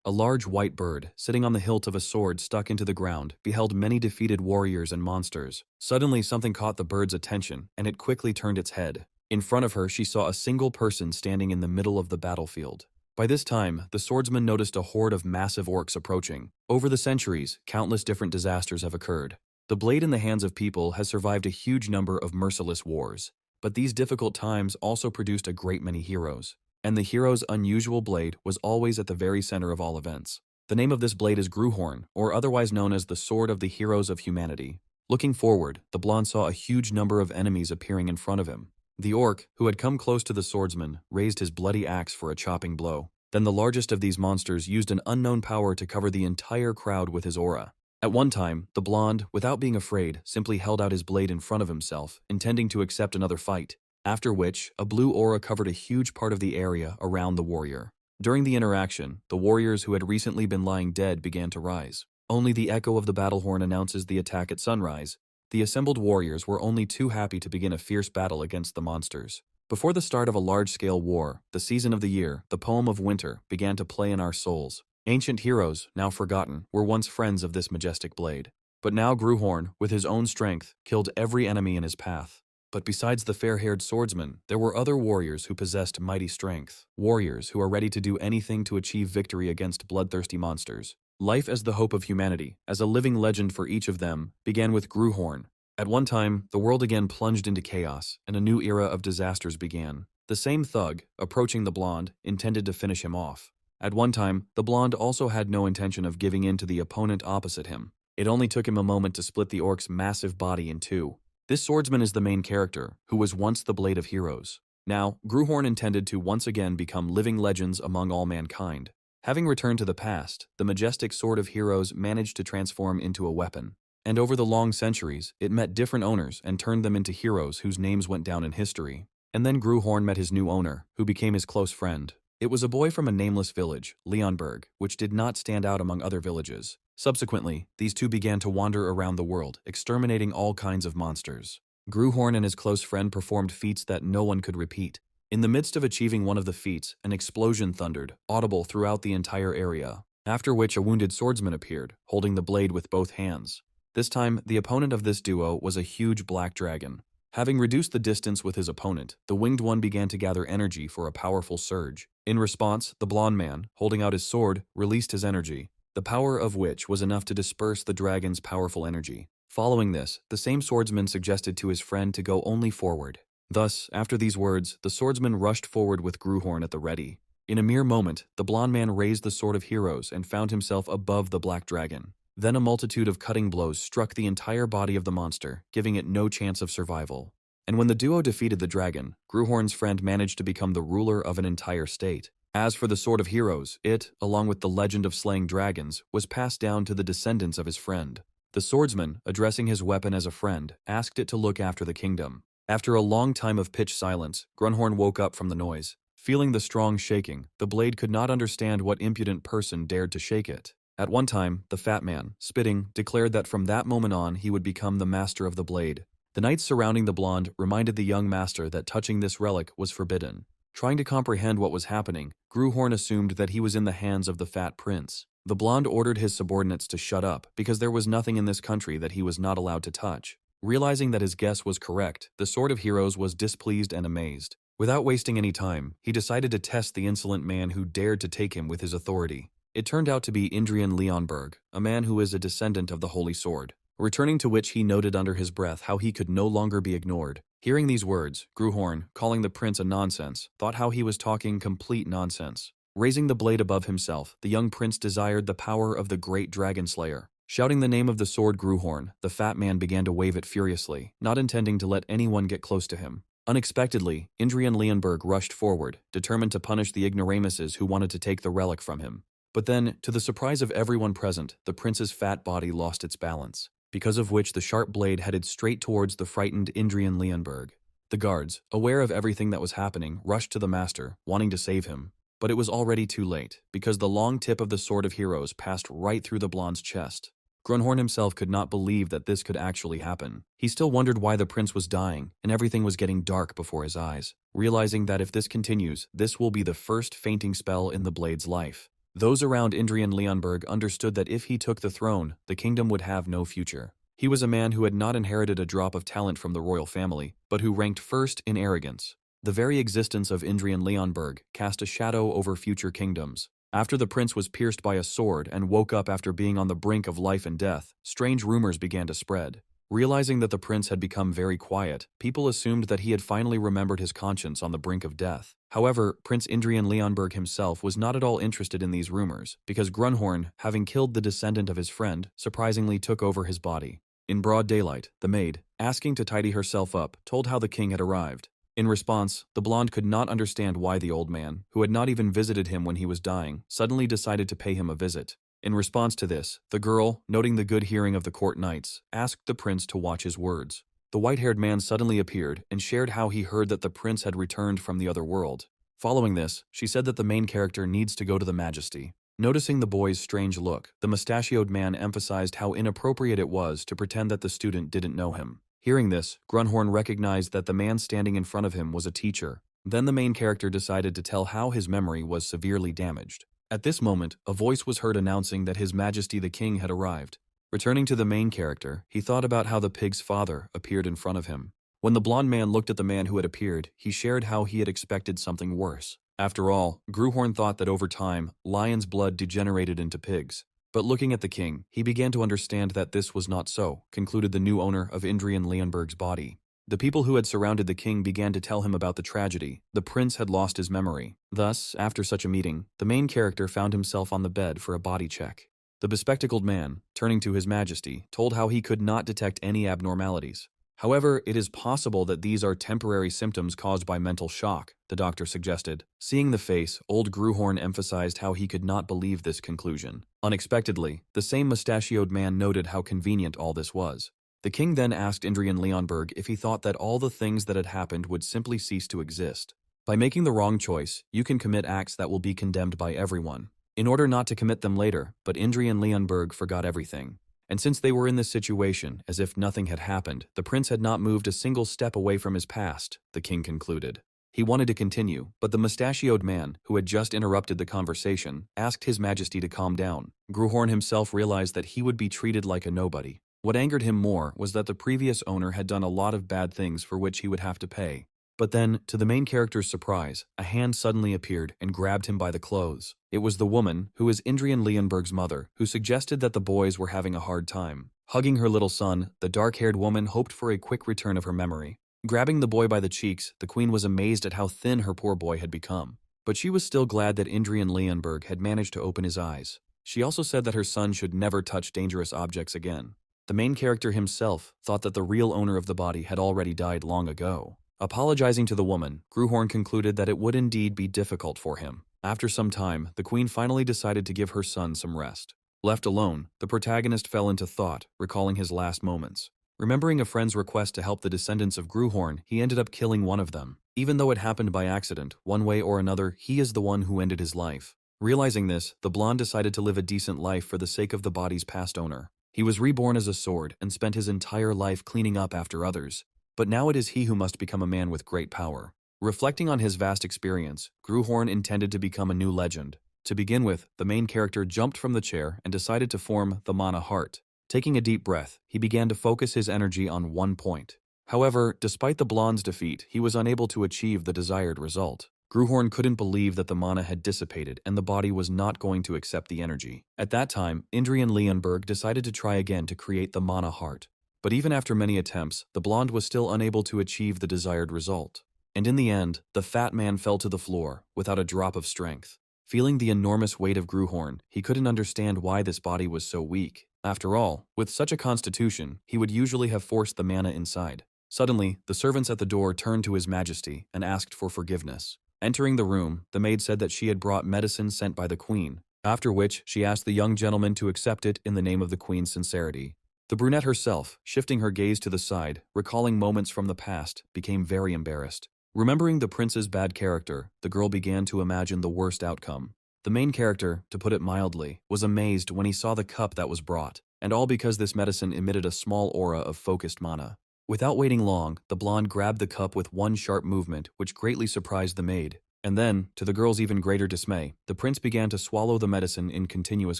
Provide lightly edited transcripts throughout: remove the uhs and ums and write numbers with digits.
A large white bird, sitting on the hilt of a sword stuck into the ground, beheld many defeated warriors and monsters. Suddenly something caught the bird's attention, and it quickly turned its head. In front of her she saw a single person standing in the middle of the battlefield. By this time, the swordsman noticed a horde of massive orcs approaching. Over the centuries, countless different disasters have occurred. The blade in the hands of people has survived a huge number of merciless wars. But these difficult times also produced a great many heroes. And the hero's unusual blade was always at the very center of all events. The name of this blade is Gruhorn, or otherwise known as the Sword of the Heroes of Humanity. Looking forward, the blonde saw a huge number of enemies appearing in front of him. The orc, who had come close to the swordsman, raised his bloody axe for a chopping blow. Then the largest of these monsters used an unknown power to cover the entire crowd with his aura. At one time, the blonde, without being afraid, simply held out his blade in front of himself, intending to accept another fight. After which, a blue aura covered a huge part of the area around the warrior. During the interaction, the warriors who had recently been lying dead began to rise. Only the echo of the battle horn announces the attack at sunrise. The assembled warriors were only too happy to begin a fierce battle against the monsters. Before the start of a large-scale war, the season of the year, the poem of winter, began to play in our souls. Ancient heroes, now forgotten, were once friends of this majestic blade. But now Gruhorn, with his own strength, killed every enemy in his path. But besides the fair-haired swordsman, there were other warriors who possessed mighty strength. Warriors who are ready to do anything to achieve victory against bloodthirsty monsters. Life as the hope of humanity, as a living legend for each of them, began with Gruhorn. At one time, the world again plunged into chaos, and a new era of disasters began. The same thug, approaching the blonde, intended to finish him off. At one time, the blonde also had no intention of giving in to the opponent opposite him. It only took him a moment to split the orc's massive body in two. This swordsman is the main character, who was once the blade of heroes. Now, Gruhorn intended to once again become living legends among all mankind. Having returned to the past, the majestic sword of heroes managed to transform into a weapon. And over the long centuries, it met different owners and turned them into heroes whose names went down in history. And then Gruhorn met his new owner, who became his close friend. It was a boy from a nameless village, Leonberg, which did not stand out among other villages. Subsequently, these two began to wander around the world, exterminating all kinds of monsters. Gruhorn and his close friend performed feats that no one could repeat. In the midst of achieving one of the feats, an explosion thundered, audible throughout the entire area, after which a wounded swordsman appeared, holding the blade with both hands. This time, the opponent of this duo was a huge black dragon. Having reduced the distance with his opponent, the winged one began to gather energy for a powerful surge. In response, the blonde man, holding out his sword, released his energy, the power of which was enough to disperse the dragon's powerful energy. Following this, the same swordsman suggested to his friend to go only forward. Thus, after these words, the swordsman rushed forward with Gruhorn at the ready. In a mere moment, the blonde man raised the sword of heroes and found himself above the black dragon. Then a multitude of cutting blows struck the entire body of the monster, giving it no chance of survival. And when the duo defeated the dragon, Gruhorn's friend managed to become the ruler of an entire state. As for the Sword of Heroes, it, along with the legend of slaying dragons, was passed down to the descendants of his friend. The swordsman, addressing his weapon as a friend, asked it to look after the kingdom. After a long time of pitched silence, Grunhorn woke up from the noise. Feeling the strong shaking, the blade could not understand what impudent person dared to shake it. At one time, the fat man, spitting, declared that from that moment on he would become the master of the blade. The knights surrounding the blonde reminded the young master that touching this relic was forbidden. Trying to comprehend what was happening, Gruhorn assumed that he was in the hands of the fat prince. The blonde ordered his subordinates to shut up because there was nothing in this country that he was not allowed to touch. Realizing that his guess was correct, the Sword of Heroes was displeased and amazed. Without wasting any time, he decided to test the insolent man who dared to take him with his authority. It turned out to be Indrian Leonberg, a man who is a descendant of the Holy Sword. Returning to which he noted under his breath how he could no longer be ignored. Hearing these words, Gruhorn, calling the prince a nonsense, thought how he was talking complete nonsense. Raising the blade above himself, the young prince desired the power of the great dragon slayer. Shouting the name of the sword Gruhorn, the fat man began to wave it furiously, not intending to let anyone get close to him. Unexpectedly, Indrian Leonberg rushed forward, determined to punish the ignoramuses who wanted to take the relic from him. But then, to the surprise of everyone present, the prince's fat body lost its balance, because of which the sharp blade headed straight towards the frightened Indrian Leonberg. The guards, aware of everything that was happening, rushed to the master, wanting to save him. But it was already too late, because the long tip of the Sword of Heroes passed right through the blonde's chest. Grunhorn himself could not believe that this could actually happen. He still wondered why the prince was dying, and everything was getting dark before his eyes, realizing that if this continues, this will be the first fainting spell in the blade's life. Those around Indrian Leonberg understood that if he took the throne, the kingdom would have no future. He was a man who had not inherited a drop of talent from the royal family, but who ranked first in arrogance. The very existence of Indrian Leonberg cast a shadow over future kingdoms. After the prince was pierced by a sword and woke up after being on the brink of life and death, strange rumors began to spread. Realizing that the prince had become very quiet, people assumed that he had finally remembered his conscience on the brink of death. However, Prince Indrian Leonberg himself was not at all interested in these rumors, because Grunhorn, having killed the descendant of his friend, surprisingly took over his body. In broad daylight, the maid, asking to tidy herself up, told how the king had arrived. In response, the blonde could not understand why the old man, who had not even visited him when he was dying, suddenly decided to pay him a visit. In response to this, the girl, noting the good hearing of the court knights, asked the prince to watch his words. The white-haired man suddenly appeared and shared how he heard that the prince had returned from the other world. Following this, she said that the main character needs to go to the Majesty. Noticing the boy's strange look, the mustachioed man emphasized how inappropriate it was to pretend that the student didn't know him. Hearing this, Grunhorn recognized that the man standing in front of him was a teacher. Then the main character decided to tell how his memory was severely damaged. At this moment, a voice was heard announcing that His Majesty the King had arrived. Returning to the main character, he thought about how the pig's father appeared in front of him. When the blonde man looked at the man who had appeared, he shared how he had expected something worse. After all, Grunhorn thought that over time, lion's blood degenerated into pigs. But looking at the king, he began to understand that this was not so, concluded the new owner of Indrian Leonberg's body. The people who had surrounded the king began to tell him about the tragedy. The prince had lost his memory. Thus, after such a meeting, the main character found himself on the bed for a body check. The bespectacled man, turning to His Majesty, told how he could not detect any abnormalities. However, it is possible that these are temporary symptoms caused by mental shock, the doctor suggested. Seeing the face, old Grunhorn emphasized how he could not believe this conclusion. Unexpectedly, the same mustachioed man noted how convenient all this was. The king then asked Indrian Leonberg if he thought that all the things that had happened would simply cease to exist. By making the wrong choice, you can commit acts that will be condemned by everyone. In order not to commit them later, but Indrian Leonberg forgot everything. And since they were in this situation, as if nothing had happened, the prince had not moved a single step away from his past, the king concluded. He wanted to continue, but the mustachioed man, who had just interrupted the conversation, asked His Majesty to calm down. Grunhorn himself realized that he would be treated like a nobody. What angered him more was that the previous owner had done a lot of bad things for which he would have to pay. But then, to the main character's surprise, a hand suddenly appeared and grabbed him by the clothes. It was the woman, who is Indrian Leonberg's mother, who suggested that the boys were having a hard time. Hugging her little son, the dark-haired woman hoped for a quick return of her memory. Grabbing the boy by the cheeks, the queen was amazed at how thin her poor boy had become. But she was still glad that Indrian Leonberg had managed to open his eyes. She also said that her son should never touch dangerous objects again. The main character himself thought that the real owner of the body had already died long ago. Apologizing to the woman, Grunhorn concluded that it would indeed be difficult for him. After some time, the queen finally decided to give her son some rest. Left alone, the protagonist fell into thought, recalling his last moments. Remembering a friend's request to help the descendants of Grunhorn, he ended up killing one of them. Even though it happened by accident, one way or another, he is the one who ended his life. Realizing this, the blonde decided to live a decent life for the sake of the body's past owner. He was reborn as a sword and spent his entire life cleaning up after others. But now it is he who must become a man with great power. Reflecting on his vast experience, Grunhorn intended to become a new legend. To begin with, the main character jumped from the chair and decided to form the Mana Heart. Taking a deep breath, he began to focus his energy on one point. However, despite the blonde's defeat, he was unable to achieve the desired result. Grunhorn couldn't believe that the mana had dissipated and the body was not going to accept the energy. At that time, Indrian Leonberg decided to try again to create the Mana Heart. But even after many attempts, the blonde was still unable to achieve the desired result. And in the end, the fat man fell to the floor, without a drop of strength. Feeling the enormous weight of Grunhorn, he couldn't understand why this body was so weak. After all, with such a constitution, he would usually have forced the mana inside. Suddenly, the servants at the door turned to His Majesty and asked for forgiveness. Entering the room, the maid said that she had brought medicine sent by the queen, after which she asked the young gentleman to accept it in the name of the queen's sincerity. The brunette herself, shifting her gaze to the side, recalling moments from the past, became very embarrassed. Remembering the prince's bad character, the girl began to imagine the worst outcome. The main character, to put it mildly, was amazed when he saw the cup that was brought, and all because this medicine emitted a small aura of focused mana. Without waiting long, the blonde grabbed the cup with one sharp movement, which greatly surprised the maid. And then, to the girl's even greater dismay, the prince began to swallow the medicine in continuous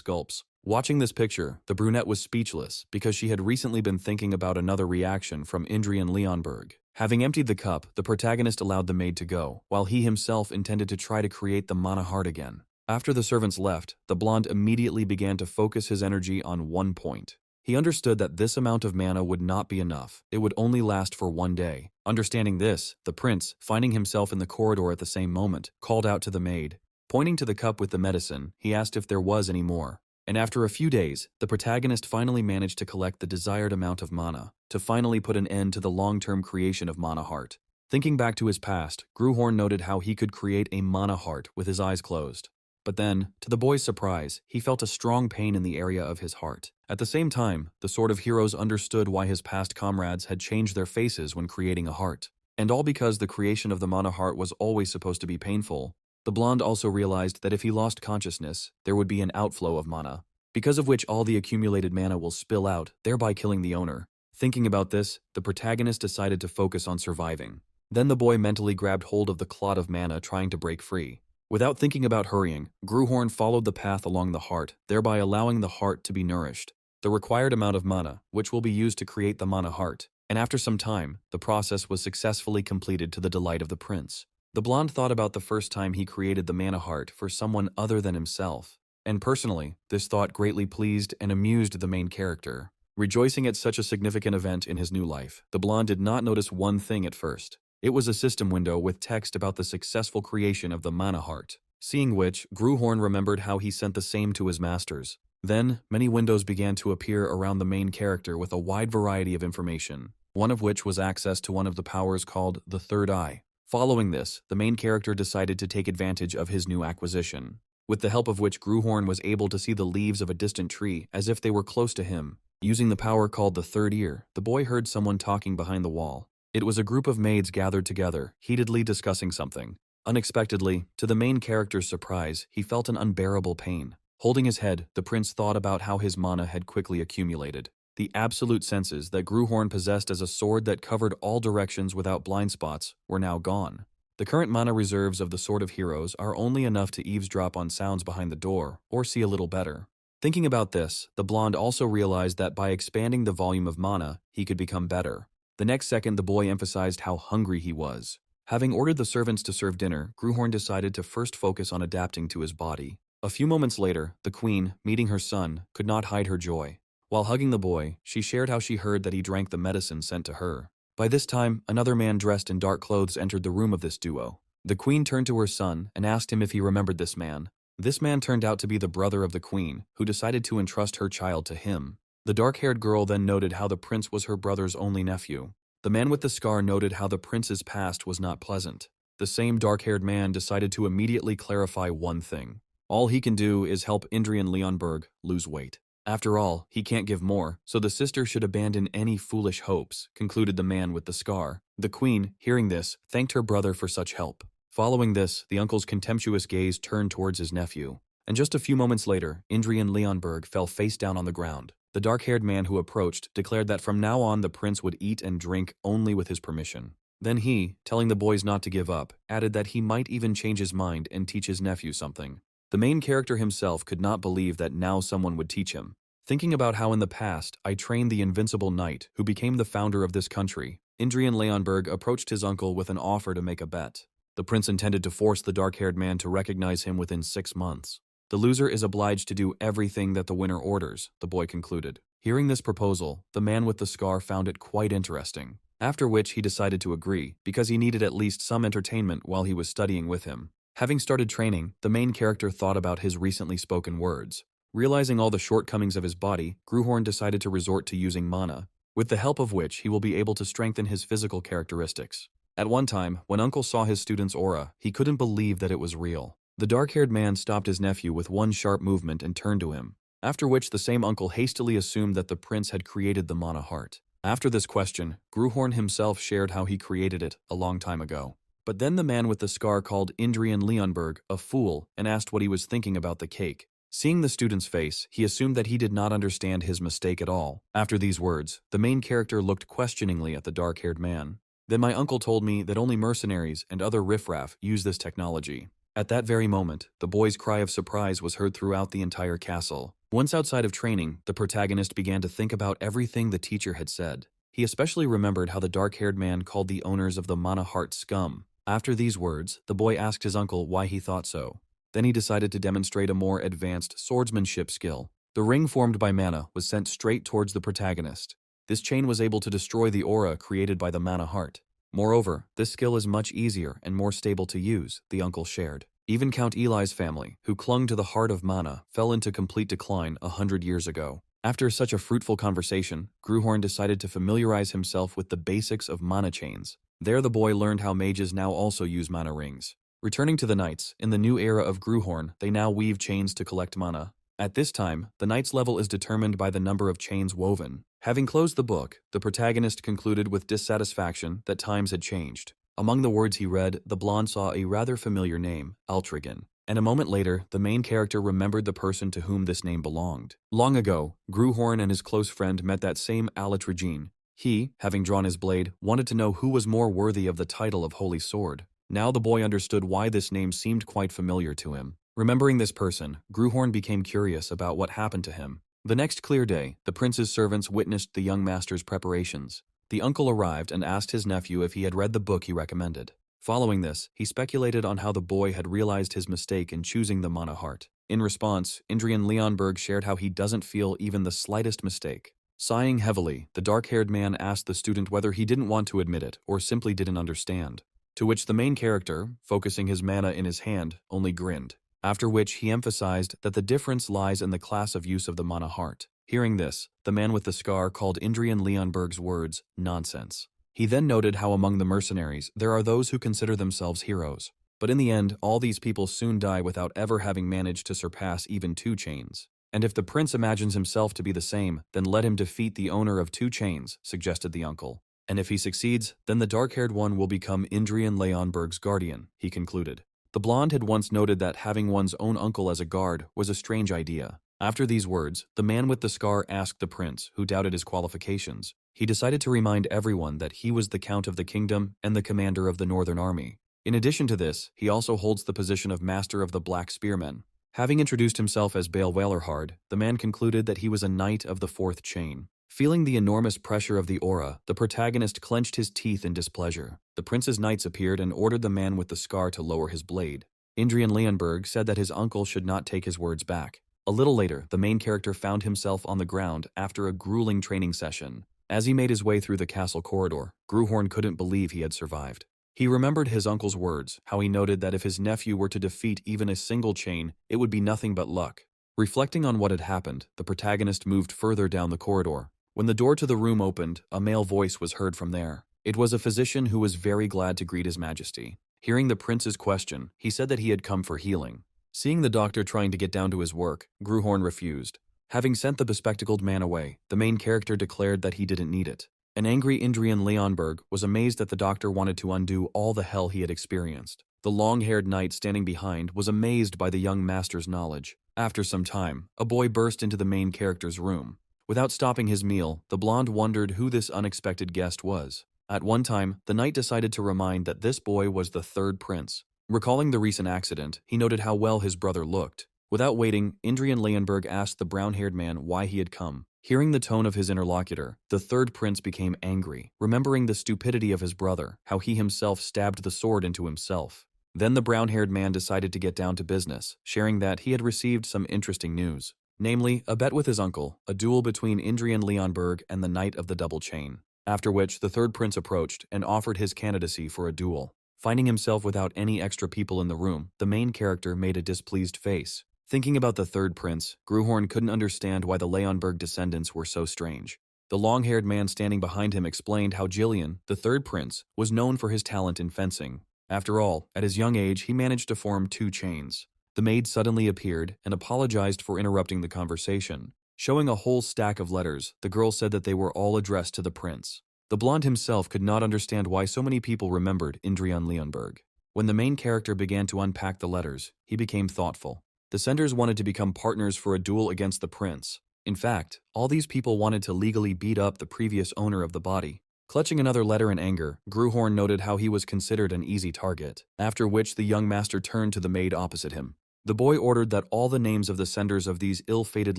gulps. Watching this picture, the brunette was speechless because she had recently been thinking about another reaction from Indrian Leonberg. Having emptied the cup, the protagonist allowed the maid to go, while he himself intended to try to create the mana heart again. After the servants left, the blonde immediately began to focus his energy on one point. He understood that this amount of mana would not be enough. It would only last for one day. Understanding this, the prince, finding himself in the corridor at the same moment, called out to the maid. Pointing to the cup with the medicine, he asked if there was any more. And after a few days, the protagonist finally managed to collect the desired amount of mana, to finally put an end to the long-term creation of Mana Heart. Thinking back to his past, Gruhorn noted how he could create a Mana Heart with his eyes closed. But then, to the boy's surprise, he felt a strong pain in the area of his heart. At the same time, the Sword of Heroes understood why his past comrades had changed their faces when creating a heart. And all because the creation of the Mana Heart was always supposed to be painful. The blonde also realized that if he lost consciousness, there would be an outflow of mana, because of which all the accumulated mana will spill out, thereby killing the owner. Thinking about this, the protagonist decided to focus on surviving. Then the boy mentally grabbed hold of the clot of mana, trying to break free. Without thinking about hurrying, Gruhorn followed the path along the heart, thereby allowing the heart to be nourished. The required amount of mana, which will be used to create the Mana Heart. And after some time, the process was successfully completed to the delight of the prince. The blonde thought about the first time he created the Mana Heart for someone other than himself. And personally, this thought greatly pleased and amused the main character. Rejoicing at such a significant event in his new life, the blonde did not notice one thing at first. It was a system window with text about the successful creation of the Mana Heart. Seeing which, Gruhorn remembered how he sent the same to his masters. Then, many windows began to appear around the main character with a wide variety of information, one of which was access to one of the powers called the Third Eye. Following this, the main character decided to take advantage of his new acquisition, with the help of which Gruhorn was able to see the leaves of a distant tree as if they were close to him. Using the power called the Third Ear, the boy heard someone talking behind the wall. It was a group of maids gathered together, heatedly discussing something. Unexpectedly, to the main character's surprise, he felt an unbearable pain. Holding his head, the prince thought about how his mana had quickly accumulated. The absolute senses that Gruhorn possessed as a sword that covered all directions without blind spots were now gone. The current mana reserves of the Sword of Heroes are only enough to eavesdrop on sounds behind the door, or see a little better. Thinking about this, the blonde also realized that by expanding the volume of mana, he could become better. The next second, the boy emphasized how hungry he was. Having ordered the servants to serve dinner, Gruhorn decided to first focus on adapting to his body. A few moments later, the queen, meeting her son, could not hide her joy. While hugging the boy, she shared how she heard that he drank the medicine sent to her. By this time, another man dressed in dark clothes entered the room of this duo. The queen turned to her son and asked him if he remembered this man. This man turned out to be the brother of the queen, who decided to entrust her child to him. The dark-haired girl then noted how the prince was her brother's only nephew. The man with the scar noted how the prince's past was not pleasant. The same dark-haired man decided to immediately clarify one thing. All he can do is help Indrian Leonberg lose weight. After all, he can't give more, so the sister should abandon any foolish hopes, concluded the man with the scar. The queen, hearing this, thanked her brother for such help. Following this, the uncle's contemptuous gaze turned towards his nephew. And just a few moments later, Indrian Leonberg fell face down on the ground. The dark-haired man who approached declared that from now on the prince would eat and drink only with his permission. Then he, telling the boys not to give up, added that he might even change his mind and teach his nephew something. The main character himself could not believe that now someone would teach him. Thinking about how in the past I trained the invincible knight who became the founder of this country, Indrian Leonberg approached his uncle with an offer to make a bet. The prince intended to force the dark-haired man to recognize him within 6 months. The loser is obliged to do everything that the winner orders, the boy concluded. Hearing this proposal, the man with the scar found it quite interesting. After which he decided to agree, because he needed at least some entertainment while he was studying with him. Having started training, the main character thought about his recently spoken words. Realizing all the shortcomings of his body, Gruhorn decided to resort to using mana, with the help of which he will be able to strengthen his physical characteristics. At one time, when Uncle saw his student's aura, he couldn't believe that it was real. The dark-haired man stopped his nephew with one sharp movement and turned to him, after which the same uncle hastily assumed that the prince had created the Mana Heart. After this question, Gruhorn himself shared how he created it a long time ago. But then the man with the scar called Indrian Leonberg a fool and asked what he was thinking about the cake. Seeing the student's face, he assumed that he did not understand his mistake at all. After these words, the main character looked questioningly at the dark-haired man. Then my uncle told me that only mercenaries and other riffraff use this technology. At that very moment, the boy's cry of surprise was heard throughout the entire castle. Once outside of training, the protagonist began to think about everything the teacher had said. He especially remembered how the dark-haired man called the owners of the Mana Heart scum. After these words, the boy asked his uncle why he thought so. Then he decided to demonstrate a more advanced swordsmanship skill. The ring formed by mana was sent straight towards the protagonist. This chain was able to destroy the aura created by the Mana Heart. Moreover, this skill is much easier and more stable to use, the uncle shared. Even Count Eli's family, who clung to the heart of mana, fell into complete decline 100 years ago. After such a fruitful conversation, Gruhorn decided to familiarize himself with the basics of mana chains. There the boy learned how mages now also use mana rings. Returning to the knights, in the new era of Gruhorn, they now weave chains to collect mana. At this time, the knight's level is determined by the number of chains woven. Having closed the book, the protagonist concluded with dissatisfaction that times had changed. Among the words he read, the blonde saw a rather familiar name, Altrigan. And a moment later, the main character remembered the person to whom this name belonged. Long ago, Gruhorn and his close friend met that same Altrigan. He, having drawn his blade, wanted to know who was more worthy of the title of Holy Sword. Now the boy understood why this name seemed quite familiar to him. Remembering this person, Gruhorn became curious about what happened to him. The next clear day, the prince's servants witnessed the young master's preparations. The uncle arrived and asked his nephew if he had read the book he recommended. Following this, he speculated on how the boy had realized his mistake in choosing the Mana Heart. In response, Indrian Leonberg shared how he doesn't feel even the slightest mistake. Sighing heavily, the dark-haired man asked the student whether he didn't want to admit it or simply didn't understand. To which the main character, focusing his mana in his hand, only grinned. After which he emphasized that the difference lies in the class of use of the Mana Heart. Hearing this, the man with the scar called Indrian Leonberg's words nonsense. He then noted how among the mercenaries there are those who consider themselves heroes. But in the end, all these people soon die without ever having managed to surpass even 2 chains. And if the prince imagines himself to be the same, then let him defeat the owner of 2 chains, suggested the uncle. And if he succeeds, then the dark-haired one will become Indrian Leonberg's guardian, he concluded. The blonde had once noted that having one's own uncle as a guard was a strange idea. After these words, the man with the scar asked the prince, who doubted his qualifications. He decided to remind everyone that he was the count of the kingdom and the commander of the northern army. In addition to this, he also holds the position of master of the Black Spearmen. Having introduced himself as Bale Wailerhard, the man concluded that he was a knight of the 4th chain. Feeling the enormous pressure of the aura, the protagonist clenched his teeth in displeasure. The prince's knights appeared and ordered the man with the scar to lower his blade. Indrian Leonberg said that his uncle should not take his words back. A little later, the main character found himself on the ground after a grueling training session. As he made his way through the castle corridor, Gruhorn couldn't believe he had survived. He remembered his uncle's words, how he noted that if his nephew were to defeat even a single chain, it would be nothing but luck. Reflecting on what had happened, the protagonist moved further down the corridor. When the door to the room opened, a male voice was heard from there. It was a physician who was very glad to greet his majesty. Hearing the prince's question, he said that he had come for healing. Seeing the doctor trying to get down to his work, Gruhorn refused. Having sent the bespectacled man away, the main character declared that he didn't need it. An angry Indrian Leonberg was amazed that the doctor wanted to undo all the hell he had experienced. The long-haired knight standing behind was amazed by the young master's knowledge. After some time, a boy burst into the main character's room. Without stopping his meal, the blonde wondered who this unexpected guest was. At one time, the knight decided to remind that this boy was the 3rd prince. Recalling the recent accident, he noted how well his brother looked. Without waiting, Indrian Leonberg asked the brown-haired man why he had come. Hearing the tone of his interlocutor, the 3rd prince became angry, remembering the stupidity of his brother, how he himself stabbed the sword into himself. Then the brown-haired man decided to get down to business, sharing that he had received some interesting news. Namely, a bet with his uncle, a duel between Indrian Leonberg and the Knight of the Double Chain. After which, the 3rd prince approached and offered his candidacy for a duel. Finding himself without any extra people in the room, the main character made a displeased face. Thinking about the 3rd prince, Gruhorn couldn't understand why the Leonberg descendants were so strange. The long-haired man standing behind him explained how Jillian, the 3rd prince, was known for his talent in fencing. After all, at his young age, he managed to form 2 chains. The maid suddenly appeared and apologized for interrupting the conversation. Showing a whole stack of letters, the girl said that they were all addressed to the prince. The blonde himself could not understand why so many people remembered Indrian Leonberg. When the main character began to unpack the letters, he became thoughtful. The senders wanted to become partners for a duel against the prince. In fact, all these people wanted to legally beat up the previous owner of the body. Clutching another letter in anger, Gruhorn noted how he was considered an easy target, after which the young master turned to the maid opposite him. The boy ordered that all the names of the senders of these ill-fated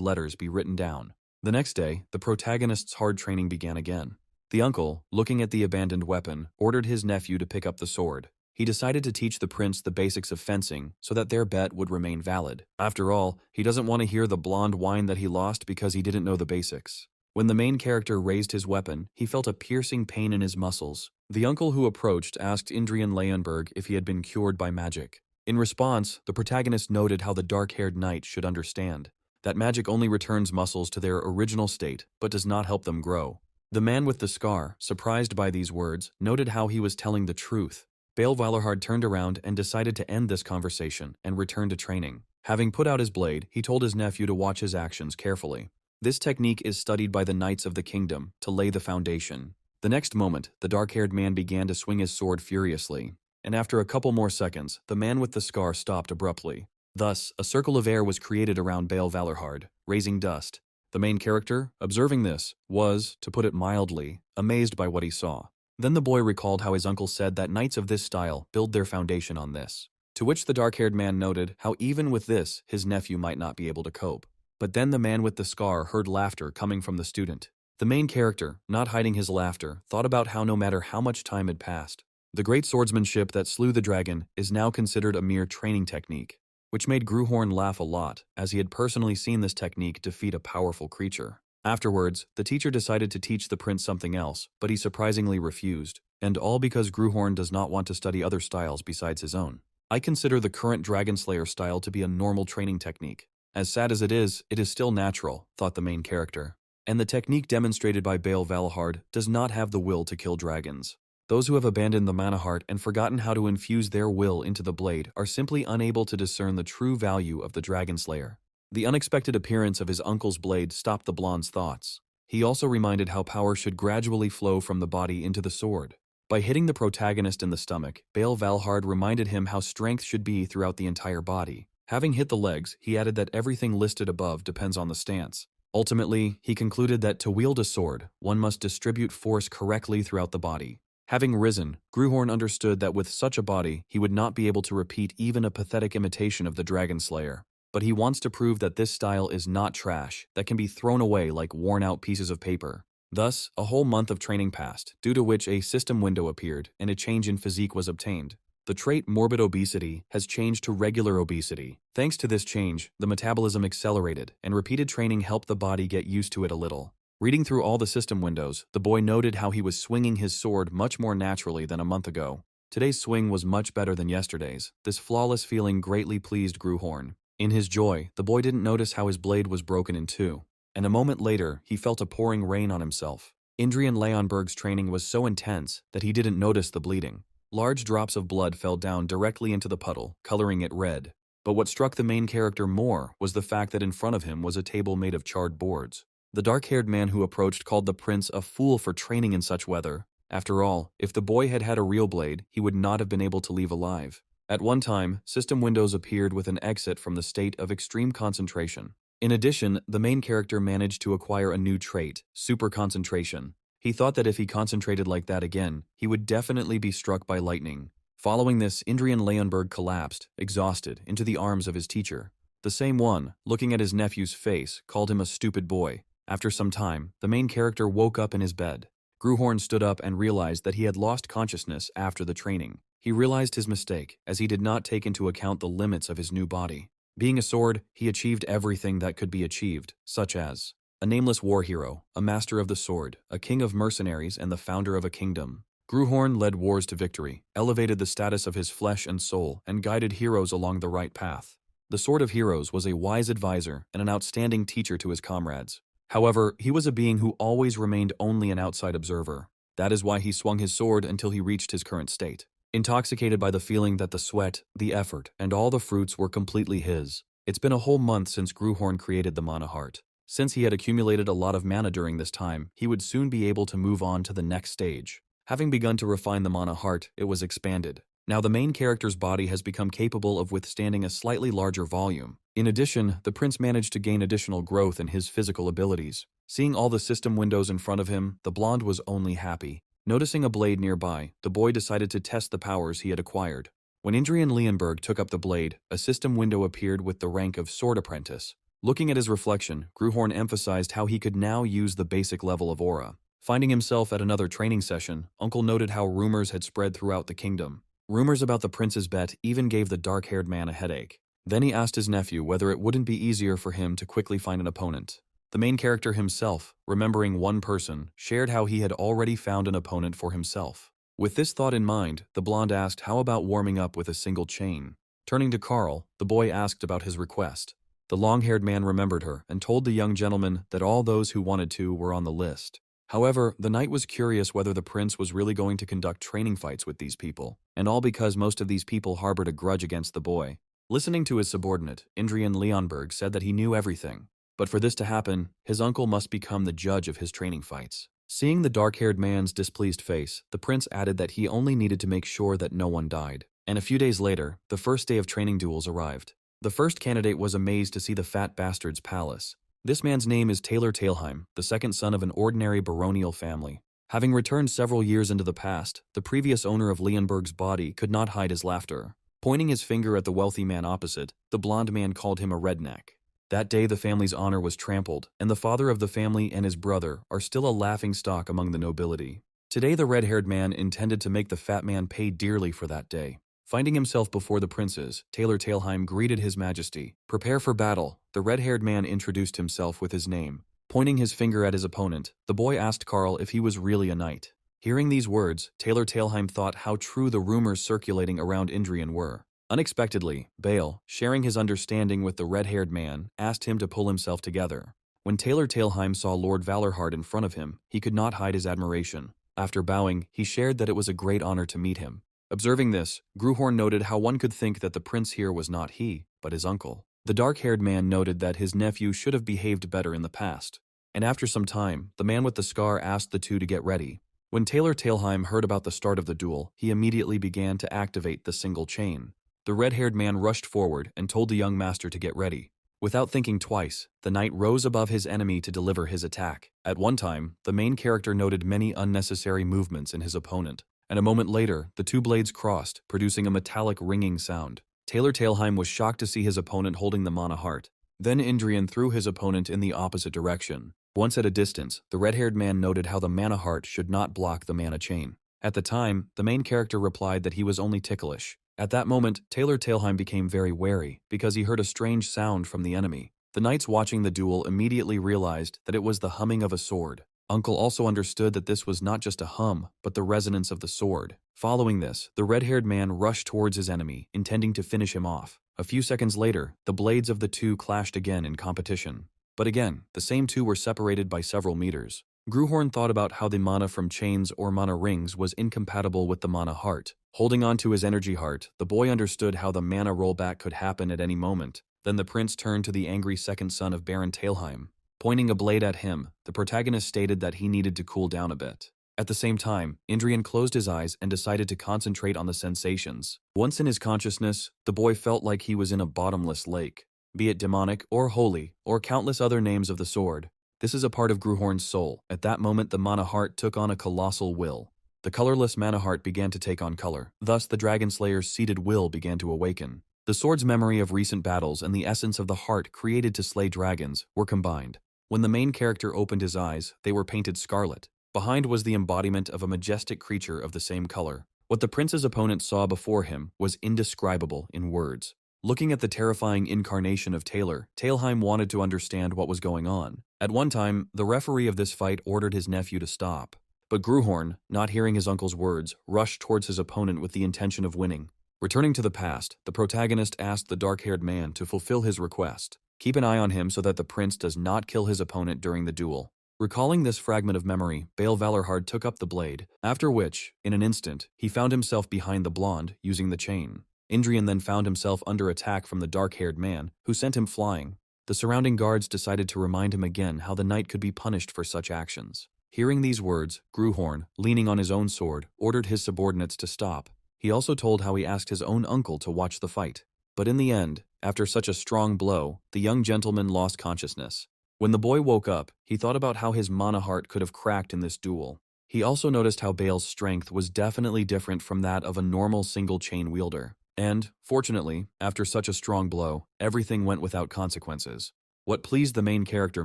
letters be written down. The next day, the protagonist's hard training began again. The uncle, looking at the abandoned weapon, ordered his nephew to pick up the sword. He decided to teach the prince the basics of fencing so that their bet would remain valid. After all, he doesn't want to hear the blonde whine that he lost because he didn't know the basics. When the main character raised his weapon, he felt a piercing pain in his muscles. The uncle who approached asked Indrian Leonberg if he had been cured by magic. In response, the protagonist noted how the dark-haired knight should understand that magic only returns muscles to their original state, but does not help them grow. The man with the scar, surprised by these words, noted how he was telling the truth. Bale Valarhard turned around and decided to end this conversation and return to training. Having put out his blade, he told his nephew to watch his actions carefully. This technique is studied by the knights of the kingdom to lay the foundation. The next moment, the dark-haired man began to swing his sword furiously, and after a couple more seconds, the man with the scar stopped abruptly. Thus, a circle of air was created around Bale Valarhard, raising dust. The main character, observing this, was, to put it mildly, amazed by what he saw. Then the boy recalled how his uncle said that knights of this style build their foundation on this. To which the dark-haired man noted how even with this, his nephew might not be able to cope. But then the man with the scar heard laughter coming from the student. The main character, not hiding his laughter, thought about how no matter how much time had passed, the great swordsmanship that slew the dragon is now considered a mere training technique, which made Gruhorn laugh a lot, as he had personally seen this technique defeat a powerful creature. Afterwards, the teacher decided to teach the prince something else, but he surprisingly refused, and all because Gruhorn does not want to study other styles besides his own. I consider the current Dragon Slayer style to be a normal training technique. As sad as it is still natural, thought the main character. And the technique demonstrated by Bale Valarhard does not have the will to kill dragons. Those who have abandoned the mana heart and forgotten how to infuse their will into the blade are simply unable to discern the true value of the Dragon Slayer. The unexpected appearance of his uncle's blade stopped the blonde's thoughts. He also reminded how power should gradually flow from the body into the sword. By hitting the protagonist in the stomach, Bale Valarhard reminded him how strength should be throughout the entire body. Having hit the legs, he added that everything listed above depends on the stance. Ultimately, he concluded that to wield a sword, one must distribute force correctly throughout the body. Having risen, Gruhorn understood that with such a body, he would not be able to repeat even a pathetic imitation of the Dragon Slayer. But he wants to prove that this style is not trash, that can be thrown away like worn-out pieces of paper. Thus, a whole month of training passed, due to which a system window appeared and a change in physique was obtained. The trait morbid obesity has changed to regular obesity. Thanks to this change, the metabolism accelerated, and repeated training helped the body get used to it a little. Reading through all the system windows, the boy noted how he was swinging his sword much more naturally than a month ago. Today's swing was much better than yesterday's. This flawless feeling greatly pleased Gruhorn. In his joy, the boy didn't notice how his blade was broken in two, and a moment later, he felt a pouring rain on himself. Indrian Leonberg's training was so intense that he didn't notice the bleeding. Large drops of blood fell down directly into the puddle, coloring it red. But what struck the main character more was the fact that in front of him was a table made of charred boards. The dark-haired man who approached called the prince a fool for training in such weather. After all, if the boy had had a real blade, he would not have been able to leave alive. At one time, system windows appeared with an exit from the state of extreme concentration. In addition, the main character managed to acquire a new trait, super concentration. He thought that if he concentrated like that again, he would definitely be struck by lightning. Following this, Indrian Leonberg collapsed, exhausted, into the arms of his teacher. The same one, looking at his nephew's face, called him a stupid boy. After some time, the main character woke up in his bed. Gruhorn stood up and realized that he had lost consciousness after the training. He realized his mistake, as he did not take into account the limits of his new body. Being a sword, he achieved everything that could be achieved, such as a nameless war hero, a master of the sword, a king of mercenaries, and the founder of a kingdom. Gruhorn led wars to victory, elevated the status of his flesh and soul, and guided heroes along the right path. The Sword of Heroes was a wise advisor and an outstanding teacher to his comrades. However, he was a being who always remained only an outside observer. That is why he swung his sword until he reached his current state. Intoxicated by the feeling that the sweat, the effort, and all the fruits were completely his. It's been a whole month since Gruhorn created the mana heart. Since he had accumulated a lot of mana during this time, he would soon be able to move on to the next stage. Having begun to refine the mana heart, it was expanded. Now the main character's body has become capable of withstanding a slightly larger volume. In addition, the prince managed to gain additional growth in his physical abilities. Seeing all the system windows in front of him, the blonde was only happy. Noticing a blade nearby, the boy decided to test the powers he had acquired. When Indrian Leonberg took up the blade, a system window appeared with the rank of Sword Apprentice. Looking at his reflection, Gruhorn emphasized how he could now use the basic level of aura. Finding himself at another training session, Uncle noted how rumors had spread throughout the kingdom. Rumors about the prince's bet even gave the dark-haired man a headache. Then he asked his nephew whether it wouldn't be easier for him to quickly find an opponent. The main character himself, remembering one person, shared how he had already found an opponent for himself. With this thought in mind, the blonde asked how about warming up with a single chain. Turning to Carl, the boy asked about his request. The long-haired man remembered her and told the young gentleman that all those who wanted to were on the list. However, the knight was curious whether the prince was really going to conduct training fights with these people, and all because most of these people harbored a grudge against the boy. Listening to his subordinate, Indrian Leonberg said that he knew everything, but for this to happen, his uncle must become the judge of his training fights. Seeing the dark-haired man's displeased face, the prince added that he only needed to make sure that no one died. And a few days later, the first day of training duels arrived. The first candidate was amazed to see the fat bastard's palace. This man's name is Taylor Talheim, the second son of an ordinary baronial family. Having returned several years into the past, the previous owner of Leonberg's body could not hide his laughter. Pointing his finger at the wealthy man opposite, the blond man called him a redneck. That day the family's honor was trampled, and the father of the family and his brother are still a laughingstock among the nobility. Today the red-haired man intended to make the fat man pay dearly for that day. Finding himself before the princes, Taylor Talheim greeted his majesty. Prepare for battle. The red-haired man introduced himself with his name. Pointing his finger at his opponent, the boy asked Carl if he was really a knight. Hearing these words, Taylor Talheim thought how true the rumors circulating around Indrian were. Unexpectedly, Bale, sharing his understanding with the red-haired man, asked him to pull himself together. When Taylor Talheim saw Lord Valorhard in front of him, he could not hide his admiration. After bowing, he shared that it was a great honor to meet him. Observing this, Gruhorn noted how one could think that the prince here was not he, but his uncle. The dark-haired man noted that his nephew should have behaved better in the past. And after some time, the man with the scar asked the two to get ready. When Taylor Talheim heard about the start of the duel, he immediately began to activate the single chain. The red-haired man rushed forward and told the young master to get ready. Without thinking twice, the knight rose above his enemy to deliver his attack. At one time, the main character noted many unnecessary movements in his opponent, and a moment later, the two blades crossed, producing a metallic ringing sound. Taylor Talheim was shocked to see his opponent holding the mana heart. Then Indrian threw his opponent in the opposite direction. Once at a distance, the red-haired man noted how the mana heart should not block the mana chain. At the time, the main character replied that he was only ticklish. At that moment, Taylor Talheim became very wary, because he heard a strange sound from the enemy. The knights watching the duel immediately realized that it was the humming of a sword. Uncle also understood that this was not just a hum, but the resonance of the sword. Following this, the red-haired man rushed towards his enemy, intending to finish him off. A few seconds later, the blades of the two clashed again in competition. But again, the same two were separated by several meters. Gruhorn thought about how the mana from chains or mana rings was incompatible with the mana heart. Holding on to his energy heart, the boy understood how the mana rollback could happen at any moment. Then the prince turned to the angry second son of Baron Talheim. Pointing a blade at him, the protagonist stated that he needed to cool down a bit. At the same time, Indrian closed his eyes and decided to concentrate on the sensations. Once in his consciousness, the boy felt like he was in a bottomless lake. Be it demonic or holy, or countless other names of the sword. This is a part of Gruhorn's soul. At that moment the mana heart took on a colossal will. The colorless mana heart began to take on color. Thus the Dragon Slayer's seated will began to awaken. The sword's memory of recent battles and the essence of the heart created to slay dragons were combined. When the main character opened his eyes, they were painted scarlet. Behind was the embodiment of a majestic creature of the same color. What the prince's opponent saw before him was indescribable in words. Looking at the terrifying incarnation of Taylor, Talheim wanted to understand what was going on. At one time, the referee of this fight ordered his nephew to stop. But Gruhorn, not hearing his uncle's words, rushed towards his opponent with the intention of winning. Returning to the past, the protagonist asked the dark-haired man to fulfill his request. Keep an eye on him so that the prince does not kill his opponent during the duel. Recalling this fragment of memory, Bale Valorhard took up the blade, after which, in an instant, he found himself behind the blonde, using the chain. Indrian then found himself under attack from the dark-haired man, who sent him flying. The surrounding guards decided to remind him again how the knight could be punished for such actions. Hearing these words, Gruhorn, leaning on his own sword, ordered his subordinates to stop. He also told how he asked his own uncle to watch the fight. But in the end, after such a strong blow, the young gentleman lost consciousness. When the boy woke up, he thought about how his mana heart could have cracked in this duel. He also noticed how Bale's strength was definitely different from that of a normal single-chain wielder. And, fortunately, after such a strong blow, everything went without consequences. What pleased the main character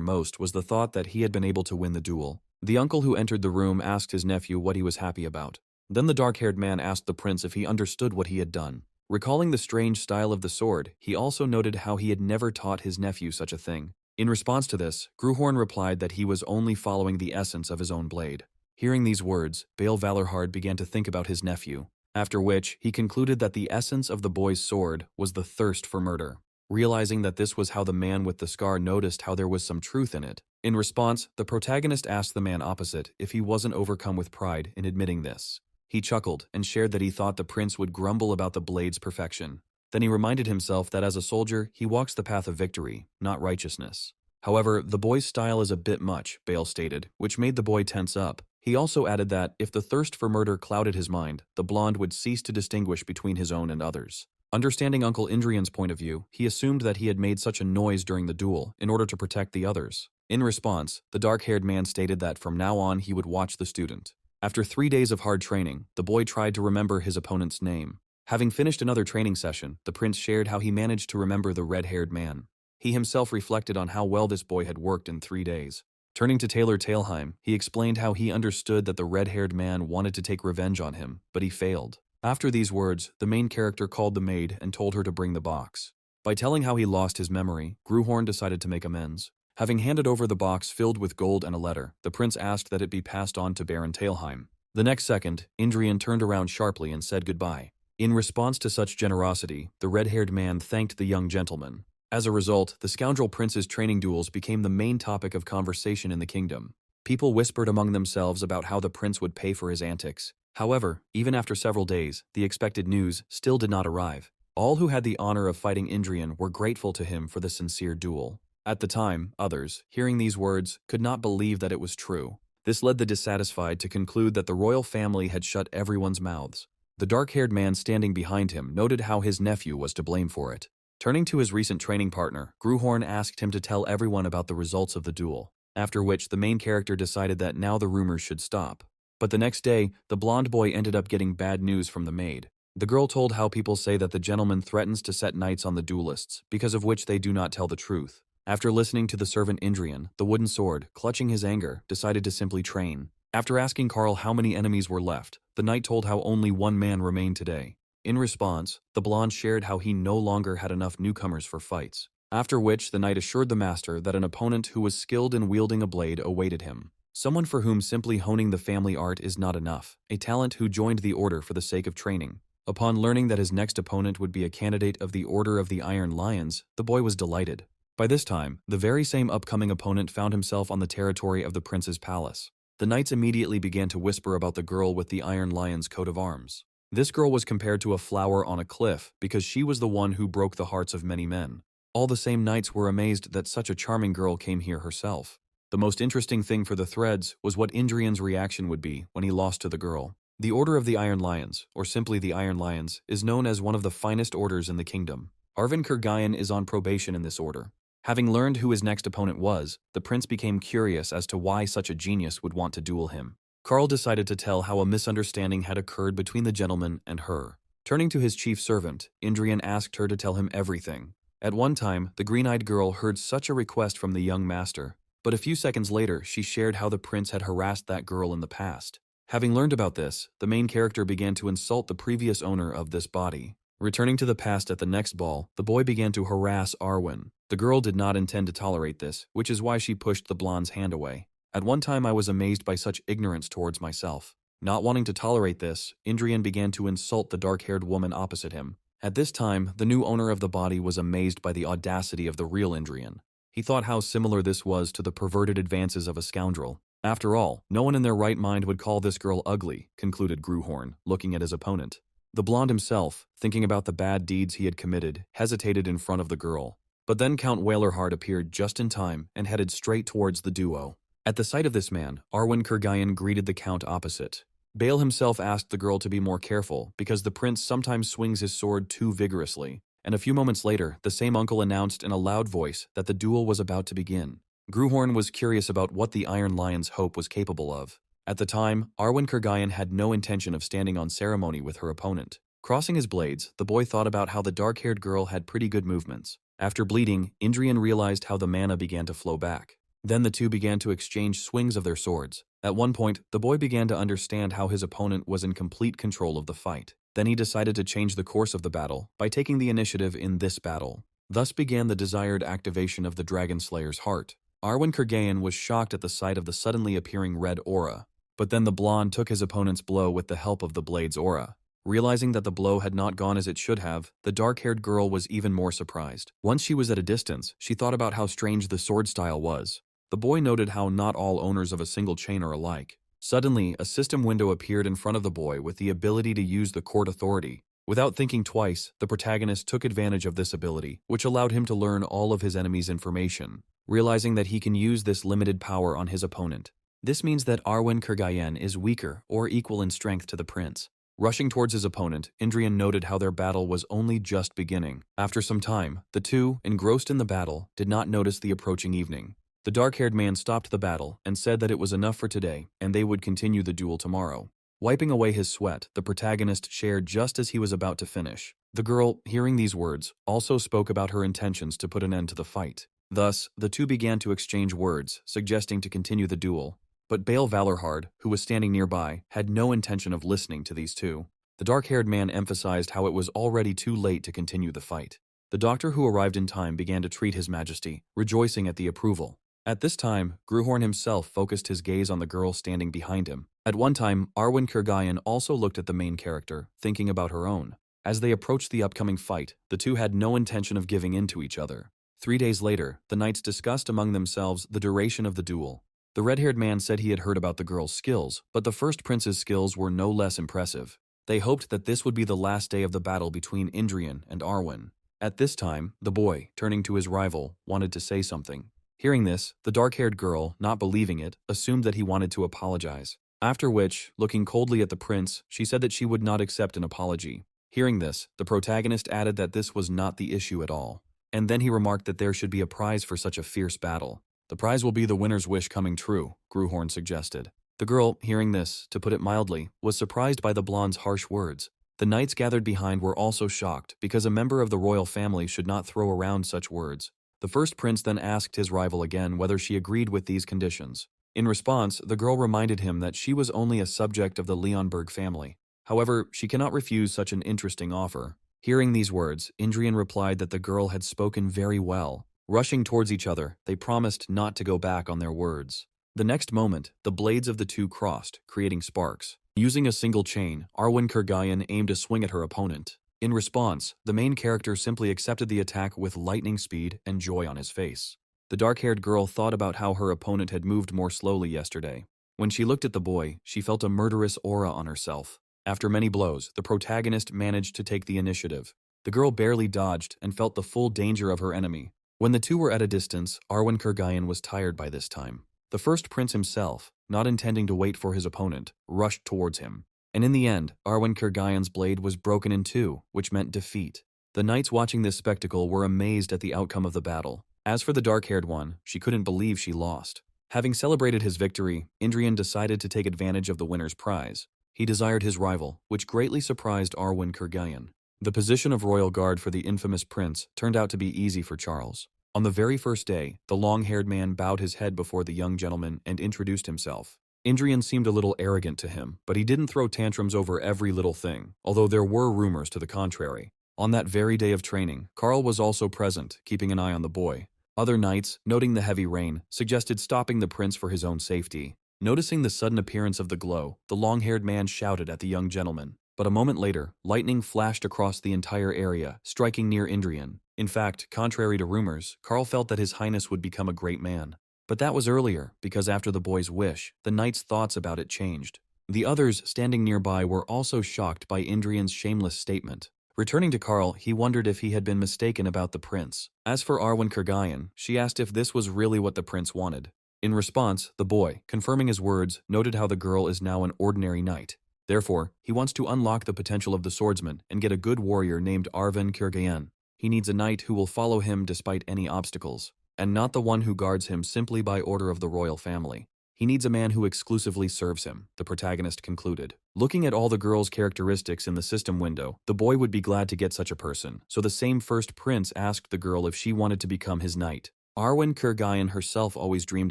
most was the thought that he had been able to win the duel. The uncle who entered the room asked his nephew what he was happy about. Then the dark-haired man asked the prince if he understood what he had done. Recalling the strange style of the sword, he also noted how he had never taught his nephew such a thing. In response to this, Gruhorn replied that he was only following the essence of his own blade. Hearing these words, Bale Valorhard began to think about his nephew, after which he concluded that the essence of the boy's sword was the thirst for murder. Realizing that this was how the man with the scar noticed how there was some truth in it. In response, the protagonist asked the man opposite if he wasn't overcome with pride in admitting this. He chuckled and shared that he thought the prince would grumble about the blade's perfection. Then he reminded himself that as a soldier, he walks the path of victory, not righteousness. However, the boy's style is a bit much, Bale stated, which made the boy tense up. He also added that, if the thirst for murder clouded his mind, the blonde would cease to distinguish between his own and others. Understanding Uncle Indrian's point of view, he assumed that he had made such a noise during the duel in order to protect the others. In response, the dark-haired man stated that from now on he would watch the student. After 3 days of hard training, the boy tried to remember his opponent's name. Having finished another training session, the prince shared how he managed to remember the red-haired man. He himself reflected on how well this boy had worked in 3 days. Turning to Taylor Tailheim, he explained how he understood that the red-haired man wanted to take revenge on him, but he failed. After these words, the main character called the maid and told her to bring the box. By telling how he lost his memory, Gruhorn decided to make amends. Having handed over the box filled with gold and a letter, the prince asked that it be passed on to Baron Tailheim. The next second, Indrian turned around sharply and said goodbye. In response to such generosity, the red-haired man thanked the young gentleman. As a result, the scoundrel prince's training duels became the main topic of conversation in the kingdom. People whispered among themselves about how the prince would pay for his antics. However, even after several days, the expected news still did not arrive. All who had the honor of fighting Indrian were grateful to him for the sincere duel. At the time, others, hearing these words, could not believe that it was true. This led the dissatisfied to conclude that the royal family had shut everyone's mouths. The dark-haired man standing behind him noted how his nephew was to blame for it. Turning to his recent training partner, Gruhorn asked him to tell everyone about the results of the duel, after which the main character decided that now the rumors should stop. But the next day, the blonde boy ended up getting bad news from the maid. The girl told how people say that the gentleman threatens to set knights on the duelists, because of which they do not tell the truth. After listening to the servant Indrian, the wooden sword, clutching his anger, decided to simply train. After asking Karl how many enemies were left, the knight told how only one man remained today. In response, the blonde shared how he no longer had enough newcomers for fights. After which, the knight assured the master that an opponent who was skilled in wielding a blade awaited him. Someone for whom simply honing the family art is not enough, a talent who joined the order for the sake of training. Upon learning that his next opponent would be a candidate of the Order of the Iron Lions, the boy was delighted. By this time, the very same upcoming opponent found himself on the territory of the prince's palace. The knights immediately began to whisper about the girl with the Iron Lion's coat of arms. This girl was compared to a flower on a cliff because she was the one who broke the hearts of many men. All the same knights were amazed that such a charming girl came here herself. The most interesting thing for the threads was what Indrian's reaction would be when he lost to the girl. The Order of the Iron Lions, or simply the Iron Lions, is known as one of the finest orders in the kingdom. Arvin Kurgayan is on probation in this order. Having learned who his next opponent was, the prince became curious as to why such a genius would want to duel him. Karl decided to tell how a misunderstanding had occurred between the gentleman and her. Turning to his chief servant, Indrian asked her to tell him everything. At one time, the green-eyed girl heard such a request from the young master, but a few seconds later, she shared how the prince had harassed that girl in the past. Having learned about this, the main character began to insult the previous owner of this body. Returning to the past at the next ball, the boy began to harass Arwen. The girl did not intend to tolerate this, which is why she pushed the blonde's hand away. At one time I was amazed by such ignorance towards myself. Not wanting to tolerate this, Indrian began to insult the dark-haired woman opposite him. At this time, the new owner of the body was amazed by the audacity of the real Indrian. He thought how similar this was to the perverted advances of a scoundrel. After all, no one in their right mind would call this girl ugly, concluded Gruhorn, looking at his opponent. The blonde himself, thinking about the bad deeds he had committed, hesitated in front of the girl. But then Count Wailerhard appeared just in time and headed straight towards the duo. At the sight of this man, Arwen Kurgayan greeted the count opposite. Bale himself asked the girl to be more careful because the prince sometimes swings his sword too vigorously. And a few moments later, the same uncle announced in a loud voice that the duel was about to begin. Gruhorn was curious about what the Iron Lion's hope was capable of. At the time, Arwen Kurgayan had no intention of standing on ceremony with her opponent. Crossing his blades, the boy thought about how the dark-haired girl had pretty good movements. After bleeding, Indrian realized how the mana began to flow back. Then the two began to exchange swings of their swords. At one point, the boy began to understand how his opponent was in complete control of the fight. Then he decided to change the course of the battle by taking the initiative in this battle. Thus began the desired activation of the Dragon Slayer's heart. Arwen Kurgayan was shocked at the sight of the suddenly appearing red aura. But then the blonde took his opponent's blow with the help of the blade's aura. Realizing that the blow had not gone as it should have, the dark-haired girl was even more surprised. Once she was at a distance, she thought about how strange the sword style was. The boy noted how not all owners of a single chain are alike. Suddenly, a system window appeared in front of the boy with the ability to use the court authority. Without thinking twice, the protagonist took advantage of this ability, which allowed him to learn all of his enemy's information, realizing that he can use this limited power on his opponent. This means that Arwen Kurgayan is weaker or equal in strength to the prince. Rushing towards his opponent, Indrian noted how their battle was only just beginning. After some time, the two, engrossed in the battle, did not notice the approaching evening. The dark-haired man stopped the battle and said that it was enough for today and they would continue the duel tomorrow. Wiping away his sweat, the protagonist shared just as he was about to finish. The girl, hearing these words, also spoke about her intentions to put an end to the fight. Thus, the two began to exchange words, suggesting to continue the duel. But Bael Valorhard, who was standing nearby, had no intention of listening to these two. The dark-haired man emphasized how it was already too late to continue the fight. The doctor who arrived in time began to treat his majesty, rejoicing at the approval. At this time, Gruhorn himself focused his gaze on the girl standing behind him. At one time, Arwen Kurgayan also looked at the main character, thinking about her own. As they approached the upcoming fight, the two had no intention of giving in to each other. 3 days later, the knights discussed among themselves the duration of the duel. The red-haired man said he had heard about the girl's skills, but the first prince's skills were no less impressive. They hoped that this would be the last day of the battle between Indrian and Arwen. At this time, the boy, turning to his rival, wanted to say something. Hearing this, the dark-haired girl, not believing it, assumed that he wanted to apologize. After which, looking coldly at the prince, she said that she would not accept an apology. Hearing this, the protagonist added that this was not the issue at all. And then he remarked that there should be a prize for such a fierce battle. The prize will be the winner's wish coming true, Gruhorn suggested. The girl, hearing this, to put it mildly, was surprised by the blonde's harsh words. The knights gathered behind were also shocked, because a member of the royal family should not throw around such words. The first prince then asked his rival again whether she agreed with these conditions. In response, the girl reminded him that she was only a subject of the Leonberg family. However, she cannot refuse such an interesting offer. Hearing these words, Indrian replied that the girl had spoken very well. Rushing towards each other, they promised not to go back on their words. The next moment, the blades of the two crossed, creating sparks. Using a single chain, Arwen Kurgayan aimed a swing at her opponent. In response, the main character simply accepted the attack with lightning speed and joy on his face. The dark-haired girl thought about how her opponent had moved more slowly yesterday. When she looked at the boy, she felt a murderous aura on herself. After many blows, the protagonist managed to take the initiative. The girl barely dodged and felt the full danger of her enemy. When the two were at a distance, Arwen Kurgayan was tired by this time. The first prince himself, not intending to wait for his opponent, rushed towards him. And in the end, Arwen Kurgayan's blade was broken in two, which meant defeat. The knights watching this spectacle were amazed at the outcome of the battle. As for the dark-haired one, she couldn't believe she lost. Having celebrated his victory, Indrian decided to take advantage of the winner's prize. He desired his rival, which greatly surprised Arwen Kurgayan. The position of royal guard for the infamous prince turned out to be easy for Charles. On the very first day, the long-haired man bowed his head before the young gentleman and introduced himself. Indrian seemed a little arrogant to him, but he didn't throw tantrums over every little thing, although there were rumors to the contrary. On that very day of training, Karl was also present, keeping an eye on the boy. Other knights, noting the heavy rain, suggested stopping the prince for his own safety. Noticing the sudden appearance of the glow, the long-haired man shouted at the young gentleman. But a moment later, lightning flashed across the entire area, striking near Indrian. In fact, contrary to rumors, Karl felt that his highness would become a great man. But that was earlier, because after the boy's wish, the knight's thoughts about it changed. The others standing nearby were also shocked by Indrian's shameless statement. Returning to Karl, he wondered if he had been mistaken about the prince. As for Arwen Kurgayan, she asked if this was really what the prince wanted. In response, the boy, confirming his words, noted how the girl is now an ordinary knight. Therefore, he wants to unlock the potential of the swordsman and get a good warrior named Arwen Kurgayan. He needs a knight who will follow him despite any obstacles, and not the one who guards him simply by order of the royal family. He He needs a man who exclusively serves him, the protagonist concluded. Looking at all the girl's characteristics in the system window, the boy would be glad to get such a person, so the same first prince asked the girl if she wanted to become his knight. Arwen Kurgayan herself always dreamed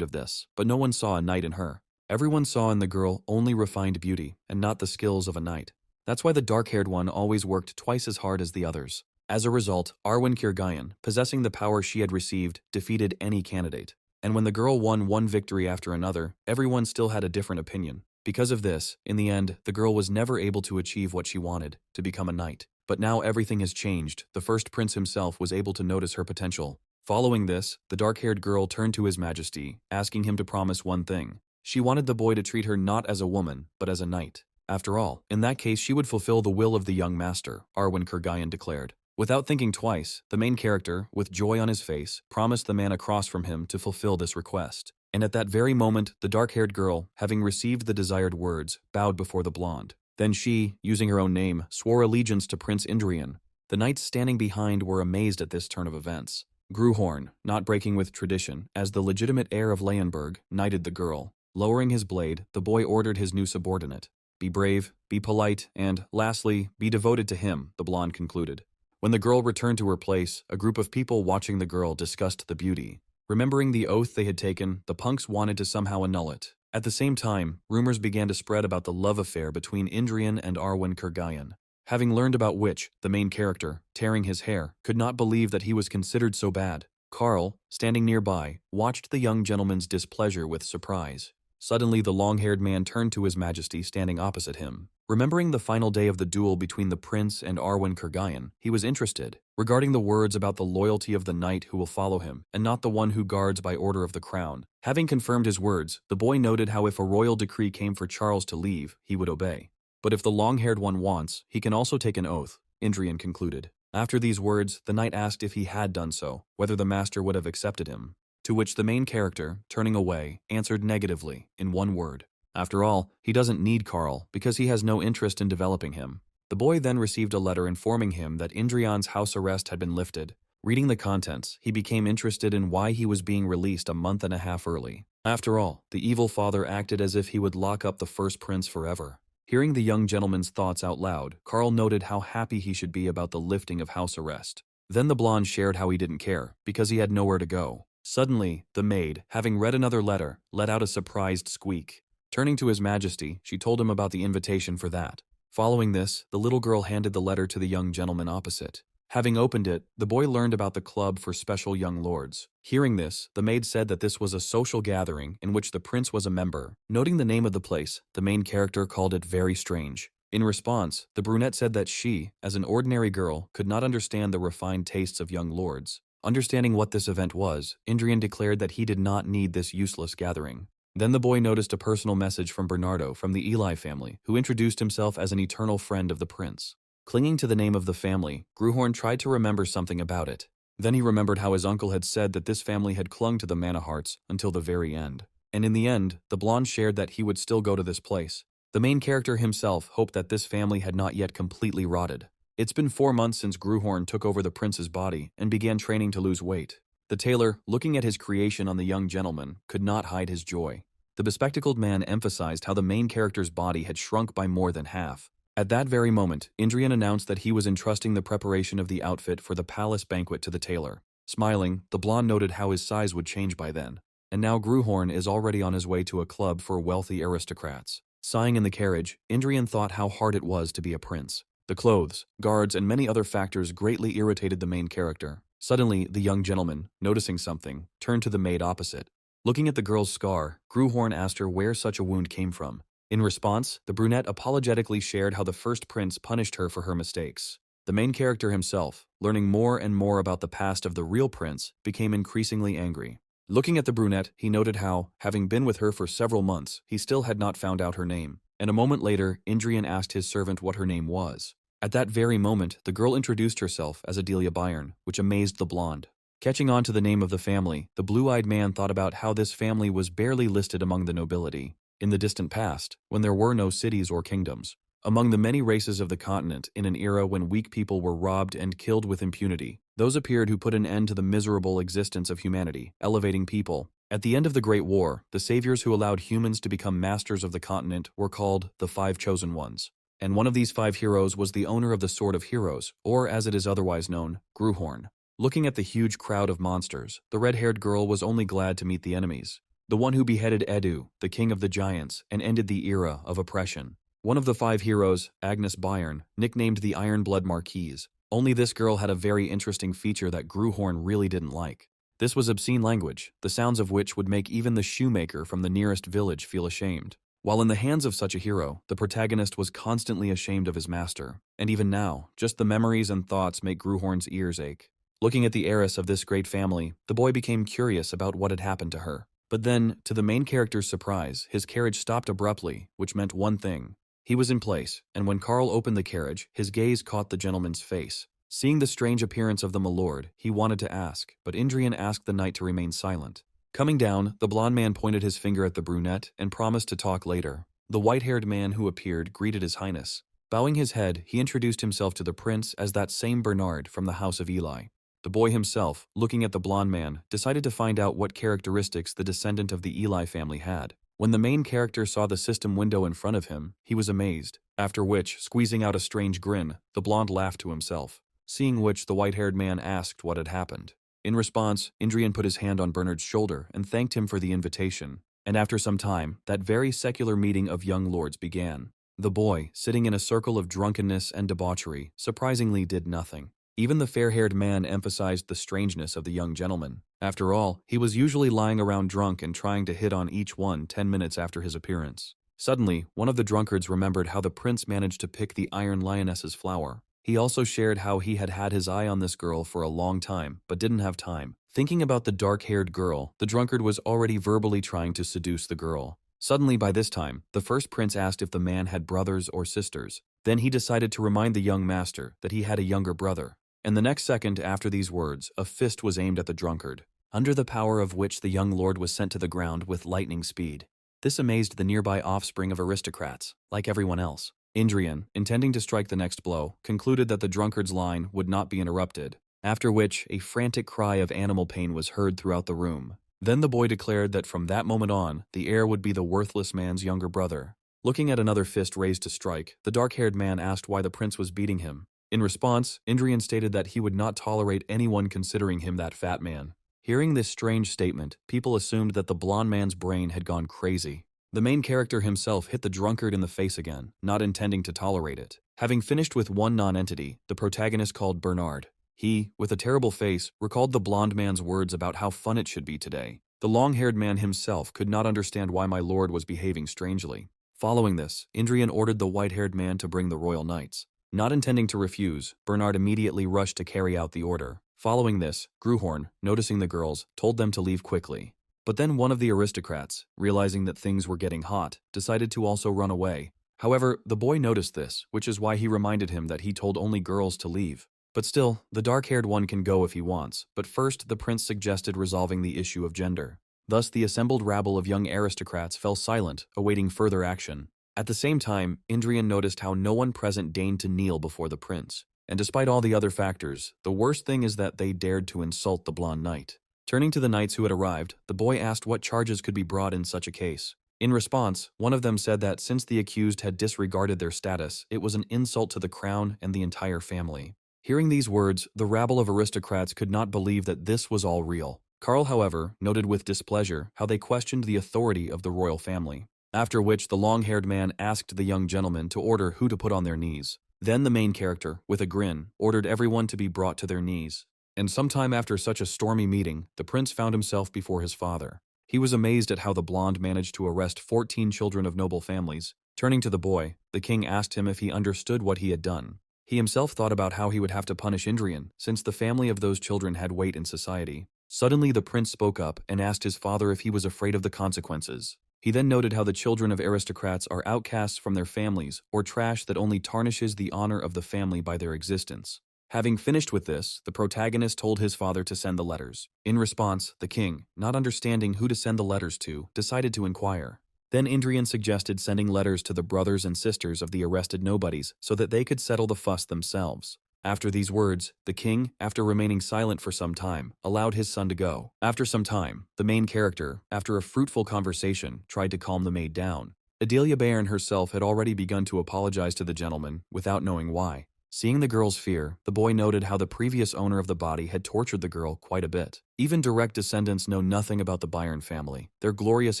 of this, but no one saw a knight in her. Everyone saw in the girl only refined beauty, and not the skills of a knight. That's why the dark-haired one always worked twice as hard as the others. As a result, Arwen Kurgayan, possessing the power she had received, defeated any candidate. And when the girl won one victory after another, everyone still had a different opinion. Because of this, in the end, the girl was never able to achieve what she wanted, to become a knight. But now everything has changed. The first prince himself was able to notice her potential. Following this, the dark-haired girl turned to His Majesty, asking him to promise one thing. She wanted the boy to treat her not as a woman, but as a knight. After all, in that case she would fulfill the will of the young master, Arwen Kurgayan declared. Without thinking twice, the main character, with joy on his face, promised the man across from him to fulfill this request. And at that very moment, the dark-haired girl, having received the desired words, bowed before the blonde. Then she, using her own name, swore allegiance to Prince Indrian. The knights standing behind were amazed at this turn of events. Gruhorn, not breaking with tradition, as the legitimate heir of Leyenburg, knighted the girl. Lowering his blade, the boy ordered his new subordinate. Be brave, be polite, and, lastly, be devoted to him, the blonde concluded. When the girl returned to her place, a group of people watching the girl discussed the beauty. Remembering the oath they had taken, the punks wanted to somehow annul it. At the same time, rumors began to spread about the love affair between Indrian and Arwen Kurgayan. Having learned about which, the main character, tearing his hair, could not believe that he was considered so bad. Carl, standing nearby, watched the young gentleman's displeasure with surprise. Suddenly, the long-haired man turned to His Majesty standing opposite him. Remembering the final day of the duel between the prince and Arwen Kurgayan, he was interested, regarding the words about the loyalty of the knight who will follow him, and not the one who guards by order of the crown. Having confirmed his words, the boy noted how if a royal decree came for Charles to leave, he would obey. But if the long-haired one wants, he can also take an oath, Indrian concluded. After these words, the knight asked if he had done so, whether the master would have accepted him. To which the main character, turning away, answered negatively, in one word. After all, he doesn't need Carl, because he has no interest in developing him. The boy then received a letter informing him that Indrian's house arrest had been lifted. Reading the contents, he became interested in why he was being released a month and a half early. After all, the evil father acted as if he would lock up the first prince forever. Hearing the young gentleman's thoughts out loud, Carl noted how happy he should be about the lifting of house arrest. Then the blonde shared how he didn't care, because he had nowhere to go. Suddenly, the maid, having read another letter, let out a surprised squeak. Turning to His Majesty, she told him about the invitation for that. Following this, the little girl handed the letter to the young gentleman opposite. Having opened it, the boy learned about the club for special young lords. Hearing this, the maid said that this was a social gathering in which the prince was a member. Noting the name of the place, the main character called it very strange. In response, the brunette said that she, as an ordinary girl, could not understand the refined tastes of young lords. Understanding what this event was, Indrian declared that he did not need this useless gathering. Then the boy noticed a personal message from Bernardo from the Eli family, who introduced himself as an eternal friend of the prince. Clinging to the name of the family, Gruhorn tried to remember something about it. Then he remembered how his uncle had said that this family had clung to the Manaharts until the very end. And in the end, the blonde shared that he would still go to this place. The main character himself hoped that this family had not yet completely rotted. It's been 4 months since Gruhorn took over the prince's body and began training to lose weight. The tailor, looking at his creation on the young gentleman, could not hide his joy. The bespectacled man emphasized how the main character's body had shrunk by more than half. At that very moment, Indrian announced that he was entrusting the preparation of the outfit for the palace banquet to the tailor. Smiling, the blonde noted how his size would change by then. And now Gruhorn is already on his way to a club for wealthy aristocrats. Sighing in the carriage, Indrian thought how hard it was to be a prince. The clothes, guards, and many other factors greatly irritated the main character. Suddenly, the young gentleman, noticing something, turned to the maid opposite. Looking at the girl's scar, Gruhorn asked her where such a wound came from. In response, the brunette apologetically shared how the first prince punished her for her mistakes. The main character himself, learning more and more about the past of the real prince, became increasingly angry. Looking at the brunette, he noted how, having been with her for several months, he still had not found out her name. And a moment later, Indrian asked his servant what her name was. At that very moment, the girl introduced herself as Adelia Bayern, which amazed the blonde. Catching on to the name of the family, the blue-eyed man thought about how this family was barely listed among the nobility. In the distant past, when there were no cities or kingdoms, among the many races of the continent in an era when weak people were robbed and killed with impunity, those appeared who put an end to the miserable existence of humanity, elevating people. At the end of the Great War, the saviors who allowed humans to become masters of the continent were called the Five Chosen Ones. And one of these 5 heroes was the owner of the Sword of Heroes, or as it is otherwise known, Gruhorn. Looking at the huge crowd of monsters, the red-haired girl was only glad to meet the enemies. The one who beheaded Edu, the king of the giants, and ended the era of oppression. One of the 5 heroes, Agnes Bayern, nicknamed the Ironblood Marquise. Only this girl had a very interesting feature that Gruhorn really didn't like. This was obscene language, the sounds of which would make even the shoemaker from the nearest village feel ashamed. While in the hands of such a hero, the protagonist was constantly ashamed of his master. And even now, just the memories and thoughts make Gruhorn's ears ache. Looking at the heiress of this great family, the boy became curious about what had happened to her. But then, to the main character's surprise, his carriage stopped abruptly, which meant one thing. He was in place, and when Carl opened the carriage, his gaze caught the gentleman's face. Seeing the strange appearance of the milord, he wanted to ask, but Indrian asked the knight to remain silent. Coming down, the blond man pointed his finger at the brunette and promised to talk later. The white-haired man who appeared greeted his highness. Bowing his head, he introduced himself to the prince as that same Bernard from the house of Eli. The boy himself, looking at the blond man, decided to find out what characteristics the descendant of the Eli family had. When the main character saw the system window in front of him, he was amazed, after which, squeezing out a strange grin, the blonde laughed to himself. Seeing which, the white-haired man asked what had happened. In response, Indrian put his hand on Bernard's shoulder and thanked him for the invitation. And after some time, that very secular meeting of young lords began. The boy, sitting in a circle of drunkenness and debauchery, surprisingly did nothing. Even the fair-haired man emphasized the strangeness of the young gentleman. After all, he was usually lying around drunk and trying to hit on each one 10 minutes after his appearance. Suddenly, one of the drunkards remembered how the prince managed to pick the Iron Lioness's flower. He also shared how he had had his eye on this girl for a long time, but didn't have time. Thinking about the dark-haired girl, the drunkard was already verbally trying to seduce the girl. Suddenly, by this time, the first prince asked if the man had brothers or sisters. Then he decided to remind the young master that he had a younger brother. And the next second after these words, a fist was aimed at the drunkard, under the power of which the young lord was sent to the ground with lightning speed. This amazed the nearby offspring of aristocrats, like everyone else. Indrian, intending to strike the next blow, concluded that the drunkard's line would not be interrupted, after which a frantic cry of animal pain was heard throughout the room. Then the boy declared that from that moment on, the heir would be the worthless man's younger brother. Looking at another fist raised to strike, the dark-haired man asked why the prince was beating him. In response, Indrian stated that he would not tolerate anyone considering him that fat man. Hearing this strange statement, people assumed that the blond man's brain had gone crazy. The main character himself hit the drunkard in the face again, not intending to tolerate it. Having finished with one non-entity, the protagonist called Bernard. He, with a terrible face, recalled the blond man's words about how fun it should be today. The long-haired man himself could not understand why my lord was behaving strangely. Following this, Indrian ordered the white-haired man to bring the royal knights. Not intending to refuse, Bernard immediately rushed to carry out the order. Following this, Gruhorn, noticing the girls, told them to leave quickly. But then one of the aristocrats, realizing that things were getting hot, decided to also run away. However, the boy noticed this, which is why he reminded him that he told only girls to leave. But still, the dark-haired one can go if he wants, but first the prince suggested resolving the issue of gender. Thus the assembled rabble of young aristocrats fell silent, awaiting further action. At the same time, Indrian noticed how no one present deigned to kneel before the prince. And despite all the other factors, the worst thing is that they dared to insult the blonde knight. Turning to the knights who had arrived, the boy asked what charges could be brought in such a case. In response, one of them said that since the accused had disregarded their status, it was an insult to the crown and the entire family. Hearing these words, the rabble of aristocrats could not believe that this was all real. Carl, however, noted with displeasure how they questioned the authority of the royal family. After which, the long-haired man asked the young gentleman to order who to put on their knees. Then the main character, with a grin, ordered everyone to be brought to their knees. And sometime after such a stormy meeting, the prince found himself before his father. He was amazed at how the blonde managed to arrest 14 children of noble families. Turning to the boy, the king asked him if he understood what he had done. He himself thought about how he would have to punish Indrian, since the family of those children had weight in society. Suddenly the prince spoke up and asked his father if he was afraid of the consequences. He then noted how the children of aristocrats are outcasts from their families, or trash that only tarnishes the honor of the family by their existence. Having finished with this, the protagonist told his father to send the letters. In response, the king, not understanding who to send the letters to, decided to inquire. Then Indrian suggested sending letters to the brothers and sisters of the arrested nobodies so that they could settle the fuss themselves. After these words, the king, after remaining silent for some time, allowed his son to go. After some time, the main character, after a fruitful conversation, tried to calm the maid down. Adelia Bayern herself had already begun to apologize to the gentleman, without knowing why. Seeing the girl's fear, the boy noted how the previous owner of the body had tortured the girl quite a bit. Even direct descendants know nothing about the Bayern family. Their glorious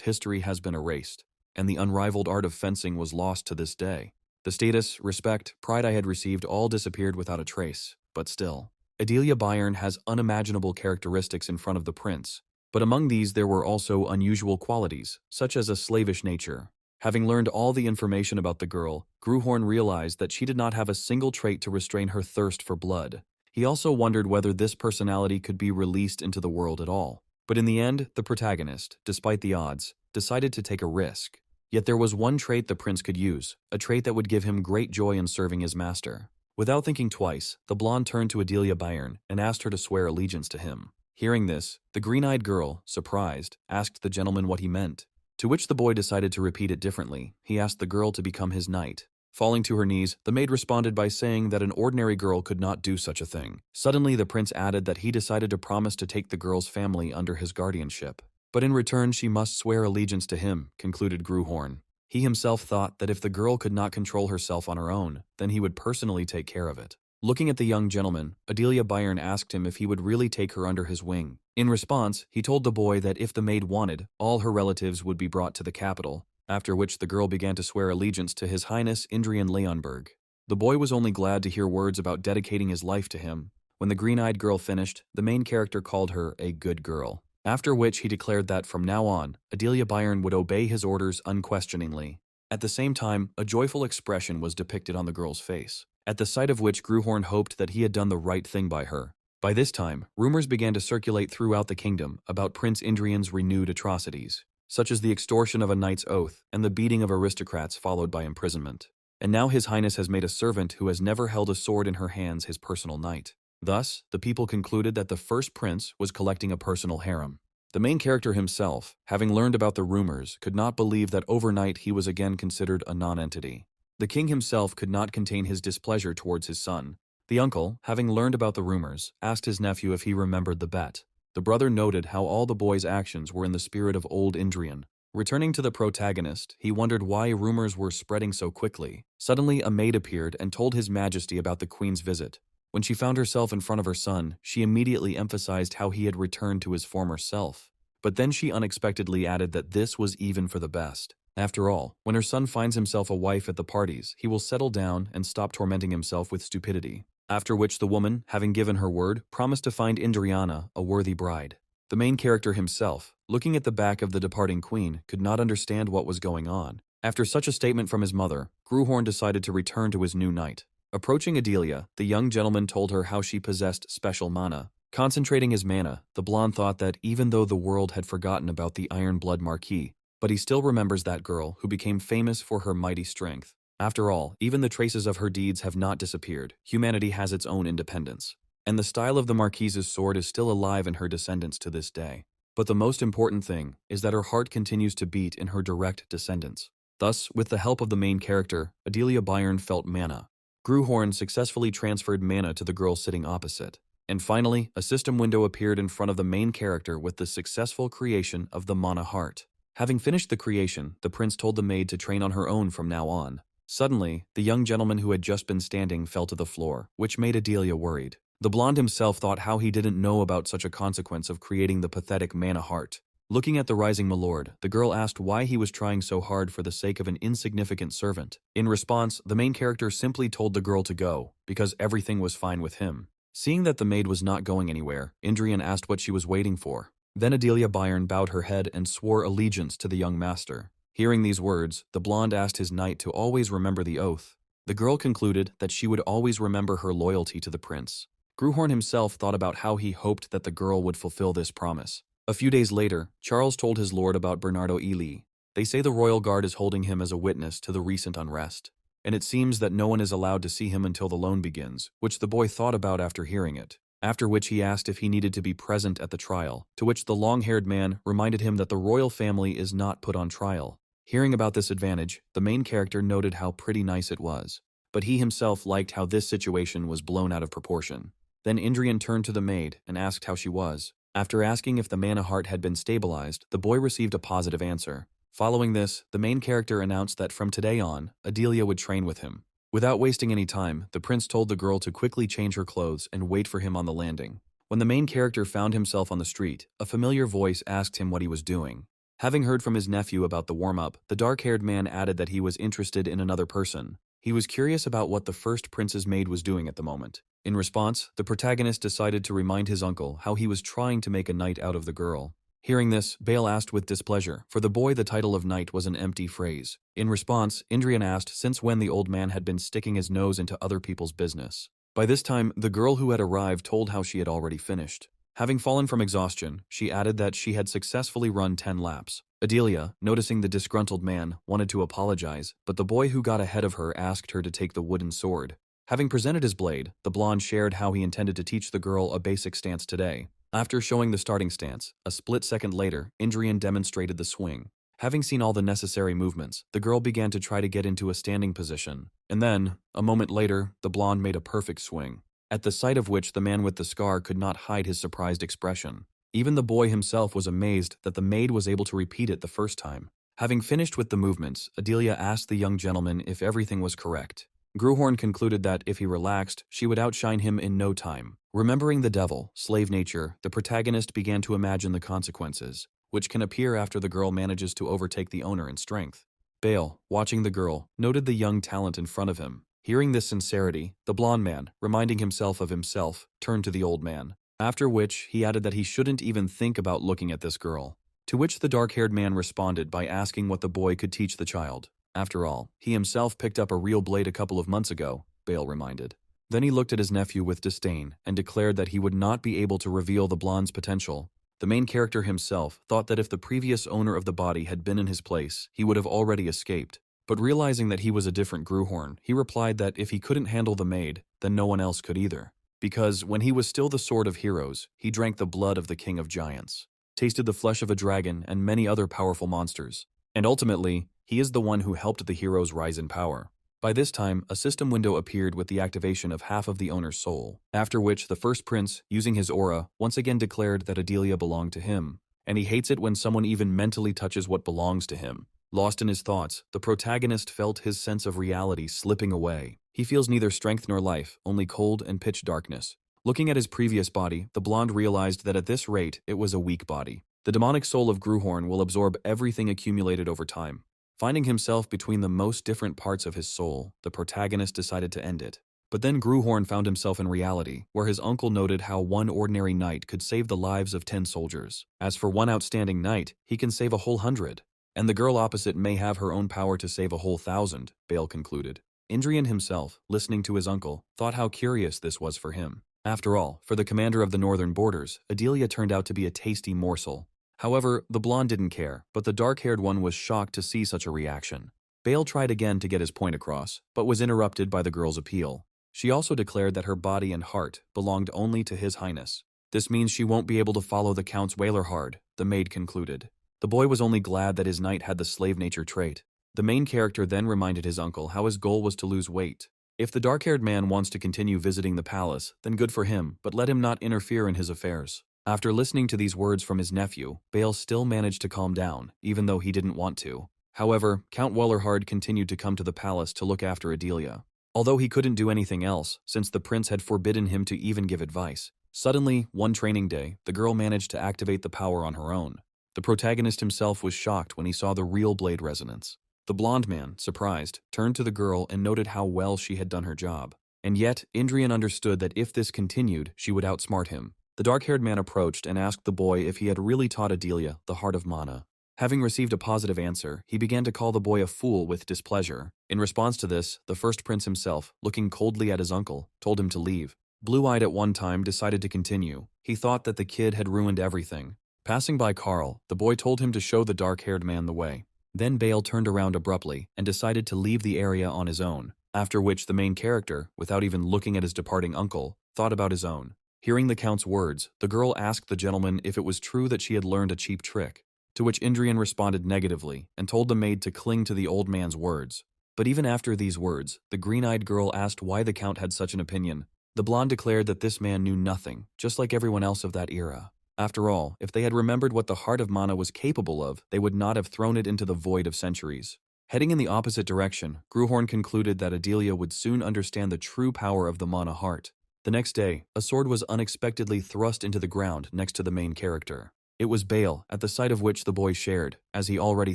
history has been erased, and the unrivaled art of fencing was lost to this day. The status, respect, pride I had received all disappeared without a trace, but still. Adelia Bayern has unimaginable characteristics in front of the prince, but among these there were also unusual qualities, such as a slavish nature. Having learned all the information about the girl, Gruhorn realized that she did not have a single trait to restrain her thirst for blood. He also wondered whether this personality could be released into the world at all. But in the end, the protagonist, despite the odds, decided to take a risk. Yet there was one trait the prince could use, a trait that would give him great joy in serving his master. Without thinking twice, the blonde turned to Adelia Bayern and asked her to swear allegiance to him. Hearing this, the green-eyed girl, surprised, asked the gentleman what he meant. To which the boy decided to repeat it differently. He asked the girl to become his knight. Falling to her knees, the maid responded by saying that an ordinary girl could not do such a thing. Suddenly, the prince added that he decided to promise to take the girl's family under his guardianship. But in return, she must swear allegiance to him, concluded Gruhorn. He himself thought that if the girl could not control herself on her own, then he would personally take care of it. Looking at the young gentleman, Adelia Bayern asked him if he would really take her under his wing. In response, he told the boy that if the maid wanted, all her relatives would be brought to the capital, after which the girl began to swear allegiance to His Highness Indrian Leonberg. The boy was only glad to hear words about dedicating his life to him. When the green-eyed girl finished, the main character called her a good girl. After which he declared that from now on, Adelia Bayern would obey his orders unquestioningly. At the same time, a joyful expression was depicted on the girl's face, at the sight of which Gruhorn hoped that he had done the right thing by her. By this time, rumors began to circulate throughout the kingdom about Prince Indrian's renewed atrocities, such as the extortion of a knight's oath and the beating of aristocrats followed by imprisonment. And now His Highness has made a servant who has never held a sword in her hands his personal knight. Thus, the people concluded that the first prince was collecting a personal harem. The main character himself, having learned about the rumors, could not believe that overnight he was again considered a non-entity. The king himself could not contain his displeasure towards his son. The uncle, having learned about the rumors, asked his nephew if he remembered the bet. The brother noted how all the boy's actions were in the spirit of old Indrian. Returning to the protagonist, he wondered why rumors were spreading so quickly. Suddenly, a maid appeared and told His Majesty about the queen's visit. When she found herself in front of her son, she immediately emphasized how he had returned to his former self. But then she unexpectedly added that this was even for the best. After all, when her son finds himself a wife at the parties, he will settle down and stop tormenting himself with stupidity. After which the woman, having given her word, promised to find Indriana a worthy bride. The main character himself, looking at the back of the departing queen, could not understand what was going on. After such a statement from his mother, Gruhorn decided to return to his new knight. Approaching Adelia, the young gentleman told her how she possessed special mana. Concentrating his mana, the blonde thought that even though the world had forgotten about the Iron Blood Marquis, but he still remembers that girl who became famous for her mighty strength. After all, even the traces of her deeds have not disappeared. Humanity has its own independence. And the style of the Marquise's sword is still alive in her descendants to this day. But the most important thing is that her heart continues to beat in her direct descendants. Thus, with the help of the main character, Adelia Bayern felt mana. Gruhorn successfully transferred mana to the girl sitting opposite. And finally, a system window appeared in front of the main character with the successful creation of the mana heart. Having finished the creation, the prince told the maid to train on her own from now on. Suddenly, the young gentleman who had just been standing fell to the floor, which made Adelia worried. The blonde himself thought how he didn't know about such a consequence of creating the pathetic mana heart. Looking at the rising milord, the girl asked why he was trying so hard for the sake of an insignificant servant. In response, the main character simply told the girl to go, because everything was fine with him. Seeing that the maid was not going anywhere, Indrian asked what she was waiting for. Then Adelia Bayern bowed her head and swore allegiance to the young master. Hearing these words, the blonde asked his knight to always remember the oath. The girl concluded that she would always remember her loyalty to the prince. Gruhorn himself thought about how he hoped that the girl would fulfill this promise. A few days later, Charles told his lord about Bernardo Ely. They say the royal guard is holding him as a witness to the recent unrest, and it seems that no one is allowed to see him until the loan begins, which the boy thought about after hearing it. After which he asked if he needed to be present at the trial, to which the long-haired man reminded him that the royal family is not put on trial. Hearing about this advantage, the main character noted how pretty nice it was. but he himself liked how this situation was blown out of proportion. Then Indrian turned to the maid and asked how she was. After asking if the mana heart had been stabilized, the boy received a positive answer. Following this, the main character announced that from today on, Adelia would train with him. Without wasting any time, the prince told the girl to quickly change her clothes and wait for him on the landing. When the main character found himself on the street, a familiar voice asked him what he was doing. Having heard from his nephew about the warm-up, the dark-haired man added that he was interested in another person. He was curious about what the first prince's maid was doing at the moment. In response, the protagonist decided to remind his uncle how he was trying to make a knight out of the girl. Hearing this, Bale asked with displeasure. For the boy, the title of knight was an empty phrase. In response, Indrian asked since when the old man had been sticking his nose into other people's business. By this time, the girl who had arrived told how she had already finished. Having fallen from exhaustion, she added that she had successfully run 10 laps. Adelia, noticing the disgruntled man, wanted to apologize, but the boy who got ahead of her asked her to take the wooden sword. Having presented his blade, the blonde shared how he intended to teach the girl a basic stance today. After showing the starting stance, a split second later, Indrian demonstrated the swing. Having seen all the necessary movements, the girl began to try to get into a standing position. And then, a moment later, the blonde made a perfect swing, at the sight of which the man with the scar could not hide his surprised expression. Even the boy himself was amazed that the maid was able to repeat it the first time. Having finished with the movements, Adelia asked the young gentleman if everything was correct. Gruhorn concluded that if he relaxed, she would outshine him in no time. Remembering the devil, slave nature, the protagonist began to imagine the consequences, which can appear after the girl manages to overtake the owner in strength. Bale, watching the girl, noted the young talent in front of him. Hearing this sincerity, the blonde man, reminding himself of himself, turned to the old man. After which, he added that he shouldn't even think about looking at this girl. To which the dark-haired man responded by asking what the boy could teach the child. After all, he himself picked up a real blade a couple of months ago, Bale reminded. Then he looked at his nephew with disdain and declared that he would not be able to reveal the blonde's potential. The main character himself thought that if the previous owner of the body had been in his place, he would have already escaped. But realizing that he was a different Gruhorn, he replied that if he couldn't handle the maid, then no one else could either. Because when he was still the sword of heroes, he drank the blood of the king of giants, tasted the flesh of a dragon and many other powerful monsters. And ultimately, he is the one who helped the heroes rise in power. By this time, a system window appeared with the activation of half of the owner's soul, after which the first prince, using his aura, once again declared that Adelia belonged to him, and he hates it when someone even mentally touches what belongs to him. Lost in his thoughts, the protagonist felt his sense of reality slipping away. He feels neither strength nor life, only cold and pitch darkness. Looking at his previous body, the blonde realized that at this rate, it was a weak body. The demonic soul of Gruhorn will absorb everything accumulated over time. Finding himself between the most different parts of his soul, the protagonist decided to end it. But then Gruhorn found himself in reality, where his uncle noted how one ordinary knight could save the lives of 10 soldiers. As for one outstanding knight, he can save a whole 100. And the girl opposite may have her own power to save a whole 1,000, Bale concluded. Indrian himself, listening to his uncle, thought how curious this was for him. After all, for the commander of the northern borders, Adelia turned out to be a tasty morsel. However, the blonde didn't care, but the dark-haired one was shocked to see such a reaction. Bale tried again to get his point across, but was interrupted by the girl's appeal. She also declared that her body and heart belonged only to His Highness. This means she won't be able to follow the Count's whaler hard, the maid concluded. The boy was only glad that his knight had the slave nature trait. The main character then reminded his uncle how his goal was to lose weight. If the dark-haired man wants to continue visiting the palace, then good for him, but let him not interfere in his affairs. After listening to these words from his nephew, Bale still managed to calm down, even though he didn't want to. However, Count Wellerhard continued to come to the palace to look after Adelia. Although he couldn't do anything else, since the prince had forbidden him to even give advice. Suddenly, one training day, the girl managed to activate the power on her own. The protagonist himself was shocked when he saw the real blade resonance. The blonde man, surprised, turned to the girl and noted how well she had done her job. And yet, Indrian understood that if this continued, she would outsmart him. The dark-haired man approached and asked the boy if he had really taught Adelia the heart of mana. Having received a positive answer, he began to call the boy a fool with displeasure. In response to this, the first prince himself, looking coldly at his uncle, told him to leave. Blue-eyed at one time decided to continue. He thought that the kid had ruined everything. Passing by Carl, the boy told him to show the dark-haired man the way. Then Bale turned around abruptly and decided to leave the area on his own, after which the main character, without even looking at his departing uncle, thought about his own. Hearing the Count's words, the girl asked the gentleman if it was true that she had learned a cheap trick, to which Indrian responded negatively and told the maid to cling to the old man's words. But even after these words, the green-eyed girl asked why the Count had such an opinion. The blonde declared that this man knew nothing, just like everyone else of that era. After all, if they had remembered what the heart of mana was capable of, they would not have thrown it into the void of centuries. Heading in the opposite direction, Gruhorn concluded that Adelia would soon understand the true power of the mana heart. The next day, a sword was unexpectedly thrust into the ground next to the main character. It was Bale, at the sight of which the boy shared, as he already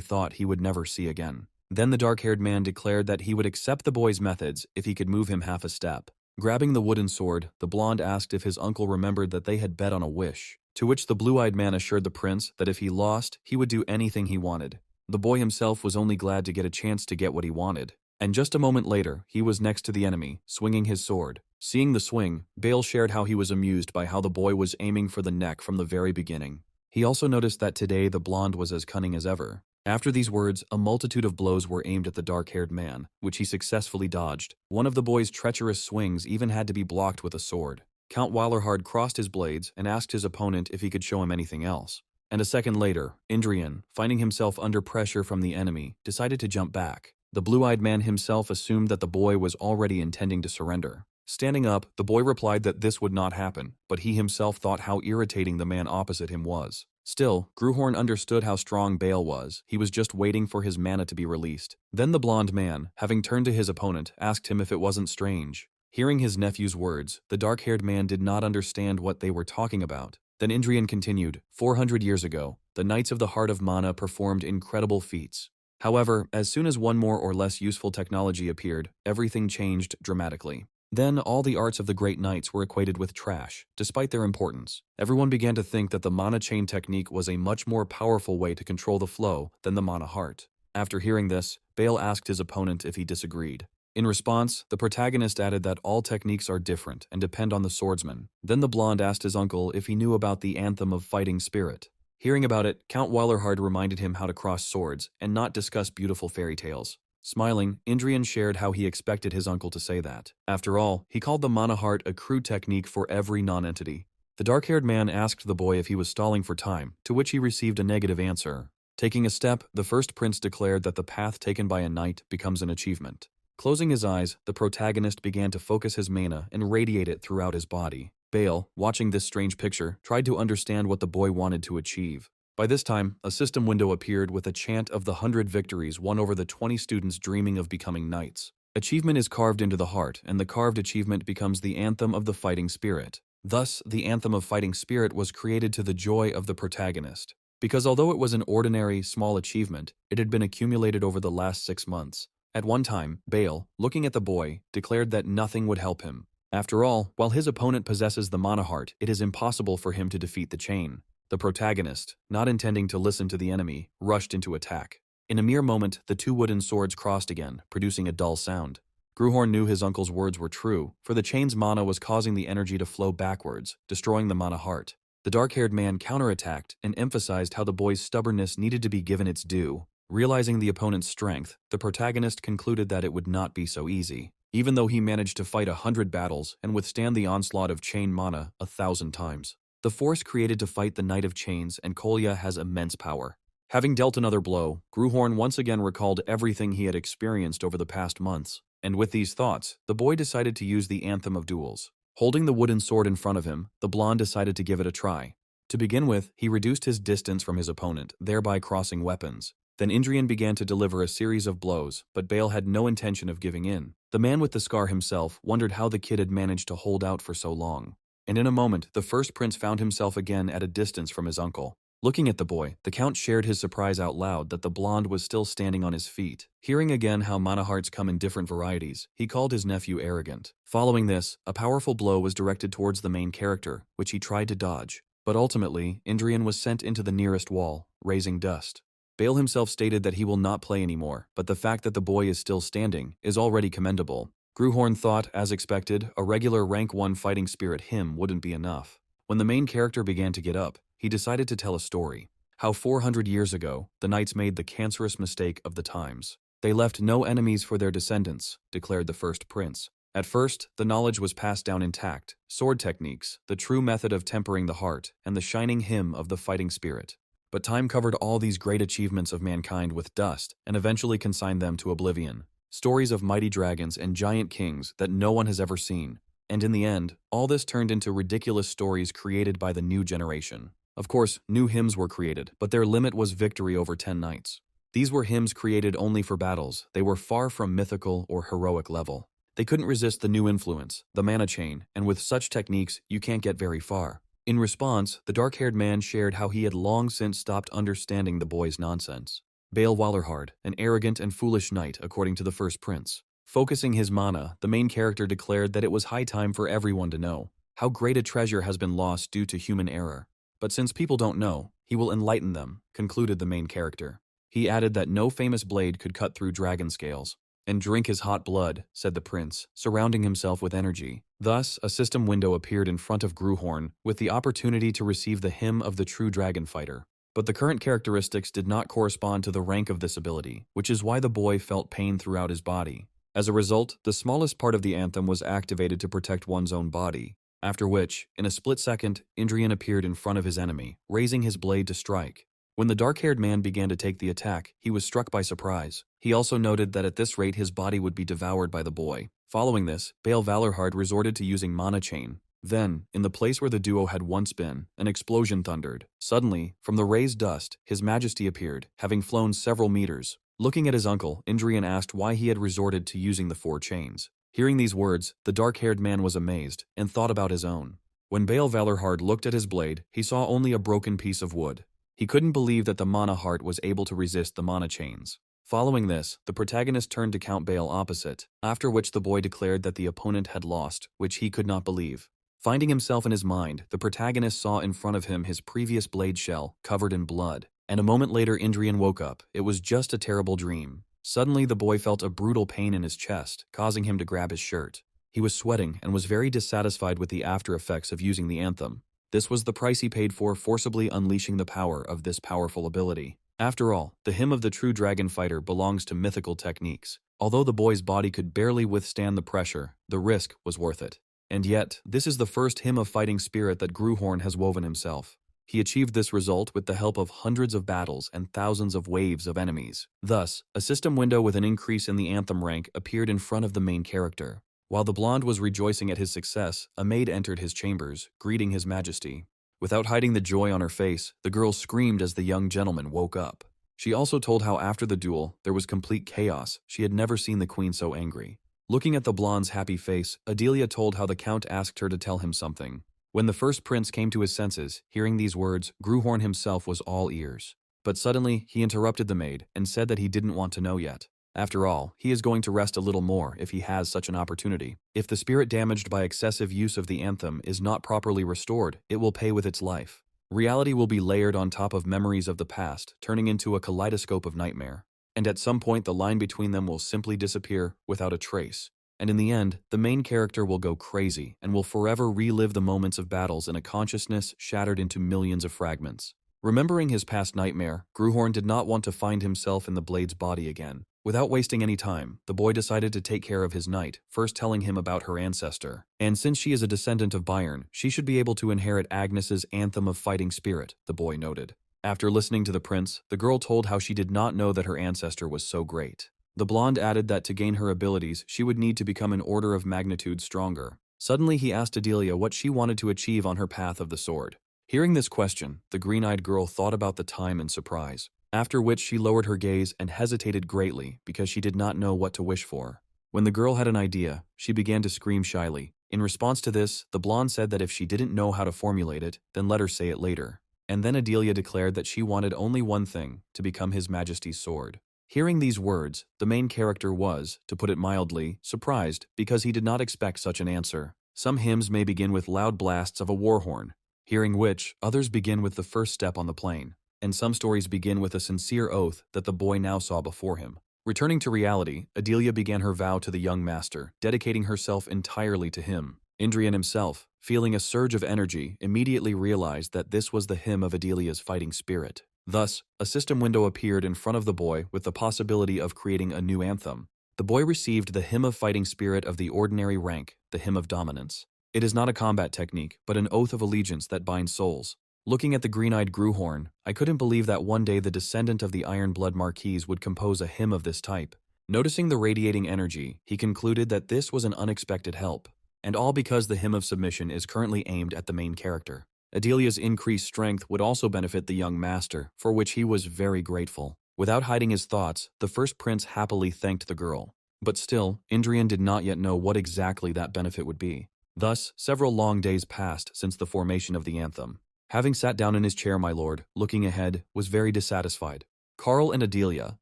thought he would never see again. Then the dark-haired man declared that he would accept the boy's methods if he could move him half a step. Grabbing the wooden sword, the blonde asked if his uncle remembered that they had bet on a wish, to which the blue-eyed man assured the prince that if he lost, he would do anything he wanted. The boy himself was only glad to get a chance to get what he wanted. And just a moment later, he was next to the enemy, swinging his sword. Seeing the swing, Bale shared how he was amused by how the boy was aiming for the neck from the very beginning. He also noticed that today the blonde was as cunning as ever. After these words, a multitude of blows were aimed at the dark-haired man, which he successfully dodged. One of the boy's treacherous swings even had to be blocked with a sword. Count Weilerhard crossed his blades and asked his opponent if he could show him anything else. And a second later, Indrian, finding himself under pressure from the enemy, decided to jump back. The blue-eyed man himself assumed that the boy was already intending to surrender. Standing up, the boy replied that this would not happen, but he himself thought how irritating the man opposite him was. Still, Gruhorn understood how strong Bale was. He was just waiting for his mana to be released. Then the blonde man, having turned to his opponent, asked him if it wasn't strange. Hearing his nephew's words, the dark-haired man did not understand what they were talking about. Then Indrian continued, 400 years ago, the Knights of the Heart of Mana performed incredible feats. However, as soon as one more or less useful technology appeared, everything changed dramatically. Then all the arts of the great knights were equated with trash, despite their importance. Everyone began to think that the mana chain technique was a much more powerful way to control the flow than the mana heart. After hearing this, Bale asked his opponent if he disagreed. In response, the protagonist added that all techniques are different and depend on the swordsman. Then the blonde asked his uncle if he knew about the Anthem of Fighting Spirit. Hearing about it, Count Weilerhard reminded him how to cross swords and not discuss beautiful fairy tales. Smiling, Indrian shared how he expected his uncle to say that. After all, he called the mana heart a crude technique for every non-entity. The dark-haired man asked the boy if he was stalling for time, to which he received a negative answer. Taking a step, the first prince declared that the path taken by a knight becomes an achievement. Closing his eyes, the protagonist began to focus his mana and radiate it throughout his body. Bale, watching this strange picture, tried to understand what the boy wanted to achieve. By this time, a system window appeared with a chant of the 100 victories won over the 20 students dreaming of becoming knights. Achievement is carved into the heart, and the carved achievement becomes the Anthem of the Fighting Spirit. Thus, the Anthem of Fighting Spirit was created to the joy of the protagonist. Because although it was an ordinary, small achievement, it had been accumulated over the last 6 months. At one time, Bale, looking at the boy, declared that nothing would help him. After all, while his opponent possesses the mana heart, it is impossible for him to defeat the chain. The protagonist, not intending to listen to the enemy, rushed into attack. In a mere moment, the two wooden swords crossed again, producing a dull sound. Gruhorn knew his uncle's words were true, for the chain's mana was causing the energy to flow backwards, destroying the mana heart. The dark-haired man counterattacked and emphasized how the boy's stubbornness needed to be given its due. Realizing the opponent's strength, the protagonist concluded that it would not be so easy. Even though he managed to fight 100 battles and withstand the onslaught of chain mana 1,000 times. The force created to fight the Knight of Chains and Kolya has immense power. Having dealt another blow, Gruhorn once again recalled everything he had experienced over the past months. And with these thoughts, the boy decided to use the Anthem of Duels. Holding the wooden sword in front of him, the blonde decided to give it a try. To begin with, he reduced his distance from his opponent, thereby crossing weapons. Then Indrian began to deliver a series of blows, but Bale had no intention of giving in. The man with the scar himself wondered how the kid had managed to hold out for so long. And in a moment, the first prince found himself again at a distance from his uncle. Looking at the boy, the count shared his surprise out loud that the blonde was still standing on his feet. Hearing again how mana hearts come in different varieties, he called his nephew arrogant. Following this, a powerful blow was directed towards the main character, which he tried to dodge. But ultimately, Indrian was sent into the nearest wall, raising dust. Bale himself stated that he will not play anymore, but the fact that the boy is still standing is already commendable. Gruhorn thought, as expected, a regular rank 1 fighting spirit hymn wouldn't be enough. When the main character began to get up, he decided to tell a story. How 400 years ago, the knights made the cancerous mistake of the times. They left no enemies for their descendants, declared the first prince. At first, the knowledge was passed down intact, sword techniques, the true method of tempering the heart, and the shining hymn of the fighting spirit. But time covered all these great achievements of mankind with dust and eventually consigned them to oblivion. stories of mighty dragons and giant kings that no one has ever seen. And in the end, all this turned into ridiculous stories created by the new generation. Of course, new hymns were created, but their limit was victory over 10 knights. These were hymns created only for battles. They were far from mythical or heroic level. They couldn't resist the new influence, the mana chain, and with such techniques, you can't get very far. In response, the dark-haired man shared how he had long since stopped understanding the boy's nonsense. Bael Wallerhard, an arrogant and foolish knight according to the first prince. Focusing his mana, the main character declared that it was high time for everyone to know how great a treasure has been lost due to human error. But since people don't know, he will enlighten them, concluded the main character. He added that no famous blade could cut through dragon scales. And drink his hot blood, said the prince, surrounding himself with energy. Thus, a system window appeared in front of Gruhorn, with the opportunity to receive the hymn of the true dragon fighter. But the current characteristics did not correspond to the rank of this ability, which is why the boy felt pain throughout his body. As a result, the smallest part of the anthem was activated to protect one's own body. After which, in a split second, Indrian appeared in front of his enemy, raising his blade to strike. When the dark-haired man began to take the attack, he was struck by surprise. He also noted that at this rate his body would be devoured by the boy. Following this, Bael Valorhard resorted to using Mana Chain. Then, in the place where the duo had once been, an explosion thundered. Suddenly, from the raised dust, His Majesty appeared, having flown several meters. Looking at his uncle, Indrian asked why he had resorted to using the 4 chains. Hearing these words, the dark-haired man was amazed, and thought about his own. When Bael Valorhard looked at his blade, he saw only a broken piece of wood. He couldn't believe that the mana heart was able to resist the mana chains. Following this, the protagonist turned to Count Bael opposite, after which the boy declared that the opponent had lost, which he could not believe. Finding himself in his mind, the protagonist saw in front of him his previous blade shell, covered in blood. And a moment later Indrian woke up. It was just a terrible dream. Suddenly the boy felt a brutal pain in his chest, causing him to grab his shirt. He was sweating and was very dissatisfied with the after effects of using the anthem. This was the price he paid for forcibly unleashing the power of this powerful ability. After all, the hymn of the true dragon fighter belongs to mythical techniques. Although the boy's body could barely withstand the pressure, the risk was worth it. And yet, this is the first hymn of fighting spirit that Gruhorn has woven himself. He achieved this result with the help of hundreds of battles and thousands of waves of enemies. Thus, a system window with an increase in the anthem rank appeared in front of the main character. While the blonde was rejoicing at his success, a maid entered his chambers, greeting His Majesty. Without hiding the joy on her face, the girl screamed as the young gentleman woke up. She also told how after the duel, there was complete chaos. She had never seen the queen so angry. Looking at the blonde's happy face, Adelia told how the count asked her to tell him something. When the first prince came to his senses, hearing these words, Gruhorn himself was all ears. But suddenly, he interrupted the maid and said that he didn't want to know yet. After all, he is going to rest a little more if he has such an opportunity. If the spirit damaged by excessive use of the anthem is not properly restored, it will pay with its life. Reality will be layered on top of memories of the past, turning into a kaleidoscope of nightmare. And at some point the line between them will simply disappear without a trace. And in the end, the main character will go crazy and will forever relive the moments of battles in a consciousness shattered into millions of fragments. Remembering his past nightmare, Gruhorn did not want to find himself in the blade's body again. Without wasting any time, the boy decided to take care of his knight, first telling him about her ancestor. And since she is a descendant of Bayern, she should be able to inherit Agnes's anthem of fighting spirit, the boy noted. After listening to the prince, the girl told how she did not know that her ancestor was so great. The blonde added that to gain her abilities, she would need to become an order of magnitude stronger. Suddenly he asked Adelia what she wanted to achieve on her path of the sword. Hearing this question, the green-eyed girl thought about the time in surprise. After which she lowered her gaze and hesitated greatly because she did not know what to wish for. When the girl had an idea, she began to scream shyly. In response to this, the blonde said that if she didn't know how to formulate it, then let her say it later. And then Adelia declared that she wanted only one thing, to become His Majesty's sword. Hearing these words, the main character was, to put it mildly, surprised because he did not expect such an answer. Some hymns may begin with loud blasts of a war horn, hearing which, others begin with the first step on the plane. And some stories begin with a sincere oath that the boy now saw before him. Returning to reality, Adelia began her vow to the young master, dedicating herself entirely to him. Indrian himself, feeling a surge of energy, immediately realized that this was the hymn of Adelia's fighting spirit. Thus, a system window appeared in front of the boy with the possibility of creating a new anthem. The boy received the hymn of fighting spirit of the ordinary rank, the hymn of dominance. It is not a combat technique, but an oath of allegiance that binds souls. Looking at the green-eyed Gruhorn, I couldn't believe that one day the descendant of the Iron Blood Marquise would compose a hymn of this type. Noticing the radiating energy, he concluded that this was an unexpected help, and all because the hymn of submission is currently aimed at the main character. Adelia's increased strength would also benefit the young master, for which he was very grateful. Without hiding his thoughts, the first prince happily thanked the girl. But still, Indrian did not yet know what exactly that benefit would be. Thus, several long days passed since the formation of the anthem. Having sat down in his chair, my lord, looking ahead, was very dissatisfied. Karl and Adelia,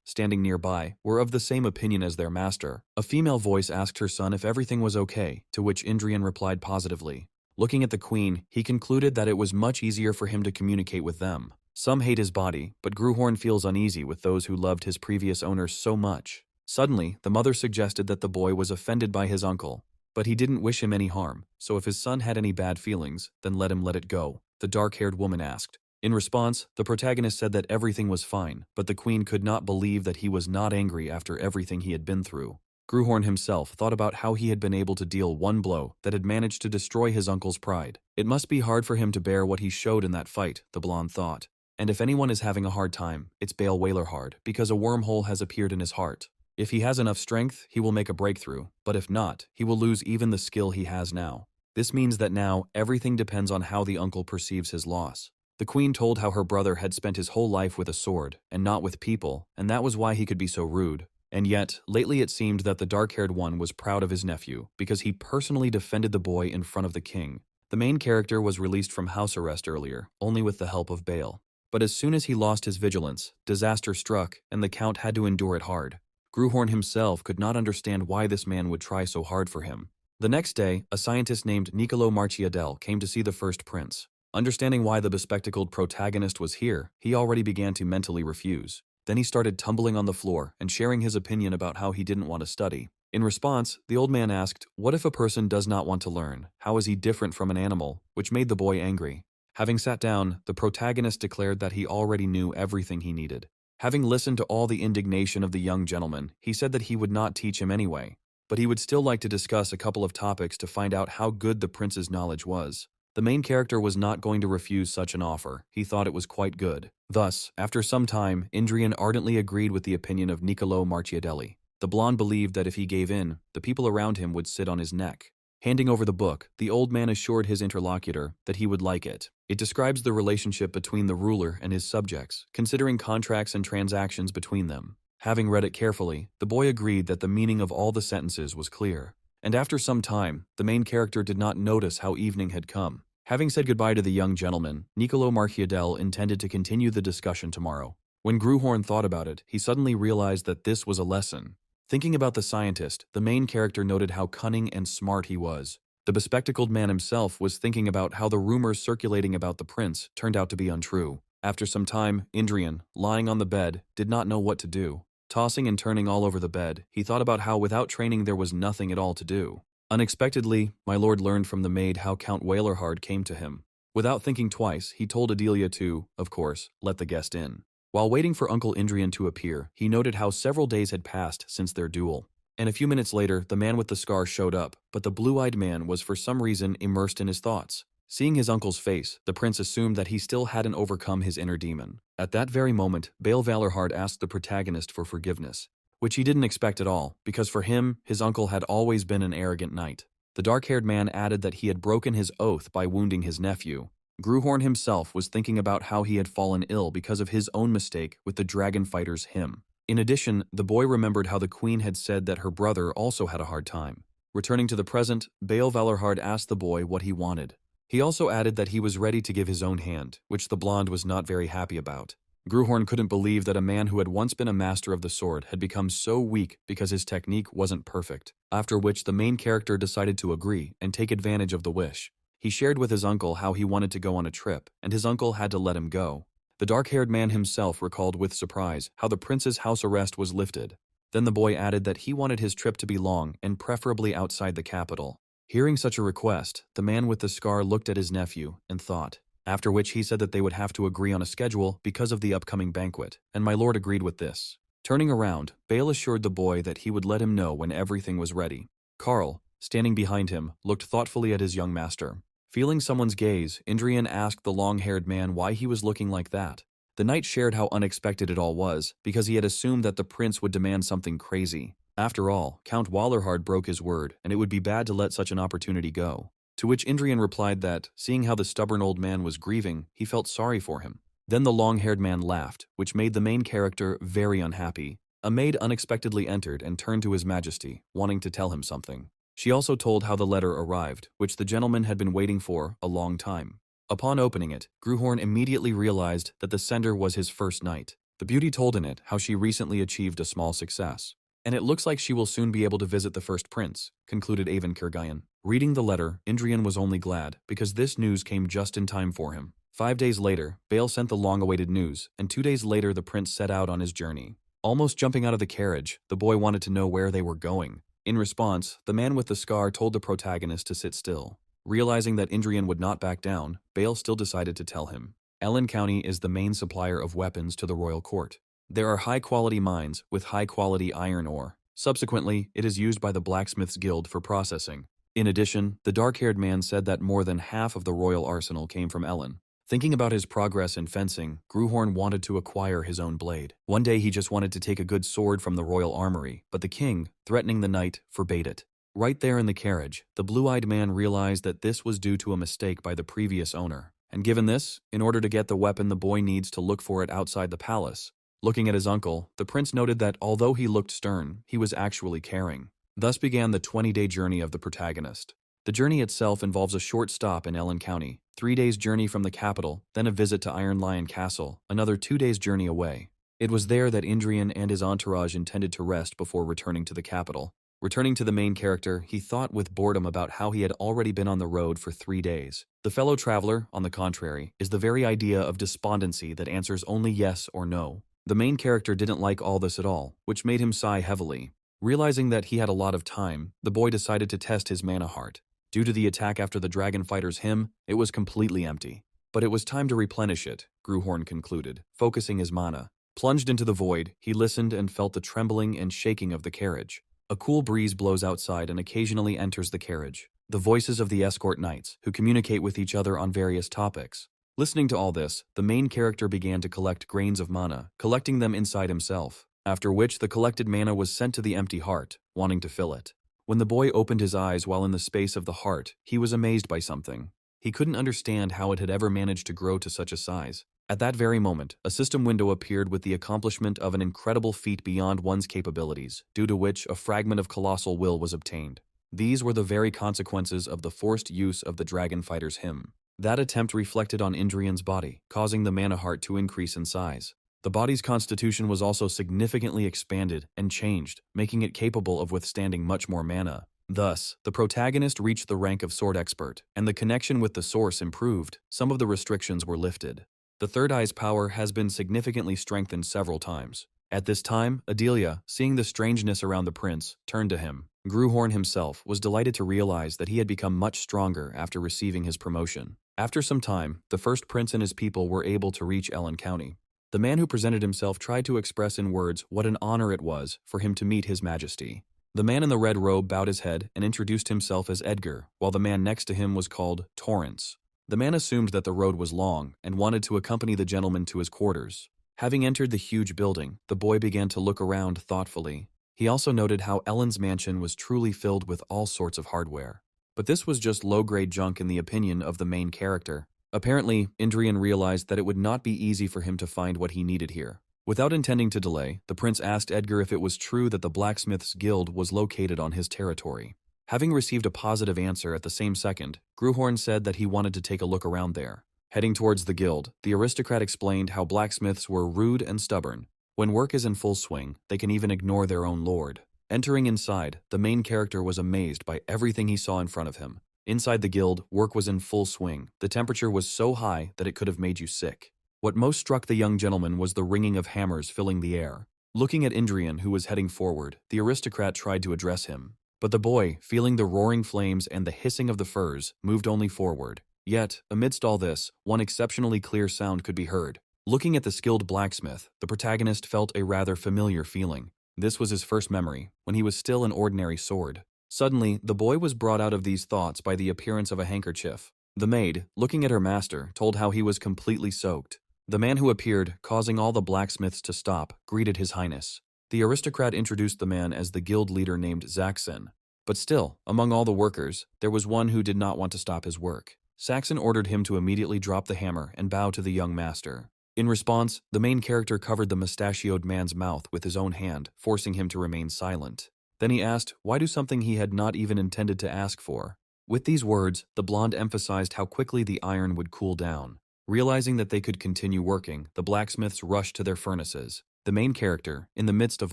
standing nearby, were of the same opinion as their master. A female voice asked her son if everything was okay, to which Indrian replied positively. Looking at the queen, he concluded that it was much easier for him to communicate with them. Some hate his body, but Gruhorn feels uneasy with those who loved his previous owner so much. Suddenly, the mother suggested that the boy was offended by his uncle, but he didn't wish him any harm, so if his son had any bad feelings, then let him let it go, the dark-haired woman asked. In response, the protagonist said that everything was fine, but the queen could not believe that he was not angry after everything he had been through. Gruhorn himself thought about how he had been able to deal one blow that had managed to destroy his uncle's pride. It must be hard for him to bear what he showed in that fight, the blonde thought. And if anyone is having a hard time, it's Bale Wailerhard, because a wormhole has appeared in his heart. If he has enough strength, he will make a breakthrough, but if not, he will lose even the skill he has now. This means that now, everything depends on how the uncle perceives his loss. The queen told how her brother had spent his whole life with a sword, and not with people, and that was why he could be so rude. And yet, lately it seemed that the dark-haired one was proud of his nephew, because he personally defended the boy in front of the king. The main character was released from house arrest earlier, only with the help of Bale. But as soon as he lost his vigilance, disaster struck, and the count had to endure it hard. Gruhorn himself could not understand why this man would try so hard for him. The next day, a scientist named Niccolo Marchiadel came to see the first prince. Understanding why the bespectacled protagonist was here, he already began to mentally refuse. Then he started tumbling on the floor and sharing his opinion about how he didn't want to study. In response, the old man asked, "What if a person does not want to learn? How is he different from an animal?" which made the boy angry. Having sat down, the protagonist declared that he already knew everything he needed. Having listened to all the indignation of the young gentleman, he said that he would not teach him anyway, but he would still like to discuss a couple of topics to find out how good the prince's knowledge was. The main character was not going to refuse such an offer. He thought it was quite good. Thus, after some time, Indrian ardently agreed with the opinion of Niccolo Marchiadelli. The blonde believed that if he gave in, the people around him would sit on his neck. Handing over the book, the old man assured his interlocutor that he would like it. It describes the relationship between the ruler and his subjects, considering contracts and transactions between them. Having read it carefully, the boy agreed that the meaning of all the sentences was clear. And after some time, the main character did not notice how evening had come. Having said goodbye to the young gentleman, Niccolo Marchiadel intended to continue the discussion tomorrow. When Gruhorn thought about it, he suddenly realized that this was a lesson. Thinking about the scientist, the main character noted how cunning and smart he was. The bespectacled man himself was thinking about how the rumors circulating about the prince turned out to be untrue. After some time, Indrian, lying on the bed, did not know what to do. Tossing and turning all over the bed, he thought about how without training there was nothing at all to do. Unexpectedly, my lord learned from the maid how Count Wailerhard came to him. Without thinking twice, he told Adelia to, of course, let the guest in. While waiting for Uncle Indrian to appear, he noted how several days had passed since their duel. And a few minutes later, the man with the scar showed up, but the blue-eyed man was for some reason immersed in his thoughts. Seeing his uncle's face, the prince assumed that he still hadn't overcome his inner demon. At that very moment, Bale Wailerhard asked the protagonist for forgiveness, which he didn't expect at all, because for him, his uncle had always been an arrogant knight. The dark-haired man added that he had broken his oath by wounding his nephew. Gruhorn himself was thinking about how he had fallen ill because of his own mistake with the dragon fighter's hymn. In addition, the boy remembered how the queen had said that her brother also had a hard time. Returning to the present, Bale Wailerhard asked the boy what he wanted. He also added that he was ready to give his own hand, which the blonde was not very happy about. Gruhorn couldn't believe that a man who had once been a master of the sword had become so weak because his technique wasn't perfect, after which the main character decided to agree and take advantage of the wish. He shared with his uncle how he wanted to go on a trip, and his uncle had to let him go. The dark-haired man himself recalled with surprise how the prince's house arrest was lifted. Then the boy added that he wanted his trip to be long and preferably outside the capital. Hearing such a request, the man with the scar looked at his nephew and thought, after which he said that they would have to agree on a schedule because of the upcoming banquet, and my lord agreed with this. Turning around, Bale assured the boy that he would let him know when everything was ready. Karl, standing behind him, looked thoughtfully at his young master. Feeling someone's gaze, Indrian asked the long-haired man why he was looking like that. The knight shared how unexpected it all was, because he had assumed that the prince would demand something crazy. After all, Count Wallerhard broke his word, and it would be bad to let such an opportunity go. To which Indrian replied that, seeing how the stubborn old man was grieving, he felt sorry for him. Then the long-haired man laughed, which made the main character very unhappy. A maid unexpectedly entered and turned to His Majesty, wanting to tell him something. She also told how the letter arrived, which the gentleman had been waiting for a long time. Upon opening it, Gruhorn immediately realized that the sender was his first knight. The beauty told in it how she recently achieved a small success. And it looks like she will soon be able to visit the first prince, concluded Avon Kirgayan. Reading the letter, Indrian was only glad, because this news came just in time for him. 5 days later, Bale sent the long-awaited news, and 2 days later the prince set out on his journey. Almost jumping out of the carriage, the boy wanted to know where they were going. In response, the man with the scar told the protagonist to sit still. Realizing that Indrian would not back down, Bale still decided to tell him. Ellen County is the main supplier of weapons to the royal court. There are high-quality mines with high-quality iron ore. Subsequently, it is used by the Blacksmiths Guild for processing. In addition, the dark-haired man said that more than half of the royal arsenal came from Ellen. Thinking about his progress in fencing, Gruhorn wanted to acquire his own blade. One day he just wanted to take a good sword from the royal armory, but the king, threatening the knight, forbade it. Right there in the carriage, the blue-eyed man realized that this was due to a mistake by the previous owner. And given this, in order to get the weapon the boy needs to look for it outside the palace. Looking at his uncle, the prince noted that although he looked stern, he was actually caring. Thus began the 20-day journey of the protagonist. The journey itself involves a short stop in Ellen County, 3 days' journey from the capital, then a visit to Iron Lion Castle, another 2 days' journey away. It was there that Indrian and his entourage intended to rest before returning to the capital. Returning to the main character, he thought with boredom about how he had already been on the road for 3 days. The fellow traveler, on the contrary, is the very idea of despondency that answers only yes or no. The main character didn't like all this at all, which made him sigh heavily. Realizing that he had a lot of time, the boy decided to test his mana heart. Due to the attack after the dragon fighter's hymn, it was completely empty. But it was time to replenish it, Gruhorn concluded, focusing his mana. Plunged into the void, he listened and felt the trembling and shaking of the carriage. A cool breeze blows outside and occasionally enters the carriage. The voices of the escort knights, who communicate with each other on various topics. Listening to all this, the main character began to collect grains of mana, collecting them inside himself, after which the collected mana was sent to the empty heart, wanting to fill it. When the boy opened his eyes while in the space of the heart, he was amazed by something. He couldn't understand how it had ever managed to grow to such a size. At that very moment, a system window appeared with the accomplishment of an incredible feat beyond one's capabilities, due to which a fragment of colossal will was obtained. These were the very consequences of the forced use of the dragon fighter's hymn. That attempt reflected on Indrian's body, causing the mana heart to increase in size. The body's constitution was also significantly expanded and changed, making it capable of withstanding much more mana. Thus, the protagonist reached the rank of sword expert, and the connection with the source improved. Some of the restrictions were lifted. The third eye's power has been significantly strengthened several times. At this time, Adelia, seeing the strangeness around the prince, turned to him. Gruhorn himself was delighted to realize that he had become much stronger after receiving his promotion. After some time, the first prince and his people were able to reach Ellen County. The man who presented himself tried to express in words what an honor it was for him to meet His Majesty. The man in the red robe bowed his head and introduced himself as Edgar, while the man next to him was called Torrance. The man assumed that the road was long and wanted to accompany the gentleman to his quarters. Having entered the huge building, the boy began to look around thoughtfully. He also noted how Ellen's mansion was truly filled with all sorts of hardware. But this was just low-grade junk in the opinion of the main character. Apparently, Indrian realized that it would not be easy for him to find what he needed here. Without intending to delay, the prince asked Edgar if it was true that the Blacksmiths Guild was located on his territory. Having received a positive answer at the same second, Gruhorn said that he wanted to take a look around there. Heading towards the guild, the aristocrat explained how blacksmiths were rude and stubborn. When work is in full swing, they can even ignore their own lord. Entering inside, the main character was amazed by everything he saw in front of him. Inside the guild, work was in full swing. The temperature was so high that it could have made you sick. What most struck the young gentleman was the ringing of hammers filling the air. Looking at Indrian, who was heading forward, the aristocrat tried to address him. But the boy, feeling the roaring flames and the hissing of the furs, moved only forward. Yet, amidst all this, one exceptionally clear sound could be heard. Looking at the skilled blacksmith, the protagonist felt a rather familiar feeling. This was his first memory, when he was still an ordinary sword. Suddenly, the boy was brought out of these thoughts by the appearance of a handkerchief. The maid, looking at her master, told how he was completely soaked. The man who appeared, causing all the blacksmiths to stop, greeted His Highness. The aristocrat introduced the man as the guild leader named Zaxxon. But still, among all the workers, there was one who did not want to stop his work. Saxon ordered him to immediately drop the hammer and bow to the young master. In response, the main character covered the mustachioed man's mouth with his own hand, forcing him to remain silent. Then he asked, why do something he had not even intended to ask for? With these words, the blonde emphasized how quickly the iron would cool down. Realizing that they could continue working, the blacksmiths rushed to their furnaces. The main character, in the midst of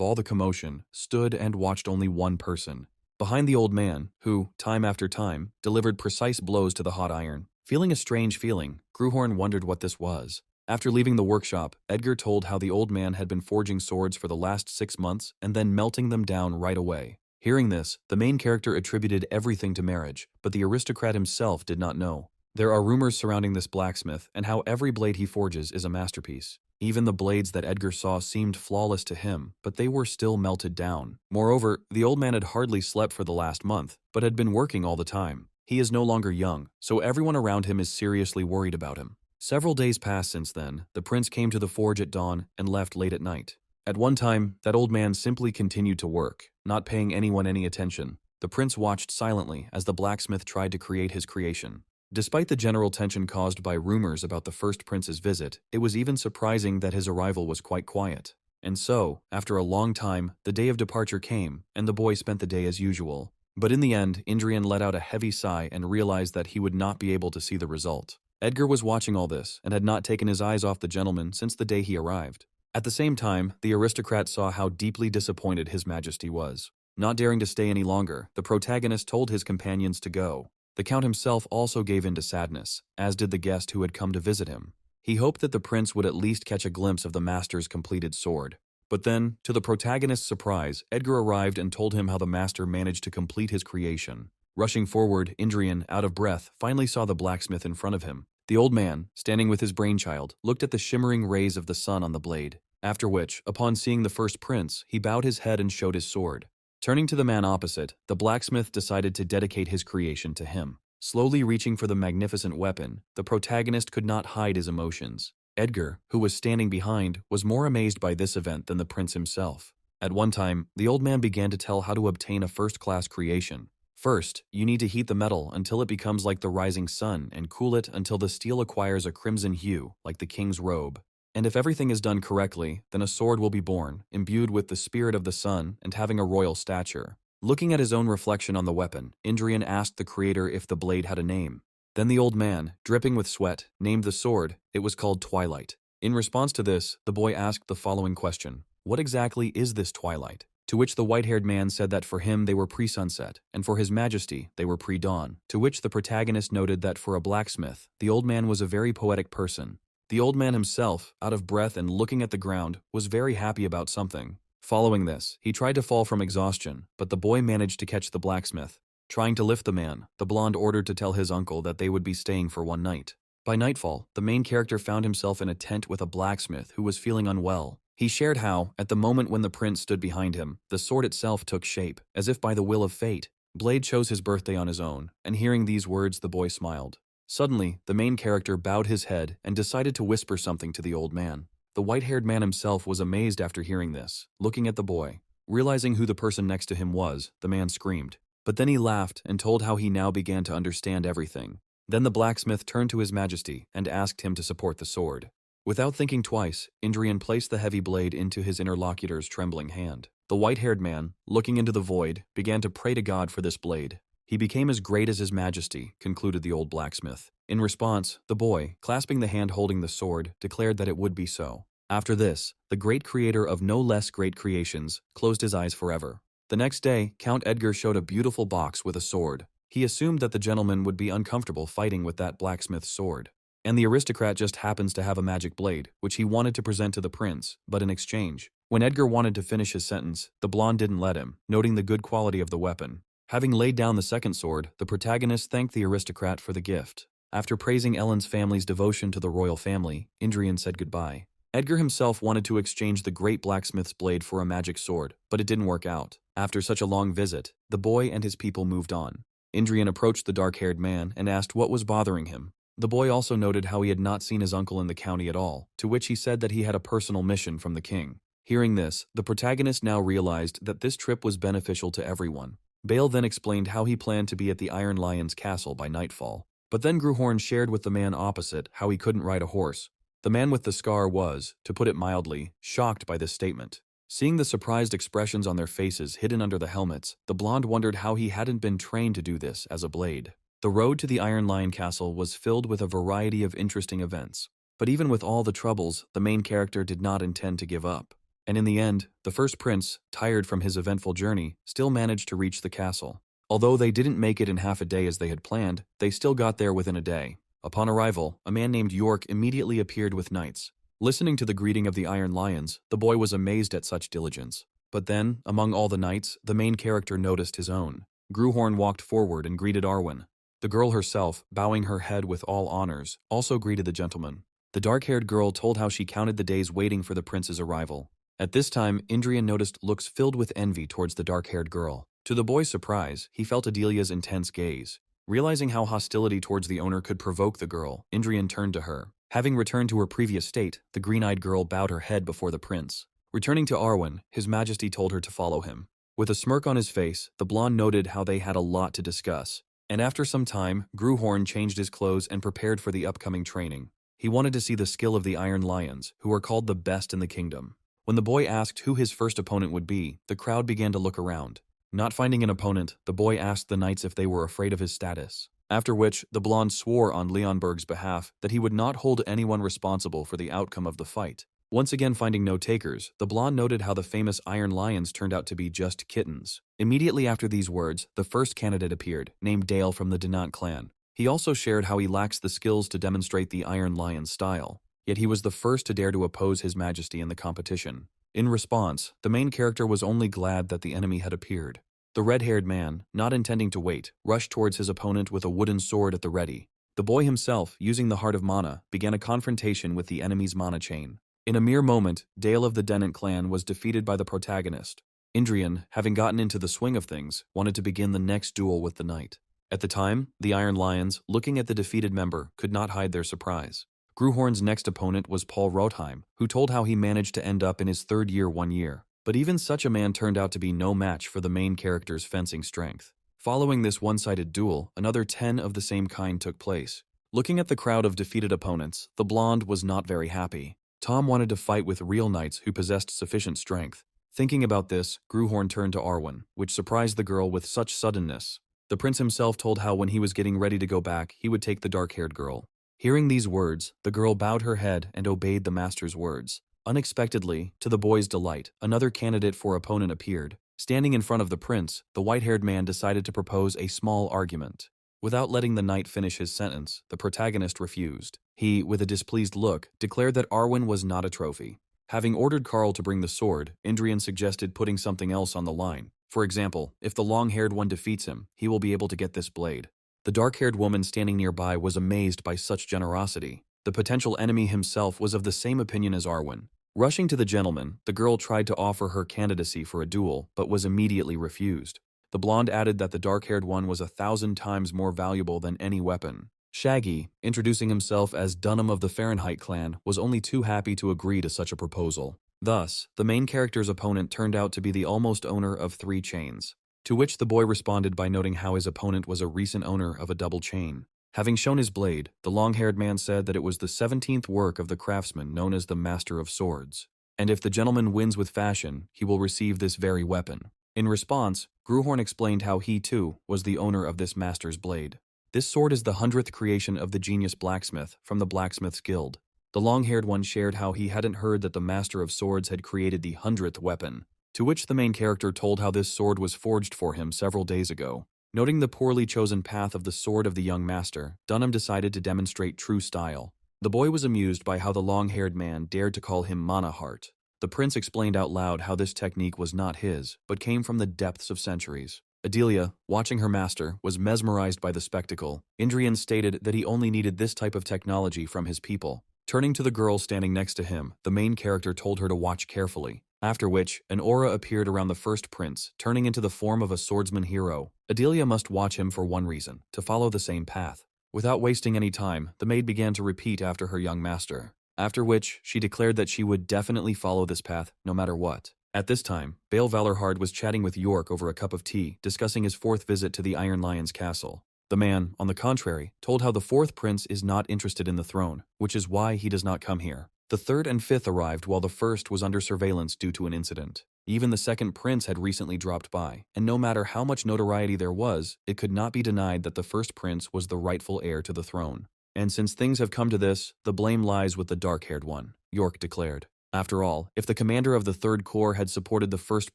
all the commotion, stood and watched only one person. Behind the old man, who, time after time, delivered precise blows to the hot iron. Feeling a strange feeling, Gruhorn wondered what this was. After leaving the workshop, Edgar told how the old man had been forging swords for the last 6 months and then melting them down right away. Hearing this, the main character attributed everything to marriage, but the aristocrat himself did not know. There are rumors surrounding this blacksmith and how every blade he forges is a masterpiece. Even the blades that Edgar saw seemed flawless to him, but they were still melted down. Moreover, the old man had hardly slept for the last month, but had been working all the time. He is no longer young, so everyone around him is seriously worried about him. Several days passed since then. The prince came to the forge at dawn and left late at night. At one time, that old man simply continued to work, not paying anyone any attention. The prince watched silently as the blacksmith tried to create his creation. Despite the general tension caused by rumors about the first prince's visit, it was even surprising that his arrival was quite quiet. And so, after a long time, the day of departure came, and the boy spent the day as usual. But in the end, Indrian let out a heavy sigh and realized that he would not be able to see the result. Edgar was watching all this and had not taken his eyes off the gentleman since the day he arrived. At the same time, the aristocrat saw how deeply disappointed His Majesty was. Not daring to stay any longer, the protagonist told his companions to go. The Count himself also gave in to sadness, as did the guest who had come to visit him. He hoped that the prince would at least catch a glimpse of the master's completed sword. But then, to the protagonist's surprise, Edgar arrived and told him how the master managed to complete his creation. Rushing forward, Indrian, out of breath, finally saw the blacksmith in front of him. The old man, standing with his brainchild, looked at the shimmering rays of the sun on the blade. After which, upon seeing the first prince, he bowed his head and showed his sword. Turning to the man opposite, the blacksmith decided to dedicate his creation to him. Slowly reaching for the magnificent weapon, the protagonist could not hide his emotions. Edgar, who was standing behind, was more amazed by this event than the prince himself. At one time, the old man began to tell how to obtain a first-class creation. First, you need to heat the metal until it becomes like the rising sun and cool it until the steel acquires a crimson hue, like the king's robe. And if everything is done correctly, then a sword will be born, imbued with the spirit of the sun and having a royal stature. Looking at his own reflection on the weapon, Indrian asked the creator if the blade had a name. Then the old man, dripping with sweat, named the sword. It was called Twilight. In response to this, the boy asked the following question: what exactly is this twilight? To which the white-haired man said that for him they were pre-sunset, and for His Majesty they were pre-dawn. To which the protagonist noted that for a blacksmith, the old man was a very poetic person. The old man himself, out of breath and looking at the ground, was very happy about something. Following this, he tried to fall from exhaustion, but the boy managed to catch the blacksmith. Trying to lift the man, the blonde ordered to tell his uncle that they would be staying for one night. By nightfall, the main character found himself in a tent with a blacksmith who was feeling unwell. He shared how, at the moment when the prince stood behind him, the sword itself took shape, as if by the will of fate. Blade chose his birthday on his own, and hearing these words the boy smiled. Suddenly, the main character bowed his head and decided to whisper something to the old man. The white-haired man himself was amazed after hearing this, looking at the boy. Realizing who the person next to him was, the man screamed. But then he laughed and told how he now began to understand everything. Then the blacksmith turned to His Majesty and asked him to support the sword. Without thinking twice, Indrian placed the heavy blade into his interlocutor's trembling hand. The white-haired man, looking into the void, began to pray to God for this blade. He became as great as His Majesty, concluded the old blacksmith. In response, the boy, clasping the hand holding the sword, declared that it would be so. After this, the great creator of no less great creations closed his eyes forever. The next day, Count Edgar showed a beautiful box with a sword. He assumed that the gentleman would be uncomfortable fighting with that blacksmith's sword. And the aristocrat just happens to have a magic blade, which he wanted to present to the prince, but in exchange. When Edgar wanted to finish his sentence, the blonde didn't let him, noting the good quality of the weapon. Having laid down the second sword, the protagonist thanked the aristocrat for the gift. After praising Ellen's family's devotion to the royal family, Indrian said goodbye. Edgar himself wanted to exchange the great blacksmith's blade for a magic sword, but it didn't work out. After such a long visit, the boy and his people moved on. Indrian approached the dark-haired man and asked what was bothering him. The boy also noted how he had not seen his uncle in the county at all, to which he said that he had a personal mission from the king. Hearing this, the protagonist now realized that this trip was beneficial to everyone. Bale then explained how he planned to be at the Iron Lion's castle by nightfall. But then Gruhorn shared with the man opposite how he couldn't ride a horse. The man with the scar was, to put it mildly, shocked by this statement. Seeing the surprised expressions on their faces hidden under the helmets, the blonde wondered how he hadn't been trained to do this as a blade. The road to the Iron Lion Castle was filled with a variety of interesting events. But even with all the troubles, the main character did not intend to give up. And in the end, the first prince, tired from his eventful journey, still managed to reach the castle. Although they didn't make it in half a day as they had planned, they still got there within a day. Upon arrival, a man named York immediately appeared with knights. Listening to the greeting of the Iron Lions, the boy was amazed at such diligence. But then, among all the knights, the main character noticed his own. Gruhorn walked forward and greeted Arwen. The girl herself, bowing her head with all honors, also greeted the gentleman. The dark-haired girl told how she counted the days waiting for the prince's arrival. At this time, Indrian noticed looks filled with envy towards the dark-haired girl. To the boy's surprise, he felt Adelia's intense gaze. Realizing how hostility towards the owner could provoke the girl, Indrian turned to her. Having returned to her previous state, the green-eyed girl bowed her head before the prince. Returning to Arwen, His Majesty told her to follow him. With a smirk on his face, the blonde noted how they had a lot to discuss. And after some time, Gruhorn changed his clothes and prepared for the upcoming training. He wanted to see the skill of the Iron Lions, who are called the best in the kingdom. When the boy asked who his first opponent would be, the crowd began to look around. Not finding an opponent, the boy asked the knights if they were afraid of his status. After which, the blonde swore on Leonberg's behalf that he would not hold anyone responsible for the outcome of the fight. Once again finding no takers, the blonde noted how the famous Iron Lions turned out to be just kittens. Immediately after these words, the first candidate appeared, named Dale from the Dinant clan. He also shared how he lacks the skills to demonstrate the Iron Lion style, yet he was the first to dare to oppose His Majesty in the competition. In response, the main character was only glad that the enemy had appeared. The red-haired man, not intending to wait, rushed towards his opponent with a wooden sword at the ready. The boy himself, using the Heart of Mana, began a confrontation with the enemy's mana chain. In a mere moment, Dale of the Dinant clan was defeated by the protagonist. Indrian, having gotten into the swing of things, wanted to begin the next duel with the knight. At the time, the Iron Lions, looking at the defeated member, could not hide their surprise. Gruhorn's next opponent was Paul Rotheim, who told how he managed to end up in his third year 1 year. But even such a man turned out to be no match for the main character's fencing strength. Following this one-sided duel, another 10 of the same kind took place. Looking at the crowd of defeated opponents, the blonde was not very happy. Tom wanted to fight with real knights who possessed sufficient strength. Thinking about this, Gruhorn turned to Arwen, which surprised the girl with such suddenness. The prince himself told how when he was getting ready to go back, he would take the dark-haired girl. Hearing these words, the girl bowed her head and obeyed the master's words. Unexpectedly, to the boy's delight, another candidate for opponent appeared. Standing in front of the prince, the white-haired man decided to propose a small argument. Without letting the knight finish his sentence, the protagonist refused. He, with a displeased look, declared that Arwen was not a trophy. Having ordered Carl to bring the sword, Indrian suggested putting something else on the line. For example, if the long-haired one defeats him, he will be able to get this blade. The dark-haired woman standing nearby was amazed by such generosity. The potential enemy himself was of the same opinion as Arwen. Rushing to the gentleman, the girl tried to offer her candidacy for a duel, but was immediately refused. The blonde added that the dark-haired one was 1,000 times more valuable than any weapon. Shaggy, introducing himself as Dunham of the Fahrenheit clan, was only too happy to agree to such a proposal. Thus, the main character's opponent turned out to be the almost owner of 3 chains. To which the boy responded by noting how his opponent was a recent owner of a double chain. Having shown his blade, the long-haired man said that it was the 17th work of the craftsman known as the Master of Swords. And if the gentleman wins with fashion, he will receive this very weapon. In response, Gruhorn explained how he, too, was the owner of this master's blade. This sword is the 100th creation of the genius blacksmith from the Blacksmith's Guild. The long-haired one shared how he hadn't heard that the Master of Swords had created the 100th weapon, to which the main character told how this sword was forged for him several days ago. Noting the poorly chosen path of the sword of the young master, Dunham decided to demonstrate true style. The boy was amused by how the long-haired man dared to call him Mana Heart. The prince explained out loud how this technique was not his, but came from the depths of centuries. Adelia, watching her master, was mesmerized by the spectacle. Indrian stated that he only needed this type of technology from his people. Turning to the girl standing next to him, the main character told her to watch carefully. After which, an aura appeared around the first prince, turning into the form of a swordsman hero. Adelia must watch him for one reason, to follow the same path. Without wasting any time, the maid began to repeat after her young master. after which she declared that she would definitely follow this path no matter what. At this time, Bale Valorhard was chatting with York over a cup of tea, discussing his fourth visit to the Iron Lion's castle. The man, on the contrary, told how the fourth prince is not interested in the throne, which is why he does not come here. The third and fifth arrived while the first was under surveillance due to an incident. Even the second prince had recently dropped by, and no matter how much notoriety there was, it could not be denied that the first prince was the rightful heir to the throne. And since things have come to this, the blame lies with the dark-haired one, York declared. After all, if the commander of the Third Corps had supported the first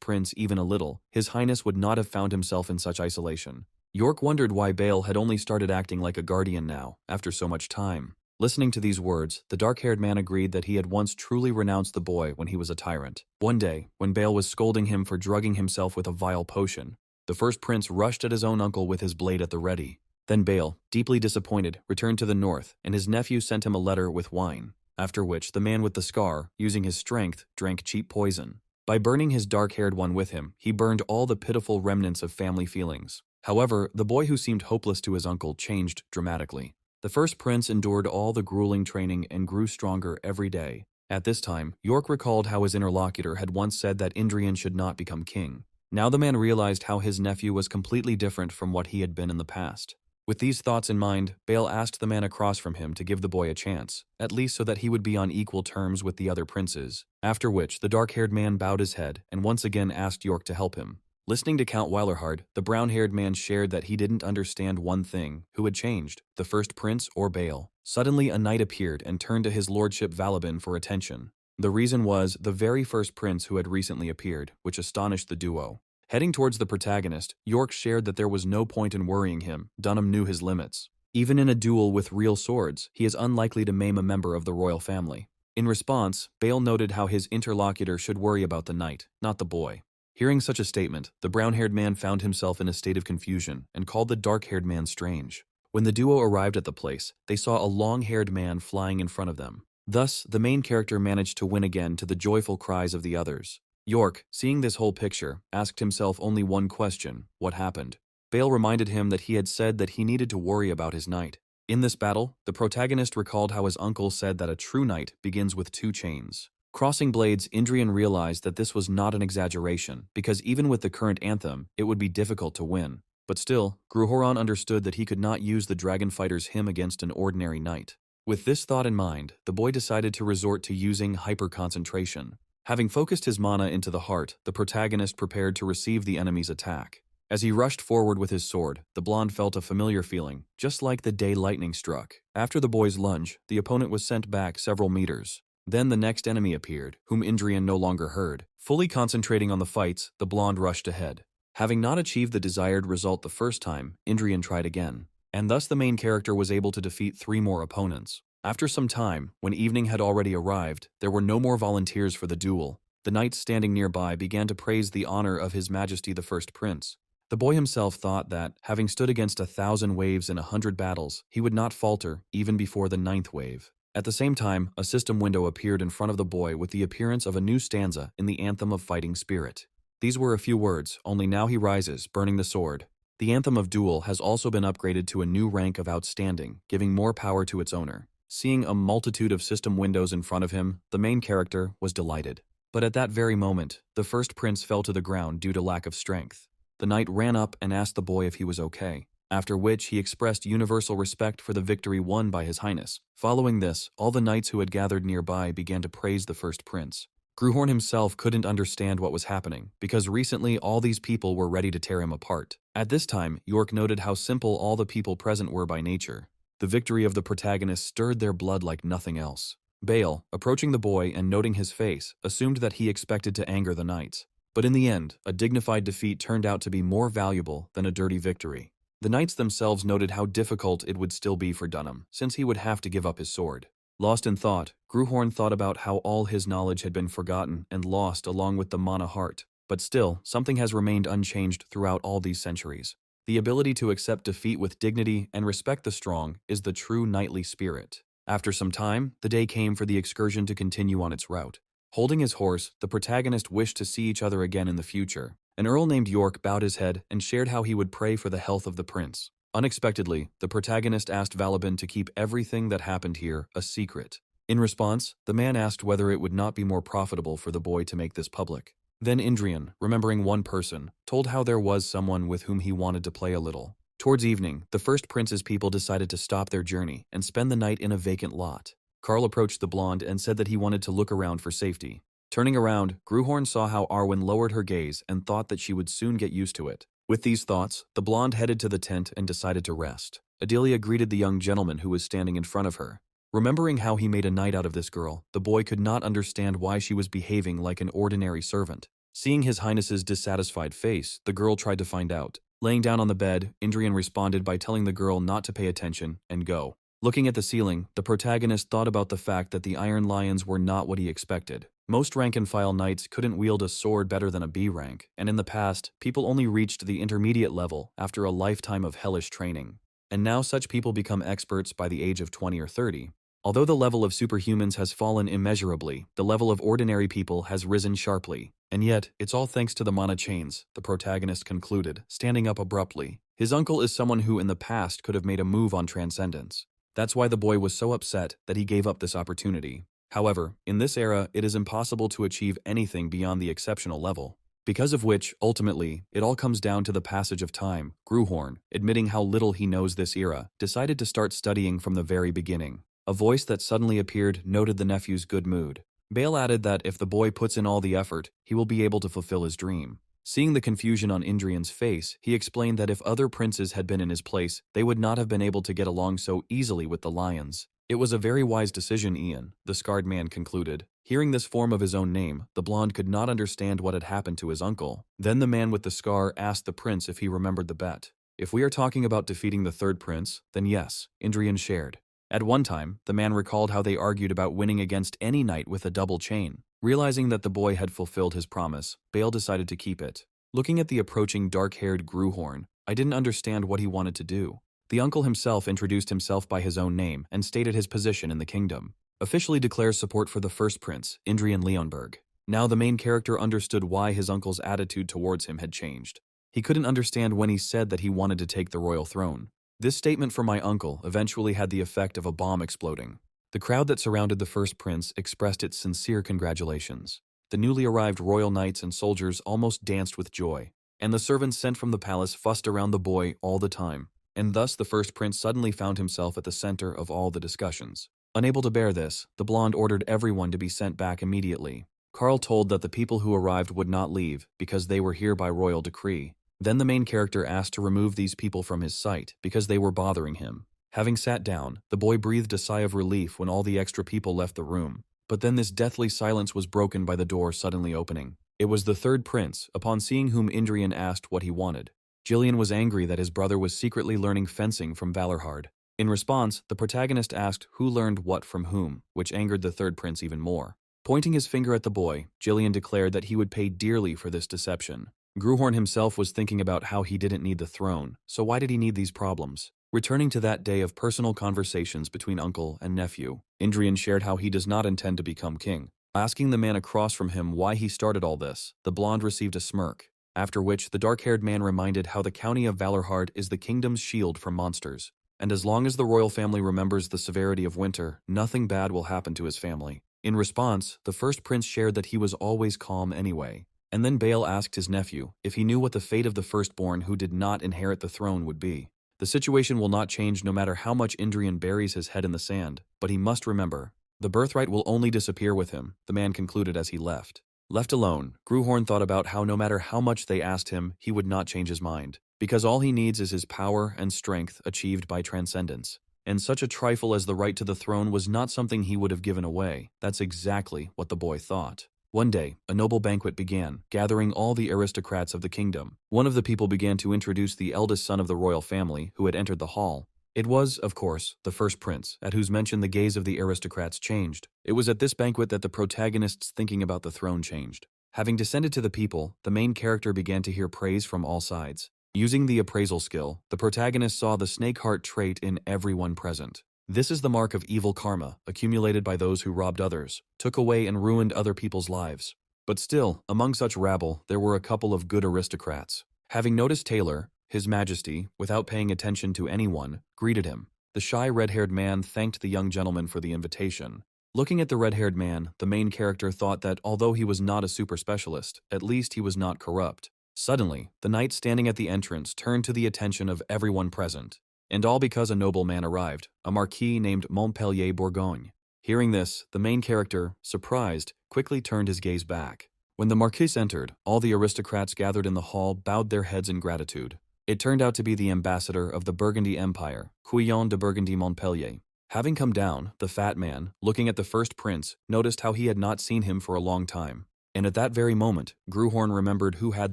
prince even a little, His Highness would not have found himself in such isolation. York wondered why Bale had only started acting like a guardian now, after so much time. Listening to these words, the dark-haired man agreed that he had once truly renounced the boy when he was a tyrant. One day, when Bale was scolding him for drugging himself with a vile potion, the first prince rushed at his own uncle with his blade at the ready. Then Bale, deeply disappointed, returned to the north, and his nephew sent him a letter with wine, after which the man with the scar, using his strength, drank cheap poison. By burning his dark-haired one with him, he burned all the pitiful remnants of family feelings. However, the boy who seemed hopeless to his uncle changed dramatically. The first prince endured all the grueling training and grew stronger every day. At this time, York recalled how his interlocutor had once said that Indrian should not become king. Now the man realized how his nephew was completely different from what he had been in the past. With these thoughts in mind, Bale asked the man across from him to give the boy a chance, at least so that he would be on equal terms with the other princes, after which the dark-haired man bowed his head and once again asked York to help him. Listening to Count Weilerhard, the brown-haired man shared that he didn't understand one thing: who had changed, the first prince or Bale. Suddenly a knight appeared and turned to his lordship Valabin for attention. The reason was the very first prince who had recently appeared, which astonished the duo. Heading towards the protagonist, York shared that there was no point in worrying him. Dunham knew his limits. Even in a duel with real swords, he is unlikely to maim a member of the royal family. In response, Bale noted how his interlocutor should worry about the knight, not the boy. Hearing such a statement, the brown-haired man found himself in a state of confusion and called the dark-haired man strange. When the duo arrived at the place, they saw a long-haired man flying in front of them. Thus, the main character managed to win again to the joyful cries of the others. York, seeing this whole picture, asked himself only one question: what happened? Bale reminded him that he had said that he needed to worry about his knight. In this battle, the protagonist recalled how his uncle said that a true knight begins with 2 chains. Crossing blades, Indrian realized that this was not an exaggeration, because even with the current anthem, it would be difficult to win. But still, Gruhoran understood that he could not use the dragon fighter's hymn against an ordinary knight. With this thought in mind, the boy decided to resort to using hyper-concentration. Having focused his mana into the heart, the protagonist prepared to receive the enemy's attack. As he rushed forward with his sword, the blonde felt a familiar feeling, just like the day lightning struck. After the boy's lunge, the opponent was sent back several meters. Then the next enemy appeared, whom Indrian no longer heard. Fully concentrating on the fights, the blonde rushed ahead. Having not achieved the desired result the first time, Indrian tried again. And thus the main character was able to defeat 3 more opponents. After some time, when evening had already arrived, there were no more volunteers for the duel. The knights standing nearby began to praise the honor of His Majesty the First Prince. The boy himself thought that, having stood against 1,000 waves in 100 battles, he would not falter even before the 9th wave. At the same time, a system window appeared in front of the boy with the appearance of a new stanza in the Anthem of Fighting Spirit. These were a few words: only now he rises, burning the sword. The Anthem of Duel has also been upgraded to a new rank of Outstanding, giving more power to its owner. Seeing a multitude of system windows in front of him, the main character was delighted. But at that very moment, the first prince fell to the ground due to lack of strength. The knight ran up and asked the boy if he was okay, after which he expressed universal respect for the victory won by His Highness. Following this, all the knights who had gathered nearby began to praise the first prince. Gruhorn himself couldn't understand what was happening, because recently all these people were ready to tear him apart. At this time, York noted how simple all the people present were by nature. The victory of the protagonist stirred their blood like nothing else. Bale, approaching the boy and noting his face, assumed that he expected to anger the knights. But in the end, a dignified defeat turned out to be more valuable than a dirty victory. The knights themselves noted how difficult it would still be for Dunham, since he would have to give up his sword. Lost in thought, Gruhorn thought about how all his knowledge had been forgotten and lost along with the mana heart. But still, something has remained unchanged throughout all these centuries. The ability to accept defeat with dignity and respect the strong is the true knightly spirit. After some time, the day came for the excursion to continue on its route. Holding his horse, the protagonist wished to see each other again in the future. An earl named York bowed his head and shared how he would pray for the health of the prince. Unexpectedly, the protagonist asked Valabin to keep everything that happened here a secret. In response, the man asked whether it would not be more profitable for the boy to make this public. Then Indrian, remembering one person, told how there was someone with whom he wanted to play a little. Towards evening, the first prince's people decided to stop their journey and spend the night in a vacant lot. Karl approached the blonde and said that he wanted to look around for safety. Turning around, Gruhorn saw how Arwen lowered her gaze and thought that she would soon get used to it. With these thoughts, the blonde headed to the tent and decided to rest. Adelia greeted the young gentleman who was standing in front of her. Remembering how he made a night out of this girl, the boy could not understand why she was behaving like an ordinary servant. Seeing His Highness's dissatisfied face, the girl tried to find out. Laying down on the bed, Indrian responded by telling the girl not to pay attention and go. Looking at the ceiling, the protagonist thought about the fact that the Iron Lions were not what he expected. Most rank-and-file knights couldn't wield a sword better than a B rank, and in the past, people only reached the intermediate level after a lifetime of hellish training. And now such people become experts by the age of 20 or 30. Although the level of superhumans has fallen immeasurably, the level of ordinary people has risen sharply. And yet, it's all thanks to the mana chains, the protagonist concluded, standing up abruptly. His uncle is someone who in the past could have made a move on transcendence. That's why the boy was so upset that he gave up this opportunity. However, in this era, it is impossible to achieve anything beyond the exceptional level. Because of which, ultimately, it all comes down to the passage of time. Gruhorn, admitting how little he knows this era, decided to start studying from the very beginning. A voice that suddenly appeared noted the nephew's good mood. Bale added that if the boy puts in all the effort, he will be able to fulfill his dream. Seeing the confusion on Indrian's face, he explained that if other princes had been in his place, they would not have been able to get along so easily with the lions. It was a very wise decision, Ian, the scarred man concluded. Hearing this form of his own name, the blonde could not understand what had happened to his uncle. Then the man with the scar asked the prince if he remembered the bet. If we are talking about defeating the third prince, then yes, Indrian shared. At one time, the man recalled how they argued about winning against any knight with a double chain. Realizing that the boy had fulfilled his promise, Bale decided to keep it. Looking at the approaching dark-haired Gruhorn, I didn't understand what he wanted to do. The uncle himself introduced himself by his own name and stated his position in the kingdom. Officially declares support for the first prince, Indrian Leonberg. Now the main character understood why his uncle's attitude towards him had changed. He couldn't understand when he said that he wanted to take the royal throne. This statement from my uncle eventually had the effect of a bomb exploding. The crowd that surrounded the first prince expressed its sincere congratulations. The newly arrived royal knights and soldiers almost danced with joy, and the servants sent from the palace fussed around the boy all the time. And thus the first prince suddenly found himself at the center of all the discussions. Unable to bear this, the blonde ordered everyone to be sent back immediately. Karl told that the people who arrived would not leave because they were here by royal decree. Then the main character asked to remove these people from his sight because they were bothering him. Having sat down, the boy breathed a sigh of relief when all the extra people left the room. But then this deathly silence was broken by the door suddenly opening. It was the third prince, upon seeing whom Indrian asked what he wanted. Gillian was angry that his brother was secretly learning fencing from Valorhard. In response, the protagonist asked who learned what from whom, which angered the third prince even more. Pointing his finger at the boy, Gillian declared that he would pay dearly for this deception. Gruhorn himself was thinking about how he didn't need the throne, so why did he need these problems? Returning to that day of personal conversations between uncle and nephew, Indrian shared how he does not intend to become king. Asking the man across from him why he started all this, the blonde received a smirk, after which the dark-haired man reminded how the county of Valorhard is the kingdom's shield from monsters, and as long as the royal family remembers the severity of winter, nothing bad will happen to his family. In response, the first prince shared that he was always calm anyway. And then Bale asked his nephew if he knew what the fate of the firstborn who did not inherit the throne would be. The situation will not change no matter how much Indrian buries his head in the sand, but he must remember, the birthright will only disappear with him, the man concluded as he left. Left alone, Gruhorn thought about how no matter how much they asked him, he would not change his mind, because all he needs is his power and strength achieved by transcendence. And such a trifle as the right to the throne was not something he would have given away. That's exactly what the boy thought. One day, a noble banquet began, gathering all the aristocrats of the kingdom. One of the people began to introduce the eldest son of the royal family, who had entered the hall. It was, of course, the first prince, at whose mention the gaze of the aristocrats changed. It was at this banquet that the protagonist's thinking about the throne changed. Having descended to the people, the main character began to hear praise from all sides. Using the appraisal skill, the protagonist saw the snake heart trait in everyone present. This is the mark of evil karma, accumulated by those who robbed others, took away and ruined other people's lives. But still, among such rabble, there were a couple of good aristocrats. Having noticed Taylor, His Majesty, without paying attention to anyone, greeted him. The shy red-haired man thanked the young gentleman for the invitation. Looking at the red-haired man, the main character thought that although he was not a super specialist, at least he was not corrupt. Suddenly, the knight standing at the entrance turned to the attention of everyone present. And all because a nobleman arrived, a marquis named Montpellier Bourgogne. Hearing this, the main character, surprised, quickly turned his gaze back. When the marquis entered, all the aristocrats gathered in the hall bowed their heads in gratitude. It turned out to be the ambassador of the Burgundy Empire, Guyon de Burgundy Montpellier. Having come down, the fat man, looking at the first prince, noticed how he had not seen him for a long time. And at that very moment, Gruhorn remembered who had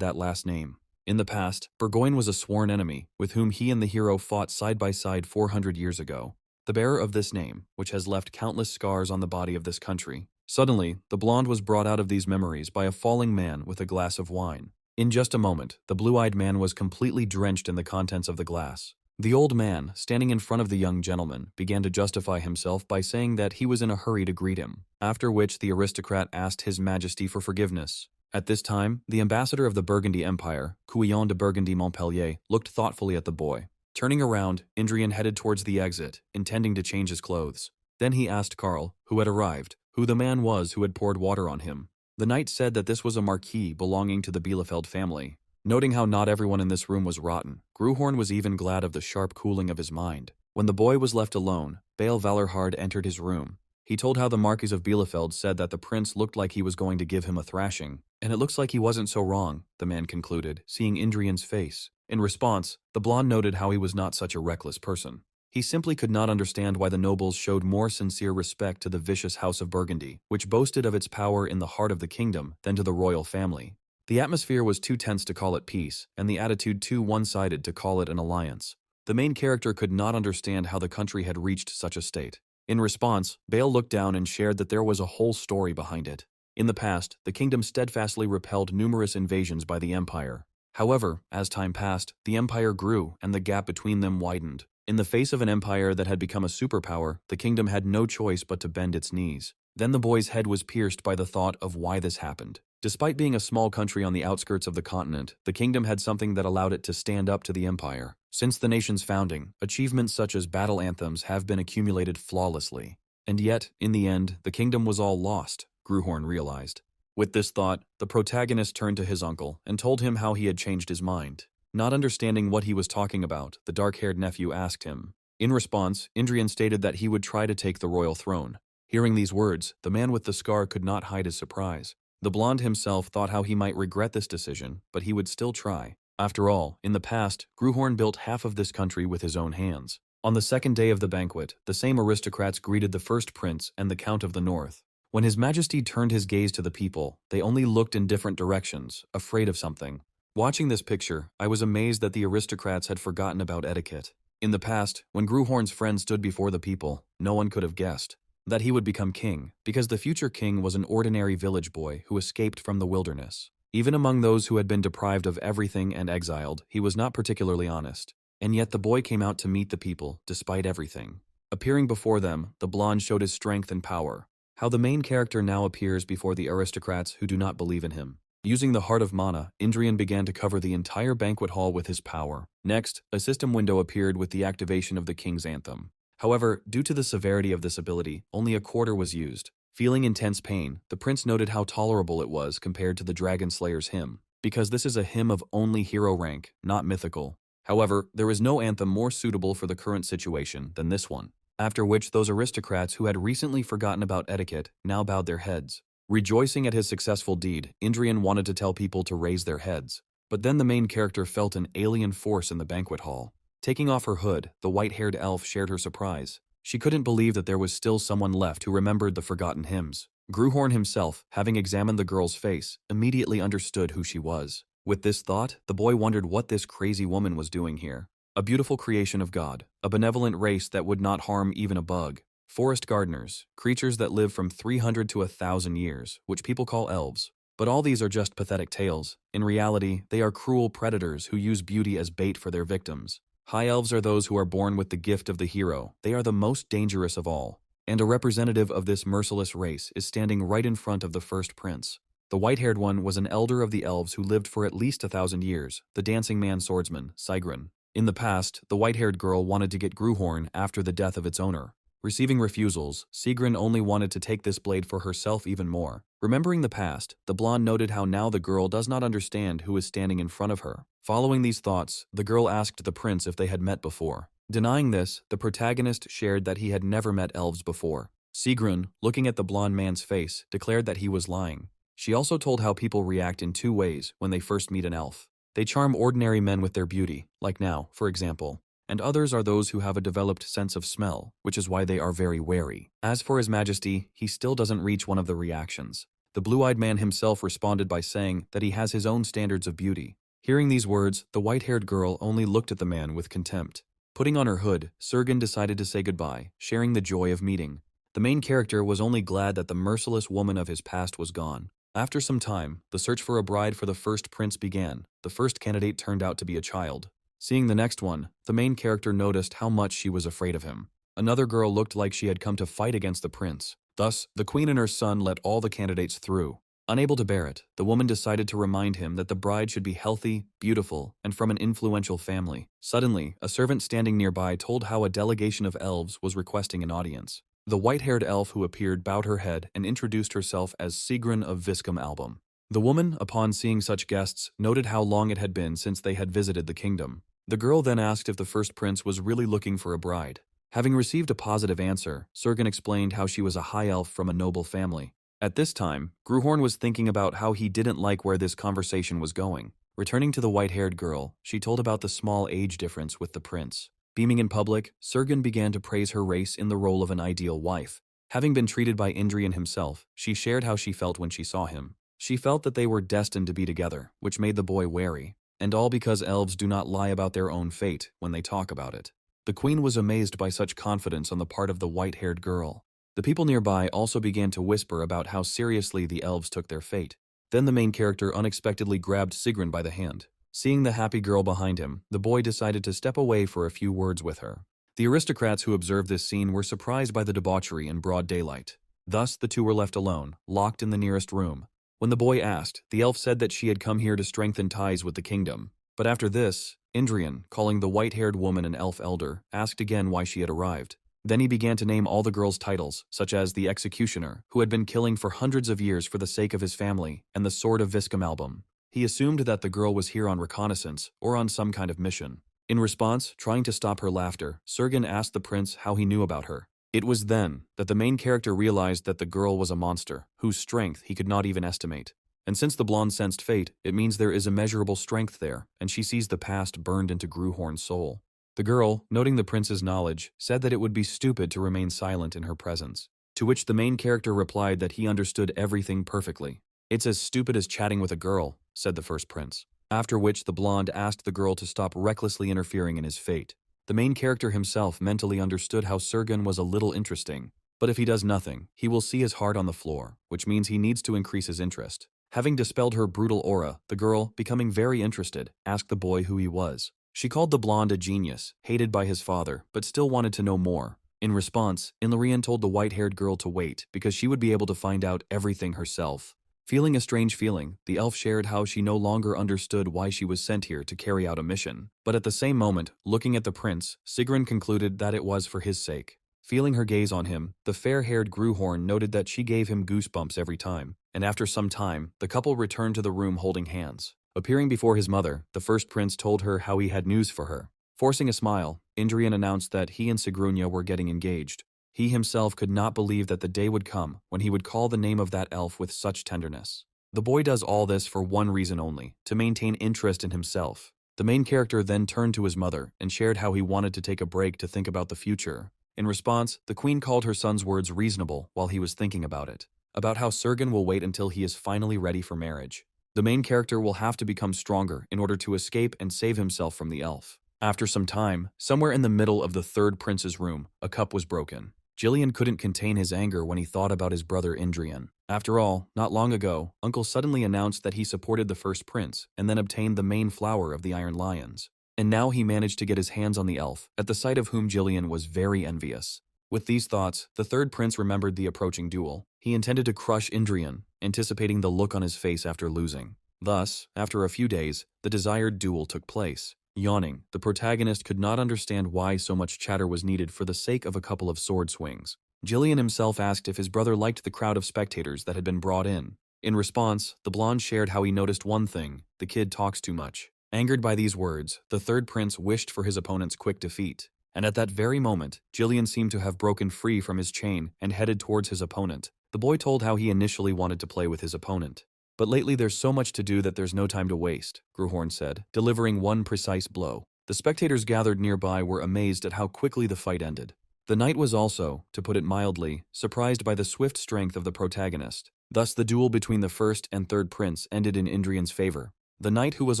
that last name. In the past, Burgoyne was a sworn enemy, with whom he and the hero fought side by side 400 years ago. The bearer of this name, which has left countless scars on the body of this country. Suddenly, the blonde was brought out of these memories by a falling man with a glass of wine. In just a moment, the blue-eyed man was completely drenched in the contents of the glass. The old man, standing in front of the young gentleman, began to justify himself by saying that he was in a hurry to greet him, after which the aristocrat asked His Majesty for forgiveness. At this time, the ambassador of the Burgundy Empire, Guyon de Burgundy Montpellier, looked thoughtfully at the boy. Turning around, Indrian headed towards the exit, intending to change his clothes. Then he asked Karl, who had arrived, who the man was who had poured water on him. The knight said that this was a marquis belonging to the Bielefeld family. Noting how not everyone in this room was rotten, Gruhorn was even glad of the sharp cooling of his mind. When the boy was left alone, Bale Valerhard entered his room. He told how the Marquis of Bielefeld said that the prince looked like he was going to give him a thrashing. And it looks like he wasn't so wrong, the man concluded, seeing Indrian's face. In response, the blonde noted how he was not such a reckless person. He simply could not understand why the nobles showed more sincere respect to the vicious House of Burgundy, which boasted of its power in the heart of the kingdom, than to the royal family. The atmosphere was too tense to call it peace, and the attitude too one-sided to call it an alliance. The main character could not understand how the country had reached such a state. In response, Bale looked down and shared that there was a whole story behind it. In the past, the kingdom steadfastly repelled numerous invasions by the empire. However, as time passed, the empire grew and the gap between them widened. In the face of an empire that had become a superpower, the kingdom had no choice but to bend its knees. Then the boy's head was pierced by the thought of why this happened. Despite being a small country on the outskirts of the continent, the kingdom had something that allowed it to stand up to the empire. Since the nation's founding, achievements such as battle anthems have been accumulated flawlessly. And yet, in the end, the kingdom was all lost, Gruhorn realized. With this thought, the protagonist turned to his uncle and told him how he had changed his mind. Not understanding what he was talking about, the dark-haired nephew asked him. In response, Indrian stated that he would try to take the royal throne. Hearing these words, the man with the scar could not hide his surprise. The blonde himself thought how he might regret this decision, but he would still try. After all, in the past, Gruhorn built half of this country with his own hands. On the second day of the banquet, the same aristocrats greeted the first prince and the Count of the North. When His Majesty turned his gaze to the people, they only looked in different directions, afraid of something. Watching this picture, I was amazed that the aristocrats had forgotten about etiquette. In the past, when Gruhorn's friend stood before the people, no one could have guessed that he would become king, because the future king was an ordinary village boy who escaped from the wilderness. Even among those who had been deprived of everything and exiled, he was not particularly honest. And yet the boy came out to meet the people, despite everything. Appearing before them, the blonde showed his strength and power. How the main character now appears before the aristocrats who do not believe in him. Using the Heart of Mana, Indrian began to cover the entire banquet hall with his power. Next, a system window appeared with the activation of the king's anthem. However, due to the severity of this ability, only a quarter was used. Feeling intense pain, the prince noted how tolerable it was compared to the Dragon Slayer's hymn, because this is a hymn of only hero rank, not mythical. However, there is no anthem more suitable for the current situation than this one. After which those aristocrats who had recently forgotten about etiquette now bowed their heads. Rejoicing at his successful deed, Indrian wanted to tell people to raise their heads. But then the main character felt an alien force in the banquet hall. Taking off her hood, the white-haired elf shared her surprise. She couldn't believe that there was still someone left who remembered the forgotten hymns. Gruhorn himself, having examined the girl's face, immediately understood who she was. With this thought, the boy wondered what this crazy woman was doing here. A beautiful creation of God, a benevolent race that would not harm even a bug. Forest gardeners, creatures that live from 300 to 1,000 years, which people call elves. But all these are just pathetic tales. In reality, they are cruel predators who use beauty as bait for their victims. High elves are those who are born with the gift of the hero. They are the most dangerous of all. And a representative of this merciless race is standing right in front of the first prince. The white-haired one was an elder of the elves who lived for at least 1,000 years, the dancing man swordsman, Sigrun. In the past, the white-haired girl wanted to get Gruhorn after the death of its owner. Receiving refusals, Sigrun only wanted to take this blade for herself even more. Remembering the past, the blonde noted how now the girl does not understand who is standing in front of her. Following these thoughts, the girl asked the prince if they had met before. Denying this, the protagonist shared that he had never met elves before. Sigrun, looking at the blonde man's face, declared that he was lying. She also told how people react in two ways when they first meet an elf. They charm ordinary men with their beauty, like now, for example, and others are those who have a developed sense of smell, which is why they are very wary. As for His Majesty, he still doesn't reach one of the reactions. The blue-eyed man himself responded by saying that he has his own standards of beauty. Hearing these words, the white-haired girl only looked at the man with contempt. Putting on her hood, Sergen decided to say goodbye, sharing the joy of meeting. The main character was only glad that the merciless woman of his past was gone. After some time, the search for a bride for the first prince began. The first candidate turned out to be a child. Seeing the next one, the main character noticed how much she was afraid of him. Another girl looked like she had come to fight against the prince. Thus, the queen and her son let all the candidates through. Unable to bear it, the woman decided to remind him that the bride should be healthy, beautiful, and from an influential family. Suddenly, a servant standing nearby told how a delegation of elves was requesting an audience. The white-haired elf who appeared bowed her head and introduced herself as Sigrun of Viscum Album. The woman, upon seeing such guests, noted how long it had been since they had visited the kingdom. The girl then asked if the first prince was really looking for a bride. Having received a positive answer, Sergen explained how she was a high elf from a noble family. At this time, Gruhorn was thinking about how he didn't like where this conversation was going. Returning to the white-haired girl, she told about the small age difference with the prince. Beaming in public, Sergen began to praise her race in the role of an ideal wife. Having been treated by Indrian himself, she shared how she felt when she saw him. She felt that they were destined to be together, which made the boy wary. And all because elves do not lie about their own fate when they talk about it. The queen was amazed by such confidence on the part of the white-haired girl. The people nearby also began to whisper about how seriously the elves took their fate. Then the main character unexpectedly grabbed Sigrun by the hand. Seeing the happy girl behind him, the boy decided to step away for a few words with her. The aristocrats who observed this scene were surprised by the debauchery in broad daylight. Thus, the two were left alone, locked in the nearest room. When the boy asked, the elf said that she had come here to strengthen ties with the kingdom. But after this, Indrian, calling the white-haired woman an elf elder, asked again why she had arrived. Then he began to name all the girls' titles, such as the Executioner, who had been killing for hundreds of years for the sake of his family, and the Sword of Viscum Album. He assumed that the girl was here on reconnaissance, or on some kind of mission. In response, trying to stop her laughter, Sergen asked the prince how he knew about her. It was then that the main character realized that the girl was a monster, whose strength he could not even estimate. And since the blonde sensed fate, it means there is immeasurable strength there, and she sees the past burned into Gruhorn's soul. The girl, noting the prince's knowledge, said that it would be stupid to remain silent in her presence. To which the main character replied that he understood everything perfectly. "It's as stupid as chatting with a girl," said the first prince. After which the blonde asked the girl to stop recklessly interfering in his fate. The main character himself mentally understood how Sergen was a little interesting. But if he does nothing, he will see his heart on the floor, which means he needs to increase his interest. Having dispelled her brutal aura, the girl, becoming very interested, asked the boy who he was. She called the blonde a genius, hated by his father, but still wanted to know more. In response, Illyrian told the white-haired girl to wait because she would be able to find out everything herself. Feeling a strange feeling, the elf shared how she no longer understood why she was sent here to carry out a mission. But at the same moment, looking at the prince, Sigrun concluded that it was for his sake. Feeling her gaze on him, the fair-haired Gruhorn noted that she gave him goosebumps every time, and after some time, the couple returned to the room holding hands. Appearing before his mother, the first prince told her how he had news for her. Forcing a smile, Indrian announced that he and Sigrunia were getting engaged. He himself could not believe that the day would come when he would call the name of that elf with such tenderness. The boy does all this for one reason only, to maintain interest in himself. The main character then turned to his mother and shared how he wanted to take a break to think about the future. In response, the queen called her son's words reasonable while he was thinking about it. About how Sergen will wait until he is finally ready for marriage. The main character will have to become stronger in order to escape and save himself from the elf. After some time, somewhere in the middle of the third prince's room, a cup was broken. Jillian couldn't contain his anger when he thought about his brother Indrian. After all, not long ago, Uncle suddenly announced that he supported the first prince and then obtained the main flower of the Iron Lions. And now he managed to get his hands on the elf, at the sight of whom Jillian was very envious. With these thoughts, the third prince remembered the approaching duel. He intended to crush Indrian, anticipating the look on his face after losing. Thus, after a few days, the desired duel took place. Yawning, the protagonist could not understand why so much chatter was needed for the sake of a couple of sword swings. Jillian himself asked if his brother liked the crowd of spectators that had been brought in. In response, the blonde shared how he noticed one thing: the kid talks too much. Angered by these words, the third prince wished for his opponent's quick defeat. And at that very moment, Jillian seemed to have broken free from his chain and headed towards his opponent. The boy told how he initially wanted to play with his opponent. But lately there's so much to do that there's no time to waste, Gruhorn said, delivering one precise blow. The spectators gathered nearby were amazed at how quickly the fight ended. The knight was also, to put it mildly, surprised by the swift strength of the protagonist. Thus the duel between the first and third prince ended in Indrian's favor. The knight who was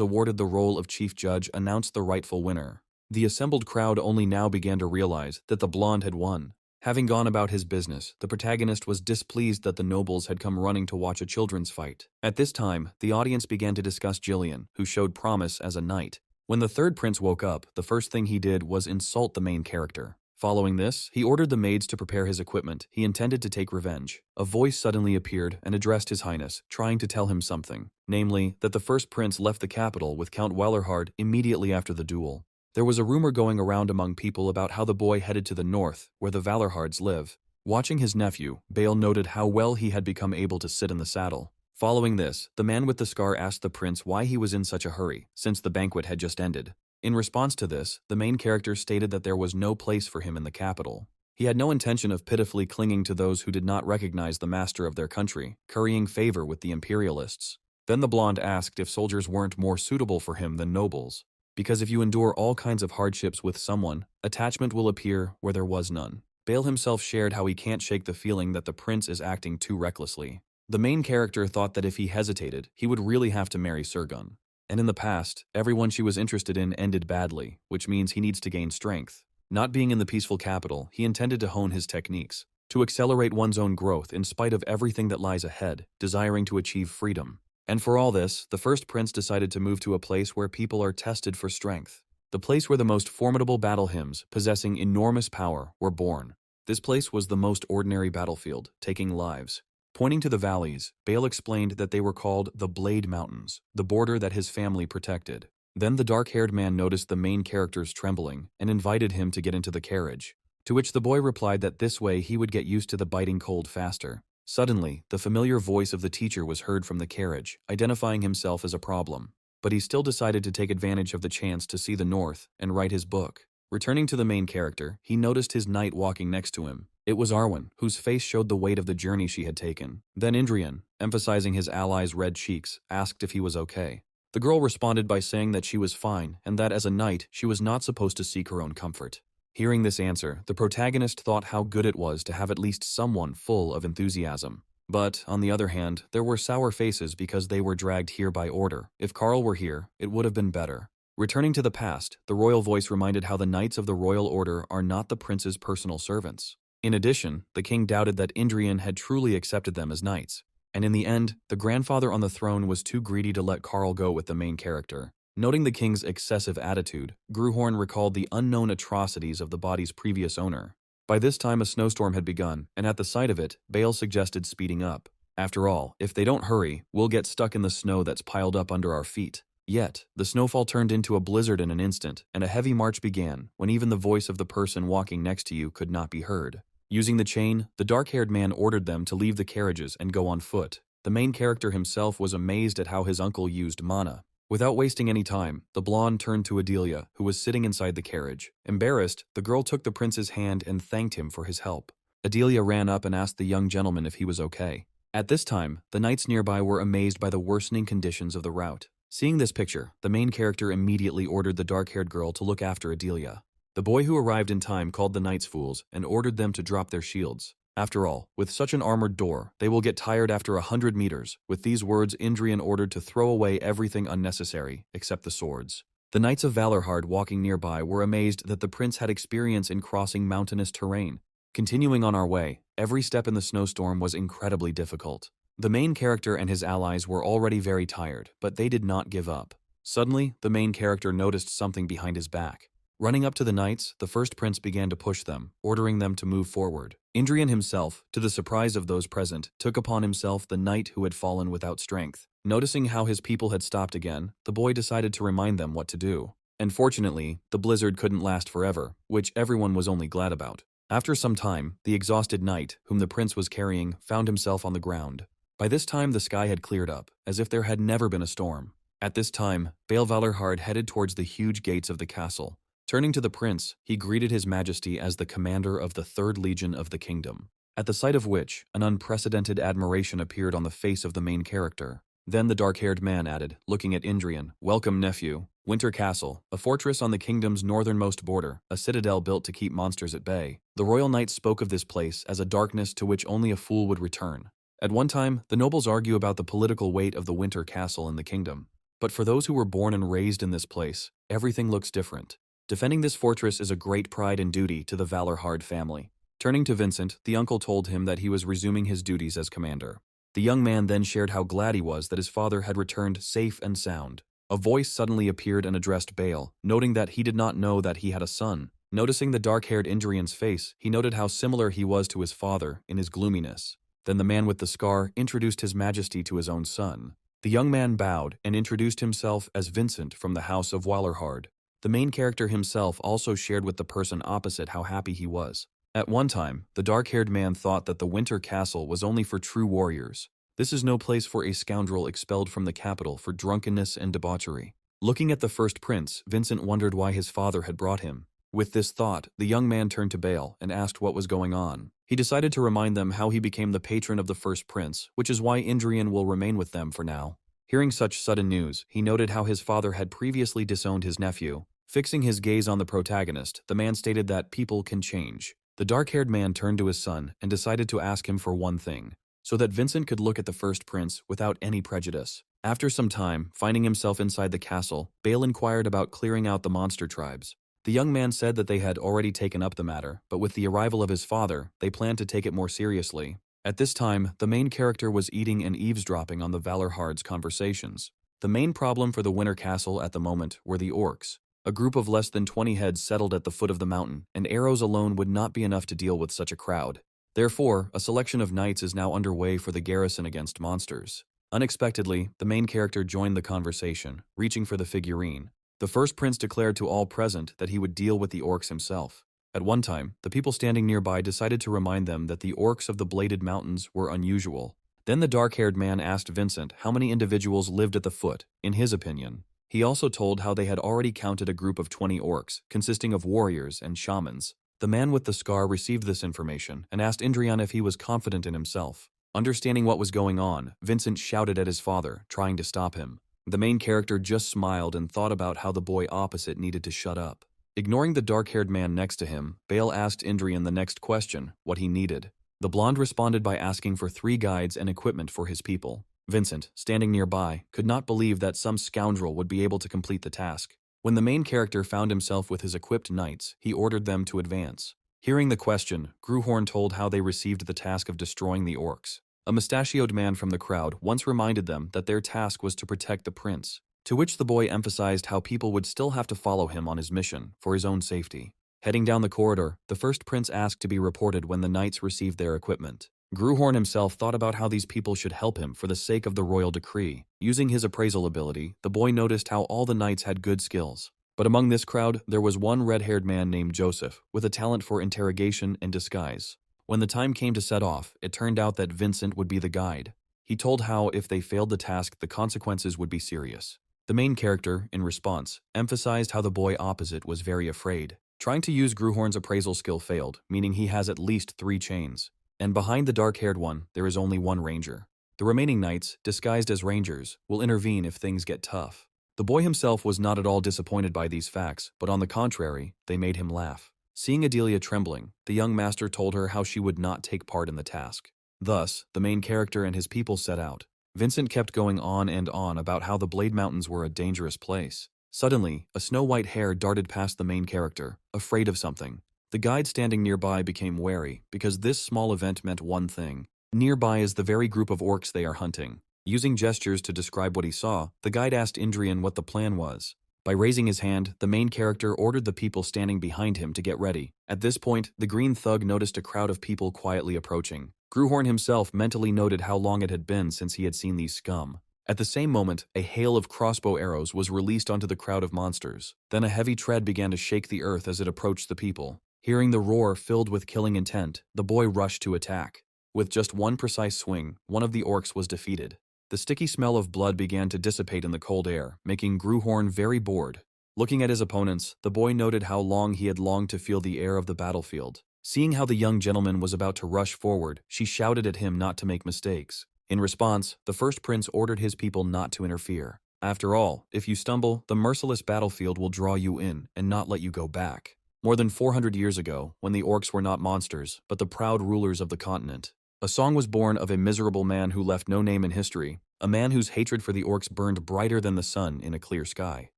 awarded the role of chief judge announced the rightful winner. The assembled crowd only now began to realize that the blonde had won. Having gone about his business, the protagonist was displeased that the nobles had come running to watch a children's fight. At this time, the audience began to discuss Jillian, who showed promise as a knight. When the third prince woke up, the first thing he did was insult the main character. Following this, he ordered the maids to prepare his equipment. He intended to take revenge. A voice suddenly appeared and addressed His Highness, trying to tell him something, namely, that the first prince left the capital with Count Wellerhard immediately after the duel. There was a rumor going around among people about how the boy headed to the north, where the Valorhards live. Watching his nephew, Bale noted how well he had become able to sit in the saddle. Following this, the man with the scar asked the prince why he was in such a hurry, since the banquet had just ended. In response to this, the main character stated that there was no place for him in the capital. He had no intention of pitifully clinging to those who did not recognize the master of their country, currying favor with the imperialists. Then the blonde asked if soldiers weren't more suitable for him than nobles. Because if you endure all kinds of hardships with someone, attachment will appear where there was none. Bale himself shared how he can't shake the feeling that the prince is acting too recklessly. The main character thought that if he hesitated, he would really have to marry Sergun. And in the past, everyone she was interested in ended badly, which means he needs to gain strength. Not being in the peaceful capital, he intended to hone his techniques, to accelerate one's own growth in spite of everything that lies ahead, desiring to achieve freedom. And for all this, the first prince decided to move to a place where people are tested for strength. The place where the most formidable battle hymns, possessing enormous power, were born. This place was the most ordinary battlefield, taking lives. Pointing to the valleys, Bale explained that they were called the Blade Mountains, the border that his family protected. Then the dark-haired man noticed the main character's trembling and invited him to get into the carriage, to which the boy replied that this way he would get used to the biting cold faster. Suddenly, the familiar voice of the teacher was heard from the carriage, identifying himself as a problem. But he still decided to take advantage of the chance to see the north and write his book. Returning to the main character, he noticed his knight walking next to him. It was Arwen, whose face showed the weight of the journey she had taken. Then Indrian, emphasizing his ally's red cheeks, asked if he was okay. The girl responded by saying that she was fine and that as a knight, she was not supposed to seek her own comfort. Hearing this answer, the protagonist thought how good it was to have at least someone full of enthusiasm. But, on the other hand, there were sour faces because they were dragged here by order. If Carl were here, it would have been better. Returning to the past, the royal voice reminded how the knights of the royal order are not the prince's personal servants. In addition, the king doubted that Indrian had truly accepted them as knights. And in the end, the grandfather on the throne was too greedy to let Carl go with the main character. Noting the king's excessive attitude, Gruhorn recalled the unknown atrocities of the body's previous owner. By this time a snowstorm had begun, and at the sight of it, Bale suggested speeding up. After all, if they don't hurry, we'll get stuck in the snow that's piled up under our feet. Yet, the snowfall turned into a blizzard in an instant, and a heavy march began, when even the voice of the person walking next to you could not be heard. Using the chain, the dark-haired man ordered them to leave the carriages and go on foot. The main character himself was amazed at how his uncle used mana. Without wasting any time, the blonde turned to Adelia, who was sitting inside the carriage. Embarrassed, the girl took the prince's hand and thanked him for his help. Adelia ran up and asked the young gentleman if he was okay. At this time, the knights nearby were amazed by the worsening conditions of the route. Seeing this picture, the main character immediately ordered the dark-haired girl to look after Adelia. The boy who arrived in time called the knights fools and ordered them to drop their shields. After all, with such an armored door, they will get tired after 100 meters. With these words, Indrian ordered to throw away everything unnecessary, except the swords. The knights of Valorhard walking nearby were amazed that the prince had experience in crossing mountainous terrain. Continuing on our way, every step in the snowstorm was incredibly difficult. The main character and his allies were already very tired, but they did not give up. Suddenly, the main character noticed something behind his back. Running up to the knights, the first prince began to push them, ordering them to move forward. Indrian himself, to the surprise of those present, took upon himself the knight who had fallen without strength. Noticing how his people had stopped again, the boy decided to remind them what to do. And fortunately, the blizzard couldn't last forever, which everyone was only glad about. After some time, the exhausted knight, whom the prince was carrying, found himself on the ground. By this time the sky had cleared up, as if there had never been a storm. At this time, Bael Valorhard headed towards the huge gates of the castle. Turning to the prince, he greeted his majesty as the commander of the 3rd Legion of the kingdom. At the sight of which, an unprecedented admiration appeared on the face of the main character. Then the dark-haired man added, looking at Indrian, "Welcome, nephew. Winter Castle, a fortress on the kingdom's northernmost border, a citadel built to keep monsters at bay." The royal knight spoke of this place as a darkness to which only a fool would return. At one time, the nobles argue about the political weight of the Winter Castle in the kingdom. But for those who were born and raised in this place, everything looks different. Defending this fortress is a great pride and duty to the Valorhard family. Turning to Vincent, the uncle told him that he was resuming his duties as commander. The young man then shared how glad he was that his father had returned safe and sound. A voice suddenly appeared and addressed Bael, noting that he did not know that he had a son. Noticing the dark-haired Indrian's face, he noted how similar he was to his father in his gloominess. Then the man with the scar introduced his majesty to his own son. The young man bowed and introduced himself as Vincent from the house of Valorhard. The main character himself also shared with the person opposite how happy he was. At one time, the dark-haired man thought that the Winter Castle was only for true warriors. This is no place for a scoundrel expelled from the capital for drunkenness and debauchery. Looking at the first prince, Vincent wondered why his father had brought him. With this thought, the young man turned to Bael and asked what was going on. He decided to remind them how he became the patron of the first prince, which is why Indrian will remain with them for now. Hearing such sudden news, he noted how his father had previously disowned his nephew. Fixing his gaze on the protagonist, the man stated that people can change. The dark-haired man turned to his son and decided to ask him for one thing, so that Vincent could look at the first prince without any prejudice. After some time, finding himself inside the castle, Bael inquired about clearing out the monster tribes. The young man said that they had already taken up the matter, but with the arrival of his father, they planned to take it more seriously. At this time, the main character was eating and eavesdropping on the Valorhard's conversations. The main problem for the Winter Castle at the moment were the orcs. A group of less than 20 heads settled at the foot of the mountain, and arrows alone would not be enough to deal with such a crowd. Therefore, a selection of knights is now underway for the garrison against monsters. Unexpectedly, the main character joined the conversation, reaching for the figurine. The first prince declared to all present that he would deal with the orcs himself. At one time, the people standing nearby decided to remind them that the orcs of the Bladed Mountains were unusual. Then the dark-haired man asked Vincent how many individuals lived at the foot, in his opinion. He also told how they had already counted a group of 20 orcs, consisting of warriors and shamans. The man with the scar received this information and asked Indrian if he was confident in himself. Understanding what was going on, Vincent shouted at his father, trying to stop him. The main character just smiled and thought about how the boy opposite needed to shut up. Ignoring the dark-haired man next to him, Bael asked Indrian the next question, what he needed. The blonde responded by asking for 3 guides and equipment for his people. Vincent, standing nearby, could not believe that some scoundrel would be able to complete the task. When the main character found himself with his equipped knights, he ordered them to advance. Hearing the question, Gruhorn told how they received the task of destroying the orcs. A mustachioed man from the crowd once reminded them that their task was to protect the prince, to which the boy emphasized how people would still have to follow him on his mission, for his own safety. Heading down the corridor, the first prince asked to be reported when the knights received their equipment. Gruhorn himself thought about how these people should help him for the sake of the royal decree. Using his appraisal ability, the boy noticed how all the knights had good skills. But among this crowd, there was one red-haired man named Joseph, with a talent for interrogation and disguise. When the time came to set off, it turned out that Vincent would be the guide. He told how if they failed the task, the consequences would be serious. The main character, in response, emphasized how the boy opposite was very afraid. Trying to use Gruhorn's appraisal skill failed, meaning he has at least 3 chains. And behind the dark-haired one, there is only one ranger. The remaining knights, disguised as rangers, will intervene if things get tough. The boy himself was not at all disappointed by these facts, but on the contrary, they made him laugh. Seeing Adelia trembling, the young master told her how she would not take part in the task. Thus, the main character and his people set out. Vincent kept going on and on about how the Blade Mountains were a dangerous place. Suddenly, a snow-white hare darted past the main character, afraid of something. The guide standing nearby became wary, because this small event meant one thing. Nearby is the very group of orcs they are hunting. Using gestures to describe what he saw, the guide asked Indrian what the plan was. By raising his hand, the main character ordered the people standing behind him to get ready. At this point, the green thug noticed a crowd of people quietly approaching. Gruhorn himself mentally noted how long it had been since he had seen these scum. At the same moment, a hail of crossbow arrows was released onto the crowd of monsters. Then a heavy tread began to shake the earth as it approached the people. Hearing the roar filled with killing intent, the boy rushed to attack. With just one precise swing, one of the orcs was defeated. The sticky smell of blood began to dissipate in the cold air, making Gruhorn very bored. Looking at his opponents, the boy noted how long he had longed to feel the air of the battlefield. Seeing how the young gentleman was about to rush forward, she shouted at him not to make mistakes. In response, the first prince ordered his people not to interfere. After all, if you stumble, the merciless battlefield will draw you in and not let you go back. More than 400 years ago, when the orcs were not monsters, but the proud rulers of the continent, a song was born of a miserable man who left no name in history, a man whose hatred for the orcs burned brighter than the sun in a clear sky.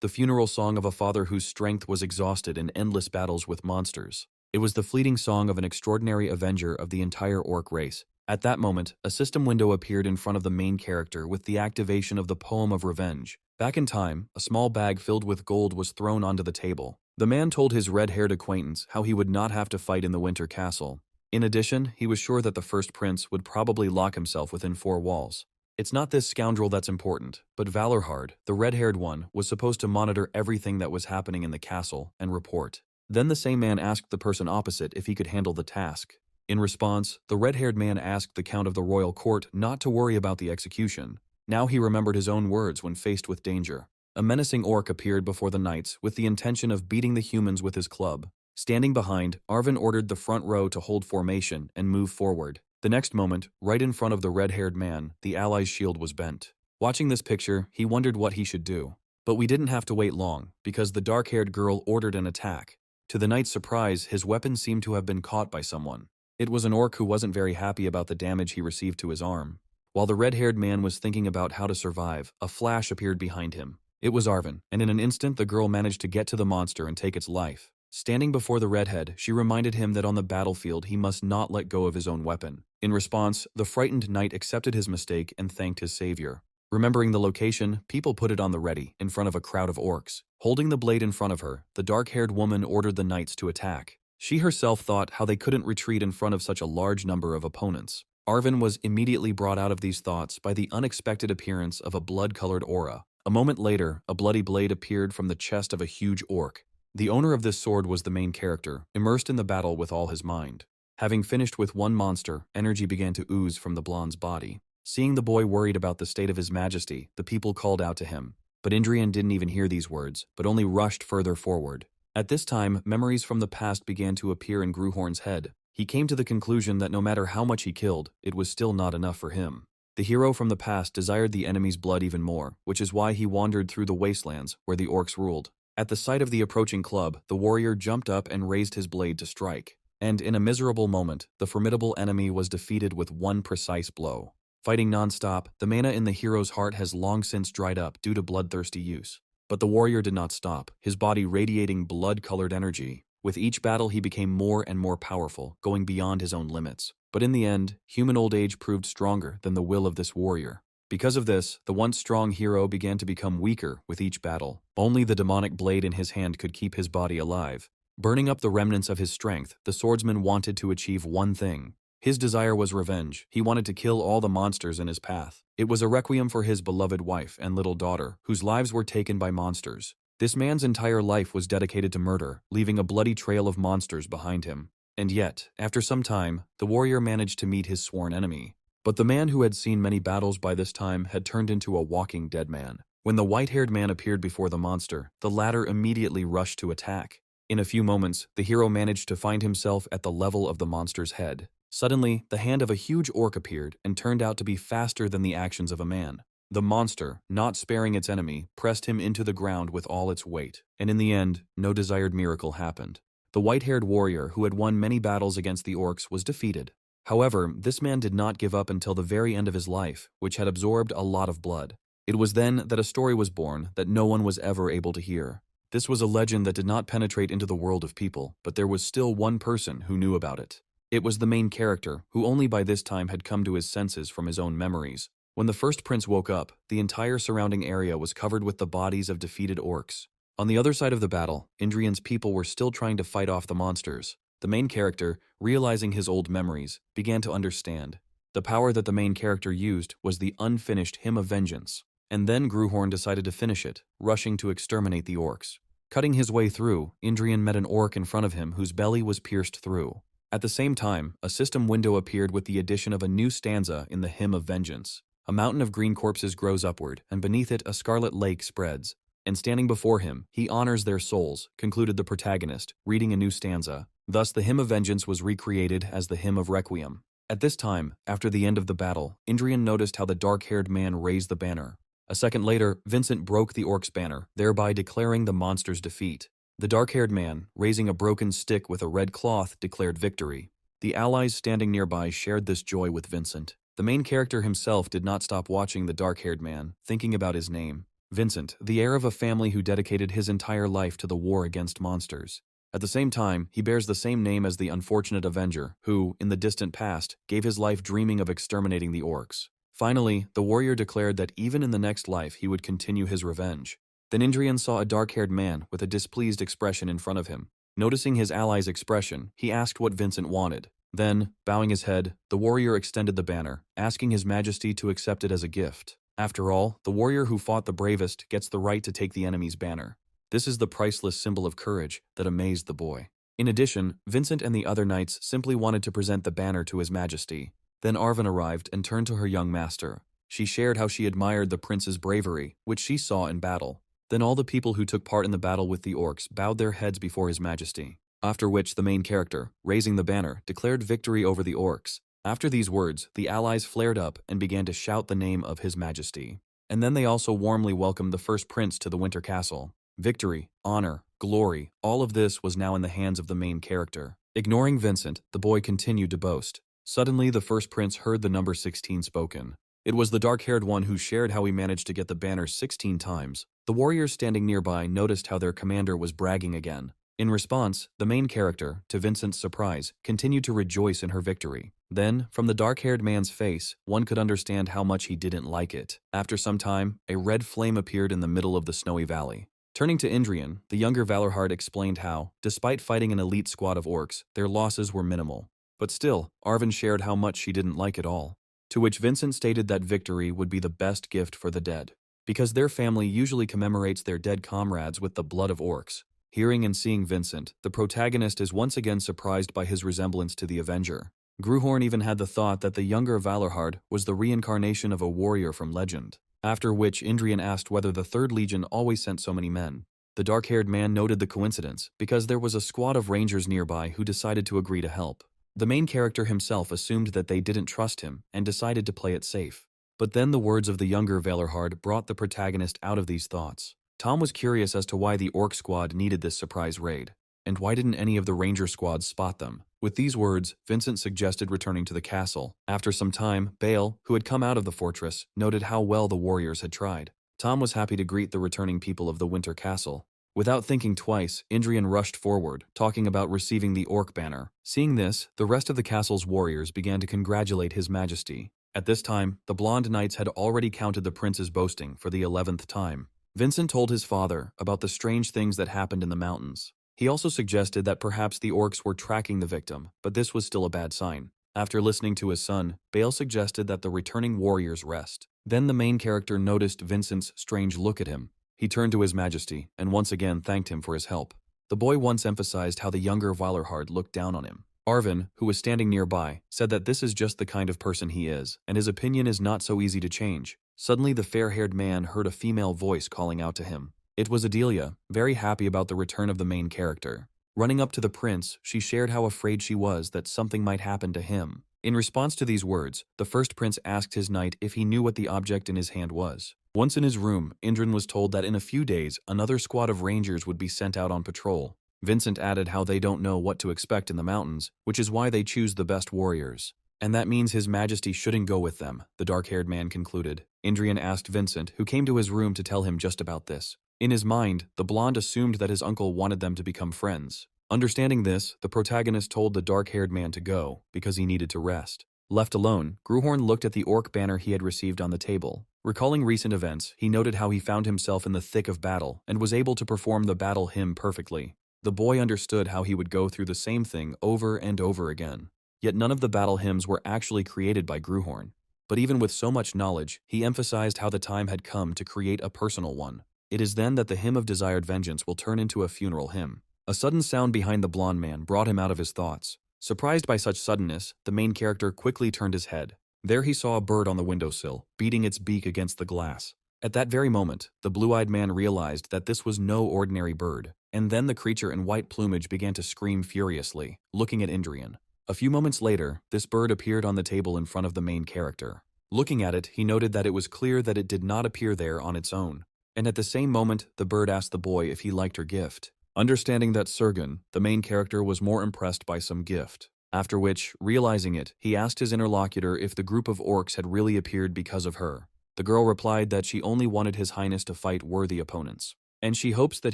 The funeral song of a father whose strength was exhausted in endless battles with monsters. It was the fleeting song of an extraordinary avenger of the entire orc race. At that moment, a system window appeared in front of the main character with the activation of the poem of revenge. Back in time, a small bag filled with gold was thrown onto the table. The man told his red-haired acquaintance how he would not have to fight in the winter castle. In addition, he was sure that the first prince would probably lock himself within 4 walls. It's not this scoundrel that's important, but Valorhard, the red-haired one, was supposed to monitor everything that was happening in the castle and report. Then the same man asked the person opposite if he could handle the task. In response, the red-haired man asked the Count of the royal court not to worry about the execution. Now he remembered his own words when faced with danger. A menacing orc appeared before the knights with the intention of beating the humans with his club. Standing behind, Arvin ordered the front row to hold formation and move forward. The next moment, right in front of the red-haired man, the allies' shield was bent. Watching this picture, he wondered what he should do. But we didn't have to wait long, because the dark-haired girl ordered an attack. To the knight's surprise, his weapon seemed to have been caught by someone. It was an orc who wasn't very happy about the damage he received to his arm. While the red-haired man was thinking about how to survive, a flash appeared behind him. It was Arvin, and in an instant the girl managed to get to the monster and take its life. Standing before the redhead, she reminded him that on the battlefield he must not let go of his own weapon. In response, the frightened knight accepted his mistake and thanked his savior. Remembering the location, people put it on the ready, in front of a crowd of orcs. Holding the blade in front of her, the dark-haired woman ordered the knights to attack. She herself thought how they couldn't retreat in front of such a large number of opponents. Arvin was immediately brought out of these thoughts by the unexpected appearance of a blood-colored aura. A moment later, a bloody blade appeared from the chest of a huge orc. The owner of this sword was the main character, immersed in the battle with all his mind. Having finished with one monster, energy began to ooze from the blonde's body. Seeing the boy worried about the state of his majesty, the people called out to him. But Indrian didn't even hear these words, but only rushed further forward. At this time, memories from the past began to appear in Gruhorn's head. He came to the conclusion that no matter how much he killed, it was still not enough for him. The hero from the past desired the enemy's blood even more, which is why he wandered through the wastelands where the orcs ruled. At the sight of the approaching club, the warrior jumped up and raised his blade to strike. And in a miserable moment, the formidable enemy was defeated with one precise blow. Fighting non-stop, the mana in the hero's heart has long since dried up due to bloodthirsty use. But the warrior did not stop, his body radiating blood-colored energy. With each battle he became more and more powerful, going beyond his own limits. But in the end, human old age proved stronger than the will of this warrior. Because of this, the once strong hero began to become weaker with each battle. Only the demonic blade in his hand could keep his body alive. Burning up the remnants of his strength, the swordsman wanted to achieve one thing. His desire was revenge. He wanted to kill all the monsters in his path. It was a requiem for his beloved wife and little daughter, whose lives were taken by monsters. This man's entire life was dedicated to murder, leaving a bloody trail of monsters behind him. And yet, after some time, the warrior managed to meet his sworn enemy. But the man who had seen many battles by this time had turned into a walking dead man. When the white-haired man appeared before the monster, the latter immediately rushed to attack. In a few moments, the hero managed to find himself at the level of the monster's head. Suddenly, the hand of a huge orc appeared and turned out to be faster than the actions of a man. The monster, not sparing its enemy, pressed him into the ground with all its weight, and in the end, no desired miracle happened. The white-haired warrior who had won many battles against the orcs was defeated. However, this man did not give up until the very end of his life, which had absorbed a lot of blood. It was then that a story was born that no one was ever able to hear. This was a legend that did not penetrate into the world of people, but there was still one person who knew about it. It was the main character, who only by this time had come to his senses from his own memories. When the first prince woke up, the entire surrounding area was covered with the bodies of defeated orcs. On the other side of the battle, Indrian's people were still trying to fight off the monsters. The main character, realizing his old memories, began to understand. The power that the main character used was the unfinished Hymn of Vengeance. And then Gruhorn decided to finish it, rushing to exterminate the orcs. Cutting his way through, Indrian met an orc in front of him whose belly was pierced through. At the same time, a system window appeared with the addition of a new stanza in the Hymn of Vengeance. A mountain of green corpses grows upward, and beneath it a scarlet lake spreads. And standing before him, he honors their souls, concluded the protagonist, reading a new stanza. Thus the Hymn of Vengeance was recreated as the Hymn of Requiem. At this time, after the end of the battle, Indrian noticed how the dark-haired man raised the banner. A second later, Vincent broke the orc's banner, thereby declaring the monster's defeat. The dark-haired man, raising a broken stick with a red cloth, declared victory. The allies standing nearby shared this joy with Vincent. The main character himself did not stop watching the dark-haired man, thinking about his name. Vincent, the heir of a family who dedicated his entire life to the war against monsters. At the same time, he bears the same name as the unfortunate Avenger, who, in the distant past, gave his life dreaming of exterminating the orcs. Finally, the warrior declared that even in the next life he would continue his revenge. Then Indrian saw a dark-haired man with a displeased expression in front of him. Noticing his ally's expression, he asked what Vincent wanted. Then, bowing his head, the warrior extended the banner, asking His Majesty to accept it as a gift. After all, the warrior who fought the bravest gets the right to take the enemy's banner. This is the priceless symbol of courage that amazed the boy. In addition, Vincent and the other knights simply wanted to present the banner to His Majesty. Then Arven arrived and turned to her young master. She shared how she admired the prince's bravery, which she saw in battle. Then all the people who took part in the battle with the orcs bowed their heads before His Majesty. After which the main character, raising the banner, declared victory over the orcs. After these words, the allies flared up and began to shout the name of His Majesty. And then they also warmly welcomed the first prince to the Winter Castle. Victory, honor, glory, all of this was now in the hands of the main character. Ignoring Vincent, the boy continued to boast. Suddenly, the first prince heard the number 16 spoken. It was the dark-haired one who shared how he managed to get the banner 16 times. The warriors standing nearby noticed how their commander was bragging again. In response, the main character, to Vincent's surprise, continued to rejoice in her victory. Then, from the dark-haired man's face, one could understand how much he didn't like it. After some time, a red flame appeared in the middle of the snowy valley. Turning to Indrian, the younger Valorhard explained how, despite fighting an elite squad of orcs, their losses were minimal. But still, Arven shared how much she didn't like it all. To which Vincent stated that victory would be the best gift for the dead, because their family usually commemorates their dead comrades with the blood of orcs. Hearing and seeing Vincent, the protagonist is once again surprised by his resemblance to the Avenger. Gruhorn even had the thought that the younger Valorhard was the reincarnation of a warrior from legend. After which Indrian asked whether the Third Legion always sent so many men. The dark-haired man noted the coincidence, because there was a squad of rangers nearby who decided to agree to help. The main character himself assumed that they didn't trust him and decided to play it safe. But then the words of the younger Valorhard brought the protagonist out of these thoughts. Tom was curious as to why the orc squad needed this surprise raid, and why didn't any of the ranger squads spot them. With these words, Vincent suggested returning to the castle. After some time, Bale, who had come out of the fortress, noted how well the warriors had tried. Tom was happy to greet the returning people of the Winter Castle. Without thinking twice, Indrian rushed forward, talking about receiving the orc banner. Seeing this, the rest of the castle's warriors began to congratulate His Majesty. At this time, the blonde knights had already counted the prince's boasting for the 11th time. Vincent told his father about the strange things that happened in the mountains. He also suggested that perhaps the orcs were tracking the victim, but this was still a bad sign. After listening to his son, Bale suggested that the returning warriors rest. Then the main character noticed Vincent's strange look at him. He turned to His Majesty and once again thanked him for his help. The boy once emphasized how the younger Valorhard looked down on him. Arven, who was standing nearby, said that this is just the kind of person he is, and his opinion is not so easy to change. Suddenly the fair-haired man heard a female voice calling out to him. It was Adelia, very happy about the return of the main character. Running up to the prince, she shared how afraid she was that something might happen to him. In response to these words, the first prince asked his knight if he knew what the object in his hand was. Once in his room, Indrian was told that in a few days, another squad of rangers would be sent out on patrol. Vincent added how they don't know what to expect in the mountains, which is why they choose the best warriors. And that means His Majesty shouldn't go with them, the dark-haired man concluded. Indrian asked Vincent, who came to his room to tell him just about this. In his mind, the blonde assumed that his uncle wanted them to become friends. Understanding this, the protagonist told the dark-haired man to go, because he needed to rest. Left alone, Gruhorn looked at the orc banner he had received on the table. Recalling recent events, he noted how he found himself in the thick of battle and was able to perform the battle hymn perfectly. The boy understood how he would go through the same thing over and over again. Yet none of the battle hymns were actually created by Gruhorn. But even with so much knowledge, he emphasized how the time had come to create a personal one. It is then that the hymn of desired vengeance will turn into a funeral hymn. A sudden sound behind the blonde man brought him out of his thoughts. Surprised by such suddenness, the main character quickly turned his head. There he saw a bird on the windowsill, beating its beak against the glass. At that very moment, the blue-eyed man realized that this was no ordinary bird, and then the creature in white plumage began to scream furiously, looking at Indrian. A few moments later, this bird appeared on the table in front of the main character. Looking at it, he noted that it was clear that it did not appear there on its own. And at the same moment, the bird asked the boy if he liked her gift. Understanding that Sergen, the main character, was more impressed by some gift. After which, realizing it, he asked his interlocutor if the group of orcs had really appeared because of her. The girl replied that she only wanted His Highness to fight worthy opponents. And she hopes that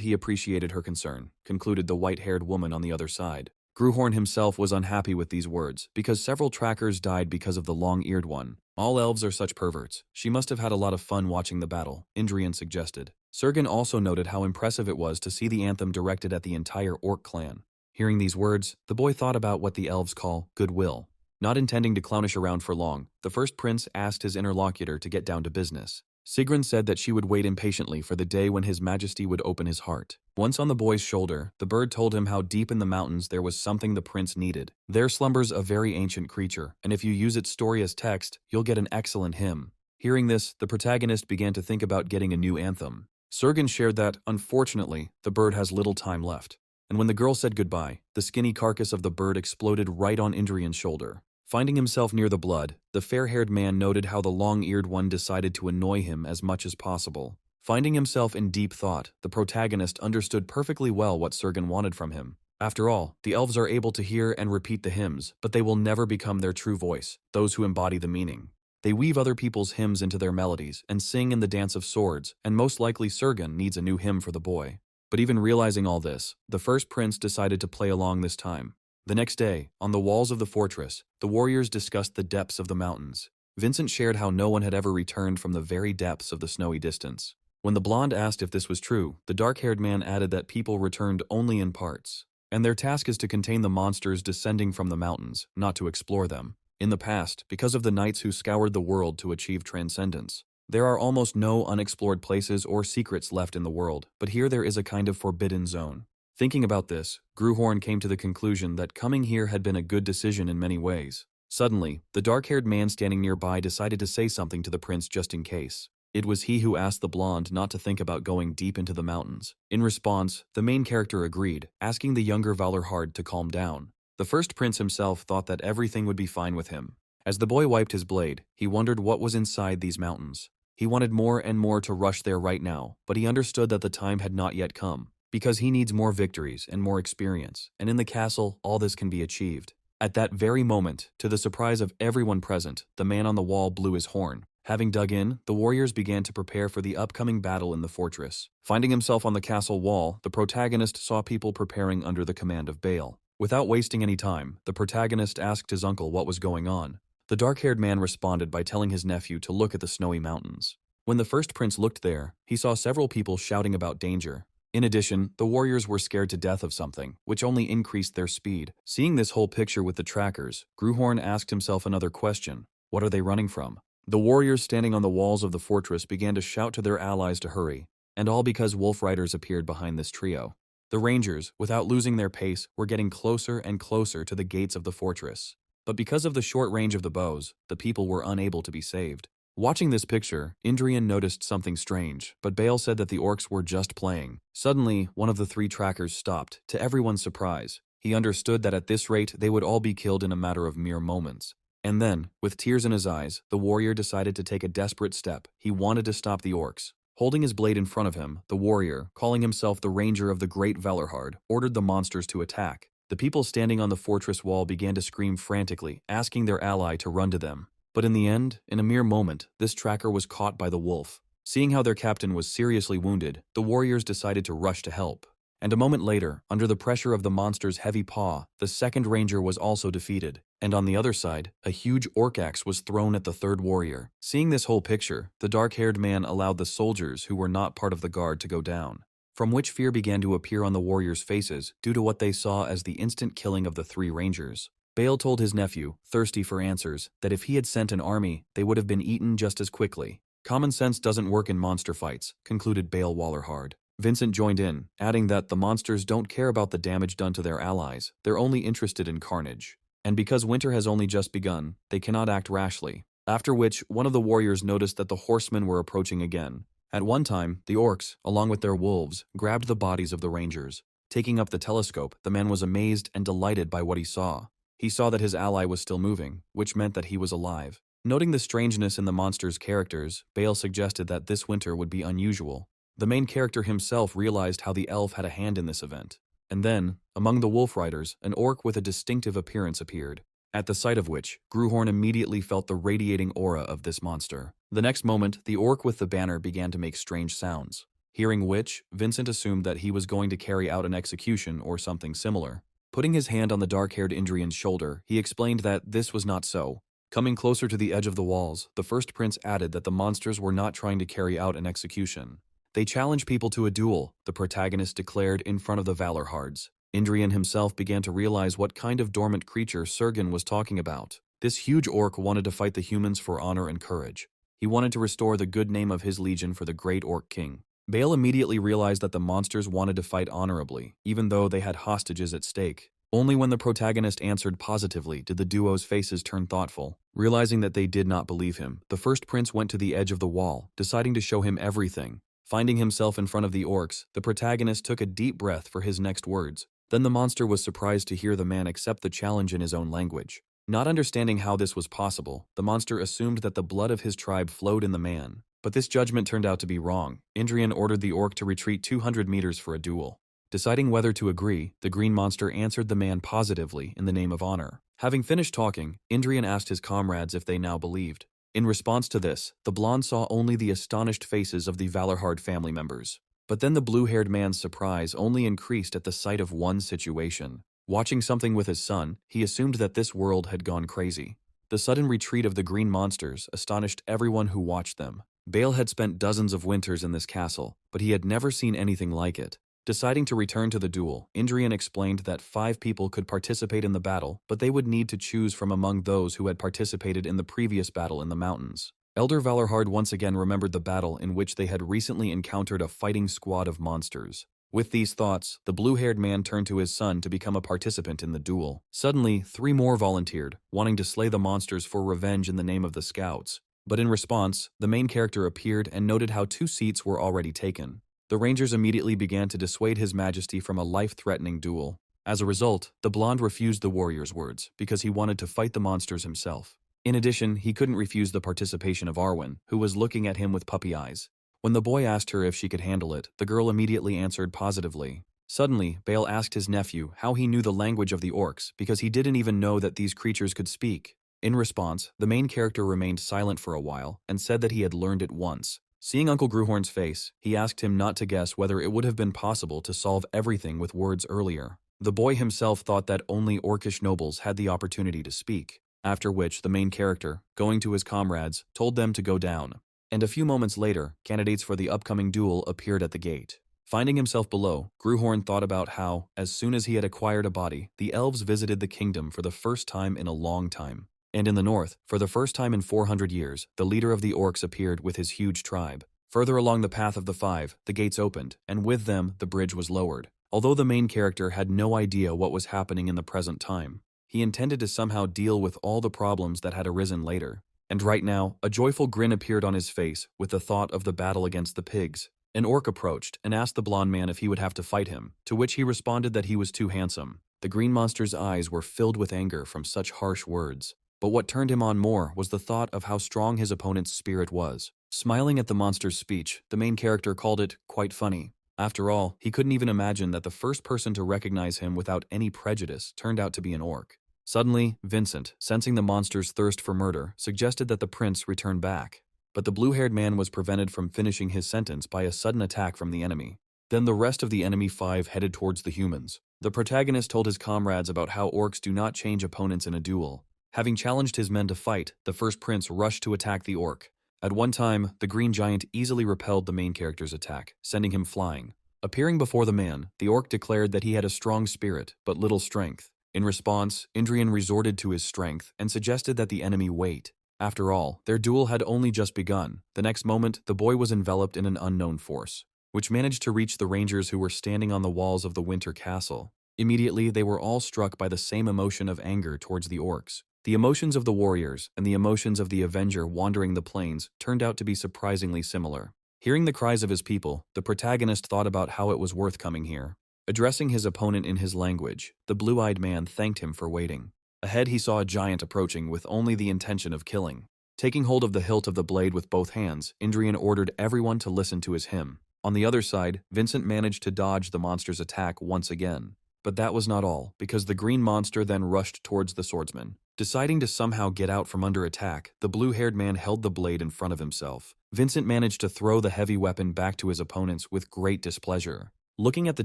he appreciated her concern, concluded the white-haired woman on the other side. Gruhorn himself was unhappy with these words, because several trackers died because of the long-eared one. All elves are such perverts. She must have had a lot of fun watching the battle, Indrian suggested. Sergen also noted how impressive it was to see the anthem directed at the entire orc clan. Hearing these words, the boy thought about what the elves call goodwill. Not intending to clownish around for long, the first prince asked his interlocutor to get down to business. Sigrun said that she would wait impatiently for the day when His Majesty would open his heart. Once on the boy's shoulder, the bird told him how deep in the mountains there was something the prince needed. There slumbers a very ancient creature, and if you use its story as text, you'll get an excellent hymn. Hearing this, the protagonist began to think about getting a new anthem. Sergen shared that, unfortunately, the bird has little time left. And when the girl said goodbye, the skinny carcass of the bird exploded right on Indrian's shoulder. Finding himself near the blood, the fair-haired man noted how the long-eared one decided to annoy him as much as possible. Finding himself in deep thought, the protagonist understood perfectly well what Sergen wanted from him. After all, the elves are able to hear and repeat the hymns, but they will never become their true voice, those who embody the meaning. They weave other people's hymns into their melodies and sing in the dance of swords, and most likely Sergen needs a new hymn for the boy. But even realizing all this, the first prince decided to play along this time. The next day, on the walls of the fortress, the warriors discussed the depths of the mountains. Vincent shared how no one had ever returned from the very depths of the snowy distance. When the blonde asked if this was true, the dark-haired man added that people returned only in parts, and their task is to contain the monsters descending from the mountains, not to explore them. In the past, because of the knights who scoured the world to achieve transcendence, there are almost no unexplored places or secrets left in the world, but here there is a kind of forbidden zone. Thinking about this, Gruhorn came to the conclusion that coming here had been a good decision in many ways. Suddenly, the dark-haired man standing nearby decided to say something to the prince just in case. It was he who asked the blonde not to think about going deep into the mountains. In response, the main character agreed, asking the younger Valorhard to calm down. The first prince himself thought that everything would be fine with him. As the boy wiped his blade, he wondered what was inside these mountains. He wanted more and more to rush there right now, but he understood that the time had not yet come. Because he needs more victories and more experience, and in the castle, all this can be achieved. At that very moment, to the surprise of everyone present, the man on the wall blew his horn. Having dug in, the warriors began to prepare for the upcoming battle in the fortress. Finding himself on the castle wall, the protagonist saw people preparing under the command of Bale. Without wasting any time, the protagonist asked his uncle what was going on. The dark-haired man responded by telling his nephew to look at the snowy mountains. When the first prince looked there, he saw several people shouting about danger. In addition, the warriors were scared to death of something, which only increased their speed. Seeing this whole picture with the trackers, Gruhorn asked himself another question. What are they running from? The warriors standing on the walls of the fortress began to shout to their allies to hurry, and all because wolf riders appeared behind this trio. The rangers, without losing their pace, were getting closer and closer to the gates of the fortress. But because of the short range of the bows, the people were unable to be saved. Watching this picture, Indrian noticed something strange, but Bale said that the orcs were just playing. Suddenly, one of the three trackers stopped, to everyone's surprise. He understood that at this rate, they would all be killed in a matter of mere moments. And then, with tears in his eyes, the warrior decided to take a desperate step. He wanted to stop the orcs. Holding his blade in front of him, the warrior, calling himself the ranger of the great Valorhard, ordered the monsters to attack. The people standing on the fortress wall began to scream frantically, asking their ally to run to them. But in the end, in a mere moment, this tracker was caught by the wolf. Seeing how their captain was seriously wounded, the warriors decided to rush to help. And a moment later, under the pressure of the monster's heavy paw, the second ranger was also defeated. And on the other side, a huge orc axe was thrown at the third warrior. Seeing this whole picture, the dark-haired man allowed the soldiers who were not part of the guard to go down, from which fear began to appear on the warriors' faces due to what they saw as the instant killing of the three rangers. Bale told his nephew, thirsty for answers, that if he had sent an army, they would have been eaten just as quickly. Common sense doesn't work in monster fights, concluded Bale Wallerhard. Vincent joined in, adding that the monsters don't care about the damage done to their allies, they're only interested in carnage. And because winter has only just begun, they cannot act rashly. After which, one of the warriors noticed that the horsemen were approaching again. At one time, the orcs, along with their wolves, grabbed the bodies of the rangers. Taking up the telescope, the man was amazed and delighted by what he saw. He saw that his ally was still moving, which meant that he was alive. Noting the strangeness in the monsters' characters, Bale suggested that this winter would be unusual. The main character himself realized how the elf had a hand in this event. And then, among the wolf riders, an orc with a distinctive appearance appeared. At the sight of which, Gruhorn immediately felt the radiating aura of this monster. The next moment, the orc with the banner began to make strange sounds. Hearing which, Vincent assumed that he was going to carry out an execution or something similar. Putting his hand on the dark-haired Indrian's shoulder, he explained that this was not so. Coming closer to the edge of the walls, the first prince added that the monsters were not trying to carry out an execution. They challenge people to a duel, the protagonist declared in front of the Valorhards. Indrian himself began to realize what kind of dormant creature Sergen was talking about. This huge orc wanted to fight the humans for honor and courage. He wanted to restore the good name of his legion for the great orc king. Bale immediately realized that the monsters wanted to fight honorably, even though they had hostages at stake. Only when the protagonist answered positively did the duo's faces turn thoughtful. Realizing that they did not believe him, the first prince went to the edge of the wall, deciding to show him everything. Finding himself in front of the orcs, the protagonist took a deep breath for his next words. Then the monster was surprised to hear the man accept the challenge in his own language. Not understanding how this was possible, the monster assumed that the blood of his tribe flowed in the man. But this judgment turned out to be wrong. Indrian ordered the orc to retreat 200 meters for a duel. Deciding whether to agree, the green monster answered the man positively in the name of honor. Having finished talking, Indrian asked his comrades if they now believed. In response to this, the blonde saw only the astonished faces of the Valorhard family members. But then the blue-haired man's surprise only increased at the sight of one situation. Watching something with his son, he assumed that this world had gone crazy. The sudden retreat of the green monsters astonished everyone who watched them. Bale had spent dozens of winters in this castle, but he had never seen anything like it. Deciding to return to the duel, Indrian explained that 5 people could participate in the battle, but they would need to choose from among those who had participated in the previous battle in the mountains. Elder Valorhard once again remembered the battle in which they had recently encountered a fighting squad of monsters. With these thoughts, the blue-haired man turned to his son to become a participant in the duel. Suddenly, 3 more volunteered, wanting to slay the monsters for revenge in the name of the scouts. But in response, the main character appeared and noted how 2 seats were already taken. The rangers immediately began to dissuade His Majesty from a life-threatening duel. As a result, the blonde refused the warrior's words because he wanted to fight the monsters himself. In addition, he couldn't refuse the participation of Arwen, who was looking at him with puppy eyes. When the boy asked her if she could handle it, the girl immediately answered positively. Suddenly, Bale asked his nephew how he knew the language of the orcs because he didn't even know that these creatures could speak. In response, the main character remained silent for a while and said that he had learned it once. Seeing Uncle Gruhorn's face, he asked him not to guess whether it would have been possible to solve everything with words earlier. The boy himself thought that only orcish nobles had the opportunity to speak. After which, the main character, going to his comrades, told them to go down. And a few moments later, candidates for the upcoming duel appeared at the gate. Finding himself below, Gruhorn thought about how, as soon as he had acquired a body, the elves visited the kingdom for the first time in a long time. And in the north, for the first time in 400 years, the leader of the orcs appeared with his huge tribe. Further along the path of the 5, the gates opened, and with them, the bridge was lowered. Although the main character had no idea what was happening in the present time, he intended to somehow deal with all the problems that had arisen later. And right now, a joyful grin appeared on his face with the thought of the battle against the pigs. An orc approached and asked the blonde man if he would have to fight him, to which he responded that he was too handsome. The green monster's eyes were filled with anger from such harsh words. But what turned him on more was the thought of how strong his opponent's spirit was. Smiling at the monster's speech, the main character called it quite funny. After all, he couldn't even imagine that the first person to recognize him without any prejudice turned out to be an orc. Suddenly, Vincent, sensing the monster's thirst for murder, suggested that the prince return back. But the blue-haired man was prevented from finishing his sentence by a sudden attack from the enemy. Then the rest of the enemy 5 headed towards the humans. The protagonist told his comrades about how orcs do not change opponents in a duel. Having challenged his men to fight, the first prince rushed to attack the orc. At one time, the green giant easily repelled the main character's attack, sending him flying. Appearing before the man, the orc declared that he had a strong spirit, but little strength. In response, Indrian resorted to his strength and suggested that the enemy wait. After all, their duel had only just begun. The next moment, the boy was enveloped in an unknown force, which managed to reach the rangers who were standing on the walls of the winter castle. Immediately, they were all struck by the same emotion of anger towards the orcs. The emotions of the warriors and the emotions of the Avenger wandering the plains turned out to be surprisingly similar. Hearing the cries of his people, the protagonist thought about how it was worth coming here. Addressing his opponent in his language, the blue-eyed man thanked him for waiting. Ahead he saw a giant approaching with only the intention of killing. Taking hold of the hilt of the blade with both hands, Indrian ordered everyone to listen to his hymn. On the other side, Vincent managed to dodge the monster's attack once again. But that was not all, because the green monster then rushed towards the swordsman. Deciding to somehow get out from under attack, the blue-haired man held the blade in front of himself. Vincent managed to throw the heavy weapon back to his opponents with great displeasure. Looking at the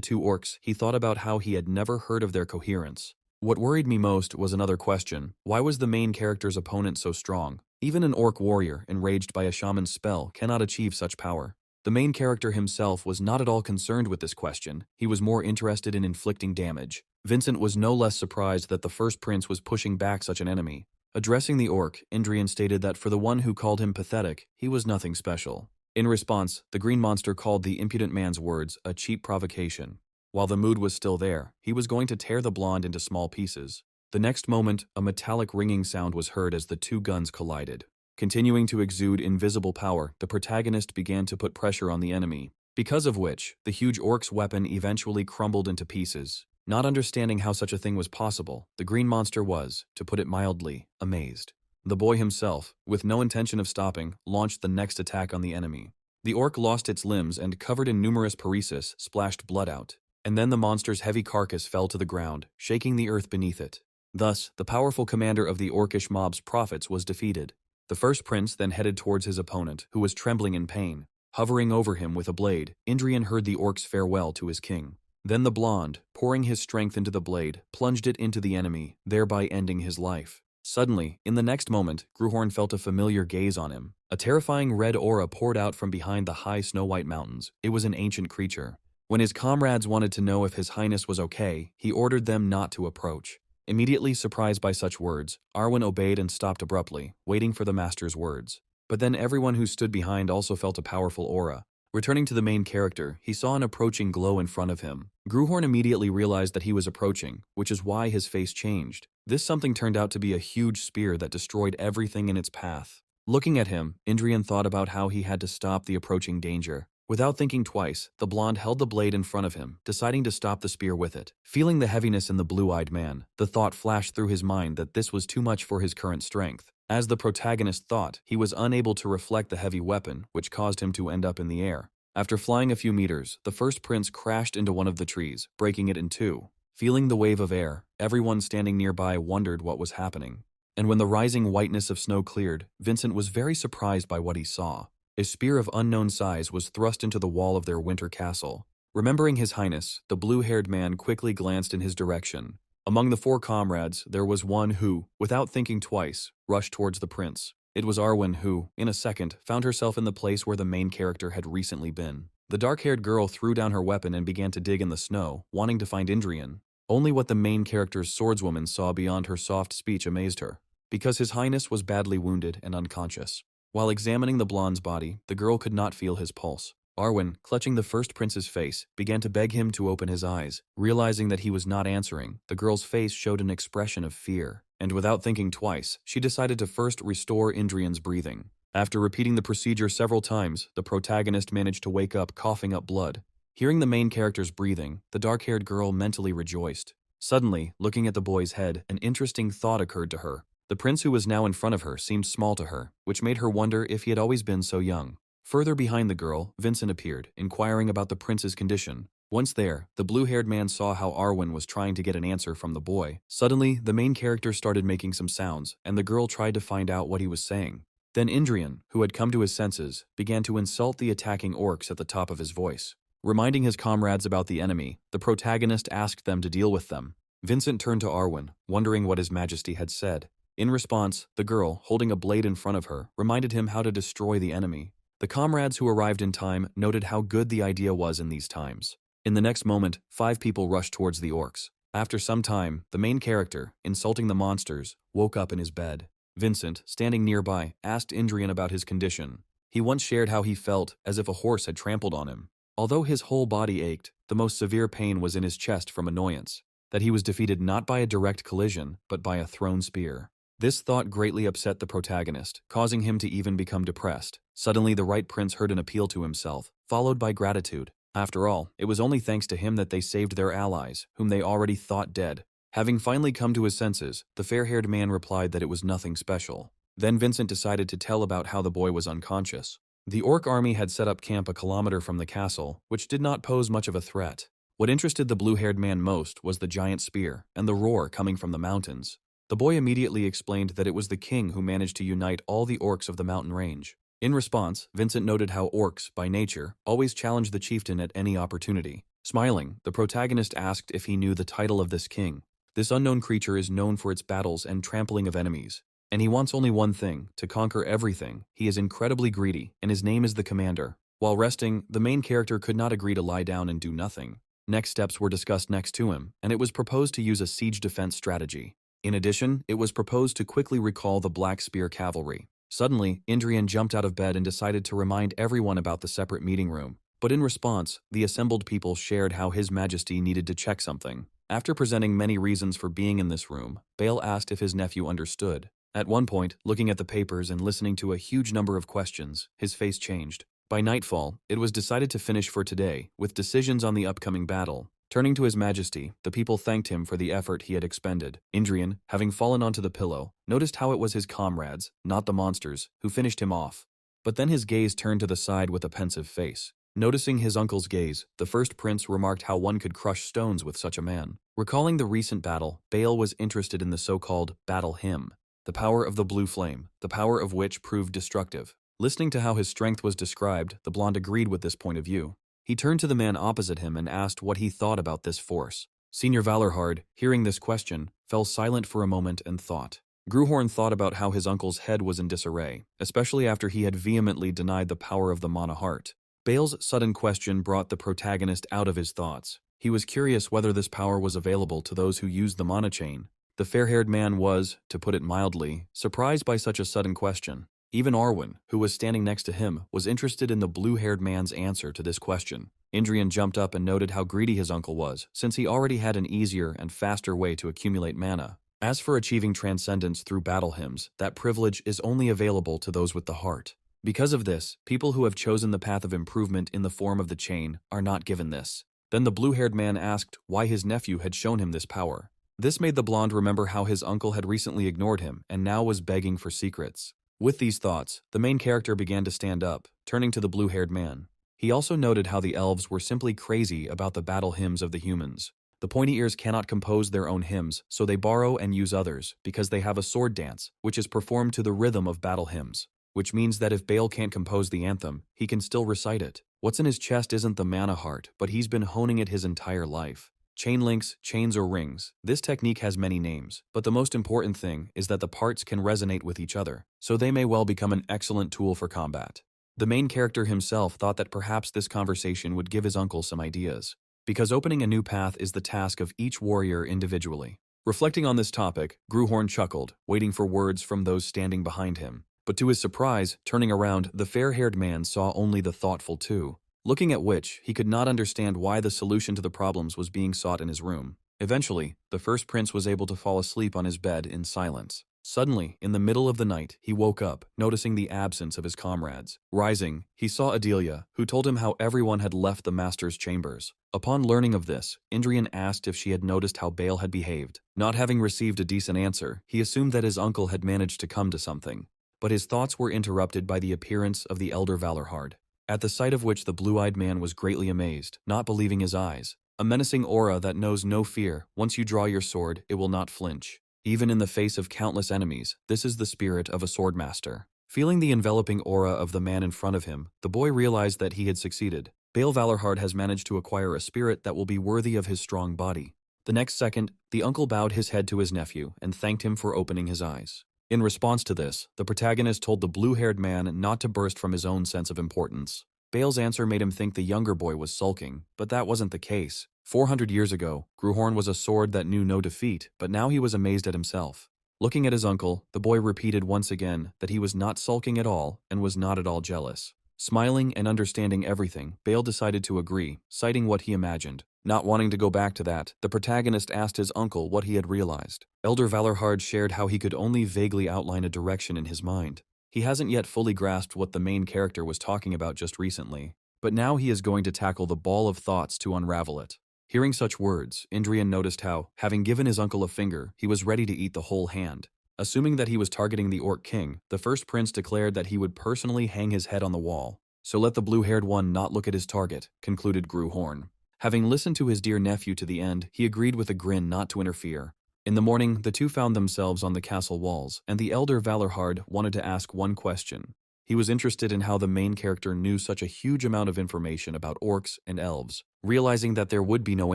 two orcs, he thought about how he had never heard of their coherence. What worried me most was another question. Why was the main character's opponent so strong? Even an orc warrior, enraged by a shaman's spell, cannot achieve such power. The main character himself was not at all concerned with this question. He was more interested in inflicting damage. Vincent was no less surprised that the first prince was pushing back such an enemy. Addressing the orc, Indrian stated that for the one who called him pathetic, he was nothing special. In response, the green monster called the impudent man's words a cheap provocation. While the mood was still there, he was going to tear the blonde into small pieces. The next moment, a metallic ringing sound was heard as the two guns collided. Continuing to exude invisible power, the protagonist began to put pressure on the enemy, because of which, the huge orc's weapon eventually crumbled into pieces. Not understanding how such a thing was possible, the green monster was, to put it mildly, amazed. The boy himself, with no intention of stopping, launched the next attack on the enemy. The orc lost its limbs and, covered in numerous paresis, splashed blood out. And then the monster's heavy carcass fell to the ground, shaking the earth beneath it. Thus, the powerful commander of the orcish mob's prophets was defeated. The first prince then headed towards his opponent, who was trembling in pain. Hovering over him with a blade, Indrian heard the orc's farewell to his king. Then the blonde, pouring his strength into the blade, plunged it into the enemy, thereby ending his life. Suddenly, in the next moment, Gruhorn felt a familiar gaze on him. A terrifying red aura poured out from behind the high snow-white mountains. It was an ancient creature. When his comrades wanted to know if His Highness was okay, he ordered them not to approach. Immediately surprised by such words, Arwen obeyed and stopped abruptly, waiting for the master's words. But then everyone who stood behind also felt a powerful aura. Returning to the main character, he saw an approaching glow in front of him. Gruhorn immediately realized that he was approaching, which is why his face changed. This something turned out to be a huge spear that destroyed everything in its path. Looking at him, Indrian thought about how he had to stop the approaching danger. Without thinking twice, the blonde held the blade in front of him, deciding to stop the spear with it. Feeling the heaviness in the blue-eyed man, the thought flashed through his mind that this was too much for his current strength. As the protagonist thought, he was unable to reflect the heavy weapon, which caused him to end up in the air. After flying a few meters, the first prince crashed into one of the trees, breaking it in two. Feeling the wave of air, everyone standing nearby wondered what was happening. And when the rising whiteness of snow cleared, Vincent was very surprised by what he saw. A spear of unknown size was thrust into the wall of their winter castle. Remembering His Highness, the blue-haired man quickly glanced in his direction. Among the four comrades, there was one who, without thinking twice, rushed towards the prince. It was Arwen who, in a second, found herself in the place where the main character had recently been. The dark-haired girl threw down her weapon and began to dig in the snow, wanting to find Indrian. Only what the main character's swordswoman saw beyond her soft speech amazed her, because His Highness was badly wounded and unconscious. While examining the blonde's body, the girl could not feel his pulse. Arwen, clutching the first prince's face, began to beg him to open his eyes. Realizing that he was not answering, the girl's face showed an expression of fear, and without thinking twice, she decided to first restore Indrian's breathing. After repeating the procedure several times, the protagonist managed to wake up coughing up blood. Hearing the main character's breathing, the dark-haired girl mentally rejoiced. Suddenly, looking at the boy's head, an interesting thought occurred to her. The prince who was now in front of her seemed small to her, which made her wonder if he had always been so young. Further behind the girl, Vincent appeared, inquiring about the prince's condition. Once there, the blue-haired man saw how Arwen was trying to get an answer from the boy. Suddenly, the main character started making some sounds, and the girl tried to find out what he was saying. Then Indrian, who had come to his senses, began to insult the attacking orcs at the top of his voice. Reminding his comrades about the enemy, the protagonist asked them to deal with them. Vincent turned to Arwen, wondering what His Majesty had said. In response, the girl, holding a blade in front of her, reminded him how to destroy the enemy. The comrades who arrived in time noted how good the idea was in these times. In the next moment, 5 people rushed towards the orcs. After some time, the main character, insulting the monsters, woke up in his bed. Vincent, standing nearby, asked Indrian about his condition. He once shared how he felt as if a horse had trampled on him. Although his whole body ached, the most severe pain was in his chest from annoyance, that he was defeated not by a direct collision, but by a thrown spear. This thought greatly upset the protagonist, causing him to even become depressed. Suddenly the right prince heard an appeal to himself, followed by gratitude. After all, it was only thanks to him that they saved their allies, whom they already thought dead. Having finally come to his senses, the fair-haired man replied that it was nothing special. Then Vincent decided to tell about how the boy was unconscious. The orc army had set up camp a kilometer from the castle, which did not pose much of a threat. What interested the blue-haired man most was the giant spear and the roar coming from the mountains. The boy immediately explained that it was the king who managed to unite all the orcs of the mountain range. In response, Vincent noted how orcs, by nature, always challenge the chieftain at any opportunity. Smiling, the protagonist asked if he knew the title of this king. This unknown creature is known for its battles and trampling of enemies. And he wants only one thing, to conquer everything. He is incredibly greedy, and his name is the Commander. While resting, the main character could not agree to lie down and do nothing. Next steps were discussed next to him, and it was proposed to use a siege defense strategy. In addition, it was proposed to quickly recall the Black Spear Cavalry. Suddenly, Indrian jumped out of bed and decided to remind everyone about the separate meeting room. But in response, the assembled people shared how His Majesty needed to check something. After presenting many reasons for being in this room, Bale asked if his nephew understood. At one point, looking at the papers and listening to a huge number of questions, his face changed. By nightfall, it was decided to finish for today, with decisions on the upcoming battle. Turning to His Majesty, the people thanked him for the effort he had expended. Indrian, having fallen onto the pillow, noticed how it was his comrades, not the monsters, who finished him off. But then his gaze turned to the side with a pensive face. Noticing his uncle's gaze, the first prince remarked how one could crush stones with such a man. Recalling the recent battle, Bale was interested in the so-called battle hymn, the power of the blue flame, the power of which proved destructive. Listening to how his strength was described, the blonde agreed with this point of view. He turned to the man opposite him and asked what he thought about this force. Senior Valorhard, hearing this question, fell silent for a moment and thought. Gruhorn thought about how his uncle's head was in disarray, especially after he had vehemently denied the power of the Mana Heart. Bale's sudden question brought the protagonist out of his thoughts. He was curious whether this power was available to those who used the Mana Chain. The fair-haired man was, to put it mildly, surprised by such a sudden question. Even Arwen, who was standing next to him, was interested in the blue-haired man's answer to this question. Indrian jumped up and noted how greedy his uncle was, since he already had an easier and faster way to accumulate mana. As for achieving transcendence through battle hymns, that privilege is only available to those with the heart. Because of this, people who have chosen the path of improvement in the form of the chain are not given this. Then the blue-haired man asked why his nephew had shown him this power. This made the blonde remember how his uncle had recently ignored him and now was begging for secrets. With these thoughts, the main character began to stand up, turning to the blue-haired man. He also noted how the elves were simply crazy about the battle hymns of the humans. The pointy ears cannot compose their own hymns, so they borrow and use others, because they have a sword dance, which is performed to the rhythm of battle hymns. Which means that if Bale can't compose the anthem, he can still recite it. What's in his chest isn't the mana heart, but he's been honing it his entire life. Chain links, chains or rings. This technique has many names, but the most important thing is that the parts can resonate with each other, so they may well become an excellent tool for combat. The main character himself thought that perhaps this conversation would give his uncle some ideas, because opening a new path is the task of each warrior individually. Reflecting on this topic, Gruhorn chuckled, waiting for words from those standing behind him. But to his surprise, turning around, the fair-haired man saw only the thoughtful two. Looking at which, he could not understand why the solution to the problems was being sought in his room. Eventually, the first prince was able to fall asleep on his bed in silence. Suddenly, in the middle of the night, he woke up, noticing the absence of his comrades. Rising, he saw Adelia, who told him how everyone had left the master's chambers. Upon learning of this, Indrian asked if she had noticed how Bale had behaved. Not having received a decent answer, he assumed that his uncle had managed to come to something. But his thoughts were interrupted by the appearance of the elder Valorhard, at the sight of which the blue-eyed man was greatly amazed, not believing his eyes. A menacing aura that knows no fear. Once you draw your sword, it will not flinch. Even in the face of countless enemies, this is the spirit of a swordmaster. Feeling the enveloping aura of the man in front of him, the boy realized that he had succeeded. Bale Valorhard has managed to acquire a spirit that will be worthy of his strong body. The next second, the uncle bowed his head to his nephew and thanked him for opening his eyes. In response to this, the protagonist told the blue-haired man not to burst from his own sense of importance. Bale's answer made him think the younger boy was sulking, but that wasn't the case. 400 years ago, Gruhorn was a sword that knew no defeat, but now he was amazed at himself. Looking at his uncle, the boy repeated once again that he was not sulking at all and was not at all jealous. Smiling and understanding everything, Bale decided to agree, citing what he imagined. Not wanting to go back to that, the protagonist asked his uncle what he had realized. Elder Valorhard shared how he could only vaguely outline a direction in his mind. He hasn't yet fully grasped what the main character was talking about just recently, but now he is going to tackle the ball of thoughts to unravel it. Hearing such words, Indrian noticed how, having given his uncle a finger, he was ready to eat the whole hand. Assuming that he was targeting the Orc King, the first prince declared that he would personally hang his head on the wall. So let the blue-haired one not look at his target, concluded Gruhorn. Having listened to his dear nephew to the end, he agreed with a grin not to interfere. In the morning, the two found themselves on the castle walls, and the elder Valorhard wanted to ask one question. He was interested in how the main character knew such a huge amount of information about orcs and elves. Realizing that there would be no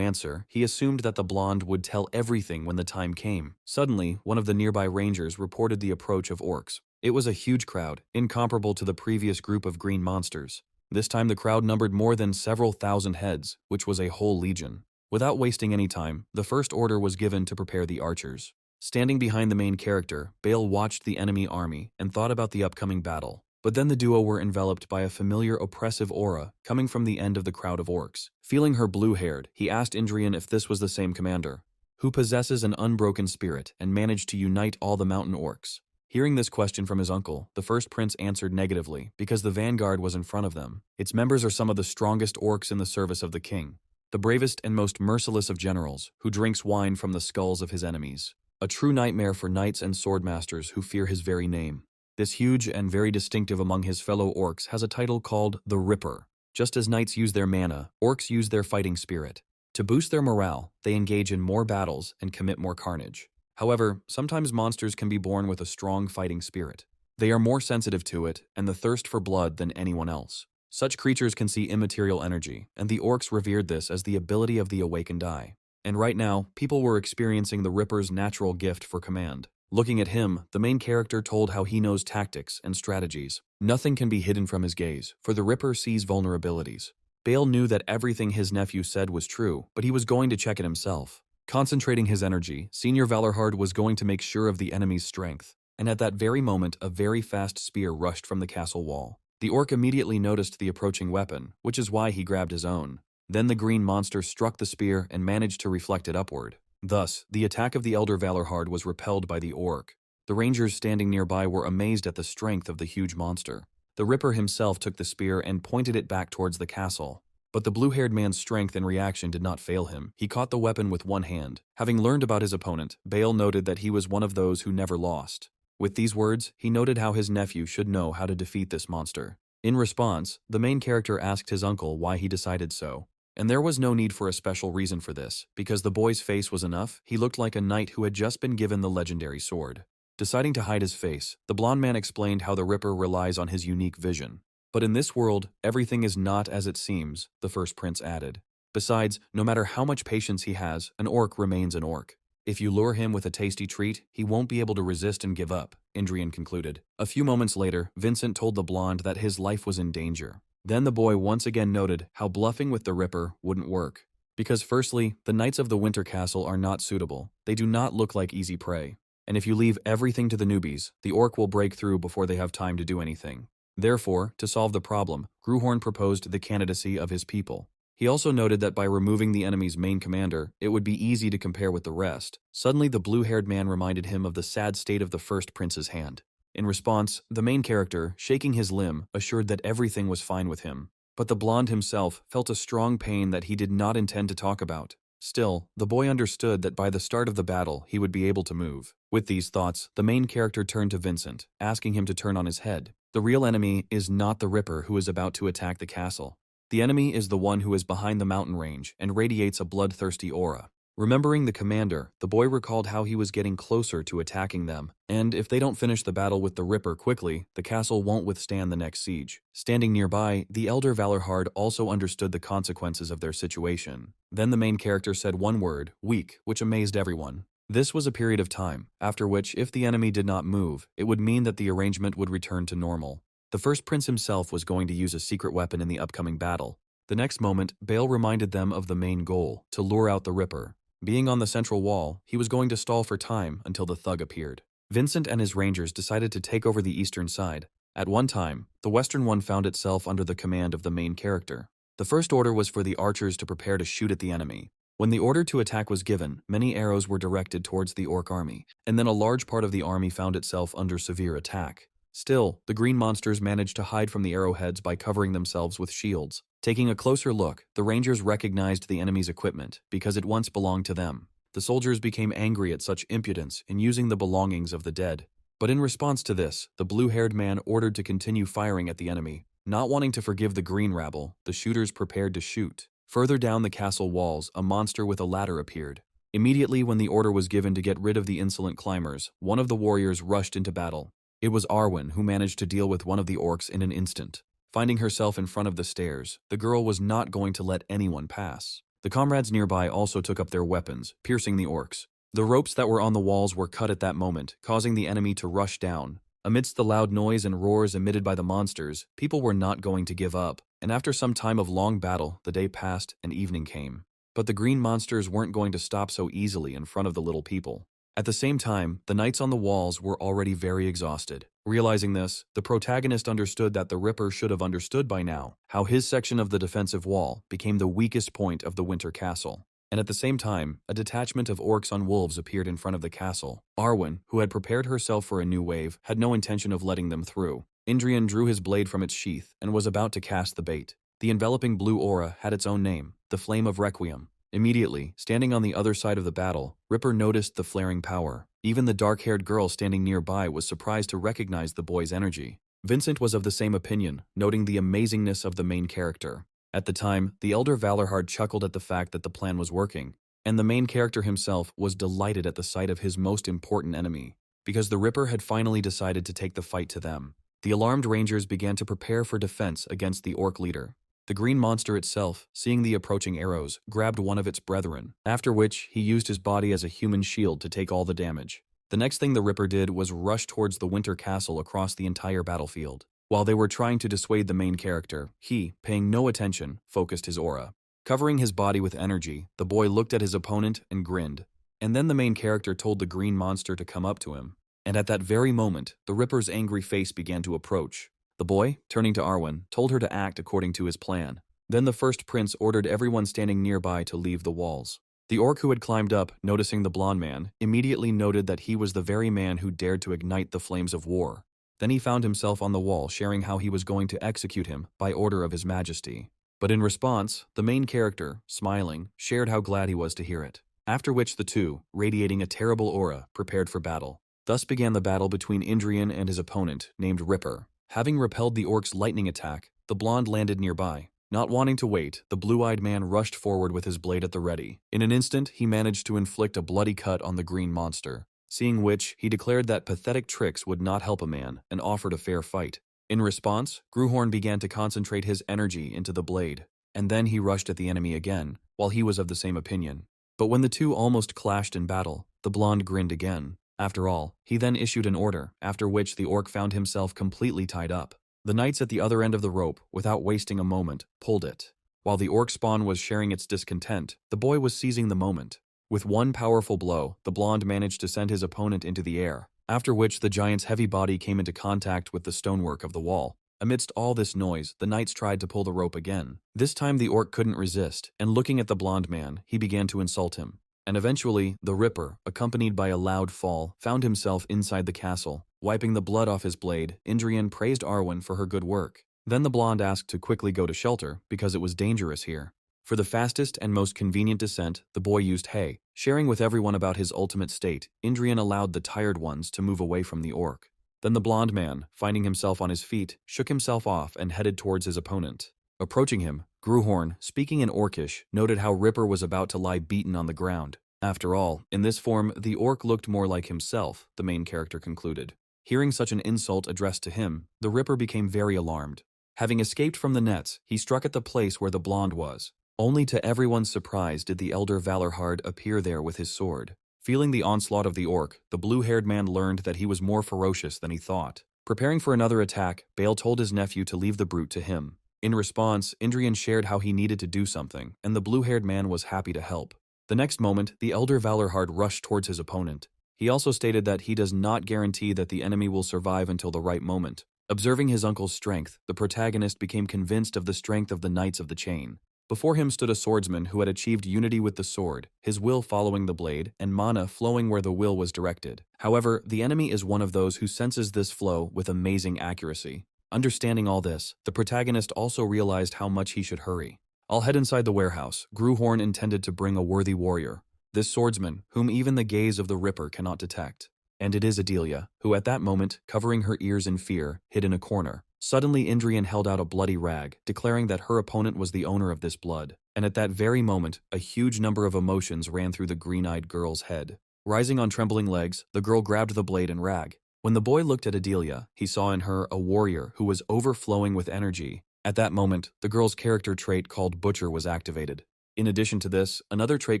answer, he assumed that the blonde would tell everything when the time came. Suddenly, one of the nearby rangers reported the approach of orcs. It was a huge crowd, incomparable to the previous group of green monsters. This time the crowd numbered more than several thousand heads, which was a whole legion. Without wasting any time, the first order was given to prepare the archers. Standing behind the main character, Bale watched the enemy army and thought about the upcoming battle. But then the duo were enveloped by a familiar oppressive aura coming from the end of the crowd of orcs. Feeling her blue-haired, he asked Indrian if this was the same commander, who possesses an unbroken spirit and managed to unite all the mountain orcs. Hearing this question from his uncle, the first prince answered negatively because the vanguard was in front of them. Its members are some of the strongest orcs in the service of the king, the bravest and most merciless of generals, who drinks wine from the skulls of his enemies. A true nightmare for knights and swordmasters who fear his very name. This huge and very distinctive among his fellow orcs has a title called the Ripper. Just as knights use their mana, orcs use their fighting spirit. To boost their morale, they engage in more battles and commit more carnage. However, sometimes monsters can be born with a strong fighting spirit. They are more sensitive to it and the thirst for blood than anyone else. Such creatures can see immaterial energy, and the orcs revered this as the ability of the awakened eye. And right now, people were experiencing the Ripper's natural gift for command. Looking at him, the main character told how he knows tactics and strategies. Nothing can be hidden from his gaze, for the Ripper sees vulnerabilities. Bale knew that everything his nephew said was true, but he was going to check it himself. Concentrating his energy, Senior Valorhard was going to make sure of the enemy's strength. And at that very moment, a very fast spear rushed from the castle wall. The orc immediately noticed the approaching weapon, which is why he grabbed his own. Then the green monster struck the spear and managed to reflect it upward. Thus, the attack of the elder Valorhard was repelled by the orc. The rangers standing nearby were amazed at the strength of the huge monster. The Ripper himself took the spear and pointed it back towards the castle. But the blue-haired man's strength and reaction did not fail him. He caught the weapon with one hand. Having learned about his opponent, Bale noted that he was one of those who never lost. With these words, he noted how his nephew should know how to defeat this monster. In response, the main character asked his uncle why he decided so. And there was no need for a special reason for this, because the boy's face was enough. He looked like a knight who had just been given the legendary sword. Deciding to hide his face, the blonde man explained how the Ripper relies on his unique vision. But in this world, everything is not as it seems, the first prince added. Besides, no matter how much patience he has, an orc remains an orc. If you lure him with a tasty treat, he won't be able to resist and give up, Indrian concluded. A few moments later, Vincent told the blonde that his life was in danger. Then the boy once again noted how bluffing with the Ripper wouldn't work. Because firstly, the Knights of the Winter Castle are not suitable. They do not look like easy prey. And if you leave everything to the newbies, the orc will break through before they have time to do anything. Therefore, to solve the problem, Gruhorn proposed the candidacy of his people. He also noted that by removing the enemy's main commander, it would be easy to compare with the rest. Suddenly, the blue-haired man reminded him of the sad state of the first prince's hand. In response, the main character, shaking his limb, assured that everything was fine with him. But the blonde himself felt a strong pain that he did not intend to talk about. Still, the boy understood that by the start of the battle, he would be able to move. With these thoughts, the main character turned to Vincent, asking him to turn on his head. The real enemy is not the Ripper who is about to attack the castle. The enemy is the one who is behind the mountain range and radiates a bloodthirsty aura. Remembering the commander, the boy recalled how he was getting closer to attacking them, and if they don't finish the battle with the Ripper quickly, the castle won't withstand the next siege. Standing nearby, the elder Valorhard also understood the consequences of their situation. Then the main character said one word, weak, which amazed everyone. This was a period of time, after which if the enemy did not move, it would mean that the arrangement would return to normal. The first prince himself was going to use a secret weapon in the upcoming battle. The next moment, Bale reminded them of the main goal, to lure out the Ripper. Being on the central wall, he was going to stall for time until the thug appeared. Vincent and his rangers decided to take over the eastern side. At one time, the western one found itself under the command of the main character. The first order was for the archers to prepare to shoot at the enemy. When the order to attack was given, many arrows were directed towards the orc army, and then a large part of the army found itself under severe attack. Still, the green monsters managed to hide from the arrowheads by covering themselves with shields. Taking a closer look, the rangers recognized the enemy's equipment because it once belonged to them. The soldiers became angry at such impudence in using the belongings of the dead. But in response to this, the blue-haired man ordered to continue firing at the enemy. Not wanting to forgive the green rabble, the shooters prepared to shoot. Further down the castle walls, a monster with a ladder appeared. Immediately when the order was given to get rid of the insolent climbers, one of the warriors rushed into battle. It was Arwen who managed to deal with one of the orcs in an instant. Finding herself in front of the stairs, the girl was not going to let anyone pass. The comrades nearby also took up their weapons, piercing the orcs. The ropes that were on the walls were cut at that moment, causing the enemy to rush down. Amidst the loud noise and roars emitted by the monsters, people were not going to give up, and after some time of long battle, the day passed and evening came. But the green monsters weren't going to stop so easily in front of the little people. At the same time, the knights on the walls were already very exhausted. Realizing this, the protagonist understood that the Ripper should have understood by now how his section of the defensive wall became the weakest point of the winter castle. And at the same time, a detachment of orcs on wolves appeared in front of the castle. Arwen, who had prepared herself for a new wave, had no intention of letting them through. Indrian drew his blade from its sheath and was about to cast the bait. The enveloping blue aura had its own name, the Flame of Requiem. Immediately, standing on the other side of the battle, Ripper noticed the flaring power. Even the dark-haired girl standing nearby was surprised to recognize the boy's energy. Vincent was of the same opinion, noting the amazingness of the main character. At the time, the elder Valorhard chuckled at the fact that the plan was working, and the main character himself was delighted at the sight of his most important enemy, because the Ripper had finally decided to take the fight to them. The alarmed rangers began to prepare for defense against the orc leader. The green monster itself, seeing the approaching arrows, grabbed one of its brethren, after which he used his body as a human shield to take all the damage. The next thing the Ripper did was rush towards the winter castle across the entire battlefield. While they were trying to dissuade the main character, he, paying no attention, focused his aura. Covering his body with energy, the boy looked at his opponent and grinned. And then the main character told the green monster to come up to him. And at that very moment, the Ripper's angry face began to approach. The boy, turning to Arwen, told her to act according to his plan. Then the first prince ordered everyone standing nearby to leave the walls. The orc who had climbed up, noticing the blonde man, immediately noted that he was the very man who dared to ignite the flames of war. Then he found himself on the wall sharing how he was going to execute him by order of his majesty. But in response, the main character, smiling, shared how glad he was to hear it. After which the two, radiating a terrible aura, prepared for battle. Thus began the battle between Indrian and his opponent, named Ripper. Having repelled the orc's lightning attack, the blonde landed nearby. Not wanting to wait, the blue-eyed man rushed forward with his blade at the ready. In an instant, he managed to inflict a bloody cut on the green monster. Seeing which, he declared that pathetic tricks would not help a man and offered a fair fight. In response, Gruhorn began to concentrate his energy into the blade, and then he rushed at the enemy again, while he was of the same opinion. But when the two almost clashed in battle, the blonde grinned again. After all, he then issued an order, after which the orc found himself completely tied up. The knights at the other end of the rope, without wasting a moment, pulled it. While the orc spawn was sharing its discontent, the boy was seizing the moment. With one powerful blow, the blonde managed to send his opponent into the air, after which the giant's heavy body came into contact with the stonework of the wall. Amidst all this noise, the knights tried to pull the rope again. This time the orc couldn't resist, and looking at the blonde man, he began to insult him. And eventually, the Ripper, accompanied by a loud fall, found himself inside the castle. Wiping the blood off his blade, Indrian praised Arwen for her good work. Then the blonde asked to quickly go to shelter, because it was dangerous here. For the fastest and most convenient descent, the boy used hay. Sharing with everyone about his ultimate state, Indrian allowed the tired ones to move away from the orc. Then the blonde man, finding himself on his feet, shook himself off and headed towards his opponent. Approaching him, Gruhorn, speaking in Orcish, noted how Ripper was about to lie beaten on the ground. After all, in this form, the orc looked more like himself, the main character concluded. Hearing such an insult addressed to him, the Ripper became very alarmed. Having escaped from the nets, he struck at the place where the blonde was. Only to everyone's surprise did the elder Valorhard appear there with his sword. Feeling the onslaught of the orc, the blue-haired man learned that he was more ferocious than he thought. Preparing for another attack, Bale told his nephew to leave the brute to him. In response, Indrian shared how he needed to do something, and the blue-haired man was happy to help. The next moment, the elder Valorhard rushed towards his opponent. He also stated that he does not guarantee that the enemy will survive until the right moment. Observing his uncle's strength, the protagonist became convinced of the strength of the Knights of the Chain. Before him stood a swordsman who had achieved unity with the sword, his will following the blade, and mana flowing where the will was directed. However, the enemy is one of those who senses this flow with amazing accuracy. Understanding all this, the protagonist also realized how much he should hurry. I'll head inside the warehouse. Gruhorn intended to bring a worthy warrior. This swordsman, whom even the gaze of the Ripper cannot detect. And it is Adelia, who at that moment, covering her ears in fear, hid in a corner. Suddenly Indrian held out a bloody rag, declaring that her opponent was the owner of this blood. And at that very moment, a huge number of emotions ran through the green-eyed girl's head. Rising on trembling legs, the girl grabbed the blade and rag. When the boy looked at Adelia, he saw in her a warrior who was overflowing with energy. At that moment, the girl's character trait called Butcher was activated. In addition to this, another trait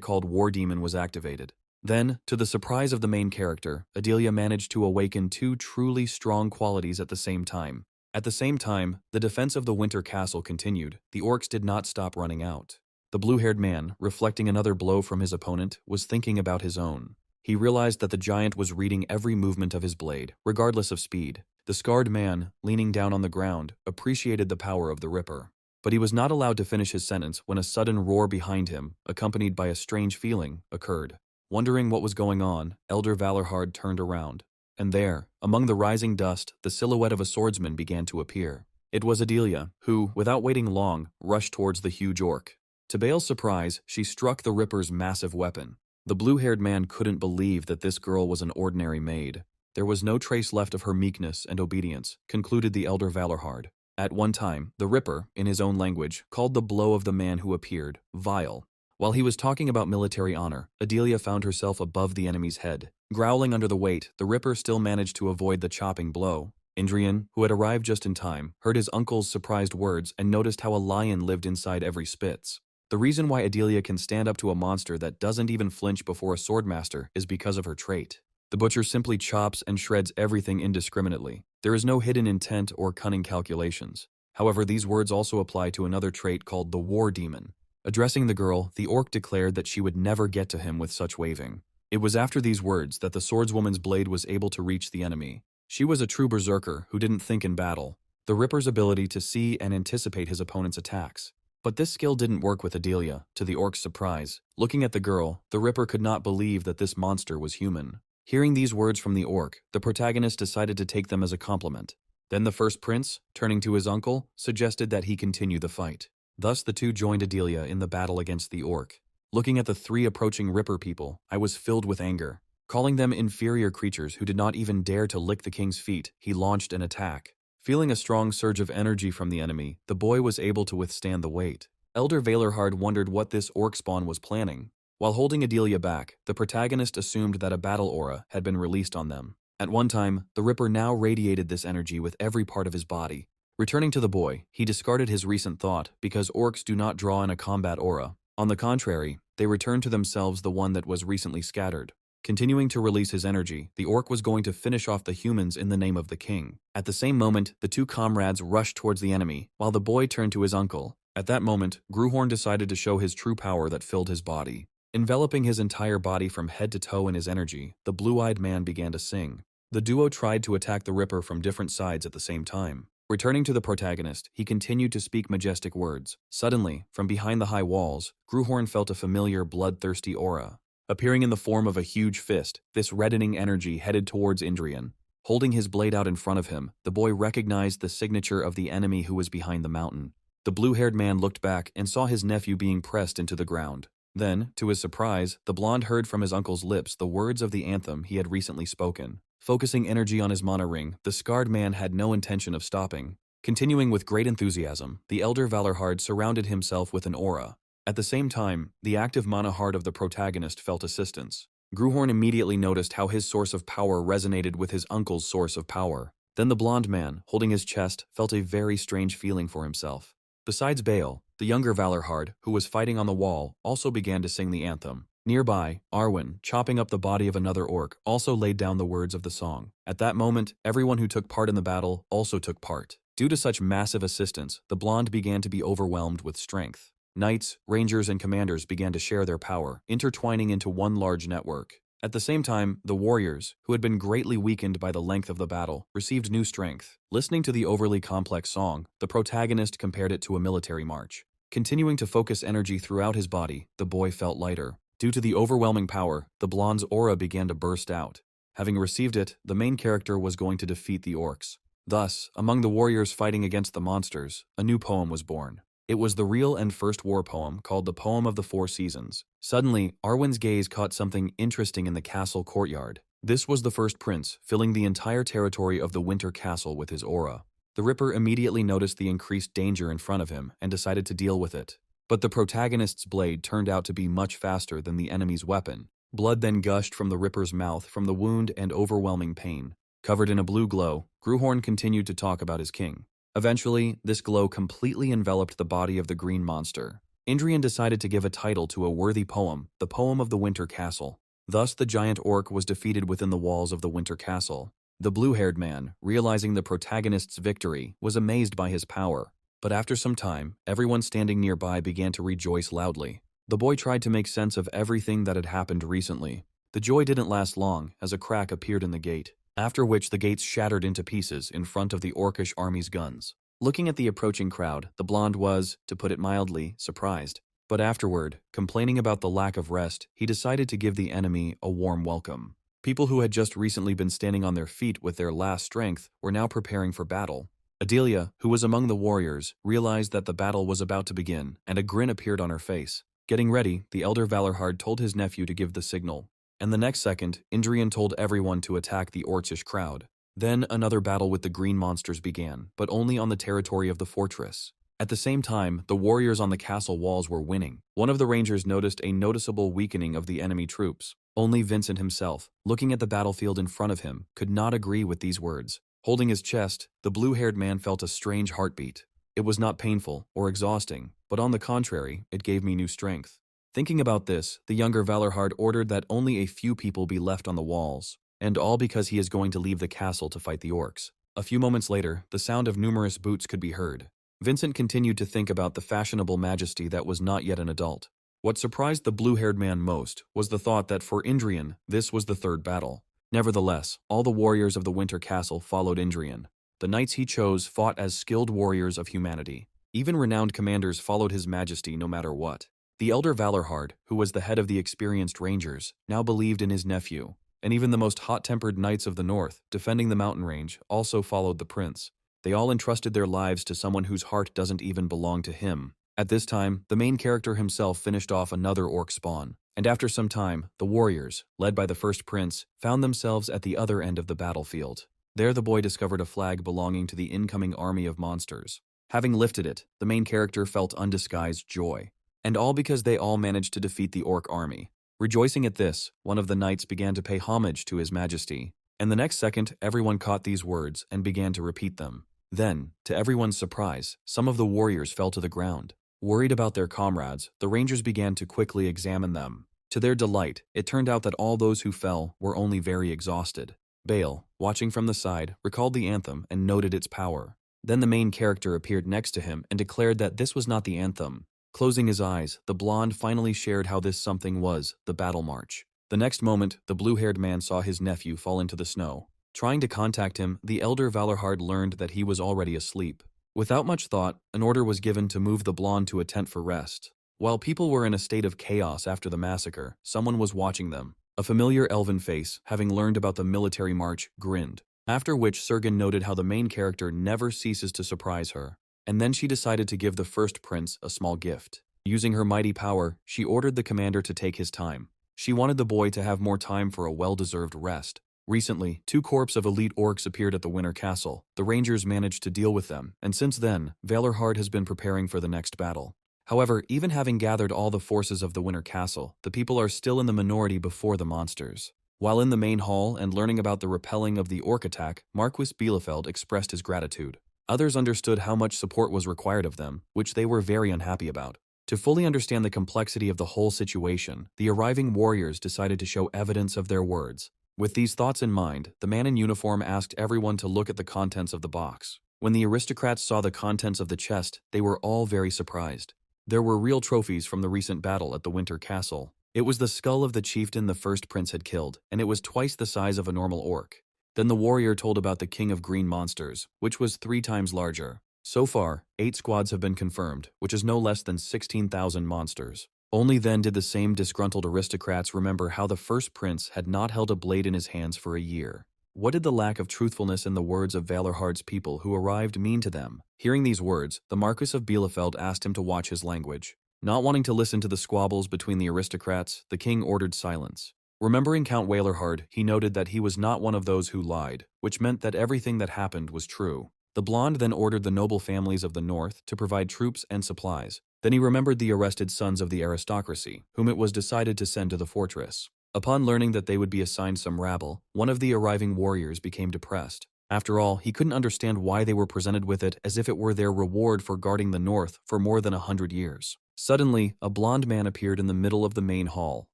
called War Demon was activated. Then, to the surprise of the main character, Adelia managed to awaken two truly strong qualities at the same time. At the same time, the defense of the Winter Castle continued. The orcs did not stop running out. The blue-haired man, reflecting another blow from his opponent, was thinking about his own. He realized that the giant was reading every movement of his blade, regardless of speed. The scarred man, leaning down on the ground, appreciated the power of the Ripper. But he was not allowed to finish his sentence when a sudden roar behind him, accompanied by a strange feeling, occurred. Wondering what was going on, Elder Valorhard turned around. And there, among the rising dust, the silhouette of a swordsman began to appear. It was Adelia, who, without waiting long, rushed towards the huge orc. To Bale's surprise, she struck the Ripper's massive weapon. The blue-haired man couldn't believe that this girl was an ordinary maid. There was no trace left of her meekness and obedience, concluded the Elder Valorhard. At one time, the Ripper, in his own language, called the blow of the man who appeared vile. While he was talking about military honor, Adelia found herself above the enemy's head. Growling under the weight, the Ripper still managed to avoid the chopping blow. Indrian, who had arrived just in time, heard his uncle's surprised words and noticed how a lion lived inside every spitz. The reason why Adelia can stand up to a monster that doesn't even flinch before a swordmaster is because of her trait. The butcher simply chops and shreds everything indiscriminately. There is no hidden intent or cunning calculations. However, these words also apply to another trait called the War Demon. Addressing the girl, the orc declared that she would never get to him with such waving. It was after these words that the swordswoman's blade was able to reach the enemy. She was a true berserker who didn't think in battle. The Ripper's ability to see and anticipate his opponent's attacks. But this skill didn't work with Adelia, to the orc's surprise. Looking at the girl, the Ripper could not believe that this monster was human. Hearing these words from the orc, the protagonist decided to take them as a compliment. Then the first prince, turning to his uncle, suggested that he continue the fight. Thus the two joined Adelia in the battle against the orc. Looking at the three approaching Ripper people, I was filled with anger. Calling them inferior creatures who did not even dare to lick the king's feet, he launched an attack. Feeling a strong surge of energy from the enemy, the boy was able to withstand the weight. Elder Valorhard wondered what this orc spawn was planning. While holding Adelia back, the protagonist assumed that a battle aura had been released on them. At one time, the Ripper now radiated this energy with every part of his body. Returning to the boy, he discarded his recent thought because orcs do not draw in a combat aura. On the contrary, they return to themselves the one that was recently scattered. Continuing to release his energy, the orc was going to finish off the humans in the name of the king. At the same moment, the two comrades rushed towards the enemy, while the boy turned to his uncle. At that moment, Gruhorn decided to show his true power that filled his body. Enveloping his entire body from head to toe in his energy, the blue-eyed man began to sing. The duo tried to attack the Ripper from different sides at the same time. Returning to the protagonist, he continued to speak majestic words. Suddenly, from behind the high walls, Gruhorn felt a familiar bloodthirsty aura. Appearing in the form of a huge fist, this reddening energy headed towards Indrian. Holding his blade out in front of him, the boy recognized the signature of the enemy who was behind the mountain. The blue-haired man looked back and saw his nephew being pressed into the ground. Then, to his surprise, the blonde heard from his uncle's lips the words of the anthem he had recently spoken. Focusing energy on his mana ring, the scarred man had no intention of stopping. Continuing with great enthusiasm, the Elder Valorhard surrounded himself with an aura. At the same time, the active mana heart of the protagonist felt assistance. Gruhorn immediately noticed how his source of power resonated with his uncle's source of power. Then the blonde man, holding his chest, felt a very strange feeling for himself. Besides Bale, the younger Valorhard, who was fighting on the wall, also began to sing the anthem. Nearby, Arwen, chopping up the body of another orc, also laid down the words of the song. At that moment, everyone who took part in the battle also took part. Due to such massive assistance, the blonde began to be overwhelmed with strength. Knights, rangers, and commanders began to share their power, intertwining into one large network. At the same time, the warriors, who had been greatly weakened by the length of the battle, received new strength. Listening to the overly complex song, the protagonist compared it to a military march. Continuing to focus energy throughout his body, the boy felt lighter. Due to the overwhelming power, the blonde's aura began to burst out. Having received it, the main character was going to defeat the orcs. Thus, among the warriors fighting against the monsters, a new poem was born. It was the real and first war poem called the Poem of the Four Seasons. Suddenly, Arwen's gaze caught something interesting in the castle courtyard. This was the first prince, filling the entire territory of the Winter Castle with his aura. The Ripper immediately noticed the increased danger in front of him and decided to deal with it. But the protagonist's blade turned out to be much faster than the enemy's weapon. Blood then gushed from the Ripper's mouth from the wound and overwhelming pain. Covered in a blue glow, Gruhorn continued to talk about his king. Eventually, this glow completely enveloped the body of the green monster. Indrian decided to give a title to a worthy poem, the Poem of the Winter Castle. Thus, the giant orc was defeated within the walls of the Winter Castle. The blue-haired man, realizing the protagonist's victory, was amazed by his power. But after some time, everyone standing nearby began to rejoice loudly. The boy tried to make sense of everything that had happened recently. The joy didn't last long, as a crack appeared in the gate, after which the gates shattered into pieces in front of the orcish army's guns. Looking at the approaching crowd, the blonde was, to put it mildly, surprised. But afterward, complaining about the lack of rest, he decided to give the enemy a warm welcome. People who had just recently been standing on their feet with their last strength were now preparing for battle. Adelia, who was among the warriors, realized that the battle was about to begin, and a grin appeared on her face. Getting ready, the elder Valorhard told his nephew to give the signal. And the next second, Indrian told everyone to attack the orcish crowd. Then another battle with the green monsters began, but only on the territory of the fortress. At the same time, the warriors on the castle walls were winning. One of the rangers noticed a noticeable weakening of the enemy troops. Only Vincent himself, looking at the battlefield in front of him, could not agree with these words. Holding his chest, the blue-haired man felt a strange heartbeat. It was not painful or exhausting, but on the contrary, it gave me new strength. Thinking about this, the younger Valorhard ordered that only a few people be left on the walls, and all because he is going to leave the castle to fight the orcs. A few moments later, the sound of numerous boots could be heard. Vincent continued to think about the fashionable majesty that was not yet an adult. What surprised the blue-haired man most was the thought that for Indrian, this was the third battle. Nevertheless, all the warriors of the Winter Castle followed Indrian. The knights he chose fought as skilled warriors of humanity. Even renowned commanders followed his majesty no matter what. The elder Valorhard, who was the head of the experienced rangers, now believed in his nephew, and even the most hot-tempered knights of the north, defending the mountain range, also followed the prince. They all entrusted their lives to someone whose heart doesn't even belong to him. At this time, the main character himself finished off another orc spawn, and after some time, the warriors, led by the first prince, found themselves at the other end of the battlefield. There the boy discovered a flag belonging to the incoming army of monsters. Having lifted it, the main character felt undisguised joy. And all because they all managed to defeat the orc army. Rejoicing at this, one of the knights began to pay homage to his majesty. And the next second, everyone caught these words and began to repeat them. Then, to everyone's surprise, some of the warriors fell to the ground. Worried about their comrades, the rangers began to quickly examine them. To their delight, it turned out that all those who fell were only very exhausted. Bale, watching from the side, recalled the anthem and noted its power. Then the main character appeared next to him and declared that this was not the anthem. Closing his eyes, the blonde finally shared how this something was, the battle march. The next moment, the blue-haired man saw his nephew fall into the snow. Trying to contact him, the elder Valorhard learned that he was already asleep. Without much thought, an order was given to move the blonde to a tent for rest. While people were in a state of chaos after the massacre, someone was watching them. A familiar elven face, having learned about the military march, grinned. After which Sergen noted how the main character never ceases to surprise her. And then she decided to give the first prince a small gift. Using her mighty power, she ordered the commander to take his time. She wanted the boy to have more time for a well-deserved rest. Recently, 2 corps of elite orcs appeared at the Winter Castle. The rangers managed to deal with them, and since then, Valorhard has been preparing for the next battle. However, even having gathered all the forces of the Winter Castle, the people are still in the minority before the monsters. While in the main hall and learning about the repelling of the orc attack, Marquis Bielefeld expressed his gratitude. Others understood how much support was required of them, which they were very unhappy about. To fully understand the complexity of the whole situation, the arriving warriors decided to show evidence of their words. With these thoughts in mind, the man in uniform asked everyone to look at the contents of the box. When the aristocrats saw the contents of the chest, they were all very surprised. There were real trophies from the recent battle at the Winter Castle. It was the skull of the chieftain the first prince had killed, and it was twice the size of a normal orc. Then the warrior told about the king of green monsters, which was 3 times larger. So far, 8 squads have been confirmed, which is no less than 16,000 monsters. Only then did the same disgruntled aristocrats remember how the first prince had not held a blade in his hands for a year. What did the lack of truthfulness in the words of Valorhard's people who arrived mean to them? Hearing these words, the Marquis of Bielefeld asked him to watch his language. Not wanting to listen to the squabbles between the aristocrats, the king ordered silence. Remembering Count Valorhard, he noted that he was not one of those who lied, which meant that everything that happened was true. The blonde then ordered the noble families of the north to provide troops and supplies. Then he remembered the arrested sons of the aristocracy, whom it was decided to send to the fortress. Upon learning that they would be assigned some rabble, one of the arriving warriors became depressed. After all, he couldn't understand why they were presented with it as if it were their reward for guarding the north for more than 100 years. Suddenly, a blond man appeared in the middle of the main hall,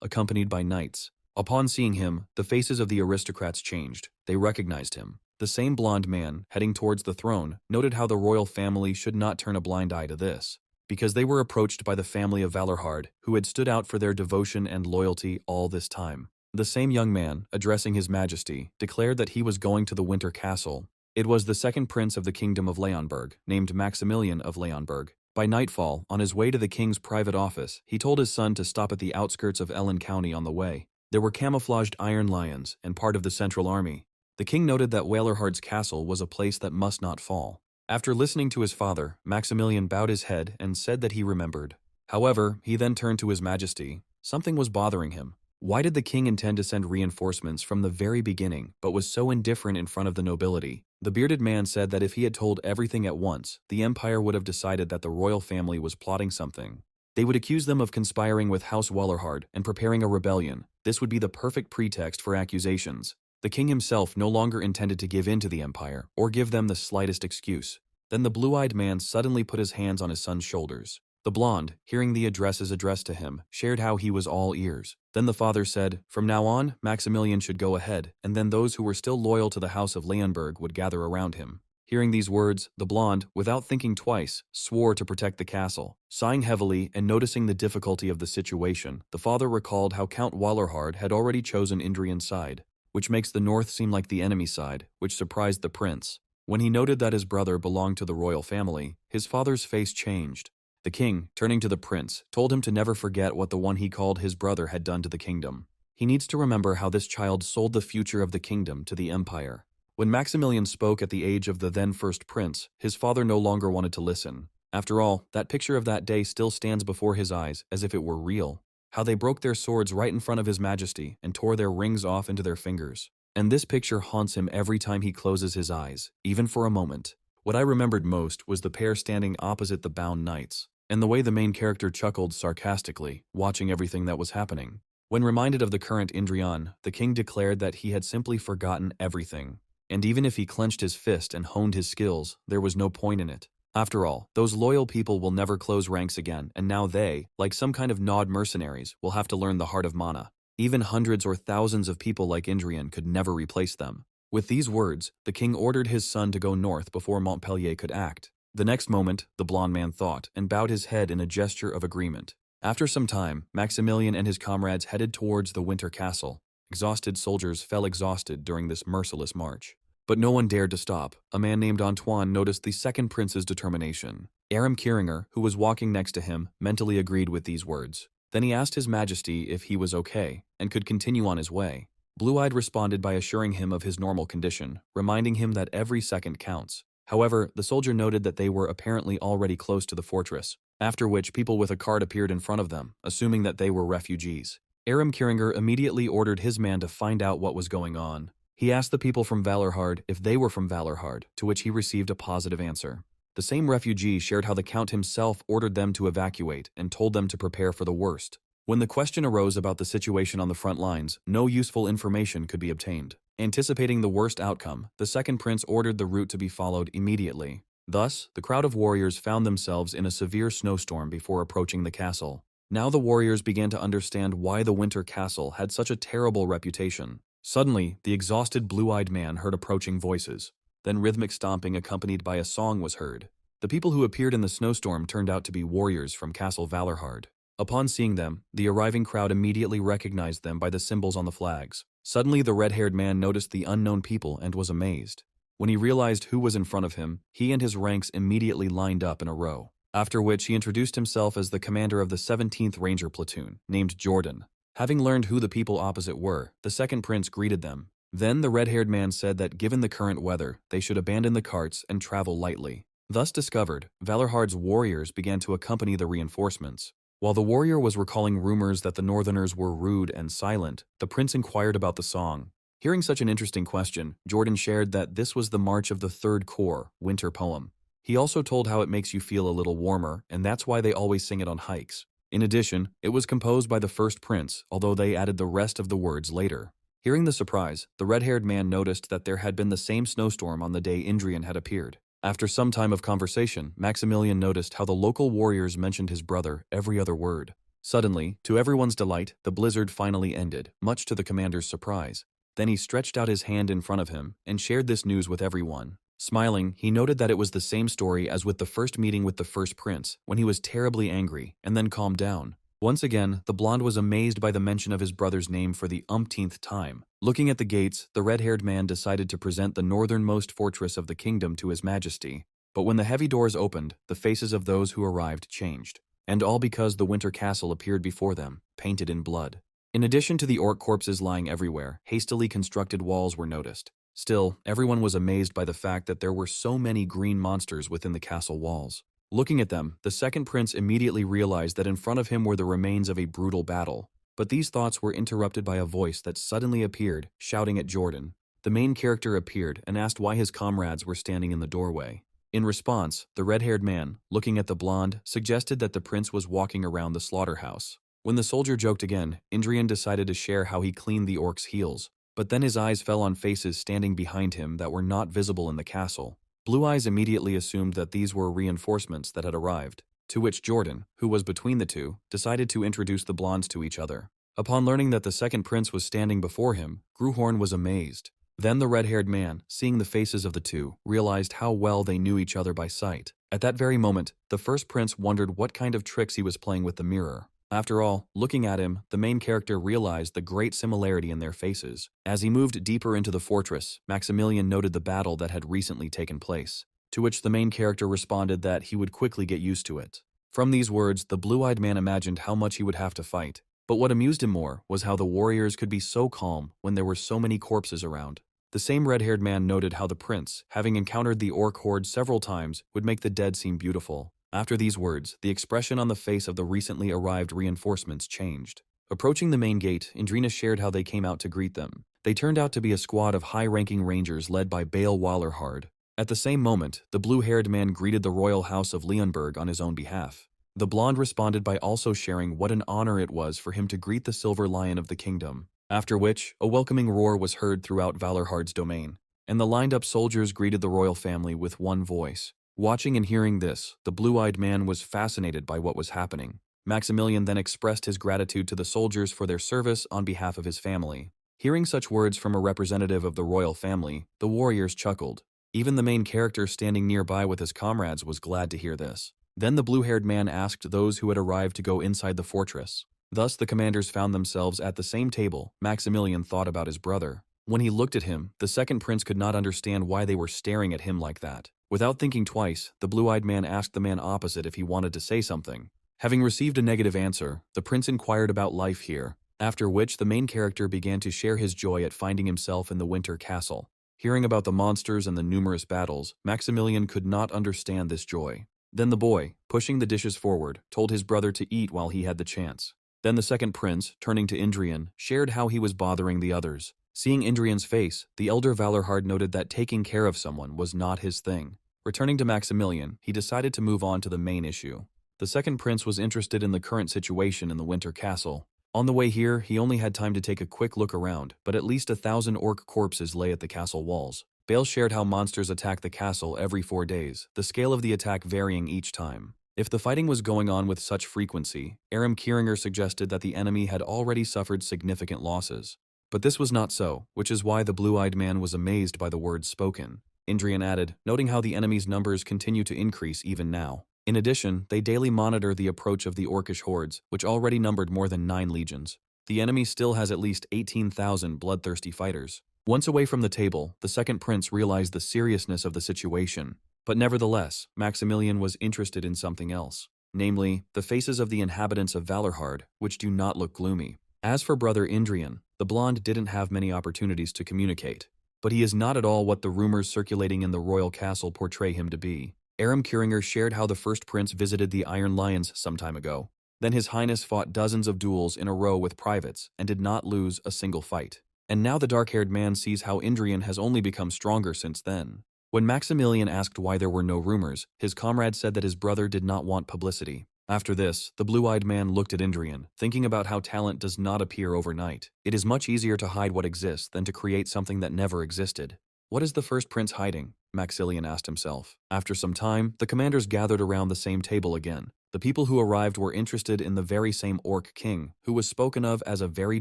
accompanied by knights. Upon seeing him, the faces of the aristocrats changed. They recognized him. The same blond man, heading towards the throne, noted how the royal family should not turn a blind eye to this, because they were approached by the family of Valorhard, who had stood out for their devotion and loyalty all this time. The same young man, addressing his majesty, declared that he was going to the Winter Castle. It was the second prince of the kingdom of Leonberg, named Maximilian of Leonberg. By nightfall, on his way to the king's private office, he told his son to stop at the outskirts of Ellen County on the way. There were camouflaged iron lions and part of the central army. The king noted that Valorhard's castle was a place that must not fall. After listening to his father, Maximilian bowed his head and said that he remembered. However, he then turned to his majesty. Something was bothering him. Why did the king intend to send reinforcements from the very beginning, but was so indifferent in front of the nobility? The bearded man said that if he had told everything at once, the empire would have decided that the royal family was plotting something. They would accuse them of conspiring with House Valorhard and preparing a rebellion. This would be the perfect pretext for accusations. The king himself no longer intended to give in to the empire, or give them the slightest excuse. Then the blue-eyed man suddenly put his hands on his son's shoulders. The blonde, hearing the addresses addressed to him, shared how he was all ears. Then the father said, from now on, Maximilian should go ahead, and then those who were still loyal to the house of Leonberg would gather around him. Hearing these words, the blonde, without thinking twice, swore to protect the castle. Sighing heavily and noticing the difficulty of the situation, the father recalled how Count Valorhard had already chosen Indrian's side, which makes the north seem like the enemy side, which surprised the prince. When he noted that his brother belonged to the royal family, his father's face changed. The king, turning to the prince, told him to never forget what the one he called his brother had done to the kingdom. He needs to remember how this child sold the future of the kingdom to the empire. When Maximilian spoke at the age of the then first prince, his father no longer wanted to listen. After all, that picture of that day still stands before his eyes as if it were real. How they broke their swords right in front of his majesty and tore their rings off into their fingers. And this picture haunts him every time he closes his eyes, even for a moment. What I remembered most was the pair standing opposite the bound knights, and the way the main character chuckled sarcastically, watching everything that was happening. When reminded of the current Indrian, the king declared that he had simply forgotten everything. And even if he clenched his fist and honed his skills, there was no point in it. After all, those loyal people will never close ranks again, and now they, like some kind of gnawed mercenaries, will have to learn the heart of mana. Even hundreds or thousands of people like Indrian could never replace them. With these words, the king ordered his son to go north before Montpellier could act. The next moment, the blond man thought and bowed his head in a gesture of agreement. After some time, Maximilian and his comrades headed towards the Winter Castle. Exhausted soldiers fell exhausted during this merciless march. But no one dared to stop. A man named Antoine noticed the second prince's determination. Aram Kieringer, who was walking next to him, mentally agreed with these words. Then he asked his majesty if he was okay and could continue on his way. Blue-Eyed responded by assuring him of his normal condition, reminding him that every second counts. However, the soldier noted that they were apparently already close to the fortress, after which people with a cart appeared in front of them, assuming that they were refugees. Aram Kieringer immediately ordered his man to find out what was going on. He asked the people from Valorhard if they were from Valorhard, to which he received a positive answer. The same refugee shared how the Count himself ordered them to evacuate and told them to prepare for the worst. When the question arose about the situation on the front lines, no useful information could be obtained. Anticipating the worst outcome, the second prince ordered the route to be followed immediately. Thus, the crowd of warriors found themselves in a severe snowstorm before approaching the castle. Now the warriors began to understand why the winter castle had such a terrible reputation. Suddenly, the exhausted blue-eyed man heard approaching voices. Then rhythmic stomping accompanied by a song was heard. The people who appeared in the snowstorm turned out to be warriors from Castle Valorhard. Upon seeing them, the arriving crowd immediately recognized them by the symbols on the flags. Suddenly, the red-haired man noticed the unknown people and was amazed. When he realized who was in front of him, he and his ranks immediately lined up in a row. After which he introduced himself as the commander of the 17th Ranger Platoon, named Jordan. Having learned who the people opposite were, the second prince greeted them. Then the red-haired man said that given the current weather, they should abandon the carts and travel lightly. Thus discovered, Valorhard's warriors began to accompany the reinforcements. While the warrior was recalling rumors that the northerners were rude and silent, the prince inquired about the song. Hearing such an interesting question, Jordan shared that this was the March of the Third Corps, winter poem. He also told how it makes you feel a little warmer, and that's why they always sing it on hikes. In addition, it was composed by the first prince, although they added the rest of the words later. Hearing the surprise, the red-haired man noticed that there had been the same snowstorm on the day Indrian had appeared. After some time of conversation, Maximilian noticed how the local warriors mentioned his brother every other word. Suddenly, to everyone's delight, the blizzard finally ended, much to the commander's surprise. Then he stretched out his hand in front of him and shared this news with everyone. Smiling, he noted that it was the same story as with the first meeting with the first prince, when he was terribly angry, and then calmed down. Once again, the blonde was amazed by the mention of his brother's name for the umpteenth time. Looking at the gates, the red-haired man decided to present the northernmost fortress of the kingdom to his majesty. But when the heavy doors opened, the faces of those who arrived changed. And all because the winter castle appeared before them, painted in blood. In addition to the orc corpses lying everywhere, hastily constructed walls were noticed. Still, everyone was amazed by the fact that there were so many green monsters within the castle walls. Looking at them, the second prince immediately realized that in front of him were the remains of a brutal battle. But these thoughts were interrupted by a voice that suddenly appeared, shouting at Jordan. The main character appeared and asked why his comrades were standing in the doorway. In response, the red-haired man, looking at the blonde, suggested that the prince was walking around the slaughterhouse. When the soldier joked again, Indrian decided to share how he cleaned the orc's heels. But then his eyes fell on faces standing behind him that were not visible in the castle. Blue Eyes immediately assumed that these were reinforcements that had arrived, to which Jordan, who was between the two, decided to introduce the blondes to each other. Upon learning that the second prince was standing before him, Gruhorn was amazed. Then the red-haired man, seeing the faces of the two, realized how well they knew each other by sight. At that very moment, the first prince wondered what kind of tricks he was playing with the mirror. After all, looking at him, the main character realized the great similarity in their faces. As he moved deeper into the fortress, Maximilian noted the battle that had recently taken place, to which the main character responded that he would quickly get used to it. From these words, the blue-eyed man imagined how much he would have to fight. But what amused him more was how the warriors could be so calm when there were so many corpses around. The same red-haired man noted how the prince, having encountered the orc horde several times, would make the dead seem beautiful. After these words, the expression on the face of the recently arrived reinforcements changed. Approaching the main gate, Indrina shared how they came out to greet them. They turned out to be a squad of high-ranking rangers led by Bale Wallerhard. At the same moment, the blue-haired man greeted the royal house of Leonberg on his own behalf. The blonde responded by also sharing what an honor it was for him to greet the silver lion of the kingdom. After which, a welcoming roar was heard throughout Valorhard's domain, and the lined-up soldiers greeted the royal family with one voice. Watching and hearing this, the blue-eyed man was fascinated by what was happening. Maximilian then expressed his gratitude to the soldiers for their service on behalf of his family. Hearing such words from a representative of the royal family, the warriors chuckled. Even the main character standing nearby with his comrades was glad to hear this. Then the blue-haired man asked those who had arrived to go inside the fortress. Thus the commanders found themselves at the same table. Maximilian thought about his brother. When he looked at him, the second prince could not understand why they were staring at him like that. Without thinking twice, the blue-eyed man asked the man opposite if he wanted to say something. Having received a negative answer, the prince inquired about life here, after which the main character began to share his joy at finding himself in the winter castle. Hearing about the monsters and the numerous battles, Maximilian could not understand this joy. Then the boy, pushing the dishes forward, told his brother to eat while he had the chance. Then the second prince, turning to Indrian, shared how he was bothering the others. Seeing Indrian's face, the elder Valorhard noted that taking care of someone was not his thing. Returning to Maximilian, he decided to move on to the main issue. The second prince was interested in the current situation in the winter castle. On the way here, he only had time to take a quick look around, but at least 1,000 orc corpses lay at the castle walls. Bale shared how monsters attack the castle every 4 days, the scale of the attack varying each time. If the fighting was going on with such frequency, Aram Kieringer suggested that the enemy had already suffered significant losses. But this was not so, which is why the blue-eyed man was amazed by the words spoken. Indrian added, noting how the enemy's numbers continue to increase even now. In addition, they daily monitor the approach of the orcish hordes, which already numbered more than 9 legions. The enemy still has at least 18,000 bloodthirsty fighters. Once away from the table, the second prince realized the seriousness of the situation. But nevertheless, Maximilian was interested in something else. Namely, the faces of the inhabitants of Valorhard, which do not look gloomy. As for brother Indrian, the blonde didn't have many opportunities to communicate. But he is not at all what the rumors circulating in the royal castle portray him to be. Aram Kieringer shared how the first prince visited the Iron Lions some time ago. Then His Highness fought dozens of duels in a row with privates and did not lose a single fight. And now the dark-haired man sees how Indrian has only become stronger since then. When Maximilian asked why there were no rumors, his comrade said that his brother did not want publicity. After this, the blue-eyed man looked at Indrian, thinking about how talent does not appear overnight. It is much easier to hide what exists than to create something that never existed. What is the first prince hiding? Maximilian asked himself. After some time, the commanders gathered around the same table again. The people who arrived were interested in the very same orc king, who was spoken of as a very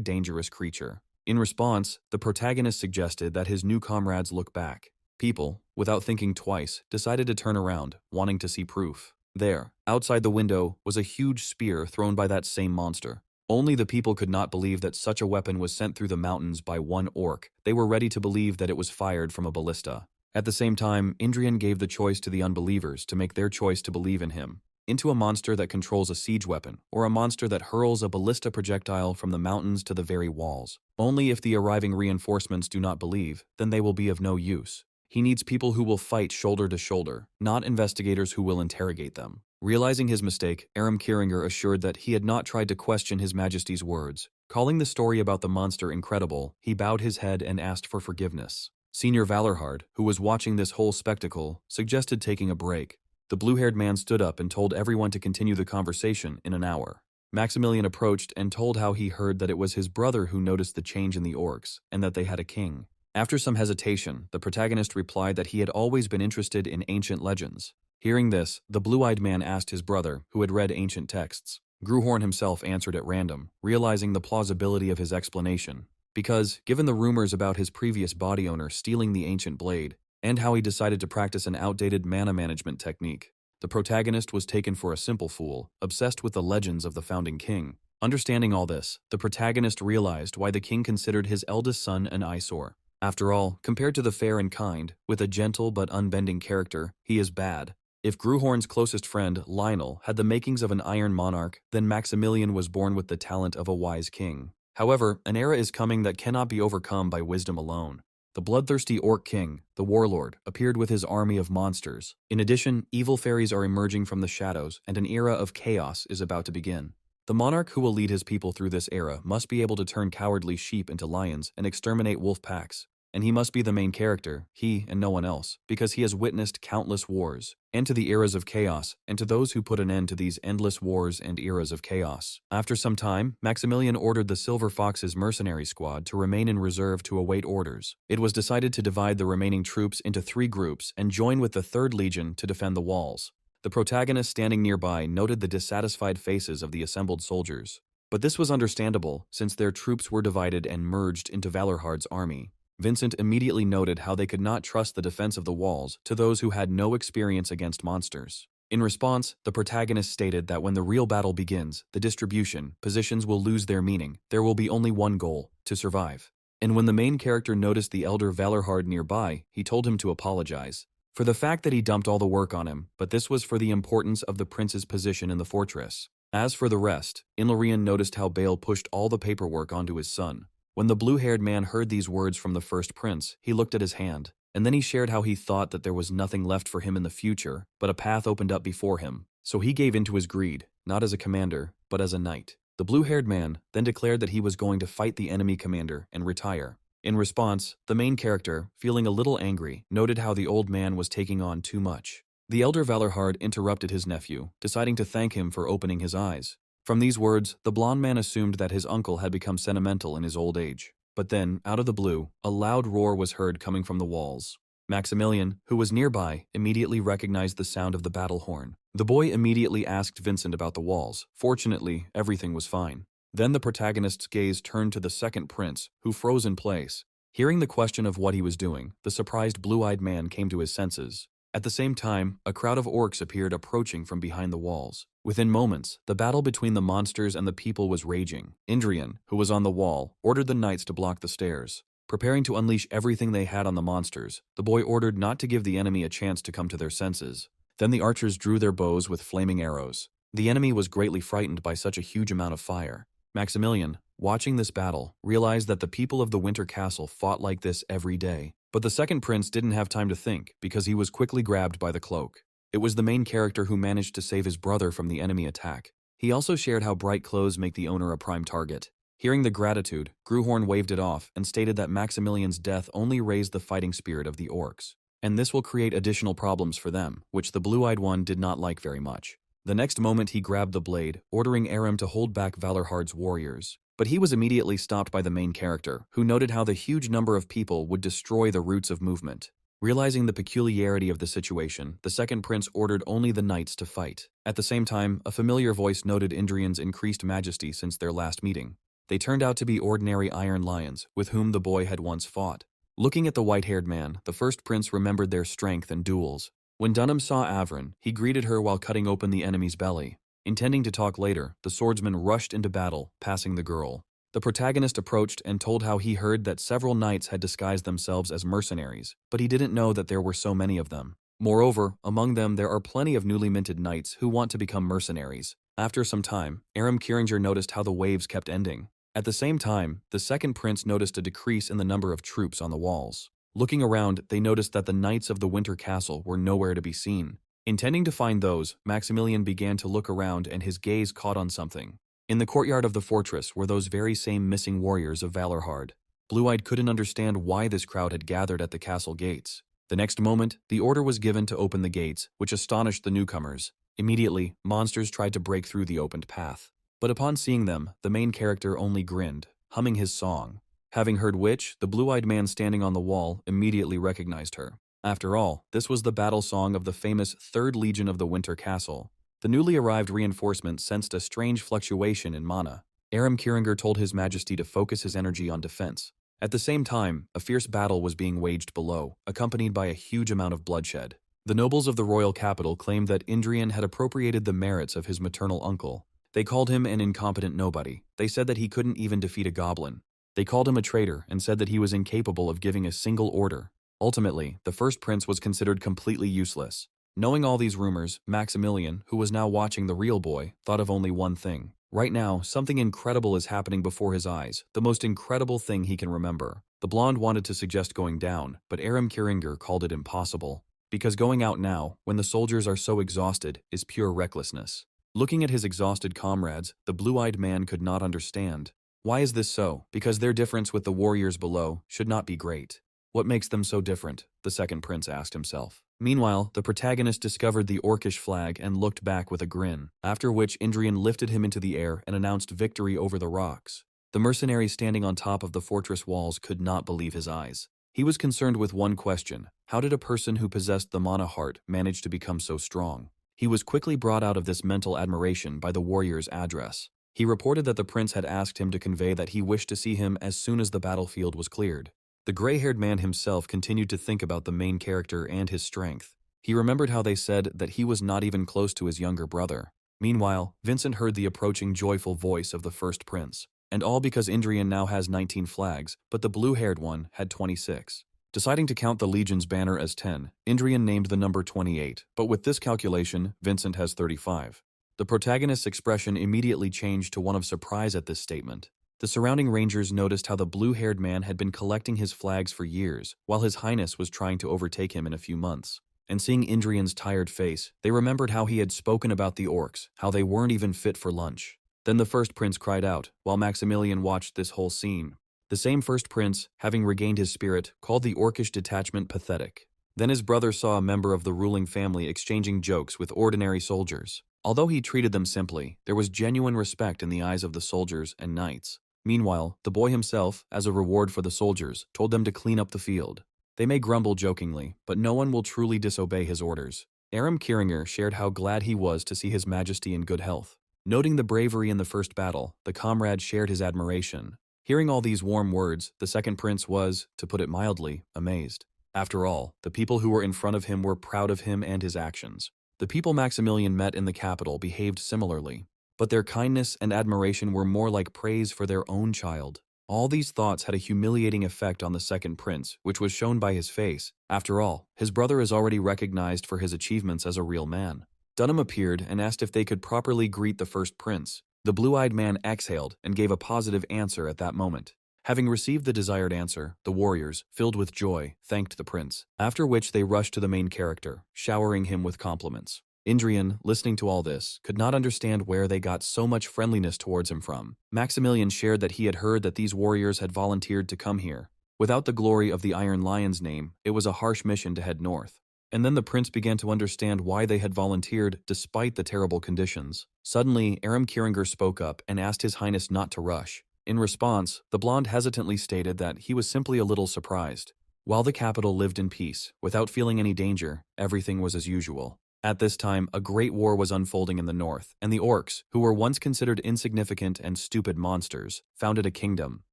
dangerous creature. In response, the protagonist suggested that his new comrades look back. People, without thinking twice, decided to turn around, wanting to see proof. There, outside the window, was a huge spear thrown by that same monster. Only the people could not believe that such a weapon was sent through the mountains by one orc. They were ready to believe that it was fired from a ballista. At the same time, Indrian gave the choice to the unbelievers to make their choice to believe in him. Into a monster that controls a siege weapon, or a monster that hurls a ballista projectile from the mountains to the very walls. Only if the arriving reinforcements do not believe, then they will be of no use. He needs people who will fight shoulder to shoulder, not investigators who will interrogate them. Realizing his mistake, Aram Kieringer assured that he had not tried to question His Majesty's words. Calling the story about the monster incredible, he bowed his head and asked for forgiveness. Senior Valorhard, who was watching this whole spectacle, suggested taking a break. The blue-haired man stood up and told everyone to continue the conversation in an hour. Maximilian approached and told how he heard that it was his brother who noticed the change in the orcs, and that they had a king. After some hesitation, the protagonist replied that he had always been interested in ancient legends. Hearing this, the blue-eyed man asked his brother, who had read ancient texts. Gruhorn himself answered at random, realizing the plausibility of his explanation. Because, given the rumors about his previous body owner stealing the ancient blade, and how he decided to practice an outdated mana management technique, the protagonist was taken for a simple fool, obsessed with the legends of the founding king. Understanding all this, the protagonist realized why the king considered his eldest son an eyesore. After all, compared to the fair and kind, with a gentle but unbending character, he is bad. If Gruhorn's closest friend, Lionel, had the makings of an iron monarch, then Maximilian was born with the talent of a wise king. However, an era is coming that cannot be overcome by wisdom alone. The bloodthirsty orc king, the warlord, appeared with his army of monsters. In addition, evil fairies are emerging from the shadows, and an era of chaos is about to begin. The monarch who will lead his people through this era must be able to turn cowardly sheep into lions and exterminate wolf packs. And he must be the main character, he and no one else, because he has witnessed countless wars, and to the eras of chaos, and to those who put an end to these endless wars and eras of chaos. After some time, Maximilian ordered the Silver Fox's mercenary squad to remain in reserve to await orders. It was decided to divide the remaining troops into 3 groups and join with the 3rd Legion to defend the walls. The protagonist standing nearby noted the dissatisfied faces of the assembled soldiers. But this was understandable, since their troops were divided and merged into Valorhard's army. Vincent immediately noted how they could not trust the defense of the walls to those who had no experience against monsters. In response, the protagonist stated that when the real battle begins, the distribution, positions will lose their meaning. There will be only one goal, to survive. And when the main character noticed the elder Valorhard nearby, he told him to apologize for the fact that he dumped all the work on him, but this was for the importance of the prince's position in the fortress. As for the rest, Illyrian noticed how Bale pushed all the paperwork onto his son. When the blue-haired man heard these words from the first prince, he looked at his hand, and then he shared how he thought that there was nothing left for him in the future, but a path opened up before him. So he gave in to his greed, not as a commander, but as a knight. The blue-haired man then declared that he was going to fight the enemy commander and retire. In response, the main character, feeling a little angry, noted how the old man was taking on too much. The elder Valorhard interrupted his nephew, deciding to thank him for opening his eyes. From these words, the blond man assumed that his uncle had become sentimental in his old age. But then, out of the blue, a loud roar was heard coming from the walls. Maximilian, who was nearby, immediately recognized the sound of the battle horn. The boy immediately asked Vincent about the walls. Fortunately, everything was fine. Then the protagonist's gaze turned to the second prince, who froze in place. Hearing the question of what he was doing, the surprised blue-eyed man came to his senses. At the same time, a crowd of orcs appeared approaching from behind the walls. Within moments, the battle between the monsters and the people was raging. Indrian, who was on the wall, ordered the knights to block the stairs. Preparing to unleash everything they had on the monsters, the boy ordered not to give the enemy a chance to come to their senses. Then the archers drew their bows with flaming arrows. The enemy was greatly frightened by such a huge amount of fire. Maximilian, watching this battle, realized that the people of the Winter Castle fought like this every day. But the second prince didn't have time to think, because he was quickly grabbed by the cloak. It was the main character who managed to save his brother from the enemy attack. He also shared how bright clothes make the owner a prime target. Hearing the gratitude, Gruhorn waved it off and stated that Maximilian's death only raised the fighting spirit of the orcs. And this will create additional problems for them, which the blue-eyed one did not like very much. The next moment he grabbed the blade, ordering Aram to hold back Valorhard's warriors. But he was immediately stopped by the main character, who noted how the huge number of people would destroy the routes of movement. Realizing the peculiarity of the situation, the second prince ordered only the knights to fight. At the same time, a familiar voice noted Indrian's increased majesty since their last meeting. They turned out to be ordinary iron lions, with whom the boy had once fought. Looking at the white-haired man, the first prince remembered their strength and duels. When Dunham saw Avron, he greeted her while cutting open the enemy's belly. Intending to talk later, the swordsman rushed into battle, passing the girl. The protagonist approached and told how he heard that several knights had disguised themselves as mercenaries, but he didn't know that there were so many of them. Moreover, among them there are plenty of newly minted knights who want to become mercenaries. After some time, Aram Kieringer noticed how the waves kept ending. At the same time, the second prince noticed a decrease in the number of troops on the walls. Looking around, they noticed that the knights of the Winter Castle were nowhere to be seen. Intending to find those, Maximilian began to look around and his gaze caught on something. In the courtyard of the fortress were those very same missing warriors of Valorhard. Blue-Eyed couldn't understand why this crowd had gathered at the castle gates. The next moment, the order was given to open the gates, which astonished the newcomers. Immediately, monsters tried to break through the opened path. But upon seeing them, the main character only grinned, humming his song. Having heard which, the blue-eyed man standing on the wall immediately recognized her. After all, this was the battle song of the famous 3rd Legion of the Winter Castle. The newly arrived reinforcement sensed a strange fluctuation in mana. Aram Kieringer told His Majesty to focus his energy on defense. At the same time, a fierce battle was being waged below, accompanied by a huge amount of bloodshed. The nobles of the royal capital claimed that Indrian had appropriated the merits of his maternal uncle. They called him an incompetent nobody. They said that he couldn't even defeat a goblin. They called him a traitor and said that he was incapable of giving a single order. Ultimately, the first prince was considered completely useless. Knowing all these rumors, Maximilian, who was now watching the real boy, thought of only one thing. Right now, something incredible is happening before his eyes, the most incredible thing he can remember. The blonde wanted to suggest going down, but Aram Kieringer called it impossible. Because going out now, when the soldiers are so exhausted, is pure recklessness. Looking at his exhausted comrades, the blue-eyed man could not understand. Why is this so? Because their difference with the warriors below should not be great. What makes them so different? The second prince asked himself. Meanwhile, the protagonist discovered the orcish flag and looked back with a grin, after which Indrian lifted him into the air and announced victory over the rocks. The mercenary standing on top of the fortress walls could not believe his eyes. He was concerned with one question: how did a person who possessed the mana heart manage to become so strong? He was quickly brought out of this mental admiration by the warrior's address. He reported that the prince had asked him to convey that he wished to see him as soon as the battlefield was cleared. The gray-haired man himself continued to think about the main character and his strength. He remembered how they said that he was not even close to his younger brother. Meanwhile, Vincent heard the approaching joyful voice of the first prince. And all because Indrian now has 19 flags, but the blue-haired one had 26. Deciding to count the Legion's banner as 10, Indrian named the number 28, but with this calculation, Vincent has 35. The protagonist's expression immediately changed to one of surprise at this statement. The surrounding rangers noticed how the blue-haired man had been collecting his flags for years, while His Highness was trying to overtake him in a few months. And seeing Indrian's tired face, they remembered how he had spoken about the orcs, how they weren't even fit for lunch. Then the first prince cried out, while Maximilian watched this whole scene. The same first prince, having regained his spirit, called the orcish detachment pathetic. Then his brother saw a member of the ruling family exchanging jokes with ordinary soldiers. Although he treated them simply, there was genuine respect in the eyes of the soldiers and knights. Meanwhile, the boy himself, as a reward for the soldiers, told them to clean up the field. They may grumble jokingly, but no one will truly disobey his orders. Aram Kiringer shared how glad he was to see His Majesty in good health. Noting the bravery in the first battle, the comrade shared his admiration. Hearing all these warm words, the second prince was, to put it mildly, amazed. After all, the people who were in front of him were proud of him and his actions. The people Maximilian met in the capital behaved similarly, but their kindness and admiration were more like praise for their own child. All these thoughts had a humiliating effect on the second prince, which was shown by his face. After all, his brother is already recognized for his achievements as a real man. Dunham appeared and asked if they could properly greet the first prince. The blue-eyed man exhaled and gave a positive answer at that moment. Having received the desired answer, the warriors, filled with joy, thanked the prince, after which they rushed to the main character, showering him with compliments. Indrian, listening to all this, could not understand where they got so much friendliness towards him from. Maximilian shared that he had heard that these warriors had volunteered to come here. Without the glory of the Iron Lion's name, it was a harsh mission to head north. And then the prince began to understand why they had volunteered despite the terrible conditions. Suddenly, Aram Kiringer spoke up and asked His Highness not to rush. In response, the blonde hesitantly stated that he was simply a little surprised. While the capital lived in peace, without feeling any danger, everything was as usual. At this time, a great war was unfolding in the north, and the orcs, who were once considered insignificant and stupid monsters, founded a kingdom.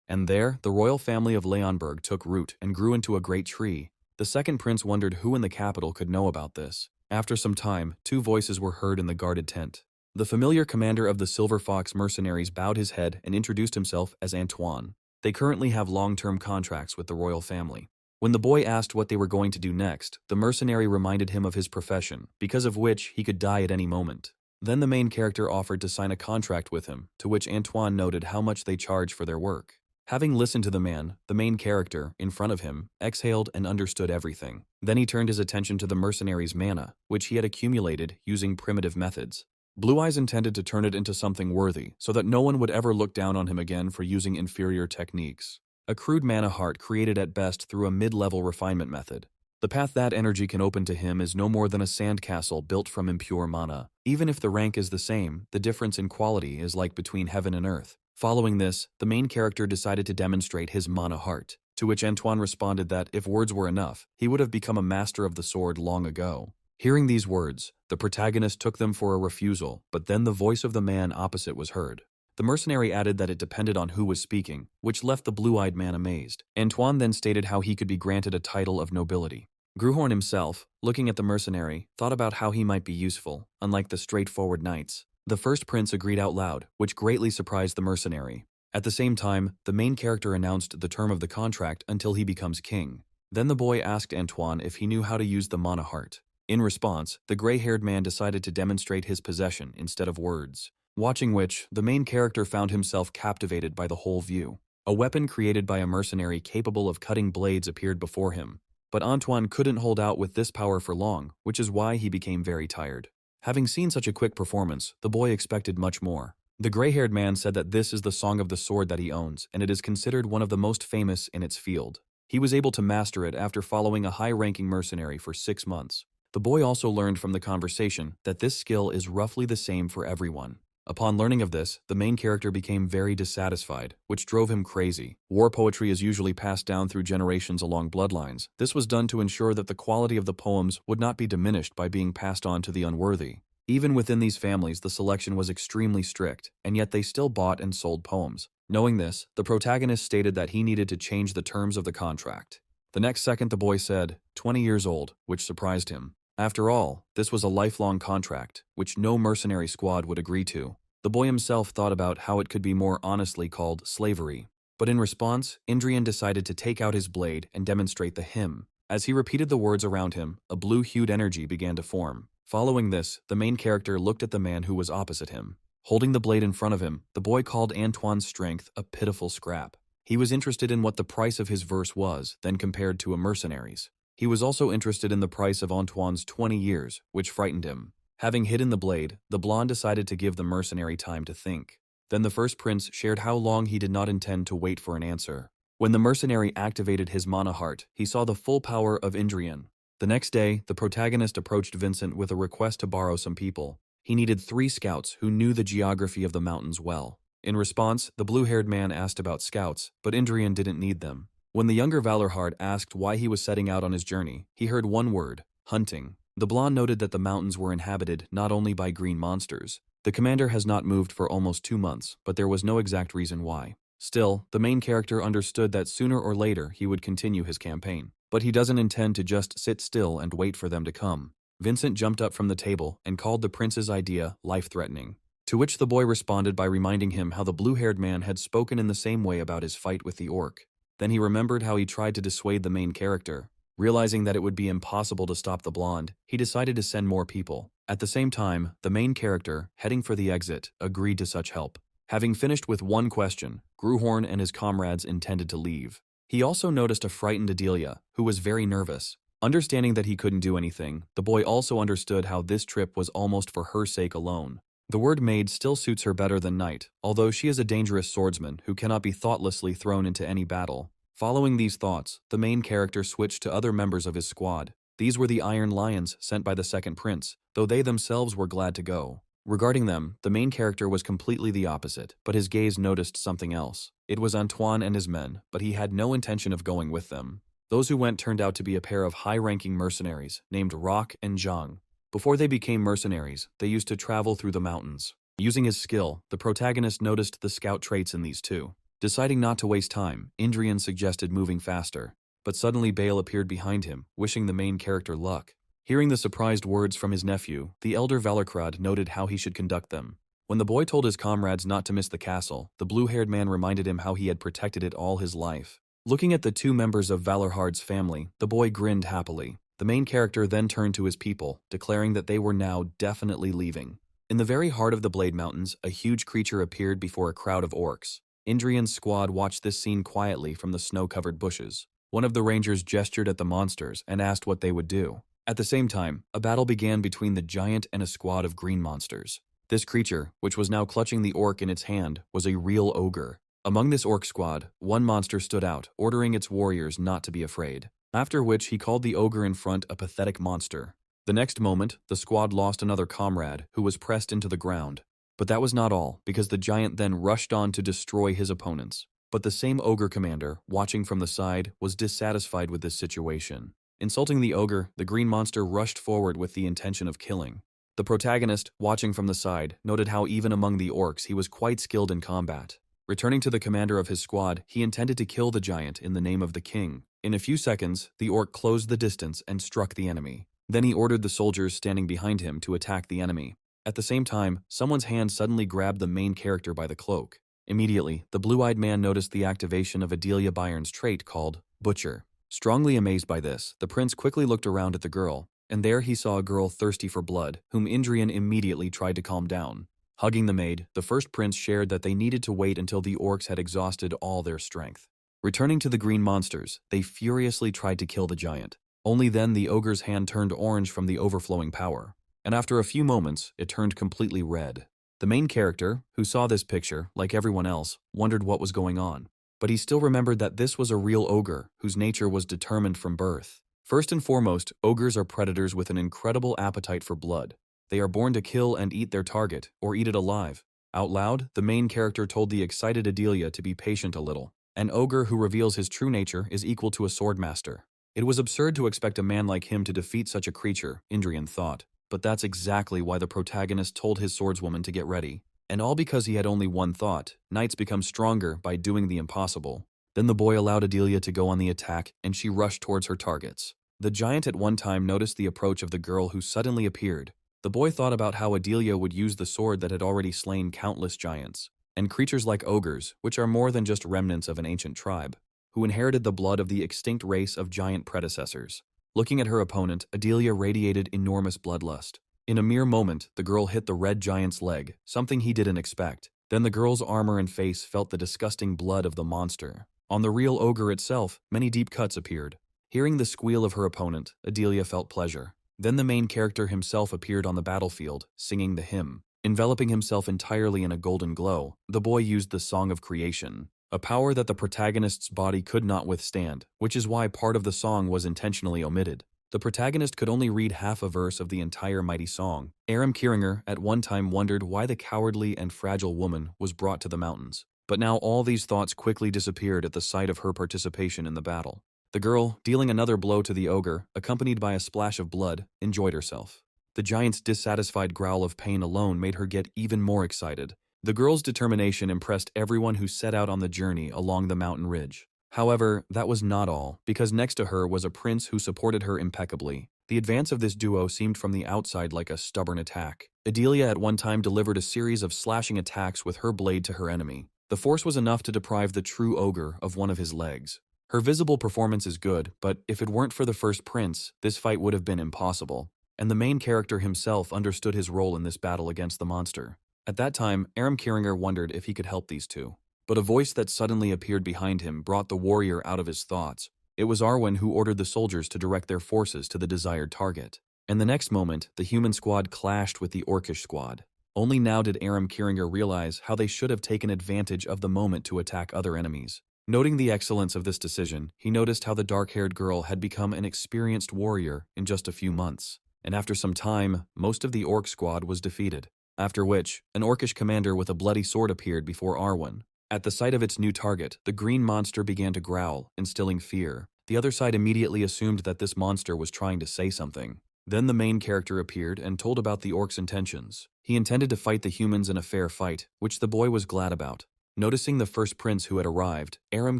And there, the royal family of Leonberg took root and grew into a great tree. The second prince wondered who in the capital could know about this. After some time, two voices were heard in the guarded tent. The familiar commander of the Silver Fox mercenaries bowed his head and introduced himself as Antoine. They currently have long-term contracts with the royal family. When the boy asked what they were going to do next, the mercenary reminded him of his profession, because of which he could die at any moment. Then the main character offered to sign a contract with him, to which Antoine noted how much they charge for their work. Having listened to the man, the main character, in front of him, exhaled and understood everything. Then he turned his attention to the mercenary's mana, which he had accumulated using primitive methods. Blue Eyes intended to turn it into something worthy, so that no one would ever look down on him again for using inferior techniques. A crude mana heart created at best through a mid-level refinement method. The path that energy can open to him is no more than a sandcastle built from impure mana. Even if the rank is the same, the difference in quality is like between heaven and earth. Following this, the main character decided to demonstrate his mana heart, to which Antoine responded that if words were enough, he would have become a master of the sword long ago. Hearing these words, the protagonist took them for a refusal, but then the voice of the man opposite was heard. The mercenary added that it depended on who was speaking, which left the blue-eyed man amazed. Antoine then stated how he could be granted a title of nobility. Gruhorn himself, looking at the mercenary, thought about how he might be useful, unlike the straightforward knights. The first prince agreed out loud, which greatly surprised the mercenary. At the same time, the main character announced the term of the contract until he becomes king. Then the boy asked Antoine if he knew how to use the mana heart. In response, the gray-haired man decided to demonstrate his possession instead of words. Watching which, the main character found himself captivated by the whole view. A weapon created by a mercenary capable of cutting blades appeared before him. But Antoine couldn't hold out with this power for long, which is why he became very tired. Having seen such a quick performance, the boy expected much more. The gray-haired man said that this is the song of the sword that he owns, and it is considered one of the most famous in its field. He was able to master it after following a high-ranking mercenary for 6 months. The boy also learned from the conversation that this skill is roughly the same for everyone. Upon learning of this, the main character became very dissatisfied, which drove him crazy. War poetry is usually passed down through generations along bloodlines. This was done to ensure that the quality of the poems would not be diminished by being passed on to the unworthy. Even within these families, the selection was extremely strict, and yet they still bought and sold poems. Knowing this, the protagonist stated that he needed to change the terms of the contract. The next second the boy said, 20 years old, which surprised him. After all, this was a lifelong contract, which no mercenary squad would agree to. The boy himself thought about how it could be more honestly called slavery. But in response, Indrian decided to take out his blade and demonstrate the hymn. As he repeated the words around him, a blue-hued energy began to form. Following this, the main character looked at the man who was opposite him. Holding the blade in front of him, the boy called Antoine's strength a pitiful scrap. He was interested in what the price of his verse was, then compared to a mercenary's. He was also interested in the price of Antoine's 20 years, which frightened him. Having hidden the blade, the blonde decided to give the mercenary time to think. Then the first prince shared how long he did not intend to wait for an answer. When the mercenary activated his mana heart, he saw the full power of Indrian. The next day, the protagonist approached Vincent with a request to borrow some people. He needed 3 scouts who knew the geography of the mountains well. In response, the blue-haired man asked about scouts, but Indrian didn't need them. When the younger Valorhard asked why he was setting out on his journey, he heard one word: hunting. The blonde noted that the mountains were inhabited not only by green monsters. The commander has not moved for almost 2 months, but there was no exact reason why. Still, the main character understood that sooner or later he would continue his campaign. But he doesn't intend to just sit still and wait for them to come. Vincent jumped up from the table and called the prince's idea life-threatening. To which the boy responded by reminding him how the blue-haired man had spoken in the same way about his fight with the orc. Then he remembered how he tried to dissuade the main character. Realizing that it would be impossible to stop the blonde, he decided to send more people. At the same time, the main character, heading for the exit, agreed to such help. Having finished with one question, Gruhorn and his comrades intended to leave. He also noticed a frightened Adelia, who was very nervous. Understanding that he couldn't do anything, the boy also understood how this trip was almost for her sake alone. The word maid still suits her better than knight, although she is a dangerous swordsman who cannot be thoughtlessly thrown into any battle. Following these thoughts, the main character switched to other members of his squad. These were the Iron Lions sent by the second prince, though they themselves were glad to go. Regarding them, the main character was completely the opposite, but his gaze noticed something else. It was Antoine and his men, but he had no intention of going with them. Those who went turned out to be a pair of high-ranking mercenaries named Rock and Zhang. Before they became mercenaries, they used to travel through the mountains. Using his skill, the protagonist noticed the scout traits in these two. Deciding not to waste time, Indrian suggested moving faster. But suddenly Bale appeared behind him, wishing the main character luck. Hearing the surprised words from his nephew, the elder Valorcrad noted how he should conduct them. When the boy told his comrades not to miss the castle, the blue-haired man reminded him how he had protected it all his life. Looking at the two members of Valorhard's family, the boy grinned happily. The main character then turned to his people, declaring that they were now definitely leaving. In the very heart of the Blade Mountains, a huge creature appeared before a crowd of orcs. Indrian's squad watched this scene quietly from the snow-covered bushes. One of the rangers gestured at the monsters and asked what they would do. At the same time, a battle began between the giant and a squad of green monsters. This creature, which was now clutching the orc in its hand, was a real ogre. Among this orc squad, one monster stood out, ordering its warriors not to be afraid. After which he called the ogre in front a pathetic monster. The next moment, the squad lost another comrade, who was pressed into the ground. But that was not all, because the giant then rushed on to destroy his opponents. But the same ogre commander, watching from the side, was dissatisfied with this situation. Insulting the ogre, the green monster rushed forward with the intention of killing. The protagonist, watching from the side, noted how even among the orcs he was quite skilled in combat. Returning to the commander of his squad, he intended to kill the giant in the name of the king. In a few seconds, the orc closed the distance and struck the enemy. Then he ordered the soldiers standing behind him to attack the enemy. At the same time, someone's hand suddenly grabbed the main character by the cloak. Immediately, the blue-eyed man noticed the activation of Adelia Bayern's trait called Butcher. Strongly amazed by this, the prince quickly looked around at the girl, and there he saw a girl thirsty for blood, whom Indrian immediately tried to calm down. Hugging the maid, the first prince shared that they needed to wait until the orcs had exhausted all their strength. Returning to the green monsters, they furiously tried to kill the giant. Only then the ogre's hand turned orange from the overflowing power, and after a few moments, it turned completely red. The main character, who saw this picture, like everyone else, wondered what was going on. But he still remembered that this was a real ogre, whose nature was determined from birth. First and foremost, ogres are predators with an incredible appetite for blood. They are born to kill and eat their target, or eat it alive. Out loud, the main character told the excited Adelia to be patient a little. An ogre who reveals his true nature is equal to a swordmaster. It was absurd to expect a man like him to defeat such a creature, Indrian thought. But that's exactly why the protagonist told his swordswoman to get ready. And all because he had only one thought: knights become stronger by doing the impossible. Then the boy allowed Adelia to go on the attack, and she rushed towards her targets. The giant at one time noticed the approach of the girl who suddenly appeared. The boy thought about how Adelia would use the sword that had already slain countless giants, and creatures like ogres, which are more than just remnants of an ancient tribe, who inherited the blood of the extinct race of giant predecessors. Looking at her opponent, Adelia radiated enormous bloodlust. In a mere moment, the girl hit the red giant's leg, something he didn't expect. Then the girl's armor and face felt the disgusting blood of the monster. On the real ogre itself, many deep cuts appeared. Hearing the squeal of her opponent, Adelia felt pleasure. Then the main character himself appeared on the battlefield, singing the hymn. Enveloping himself entirely in a golden glow, the boy used the Song of Creation, a power that the protagonist's body could not withstand, which is why part of the song was intentionally omitted. The protagonist could only read half a verse of the entire mighty song. Aram Kiringer at one time wondered why the cowardly and fragile woman was brought to the mountains. But now all these thoughts quickly disappeared at the sight of her participation in the battle. The girl, dealing another blow to the ogre, accompanied by a splash of blood, enjoyed herself. The giant's dissatisfied growl of pain alone made her get even more excited. The girl's determination impressed everyone who set out on the journey along the mountain ridge. However, that was not all, because next to her was a prince who supported her impeccably. The advance of this duo seemed from the outside like a stubborn attack. Adelia at one time delivered a series of slashing attacks with her blade to her enemy. The force was enough to deprive the true ogre of one of his legs. Her visible performance is good, but if it weren't for the first prince, this fight would have been impossible. And the main character himself understood his role in this battle against the monster. At that time, Aram Kiringer wondered if he could help these two. But a voice that suddenly appeared behind him brought the warrior out of his thoughts. It was Arwen who ordered the soldiers to direct their forces to the desired target. And the next moment, the human squad clashed with the orcish squad. Only now did Aram Kiringer realize how they should have taken advantage of the moment to attack other enemies. Noting the excellence of this decision, he noticed how the dark-haired girl had become an experienced warrior in just a few months. And after some time, most of the orc squad was defeated. After which, an orcish commander with a bloody sword appeared before Arwen. At the sight of its new target, the green monster began to growl, instilling fear. The other side immediately assumed that this monster was trying to say something. Then the main character appeared and told about the orc's intentions. He intended to fight the humans in a fair fight, which the boy was glad about. Noticing the first prince who had arrived, Aram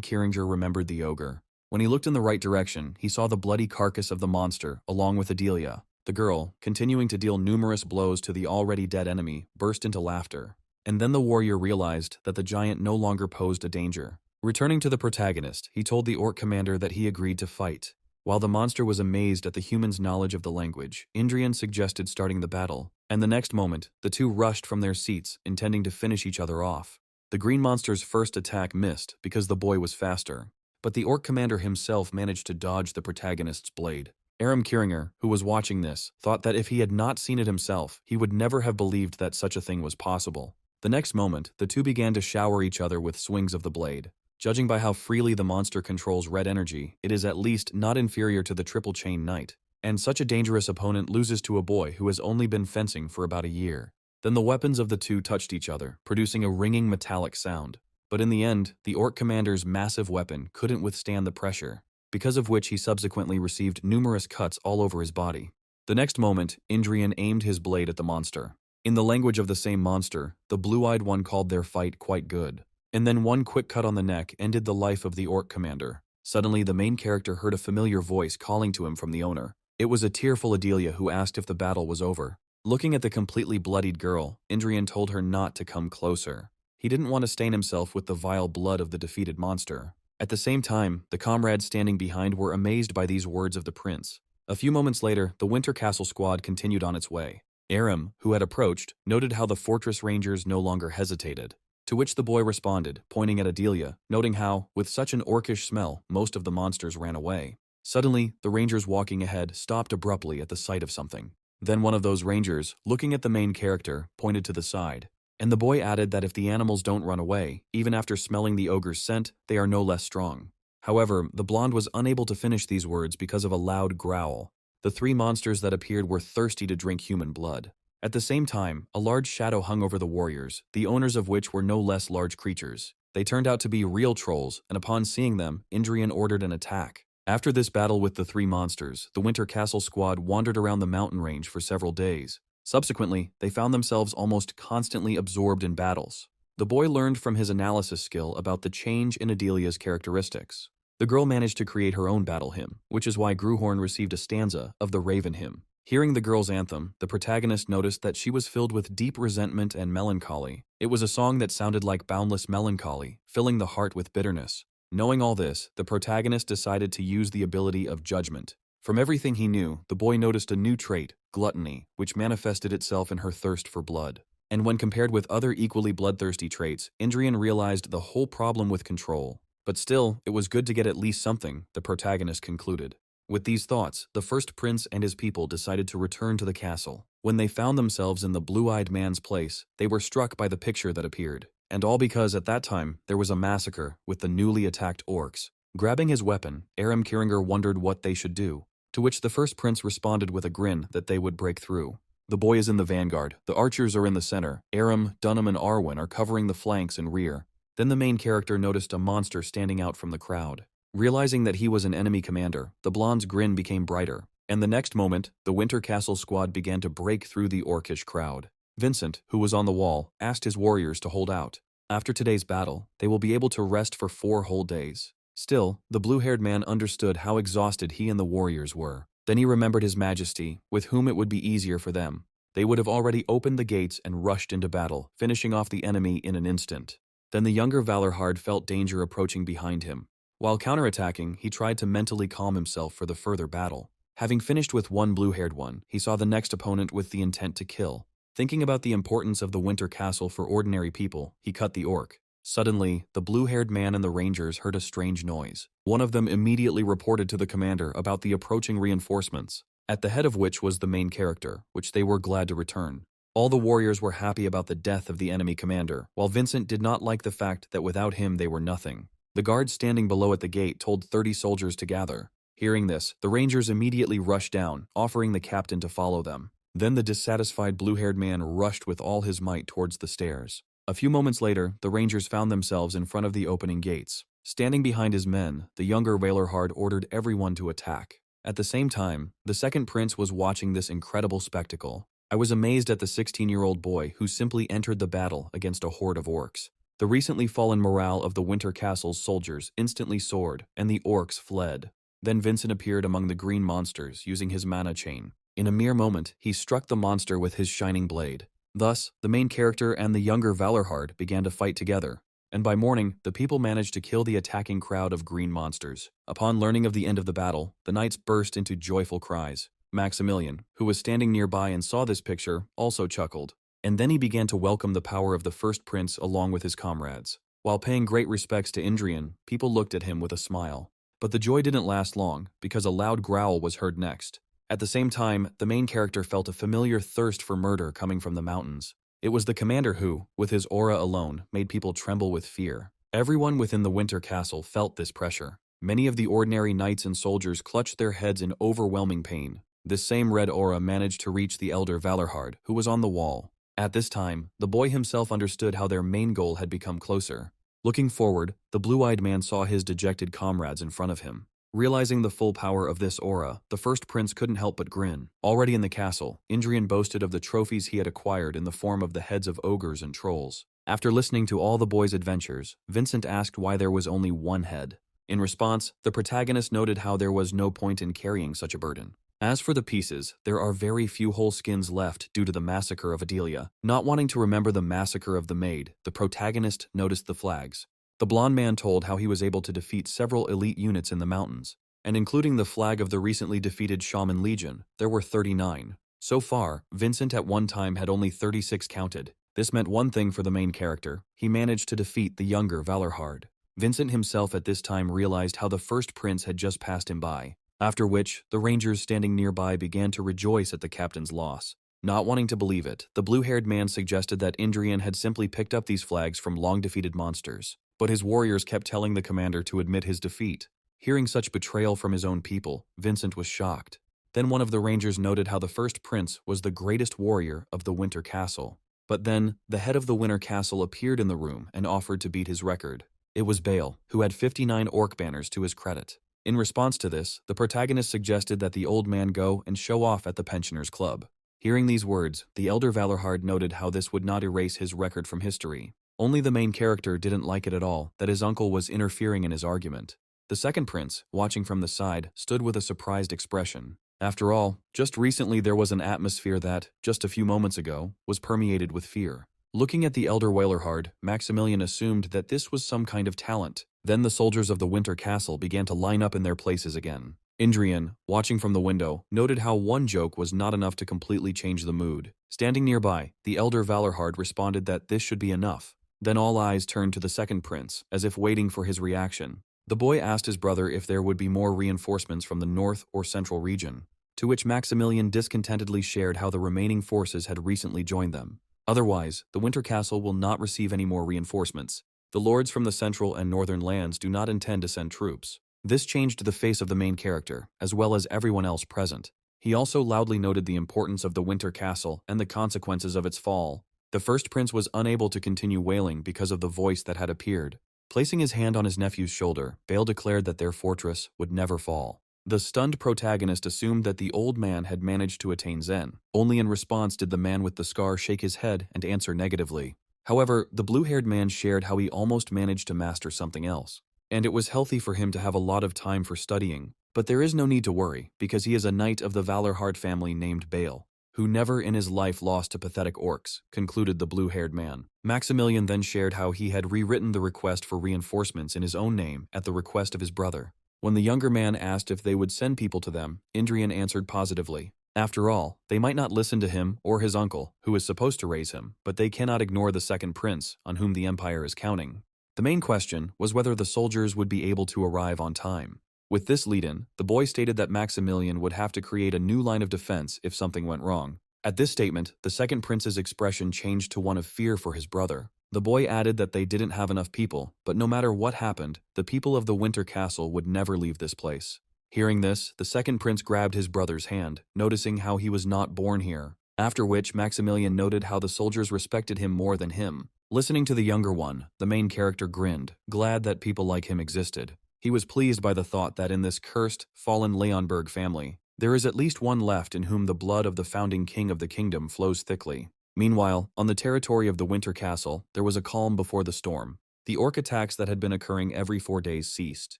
Kiringer remembered the ogre. When he looked in the right direction, he saw the bloody carcass of the monster, along with Adelia. The girl, continuing to deal numerous blows to the already dead enemy, burst into laughter. And then the warrior realized that the giant no longer posed a danger. Returning to the protagonist, he told the orc commander that he agreed to fight. While the monster was amazed at the human's knowledge of the language, Indrian suggested starting the battle, and the next moment, the two rushed from their seats, intending to finish each other off. The green monster's first attack missed because the boy was faster, but the orc commander himself managed to dodge the protagonist's blade. Aram Kiringer, who was watching this, thought that if he had not seen it himself, he would never have believed that such a thing was possible. The next moment, the two began to shower each other with swings of the blade. Judging by how freely the monster controls red energy, it is at least not inferior to the Triple Chain Knight. And such a dangerous opponent loses to a boy who has only been fencing for about a year. Then the weapons of the two touched each other, producing a ringing metallic sound. But in the end, the orc commander's massive weapon couldn't withstand the pressure, because of which he subsequently received numerous cuts all over his body. The next moment, Indrian aimed his blade at the monster. In the language of the same monster, the blue-eyed one called their fight quite good. And then one quick cut on the neck ended the life of the orc commander. Suddenly, the main character heard a familiar voice calling to him from the owner. It was a tearful Adelia who asked if the battle was over. Looking at the completely bloodied girl, Indrian told her not to come closer. He didn't want to stain himself with the vile blood of the defeated monster. At the same time, the comrades standing behind were amazed by these words of the prince. A few moments later, the Winter Castle squad continued on its way. Aram, who had approached, noted how the fortress rangers no longer hesitated. To which the boy responded, pointing at Adelia, noting how, with such an orcish smell, most of the monsters ran away. Suddenly, the rangers walking ahead stopped abruptly at the sight of something. Then one of those rangers, looking at the main character, pointed to the side. And the boy added that if the animals don't run away, even after smelling the ogre's scent, they are no less strong. However, the blonde was unable to finish these words because of a loud growl. The three monsters that appeared were thirsty to drink human blood. At the same time, a large shadow hung over the warriors, the owners of which were no less large creatures. They turned out to be real trolls, and upon seeing them, Indrian ordered an attack. After this battle with the three monsters, the Winter Castle squad wandered around the mountain range for several days. Subsequently, they found themselves almost constantly absorbed in battles. The boy learned from his analysis skill about the change in Adelia's characteristics. The girl managed to create her own battle hymn, which is why Gruhorn received a stanza of the Raven hymn. Hearing the girl's anthem, the protagonist noticed that she was filled with deep resentment and melancholy. It was a song that sounded like boundless melancholy, filling the heart with bitterness. Knowing all this, the protagonist decided to use the ability of judgment. From everything he knew, the boy noticed a new trait, gluttony, which manifested itself in her thirst for blood. And when compared with other equally bloodthirsty traits, Indrian realized the whole problem with control. But still, it was good to get at least something, the protagonist concluded. With these thoughts, the first prince and his people decided to return to the castle. When they found themselves in the blue-eyed man's place, they were struck by the picture that appeared. And all because at that time, there was a massacre with the newly attacked orcs. Grabbing his weapon, Aram Kiringer wondered what they should do, to which the first prince responded with a grin that they would break through. The boy is in the vanguard, the archers are in the center, Aram, Dunham, and Arwen are covering the flanks and rear. Then the main character noticed a monster standing out from the crowd. Realizing that he was an enemy commander, the blonde's grin became brighter, and the next moment, the Winter Castle squad began to break through the orcish crowd. Vincent, who was on the wall, asked his warriors to hold out. After today's battle, they will be able to rest for 4 whole days. Still, the blue-haired man understood how exhausted he and the warriors were. Then he remembered his majesty, with whom it would be easier for them. They would have already opened the gates and rushed into battle, finishing off the enemy in an instant. Then the younger Valorhard felt danger approaching behind him. While counterattacking, he tried to mentally calm himself for the further battle. Having finished with one blue-haired one, he saw the next opponent with the intent to kill. Thinking about the importance of the Winter Castle for ordinary people, he cut the orc. Suddenly, the blue-haired man and the rangers heard a strange noise. One of them immediately reported to the commander about the approaching reinforcements, at the head of which was the main character, which they were glad to return. All the warriors were happy about the death of the enemy commander, while Vincent did not like the fact that without him they were nothing. The guards standing below at the gate told 30 soldiers to gather. Hearing this, the rangers immediately rushed down, offering the captain to follow them. Then the dissatisfied blue-haired man rushed with all his might towards the stairs. A few moments later, the rangers found themselves in front of the opening gates. Standing behind his men, the younger Valorhard ordered everyone to attack. At the same time, the second prince was watching this incredible spectacle. I was amazed at the 16-year-old boy who simply entered the battle against a horde of orcs. The recently fallen morale of the Winter Castle's soldiers instantly soared, and the orcs fled. Then Vincent appeared among the green monsters using his mana chain. In a mere moment, he struck the monster with his shining blade. Thus, the main character and the younger Valorhard began to fight together, and by morning, the people managed to kill the attacking crowd of green monsters. Upon learning of the end of the battle, the knights burst into joyful cries. Maximilian, who was standing nearby and saw this picture, also chuckled. And then he began to welcome the power of the first prince along with his comrades. While paying great respects to Indrian, people looked at him with a smile. But the joy didn't last long, because a loud growl was heard next. At the same time, the main character felt a familiar thirst for murder coming from the mountains. It was the commander who, with his aura alone, made people tremble with fear. Everyone within the Winter Castle felt this pressure. Many of the ordinary knights and soldiers clutched their heads in overwhelming pain. This same red aura managed to reach the elder Valorhard, who was on the wall. At this time, the boy himself understood how their main goal had become closer. Looking forward, the blue-eyed man saw his dejected comrades in front of him. Realizing the full power of this aura, the first prince couldn't help but grin. Already in the castle, Indrian boasted of the trophies he had acquired in the form of the heads of ogres and trolls. After listening to all the boys' adventures, Vincent asked why there was only one head. In response, the protagonist noted how there was no point in carrying such a burden. As for the pieces, there are very few whole skins left due to the massacre of Adelia. Not wanting to remember the massacre of the maid, the protagonist noticed the flags. The blonde man told how he was able to defeat several elite units in the mountains, and including the flag of the recently defeated Shaman Legion, there were 39. So far, Vincent at one time had only 36 counted. This meant one thing for the main character: he managed to defeat the younger Valorhard. Vincent himself at this time realized how the first prince had just passed him by, after which, the rangers standing nearby began to rejoice at the captain's loss. Not wanting to believe it, the blue-haired man suggested that Indrian had simply picked up these flags from long-defeated monsters. But his warriors kept telling the commander to admit his defeat. Hearing such betrayal from his own people, Vincent was shocked. Then one of the rangers noted how the first prince was the greatest warrior of the Winter Castle. But then, the head of the Winter Castle appeared in the room and offered to beat his record. It was Bale, who had 59 orc banners to his credit. In response to this, the protagonist suggested that the old man go and show off at the pensioners' club. Hearing these words, the elder Valorhard noted how this would not erase his record from history. Only the main character didn't like it at all that his uncle was interfering in his argument. The second prince, watching from the side, stood with a surprised expression. After all, just recently there was an atmosphere that, just a few moments ago, was permeated with fear. Looking at the elder Valorhard, Maximilian assumed that this was some kind of talent. Then the soldiers of the Winter Castle began to line up in their places again. Indrian, watching from the window, noted how one joke was not enough to completely change the mood. Standing nearby, the elder Valorhard responded that this should be enough. Then all eyes turned to the second prince, as if waiting for his reaction. The boy asked his brother if there would be more reinforcements from the north or central region, to which Maximilian discontentedly shared how the remaining forces had recently joined them. Otherwise, the Winter Castle will not receive any more reinforcements. The lords from the central and northern lands do not intend to send troops. This changed the face of the main character, as well as everyone else present. He also loudly noted the importance of the Winter Castle and the consequences of its fall. The first prince was unable to continue wailing because of the voice that had appeared. Placing his hand on his nephew's shoulder, Bale declared that their fortress would never fall. The stunned protagonist assumed that the old man had managed to attain Zen. Only in response did the man with the scar shake his head and answer negatively. However, the blue-haired man shared how he almost managed to master something else. And it was healthy for him to have a lot of time for studying. But there is no need to worry, because he is a knight of the Valorhard family named Bale, who never in his life lost to pathetic orcs, concluded the blue-haired man. Maximilian then shared how he had rewritten the request for reinforcements in his own name at the request of his brother. When the younger man asked if they would send people to them, Indrian answered positively. After all, they might not listen to him or his uncle, who is supposed to raise him, but they cannot ignore the second prince, on whom the empire is counting. The main question was whether the soldiers would be able to arrive on time. With this lead-in, the boy stated that Maximilian would have to create a new line of defense if something went wrong. At this statement, the second prince's expression changed to one of fear for his brother. The boy added that they didn't have enough people, but no matter what happened, the people of the Winter Castle would never leave this place. Hearing this, the second prince grabbed his brother's hand, noticing how he was not born here. After which, Maximilian noted how the soldiers respected him more than him. Listening to the younger one, the main character grinned, glad that people like him existed. He was pleased by the thought that in this cursed, fallen Leonberg family, there is at least one left in whom the blood of the founding king of the kingdom flows thickly. Meanwhile, on the territory of the Winter Castle, there was a calm before the storm. The orc attacks that had been occurring every 4 days ceased.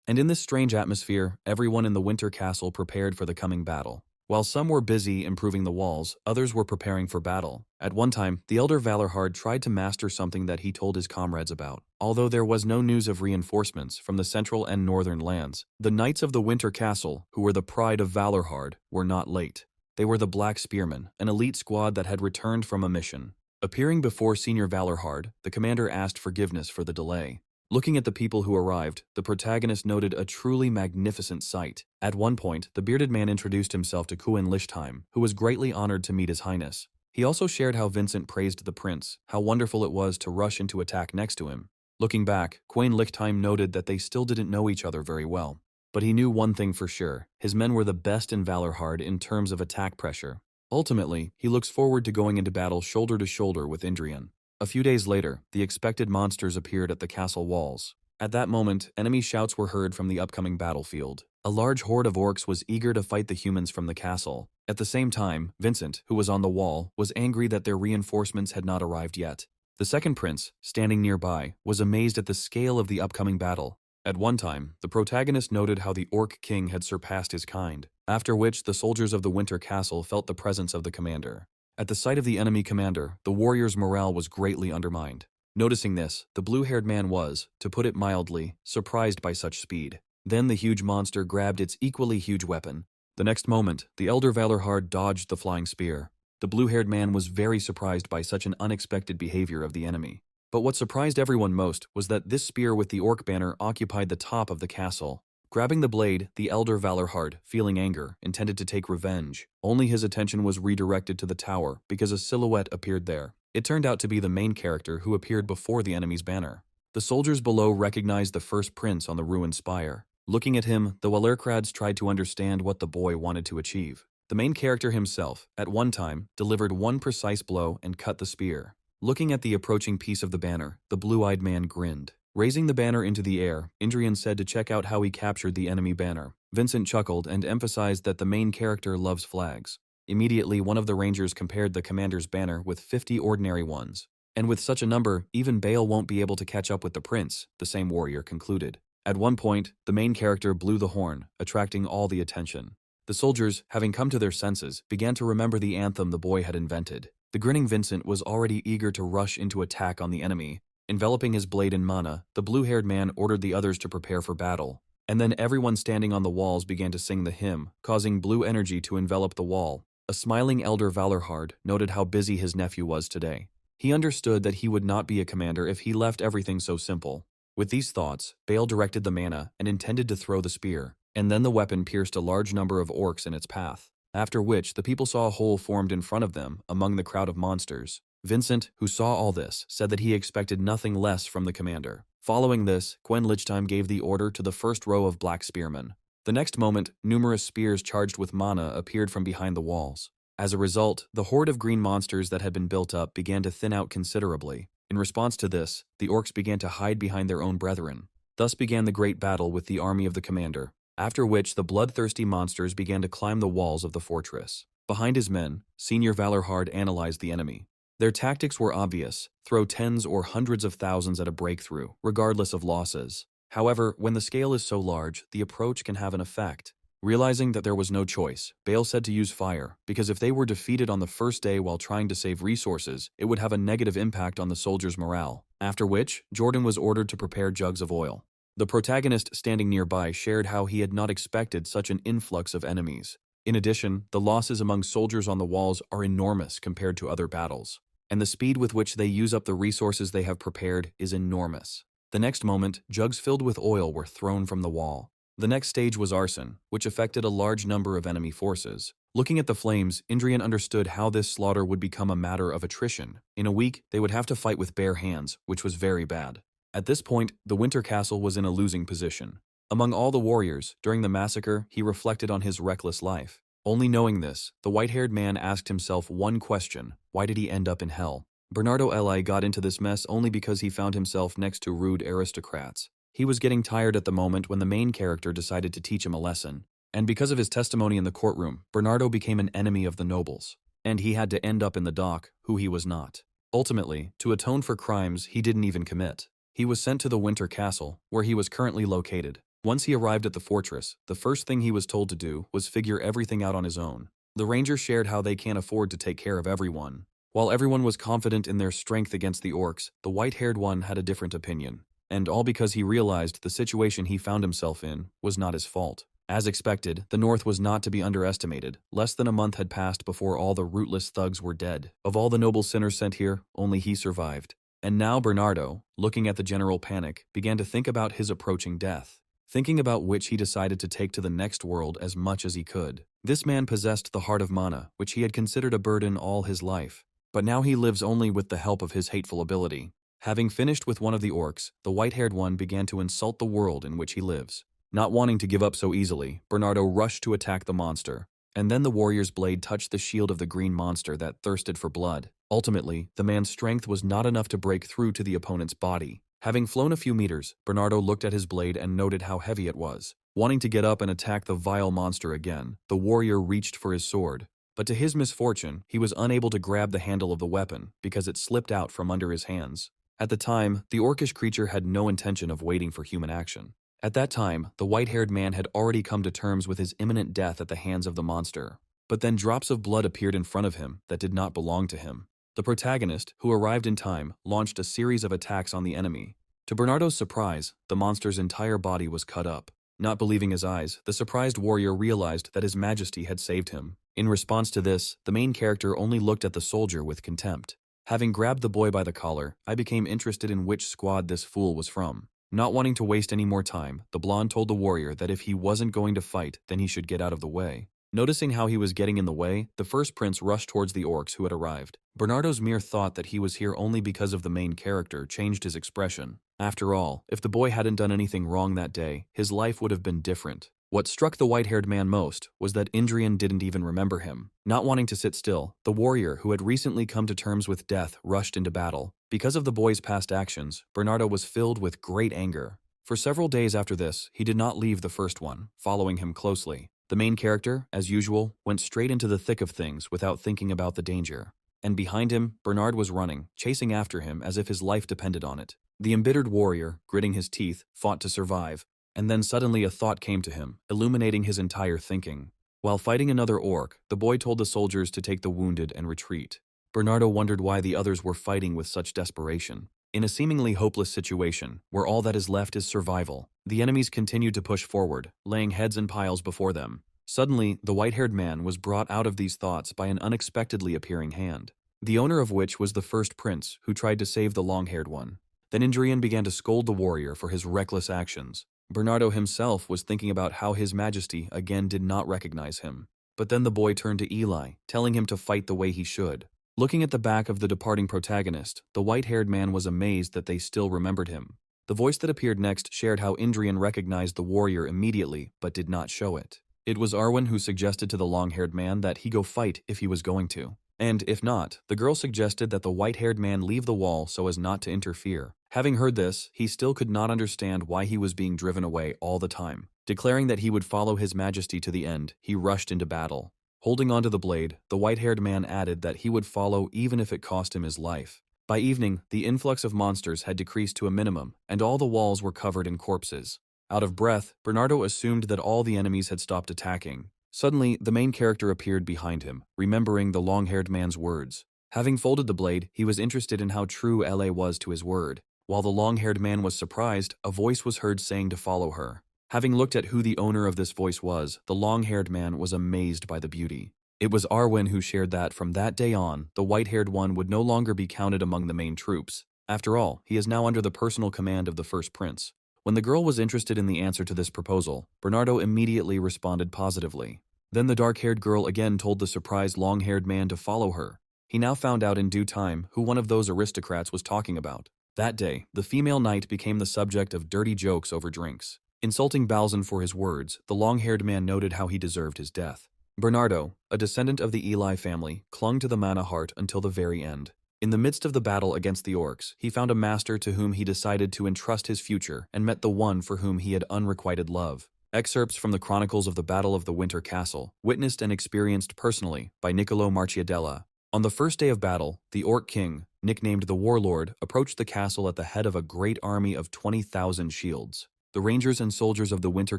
And in this strange atmosphere, everyone in the Winter Castle prepared for the coming battle. While some were busy improving the walls, others were preparing for battle. At one time, the elder Valorhard tried to master something that he told his comrades about. Although there was no news of reinforcements from the central and northern lands, the knights of the Winter Castle, who were the pride of Valorhard, were not late. They were the Black Spearmen, an elite squad that had returned from a mission. Appearing before Senior Valorhard, the commander asked forgiveness for the delay. Looking at the people who arrived, the protagonist noted a truly magnificent sight. At one point, the bearded man introduced himself to Queen Lichtheim, who was greatly honored to meet his highness. He also shared how Vincent praised the prince, how wonderful it was to rush into attack next to him. Looking back, Queen Lichtheim noted that they still didn't know each other very well. But he knew one thing for sure: his men were the best in Valorhard in terms of attack pressure. Ultimately, he looks forward to going into battle shoulder to shoulder with Indrian. A few days later, the expected monsters appeared at the castle walls. At that moment, enemy shouts were heard from the upcoming battlefield. A large horde of orcs was eager to fight the humans from the castle. At the same time, Vincent, who was on the wall, was angry that their reinforcements had not arrived yet. The second prince, standing nearby, was amazed at the scale of the upcoming battle. At one time, the protagonist noted how the Orc King had surpassed his kind, after which the soldiers of the Winter Castle felt the presence of the commander. At the sight of the enemy commander, the warriors' morale was greatly undermined. Noticing this, the blue-haired man was, to put it mildly, surprised by such speed. Then the huge monster grabbed its equally huge weapon. The next moment, the elder Valorhard dodged the flying spear. The blue-haired man was very surprised by such an unexpected behavior of the enemy. But what surprised everyone most was that this spear with the orc banner occupied the top of the castle. Grabbing the blade, the elder Valorhard, feeling anger, intended to take revenge. Only his attention was redirected to the tower because a silhouette appeared there. It turned out to be the main character who appeared before the enemy's banner. The soldiers below recognized the first prince on the ruined spire. Looking at him, the Walerkrads tried to understand what the boy wanted to achieve. The main character himself, at one time, delivered one precise blow and cut the spear. Looking at the approaching piece of the banner, the blue-eyed man grinned. Raising the banner into the air, Indrian said to check out how he captured the enemy banner. Vincent chuckled and emphasized that the main character loves flags. Immediately, one of the rangers compared the commander's banner with 50 ordinary ones. And with such a number, even Bale won't be able to catch up with the prince, the same warrior concluded. At one point, the main character blew the horn, attracting all the attention. The soldiers, having come to their senses, began to remember the anthem the boy had invented. The grinning Vincent was already eager to rush into attack on the enemy. Enveloping his blade in mana, the blue-haired man ordered the others to prepare for battle. And then everyone standing on the walls began to sing the hymn, causing blue energy to envelop the wall. A smiling elder Valorhard noted how busy his nephew was today. He understood that he would not be a commander if he left everything so simple. With these thoughts, Bale directed the mana and intended to throw the spear, and then the weapon pierced a large number of orcs in its path. After which, the people saw a hole formed in front of them among the crowd of monsters. Vincent, who saw all this, said that he expected nothing less from the commander. Following this, Queen Lichtheim gave the order to the first row of black spearmen. The next moment, numerous spears charged with mana appeared from behind the walls. As a result, the horde of green monsters that had been built up began to thin out considerably. In response to this, the orcs began to hide behind their own brethren. Thus began the great battle with the army of the commander, after which the bloodthirsty monsters began to climb the walls of the fortress. Behind his men, Senior Valorhard analyzed the enemy. Their tactics were obvious: throw tens or hundreds of thousands at a breakthrough, regardless of losses. However, when the scale is so large, the approach can have an effect. Realizing that there was no choice, Bale said to use fire, because if they were defeated on the first day while trying to save resources, it would have a negative impact on the soldiers' morale. After which, Jordan was ordered to prepare jugs of oil. The protagonist standing nearby shared how he had not expected such an influx of enemies. In addition, the losses among soldiers on the walls are enormous compared to other battles, and the speed with which they use up the resources they have prepared is enormous. The next moment, jugs filled with oil were thrown from the wall. The next stage was arson, which affected a large number of enemy forces. Looking at the flames, Indrian understood how this slaughter would become a matter of attrition. In a week, they would have to fight with bare hands, which was very bad. At this point, the Winter Castle was in a losing position. Among all the warriors, during the massacre, he reflected on his reckless life. Only knowing this, the white-haired man asked himself one question: why did he end up in hell? Bernardo Eli got into this mess only because he found himself next to rude aristocrats. He was getting tired at the moment when the main character decided to teach him a lesson. And because of his testimony in the courtroom, Bernardo became an enemy of the nobles. And he had to end up in the dock, who he was not. Ultimately, to atone for crimes he didn't even commit, he was sent to the Winter Castle, where he was currently located. Once he arrived at the fortress, the first thing he was told to do was figure everything out on his own. The ranger shared how they can't afford to take care of everyone. While everyone was confident in their strength against the orcs, the white-haired one had a different opinion. And all because he realized the situation he found himself in was not his fault. As expected, the North was not to be underestimated. Less than a month had passed before all the rootless thugs were dead. Of all the noble sinners sent here, only he survived. And now Bernardo, looking at the general panic, began to think about his approaching death. Thinking about which he decided to take to the next world as much as he could. This man possessed the heart of mana, which he had considered a burden all his life. But now he lives only with the help of his hateful ability. Having finished with one of the orcs, the white-haired one began to insult the world in which he lives. Not wanting to give up so easily, Bernardo rushed to attack the monster. And then the warrior's blade touched the shield of the green monster that thirsted for blood. Ultimately, the man's strength was not enough to break through to the opponent's body. Having flown a few meters, Bernardo looked at his blade and noted how heavy it was. Wanting to get up and attack the vile monster again, the warrior reached for his sword. But to his misfortune, he was unable to grab the handle of the weapon because it slipped out from under his hands. At the time, the orcish creature had no intention of waiting for human action. At that time, the white-haired man had already come to terms with his imminent death at the hands of the monster. But then drops of blood appeared in front of him that did not belong to him. The protagonist, who arrived in time, launched a series of attacks on the enemy. To Bernardo's surprise, the monster's entire body was cut up. Not believing his eyes, the surprised warrior realized that his majesty had saved him. In response to this, the main character only looked at the soldier with contempt. Having grabbed the boy by the collar, I became interested in which squad this fool was from. Not wanting to waste any more time, the blonde told the warrior that if he wasn't going to fight, then he should get out of the way. Noticing how he was getting in the way, the first prince rushed towards the orcs who had arrived. Bernardo's mere thought that he was here only because of the main character changed his expression. After all, if the boy hadn't done anything wrong that day, his life would have been different. What struck the white-haired man most was that Indrian didn't even remember him. Not wanting to sit still, the warrior who had recently come to terms with death rushed into battle. Because of the boy's past actions, Bernardo was filled with great anger. For several days after this, he did not leave the first one, following him closely. The main character, as usual, went straight into the thick of things without thinking about the danger. And behind him, Bernard was running, chasing after him as if his life depended on it. The embittered warrior, gritting his teeth, fought to survive. And then suddenly a thought came to him, illuminating his entire thinking. While fighting another orc, the boy told the soldiers to take the wounded and retreat. Bernardo wondered why the others were fighting with such desperation. In a seemingly hopeless situation, where all that is left is survival, the enemies continued to push forward, laying heads in piles before them. Suddenly, the white-haired man was brought out of these thoughts by an unexpectedly appearing hand, the owner of which was the first prince, who tried to save the long-haired one. Then Indrian began to scold the warrior for his reckless actions. Bernardo himself was thinking about how his majesty again did not recognize him. But then the boy turned to Eli, telling him to fight the way he should. Looking at the back of the departing protagonist, the white-haired man was amazed that they still remembered him. The voice that appeared next shared how Indrian recognized the warrior immediately but did not show it. It was Arwen who suggested to the long-haired man that he go fight if he was going to. And if not, the girl suggested that the white-haired man leave the wall so as not to interfere. Having heard this, he still could not understand why he was being driven away all the time. Declaring that he would follow his majesty to the end, he rushed into battle. Holding onto the blade, the white-haired man added that he would follow even if it cost him his life. By evening, the influx of monsters had decreased to a minimum, and all the walls were covered in corpses. Out of breath, Bernardo assumed that all the enemies had stopped attacking. Suddenly, the main character appeared behind him, remembering the long-haired man's words. Having folded the blade, he was interested in how true LA was to his word. While the long-haired man was surprised, a voice was heard saying to follow her. Having looked at who the owner of this voice was, the long-haired man was amazed by the beauty. It was Arwen who shared that from that day on, the white-haired one would no longer be counted among the main troops. After all, he is now under the personal command of the first prince. When the girl was interested in the answer to this proposal, Bernardo immediately responded positively. Then the dark-haired girl again told the surprised long-haired man to follow her. He now found out in due time who one of those aristocrats was talking about. That day, the female knight became the subject of dirty jokes over drinks. Insulting Balzan for his words, the long-haired man noted how he deserved his death. Bernardo, a descendant of the Eli family, clung to the mana heart until the very end. In the midst of the battle against the orcs, he found a master to whom he decided to entrust his future and met the one for whom he had unrequited love. Excerpts from the Chronicles of the Battle of the Winter Castle, witnessed and experienced personally by Niccolo Marciadella. On the first day of battle, the Orc King, nicknamed the Warlord, approached the castle at the head of a great army of 20,000 shields. The rangers and soldiers of the Winter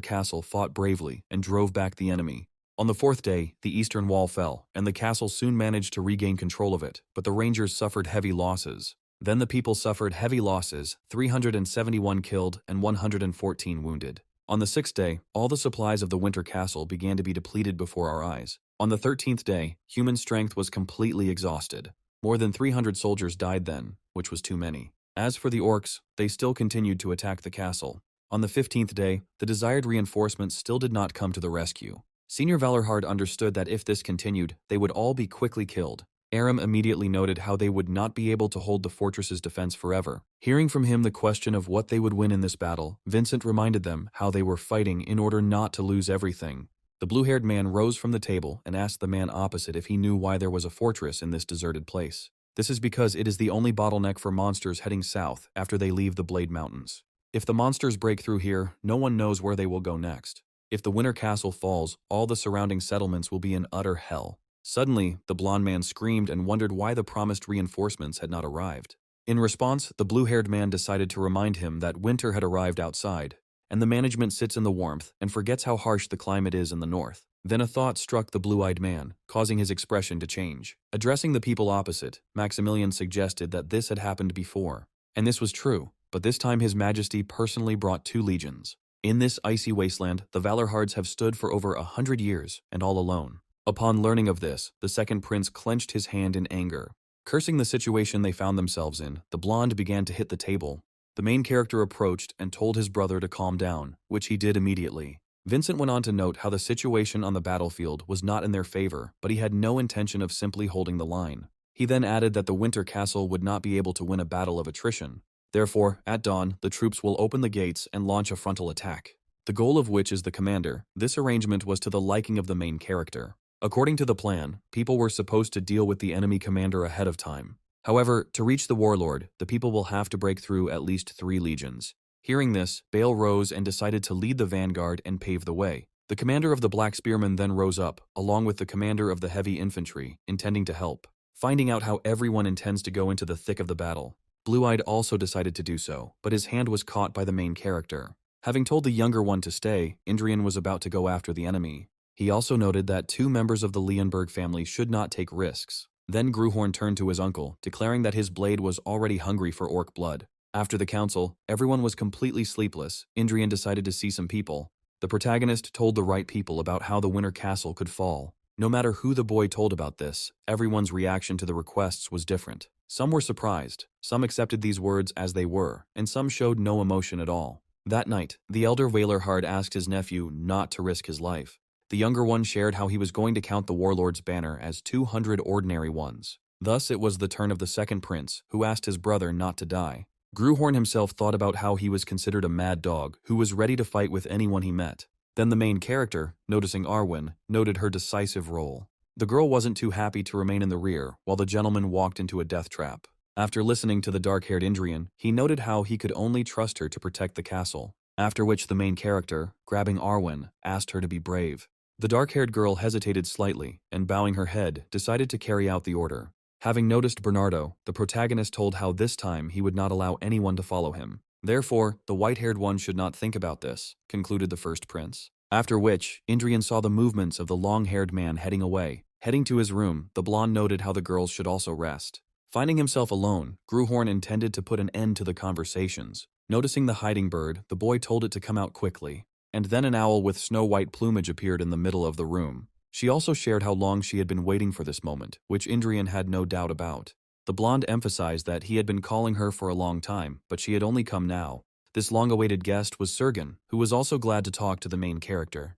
Castle fought bravely and drove back the enemy. On the fourth day, the eastern wall fell, and the castle soon managed to regain control of it, but the rangers suffered heavy losses. Then the people suffered heavy losses, 371 killed and 114 wounded. On the sixth day, all the supplies of the Winter Castle began to be depleted before our eyes. On the 13th day, human strength was completely exhausted. More than 300 soldiers died then, which was too many. As for the orcs, they still continued to attack the castle. On the 15th day, the desired reinforcements still did not come to the rescue. Senior Valorhard understood that if this continued, they would all be quickly killed. Aram immediately noted how they would not be able to hold the fortress's defense forever. Hearing from him the question of what they would win in this battle, Vincent reminded them how they were fighting in order not to lose everything. The blue-haired man rose from the table and asked the man opposite if he knew why there was a fortress in this deserted place. This is because it is the only bottleneck for monsters heading south after they leave the Blade Mountains. If the monsters break through here, no one knows where they will go next. If the Winter Castle falls, all the surrounding settlements will be in utter hell. Suddenly, the blond man screamed and wondered why the promised reinforcements had not arrived. In response, the blue-haired man decided to remind him that winter had arrived outside, and the management sits in the warmth and forgets how harsh the climate is in the north. Then a thought struck the blue-eyed man, causing his expression to change. Addressing the people opposite, Maximilian suggested that this had happened before. And this was true, but this time His Majesty personally brought 2 legions. In this icy wasteland, the Valorhards have stood for over 100 years, and all alone. Upon learning of this, the second prince clenched his hand in anger. Cursing the situation they found themselves in, the blonde began to hit the table. The main character approached and told his brother to calm down, which he did immediately. Vincent went on to note how the situation on the battlefield was not in their favor, but he had no intention of simply holding the line. He then added that the Winter Castle would not be able to win a battle of attrition. Therefore, at dawn, the troops will open the gates and launch a frontal attack. The goal of which is the commander. This arrangement was to the liking of the main character. According to the plan, people were supposed to deal with the enemy commander ahead of time. However, to reach the warlord, the people will have to break through at least 3 legions. Hearing this, Bale rose and decided to lead the vanguard and pave the way. The commander of the Black Spearmen then rose up, along with the commander of the heavy infantry, intending to help. Finding out how everyone intends to go into the thick of the battle, Blue-Eyed also decided to do so, but his hand was caught by the main character. Having told the younger one to stay, Indrian was about to go after the enemy. He also noted that 2 members of the Leonberg family should not take risks. Then Gruhorn turned to his uncle, declaring that his blade was already hungry for orc blood. After the council, everyone was completely sleepless. Indrian decided to see some people. The protagonist told the right people about how the Winter Castle could fall. No matter who the boy told about this, everyone's reaction to the requests was different. Some were surprised, some accepted these words as they were, and some showed no emotion at all. That night, the elder Valerhard asked his nephew not to risk his life. The younger one shared how he was going to count the warlord's banner as 200 ordinary ones. Thus it was the turn of the second prince, who asked his brother not to die. Gruhorn himself thought about how he was considered a mad dog who was ready to fight with anyone he met. Then the main character, noticing Arwen, noted her decisive role. The girl wasn't too happy to remain in the rear while the gentleman walked into a death trap. After listening to the dark-haired Indrian, he noted how he could only trust her to protect the castle, after which the main character, grabbing Arwen, asked her to be brave. The dark-haired girl hesitated slightly and, bowing her head, decided to carry out the order. Having noticed Bernardo, the protagonist told how this time he would not allow anyone to follow him. Therefore, the white-haired one should not think about this, concluded the first prince. After which, Indrian saw the movements of the long-haired man heading away. Heading to his room, the blonde noted how the girls should also rest. Finding himself alone, Gruhorn intended to put an end to the conversations. Noticing the hiding bird, the boy told it to come out quickly. And then an owl with snow-white plumage appeared in the middle of the room. She also shared how long she had been waiting for this moment, which Indrian had no doubt about. The blonde emphasized that he had been calling her for a long time, but she had only come now. This long-awaited guest was Sergen, who was also glad to talk to the main character.